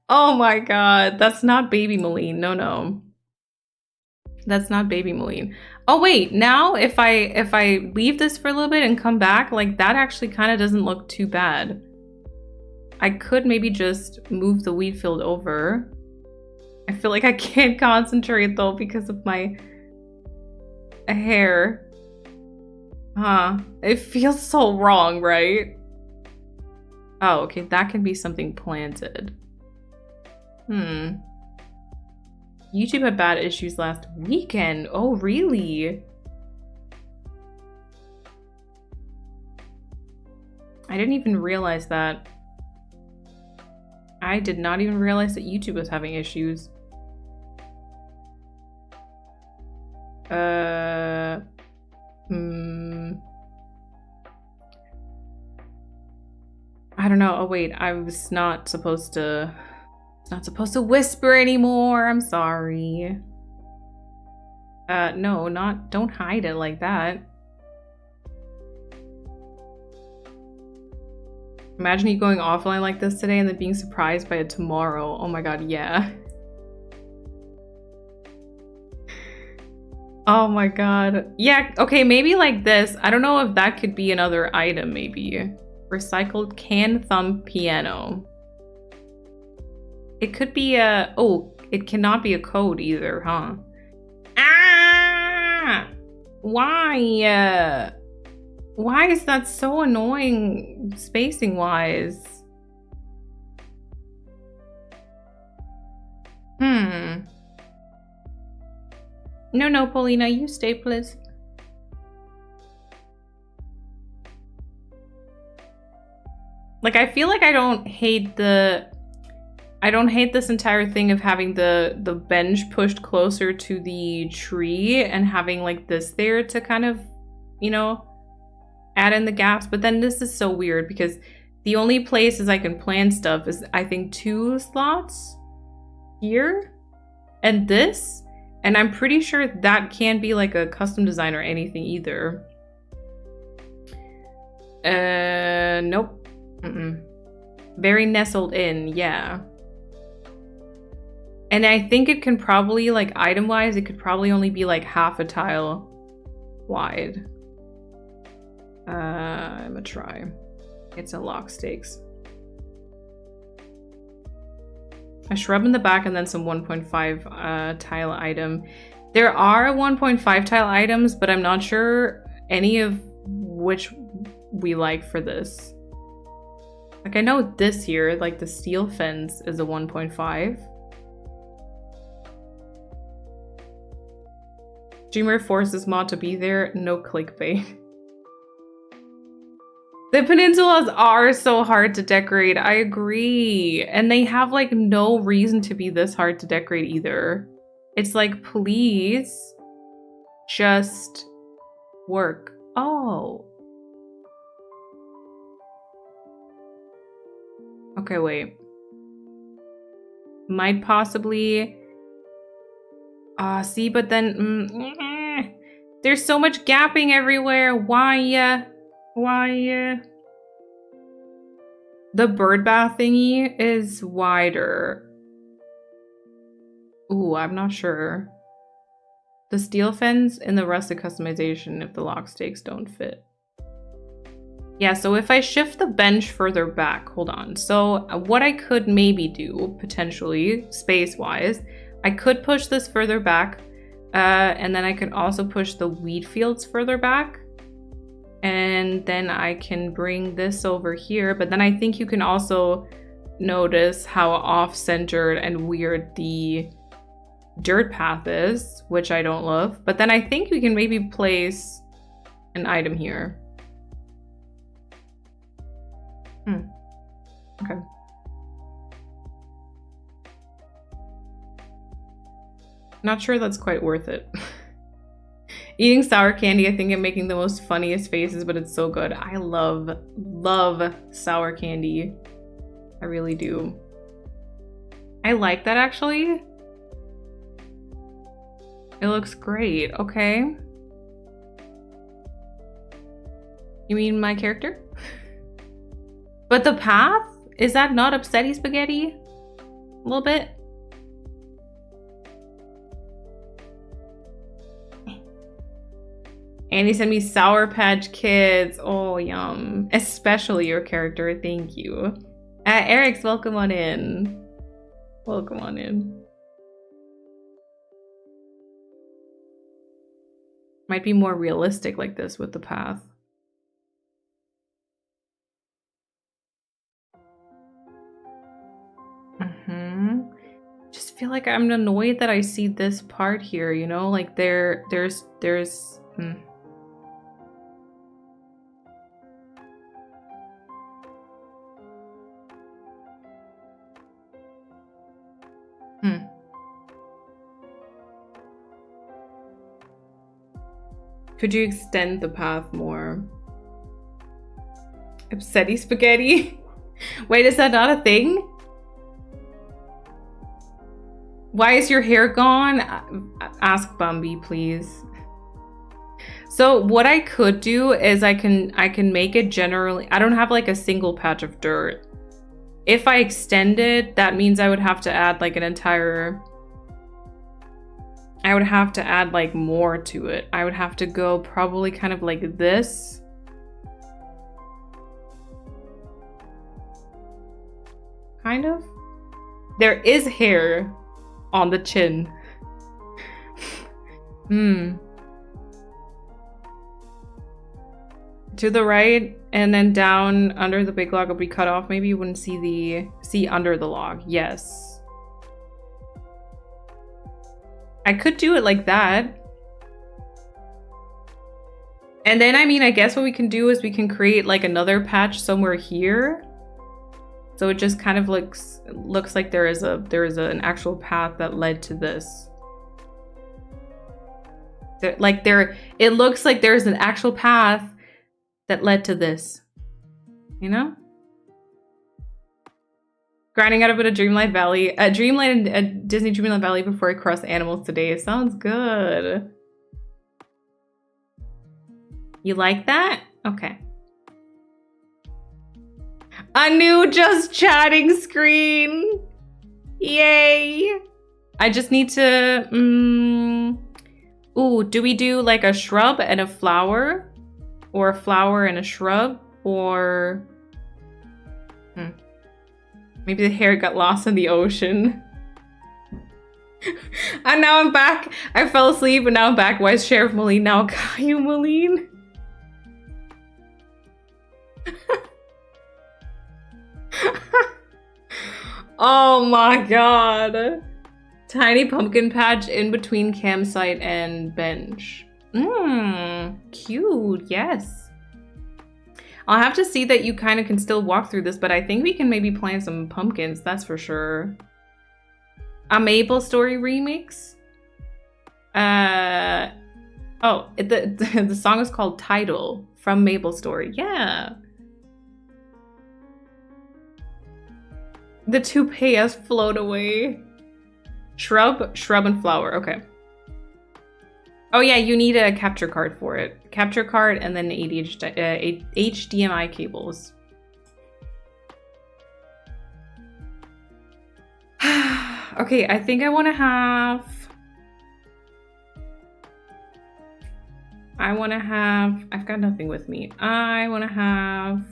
Speaker 3: Oh my god, that's not baby Moline. No. That's not baby Moline. Oh wait, now if I leave this for a little bit and come back, like that actually kind of doesn't look too bad. I could maybe just move the wheat field over. I feel like I can't concentrate though because of my hair. Huh. It feels so wrong, right? Oh, okay, that can be something planted. YouTube had bad issues last weekend. Oh, really? I didn't even realize that. I did not even realize that YouTube was having issues. I don't know. Oh wait, I was not supposed to. Not supposed to whisper anymore. I'm sorry. No, don't hide it like that. Imagine you going offline like this today and then being surprised by it tomorrow. Oh my god, yeah. Oh my god. Yeah, okay, maybe like this. I don't know if that could be another item, maybe. Recycled can thumb piano. It could be a... Oh, it cannot be a code either, huh? Ah! Why? Why is that so annoying spacing-wise? No, Paulina, you stay, please. Like, I feel like I don't hate this entire thing of having the bench pushed closer to the tree and having like this there to kind of, you know, add in the gaps. But then this is so weird because the only places I can plan stuff is I think 2 slots here and this. And I'm pretty sure that can't be like a custom design or anything either. Nope. Very nestled in, yeah. And I think it can probably, like, item-wise, it could probably only be, like, half a tile wide. I'm gonna try. It's a lock stakes. A shrub in the back and then some 1.5 tile item. There are 1.5 tile items, but I'm not sure any of which we like for this. Like I know this here, like the steel fence is a 1.5. Dreamer forces mod to be there, no clickbait. The peninsulas are so hard to decorate, I agree. And they have like no reason to be this hard to decorate either. It's like, please just work. Oh. Okay, wait. Might possibly... see, but then... there's so much gapping everywhere. Why? Why? The bird bath thingy is wider. Ooh, I'm not sure. The steel fence and the rustic customization if the lock stakes don't fit. Yeah, so if I shift the bench further back, hold on. So what I could maybe do, potentially, space-wise, I could push this further back, and then I could also push the wheat fields further back. And then I can bring this over here, but then I think you can also notice how off-centered and weird the dirt path is, which I don't love. But then I think we can maybe place an item here. Okay. Not sure that's quite worth it. Eating sour candy, I think I'm making the most funniest faces, but it's so good. I love sour candy. I really do. I like that actually. It looks great. Okay. You mean my character? But the path? Is that not upsetty spaghetti? A little bit? Andy sent me Sour Patch Kids. Oh, yum. Especially your character. Thank you. Eric's, welcome on in. Welcome on in. Might be more realistic like this with the path. Just feel like I'm annoyed that I see this part here, you know? Like there's Could you extend the path more? Upsetty spaghetti? Wait, is that not a thing? Why is your hair gone? Ask Bumby, please. So what I could do is I can make it generally. I don't have like a single patch of dirt. If I extend it, that means I would have to add like an entire... I would have to add like more to it. I would have to go probably kind of like this. Kind of. There is hair on the chin. To the right and then down under the big log will be cut off. Maybe you wouldn't see under the log. Yes. I could do it like that. And then, I mean, I guess what we can do is we can create like another patch somewhere here. So it just kind of looks like there is an actual path that led to this. It looks like there's an actual path that led to this. You know? Grinding out a bit of Dreamlight Valley. Dreamlight and Disney Dreamlight Valley before I cross animals today. It sounds good. You like that? Okay. A new just chatting screen. Yay. I just need to... Ooh, do we do like a shrub and a flower? Or a flower and a shrub? Or... Maybe the hair got lost in the ocean. And now I'm back. I fell asleep and now I'm back. Why is Sheriff Moline now Caillou Moline? Oh my god. Tiny pumpkin patch in between campsite and bench. Cute, yes. I'll have to see that you kind of can still walk through this, but I think we can maybe plant some pumpkins, that's for sure. A Maple Story remix? Oh, the song is called Tidal from Maple Story. Yeah. The toupee has float away. Shrub and flower. Okay. Oh yeah, you need a capture card for it. Capture card and then HDMI cables. Okay, I think I want to have... I've got nothing with me. I want to have...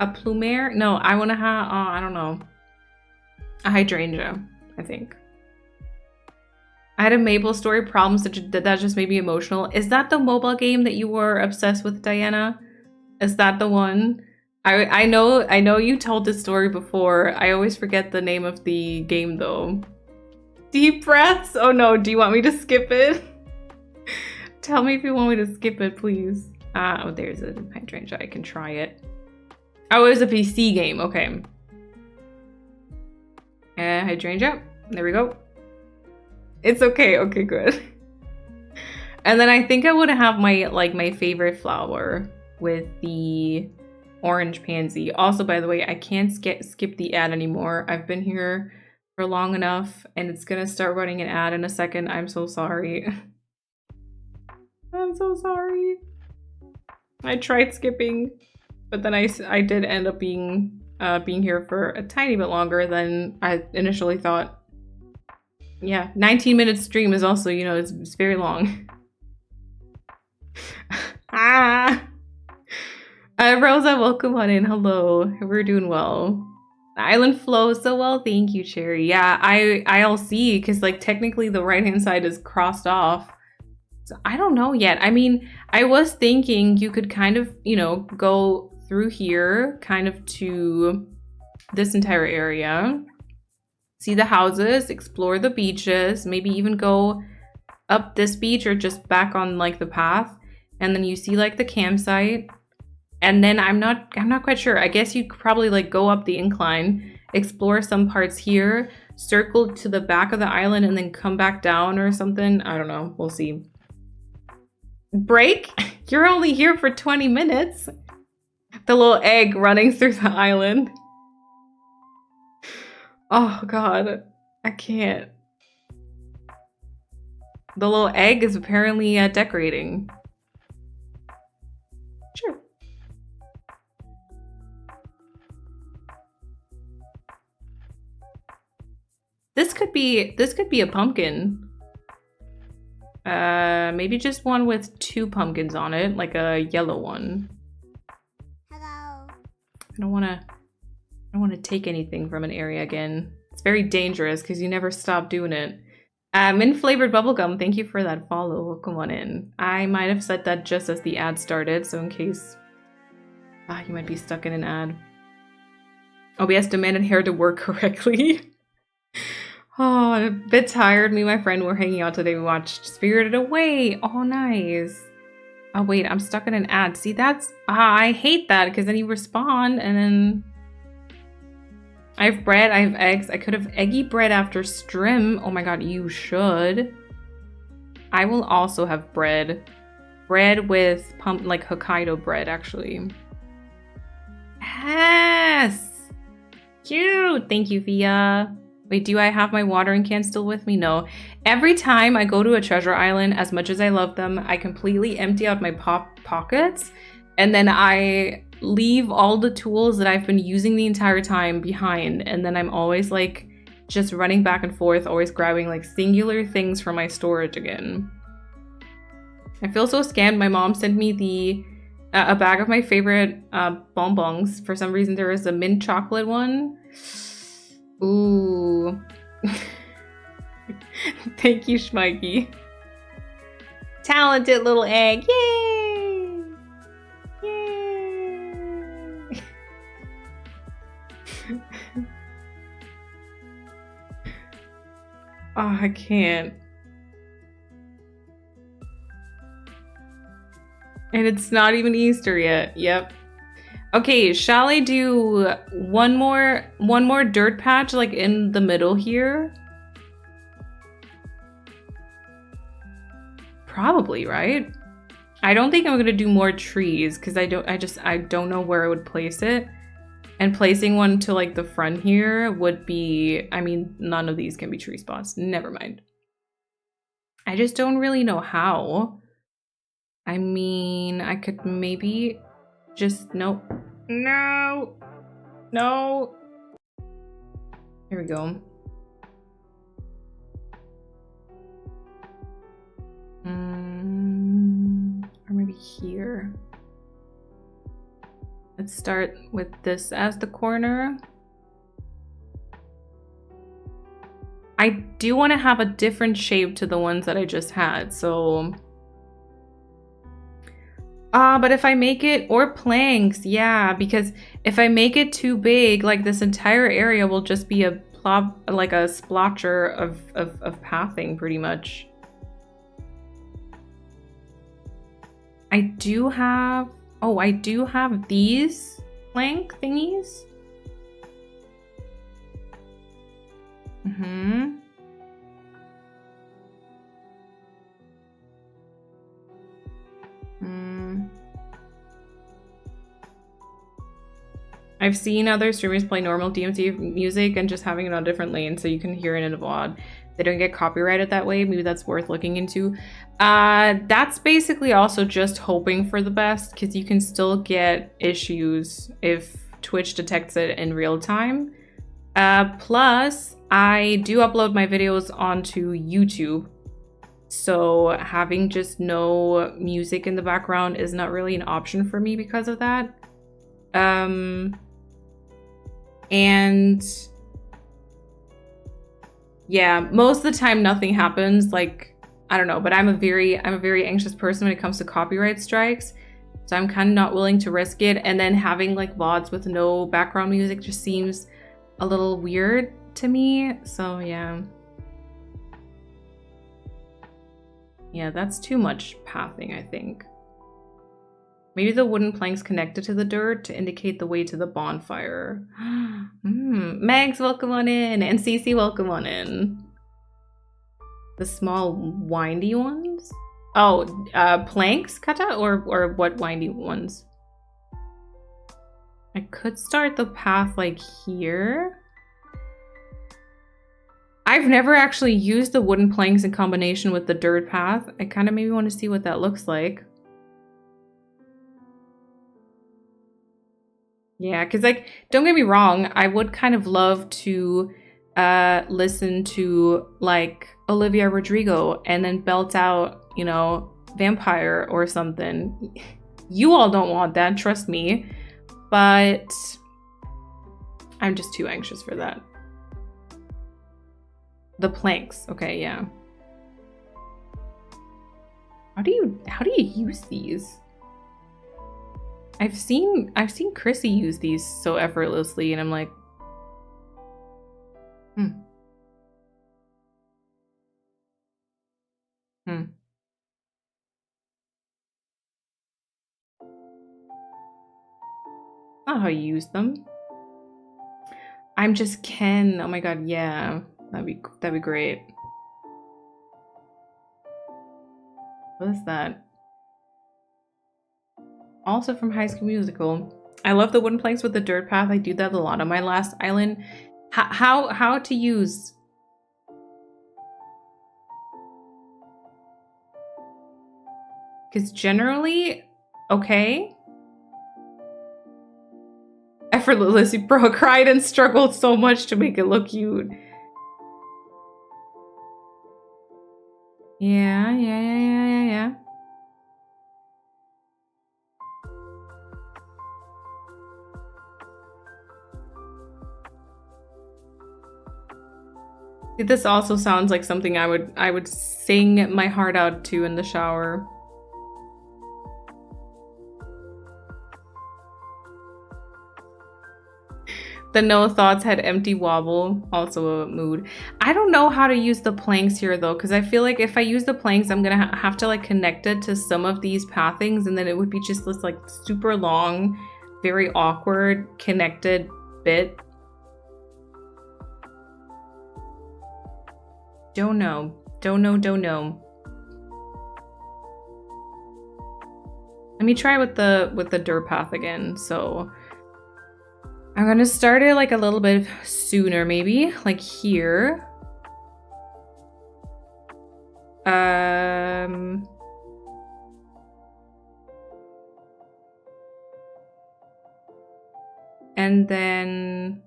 Speaker 3: a plumer? No, I want to have... Oh, I don't know. A hydrangea, I think. I had a Maple Story problem, so that just made me emotional. Is that the mobile game that you were obsessed with, Diana? Is that the one? I know you told this story before. I always forget the name of the game though. Deep breaths? Oh no, do you want me to skip it? Tell me if you want me to skip it, please. Oh, there's a hydrangea. I can try it. Oh, it was a PC game. Okay. Hydrangea. There we go. It's okay. Okay, good. And then I think I would have my favorite flower with the orange pansy. Also, by the way, I can't skip the ad anymore. I've been here for long enough and it's gonna start running an ad in a second. I'm so sorry. I'm so sorry. I tried skipping, but then I did end up being here for a tiny bit longer than I initially thought. Yeah, 19-minute stream is also, you know, it's very long. Rosa, welcome on in. Hello. We're doing well. The island flows so well. Thank you, Cherry. Yeah, I'll see, because like technically the right-hand side is crossed off. So I don't know yet. I mean, I was thinking you could kind of, you know, go through here kind of to this entire area. See the houses, explore the beaches, maybe even go up this beach or just back on like the path. And then you see like the campsite. And then I'm not quite sure. I guess you could probably like go up the incline, explore some parts here, circle to the back of the island and then come back down or something. I don't know. We'll see. Break? You're only here for 20 minutes. The little egg running through the island. Oh god, I can't. The little egg is apparently decorating. Sure. This could be a pumpkin. Maybe just one with 2 pumpkins on it, like a yellow one.
Speaker 6: Hello.
Speaker 3: I don't want to take anything from an area again. It's very dangerous because you never stop doing it. Mint flavored bubblegum, thank you for that follow. Come on in. I might have said that just as the ad started, so in case you might be stuck in an ad. OBS demanded hair to work correctly. Oh, I'm a bit tired. Me and my friend were hanging out today. We watched Spirited Away. Oh, nice. Oh, wait, I'm stuck in an ad. See, that's... I hate that because then you respond and then... I have bread, I have eggs. I could have eggy bread after strim. Oh my god, you should. I will also have bread. Bread with like Hokkaido bread, actually. Yes! Cute! Thank you, Via. Wait, do I have my watering can still with me? No. Every time I go to a treasure island, as much as I love them, I completely empty out my pockets. And then I leave all the tools that I've been using the entire time behind. And then I'm always like just running back and forth, always grabbing like singular things from my storage again. I feel so scammed. My mom sent me the a bag of my favorite bonbons. For some reason, there is a mint chocolate one. Ooh. Thank you, Schmikey. Talented little egg. Yay! Yay! Oh, I can't. And it's not even Easter yet. Yep. Okay, shall I do one more dirt patch like in the middle here? Probably, right? I don't think I'm gonna do more trees because I don't know where I would place it. And placing one to like the front here would be, I mean, none of these can be tree spots. Never mind. I just don't really know how. I mean, I could maybe just, nope. No. No. Here we go. Or maybe here. Let's start with this as the corner. I do want to have a different shape to the ones that I just had, so... but if I make it, or planks, yeah, because if I make it too big, like this entire area will just be a plop, like a splotcher of pathing pretty much. I do have these plank thingies. I've seen other streamers play normal DMC music and just having it on different lanes so you can hear it in a VOD. They don't get copyrighted that way. Maybe that's worth looking into. That's basically also just hoping for the best because you can still get issues if Twitch detects it in real time. Plus, I do upload my videos onto YouTube. So having just no music in the background is not really an option for me because of that. And yeah, most of the time nothing happens. Like, I don't know, but I'm a very anxious person when it comes to copyright strikes. So I'm kind of not willing to risk it. And then having like VODs with no background music just seems a little weird to me. So yeah. Yeah, that's too much pathing, I think. Maybe the wooden planks connected to the dirt to indicate the way to the bonfire. Mags, welcome on in. And Cece, welcome on in. The small windy ones? Oh, planks, Kata? Or what windy ones? I could start the path like here. I've never actually used the wooden planks in combination with the dirt path. I kind of maybe want to see what that looks like. Yeah, because like, don't get me wrong, I would kind of love to listen to like Olivia Rodrigo and then belt out, you know, Vampire or something. You all don't want that, trust me. But I'm just too anxious for that. The planks, okay, yeah. How do you use these? I've seen Chrissy use these so effortlessly, and I'm like, Not how you use them. I'm just Ken. Oh my god, yeah. That'd be great. What is that? Also from High School Musical. I love the wooden planks with the dirt path. I do that a lot on my last island. How to use? Because generally, okay. Effortlessly, bro, cried and struggled so much to make it look cute. Yeah. This also sounds like something I would sing my heart out to in the shower. The no thoughts had empty wobble, also a mood. I don't know how to use the planks here though, because I feel like if I use the planks, I'm gonna have to like connect it to some of these pathings, and then it would be just this like super long, very awkward connected bit. Don't know. Don't know. Let me try with the dirt path again. So I'm gonna start it like a little bit sooner, maybe like here. And then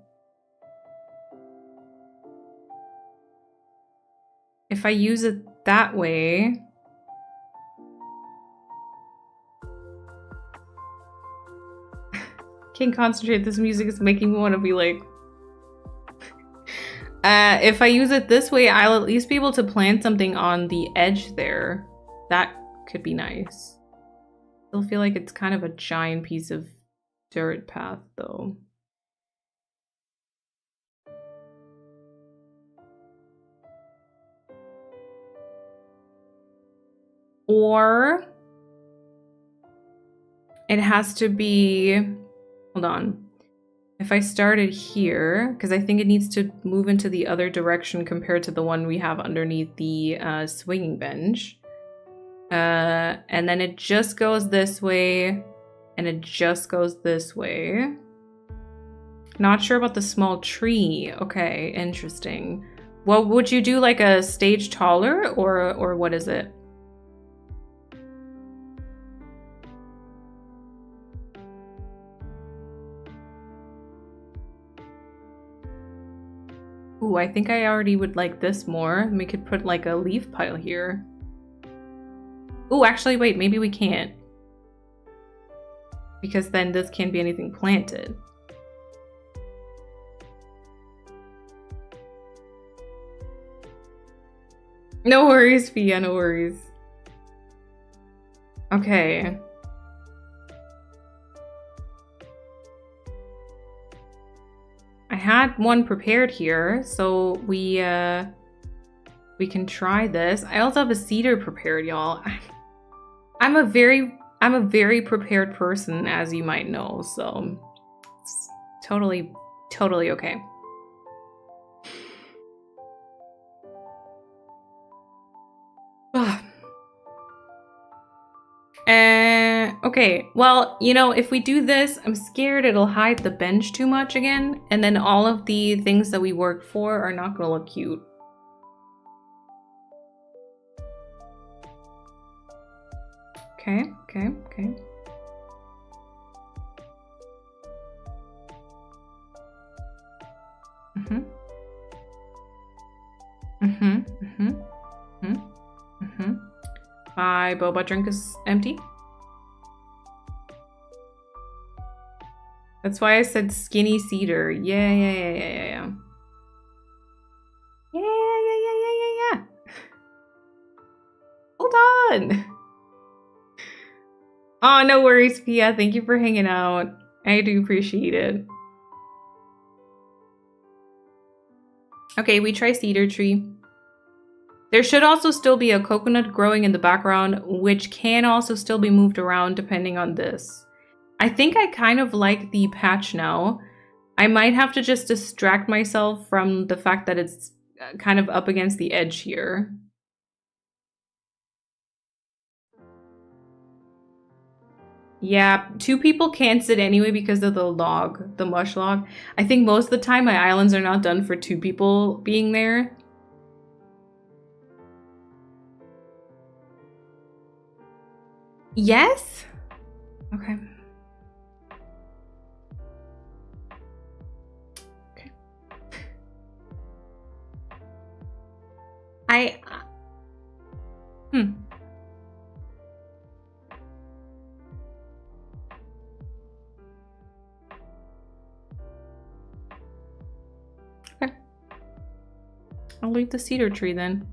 Speaker 3: if I use it that way, can't concentrate. This music is making me want to be like, if I use it this way, I'll at least be able to plant something on the edge there. That could be nice. Still feel like it's kind of a giant piece of dirt path though. Or it has to be, hold on. If I started here, because I think it needs to move into the other direction compared to the one we have underneath the swinging bench. And then it just goes this way, and it just goes this way. Not sure about the small tree. Okay, interesting. Well, would you do like a stage taller, or what is it? Ooh, I think I already would like this more. We could put like a leaf pile here. Ooh, actually, wait, maybe we can't. Because then this can't be anything planted. No worries, Fia, no worries. Okay. I had one prepared here, so we can try this. I also have a cedar prepared, y'all. I'm a very prepared person, as you might know, so it's totally okay. Okay, well, you know, if we do this, I'm scared it'll hide the bench too much again, and then all of the things that we worked for are not gonna look cute. Okay. My boba drink is empty. That's why I said skinny cedar. Yeah. Hold on. Oh, no worries, Pia. Thank you for hanging out. I do appreciate it. Okay, we try cedar tree. There should also still be a coconut growing in the background, which can also still be moved around depending on this. I think I kind of like the patch now. I might have to just distract myself from the fact that it's kind of up against the edge here. Yeah, 2 people can't sit anyway because of the log, the mush log. I think most of the time my islands are not done for 2 people being there. Yes? Okay. I'll leave the cedar tree then.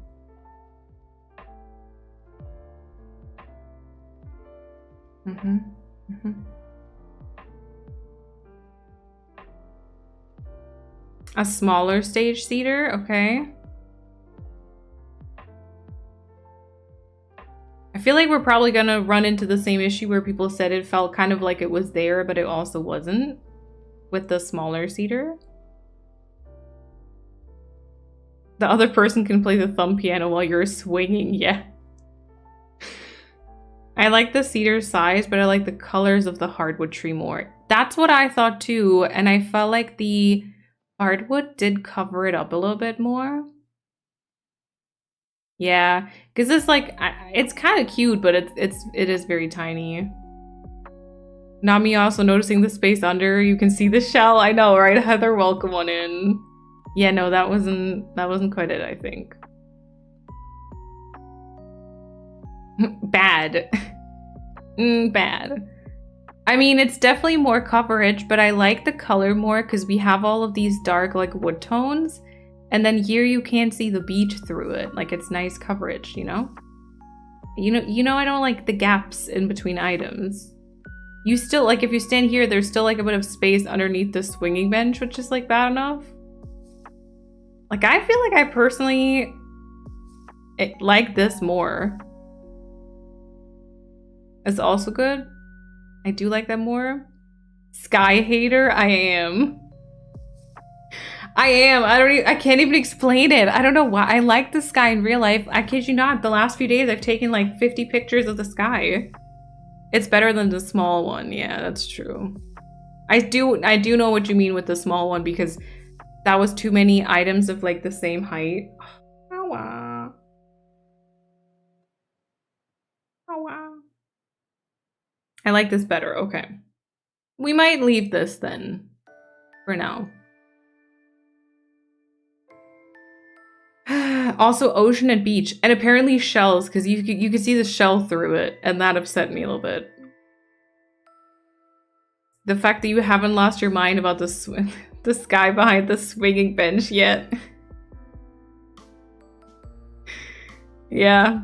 Speaker 3: A smaller stage cedar, okay. I feel like we're probably gonna run into the same issue where people said it felt kind of like it was there, but it also wasn't with the smaller cedar. The other person can play the thumb piano while you're swinging, yeah. I like the cedar size, but I like the colors of the hardwood tree more. That's what I thought too, and I felt like the hardwood did cover it up a little bit more. Yeah, because it's like, it's kind of cute, but it is very tiny. Nami also noticing the space under, you can see the shell. I know, right? Heather, welcome on in. Yeah, no, that wasn't quite it, I think. Bad. Bad. I mean, it's definitely more coverage, but I like the color more because we have all of these dark, like, wood tones. And then here you can't see the beach through it. Like, it's nice coverage, you know? You know I don't like the gaps in between items. You still, like, if you stand here, there's still, like, a bit of space underneath the swinging bench, which is, like, bad enough. Like, I feel like I personally like this more. It's also good. I do like that more. Sky hater, I am. I can't even explain it. I don't know why. I like the sky in real life. I kid you not. The last few days I've taken like 50 pictures of the sky. It's better than the small one. Yeah, that's true. I do know what you mean with the small one because that was too many items of like the same height. Oh wow. Oh wow. I like this better. Okay. We might leave this then for now. Also ocean and beach, and apparently shells, because you could see the shell through it, and that upset me a little bit. The fact that you haven't lost your mind about the sky behind the swinging bench yet. Yeah.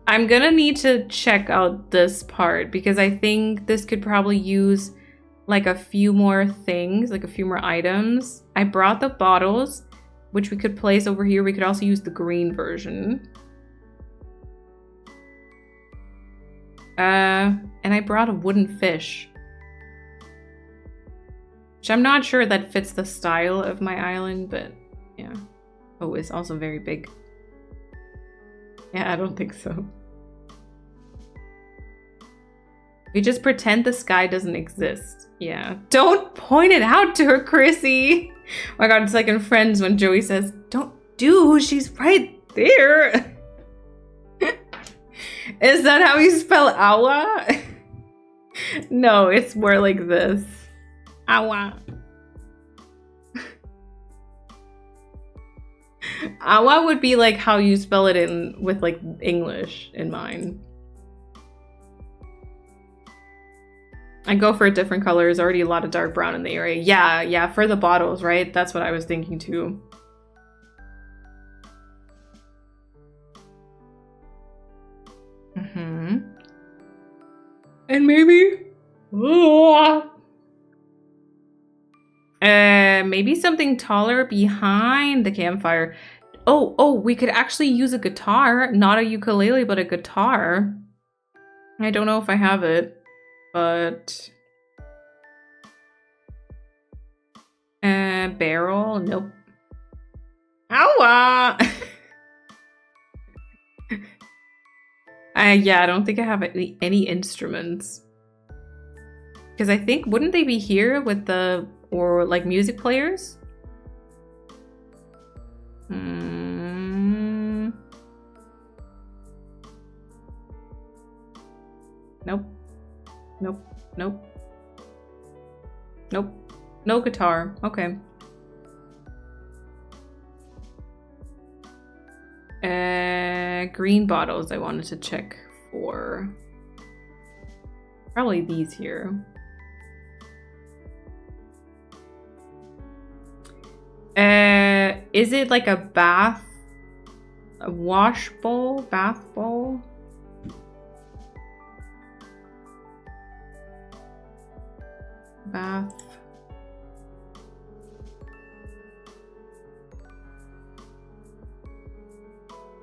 Speaker 3: I'm gonna need to check out this part, because I think this could probably use like a few more things, like a few more items. I brought the bottles, which we could place over here. We could also use the green version. And I brought a wooden fish, which I'm not sure that fits the style of my island, but yeah. Oh, it's also very big. Yeah, I don't think so. We just pretend the sky doesn't exist. Yeah. Don't point it out to her, Chrissy. Oh my god, it's like in Friends when Joey says, "Don't do, she's right there." Is that how you spell awa? No, it's more like this. Awa. Awa would be like how you spell it in with like English in mind. I go for a different color. There's already a lot of dark brown in the area. Yeah, for the bottles, right? That's what I was thinking too. And maybe... maybe something taller behind the campfire. Oh, we could actually use a guitar. Not a ukulele, but a guitar. I don't know if I have it. But barrel, nope. Ow! Yeah, I don't think I have any instruments. Because I think, wouldn't they be here with the, or like music players? Nope. No guitar. Okay. Green bottles I wanted to check for. Probably these here. Is it like a wash bowl? Bath bowl? Bath.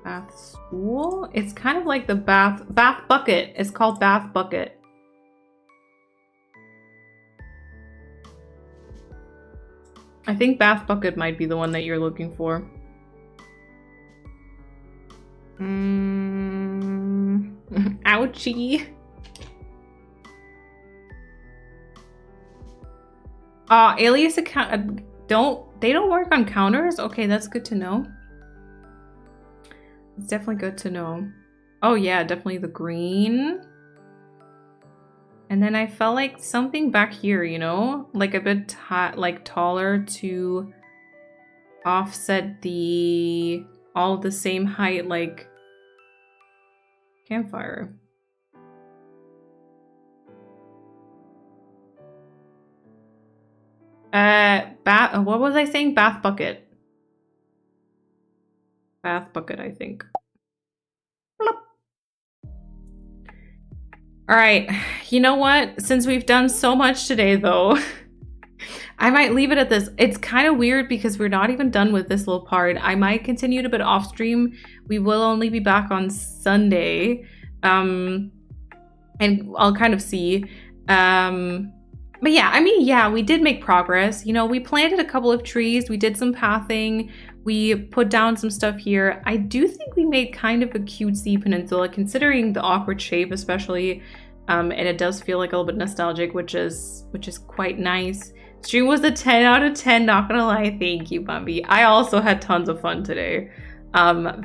Speaker 3: Bath stool? It's kind of like the bath bucket. It's called bath bucket. I think bath bucket might be the one that you're looking for. Ouchie. Alias account they don't work on counters? Okay, that's good to know. It's definitely good to know. Oh yeah, definitely the green. And then I felt like something back here, you know? Like a bit like taller to offset the all the same height like campfire. What was I saying? Bath bucket. Bath bucket, I think. All right, you know what? Since we've done so much today, though, I might leave it at this. It's kind of weird because we're not even done with this little part. I might continue it a bit off stream. We will only be back on Sunday, and I'll kind of see. But yeah, I mean, yeah, we did make progress. You know, we planted a couple of trees. We did some pathing. We put down some stuff here. I do think we made kind of a cutesy peninsula, considering the awkward shape, especially. And it does feel like a little bit nostalgic, which is quite nice. Stream was a 10 out of 10, not gonna lie. Thank you, Bambi. I also had tons of fun today.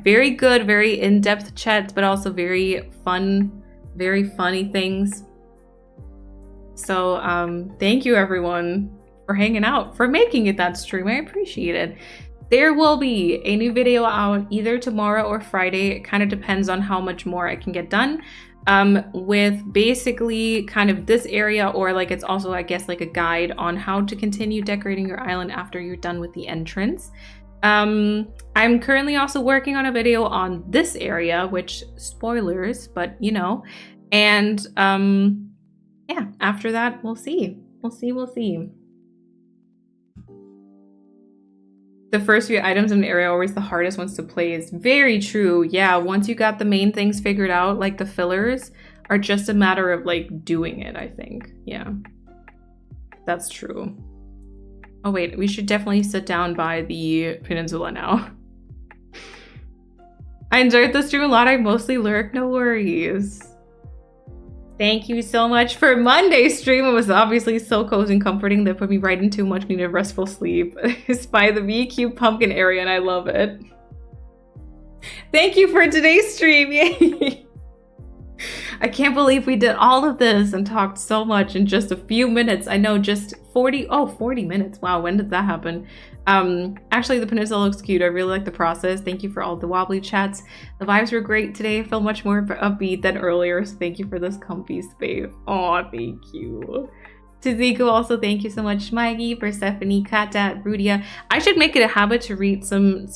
Speaker 3: Very good, very in-depth chats, but also very fun, very funny things. So thank you everyone for hanging out, for making it that stream. I appreciate it. There will be a new video out either tomorrow or Friday. It kind of depends on how much more I can get done. With basically kind of this area, or like it's also, I guess, like a guide on how to continue decorating your island after you're done with the entrance. I'm currently also working on a video on this area, which spoilers, but you know, and yeah, after that, we'll see. We'll see. The first few items in an area are always the hardest ones to play is very true. Yeah, once you got the main things figured out, like the fillers are just a matter of like doing it, I think. Yeah, that's true. Oh wait, we should definitely sit down by the peninsula now. I enjoyed the stream a lot. I mostly lurk, no worries. Thank you so much for Monday's stream. It was obviously so cozy and comforting that put me right into much needed restful sleep. It's by the VQ pumpkin area and I love it. Thank you for today's stream. Yay! I can't believe we did all of this and talked so much in just a few minutes. I know, just 40 minutes. Wow, when did that happen? Actually, the peninsula looks cute. I really like the process. Thank you for all the wobbly chats. The vibes were great today. I feel much more upbeat than earlier, so thank you for this comfy space. Oh, thank you. To Zico also, thank you so much. Maggie, Persephone, Kata, Rudia. I should make it a habit to read some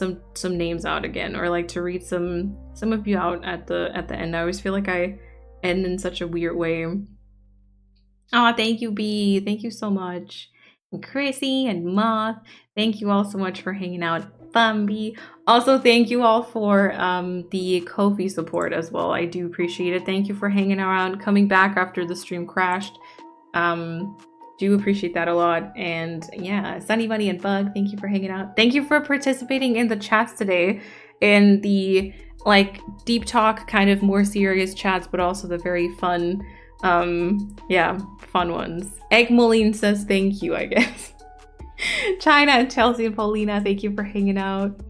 Speaker 3: names out again, or like to read some of you out at the end. I always feel like I end in such a weird way. Oh, thank you, B. Thank you so much. And Chrissy and Moth, thank you all so much for hanging out. Bambi. Also, thank you all for the Ko-fi support as well. I do appreciate it. Thank you for hanging around, coming back after the stream crashed. Do appreciate that a lot. And yeah, Sunny Bunny and Bug, thank you for hanging out. Thank you for participating in the chats today, in the like deep talk, kind of more serious chats, but also the very fun yeah, fun ones. Egg Moline says thank you, I guess. China and Chelsea and Paulina, thank you for hanging out.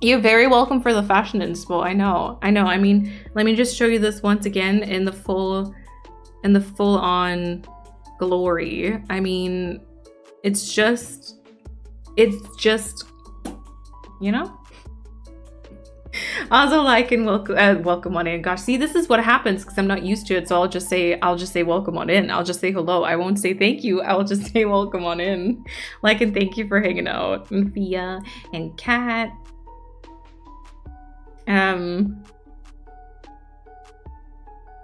Speaker 3: You're very welcome for the fashion inspo. I know. I mean, let me just show you this once again in the full on glory. I mean, it's just, you know? Also like and welcome on in. Gosh, see, this is what happens because I'm not used to it. So I'll just say welcome on in. I'll just say hello. I won't say thank you. I'll just say welcome on in. Like and thank you for hanging out. And Fia and Kat.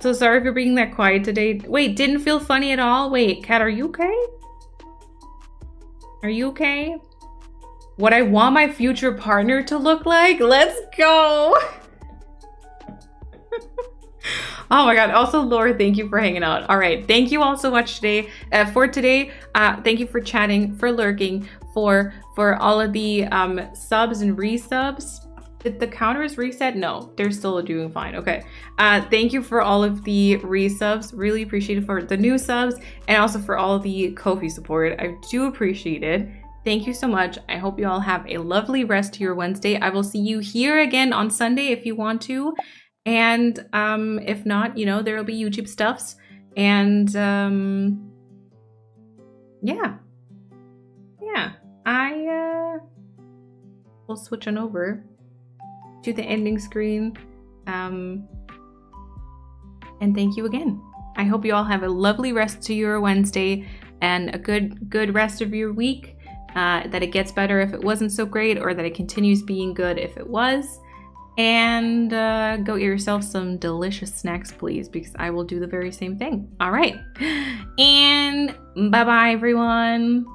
Speaker 3: So sorry for being that quiet today. Wait, didn't feel funny at all? Wait, Kat, are you okay? Are you okay? What I want my future partner to look like? Let's go! Oh my god. Also, Laura, thank you for hanging out. All right. Thank you all so much today. Thank you for chatting, for lurking, for all of the subs and resubs. Did the counters reset? No, they're still doing fine. Okay. Thank you for all of the resubs. Really appreciate it for the new subs and also for all of the Ko-fi support. I do appreciate it. Thank you so much. I hope you all have a lovely rest of your Wednesday. I will see you here again on Sunday if you want to. And if not, you know, there will be YouTube stuffs. And yeah. I will switch on over to the ending screen. And thank you again. I hope you all have a lovely rest to your Wednesday and a good rest of your week. That it gets better if it wasn't so great, or that it continues being good if it was. And go eat yourself some delicious snacks, please, because I will do the very same thing. All right. And bye-bye, everyone.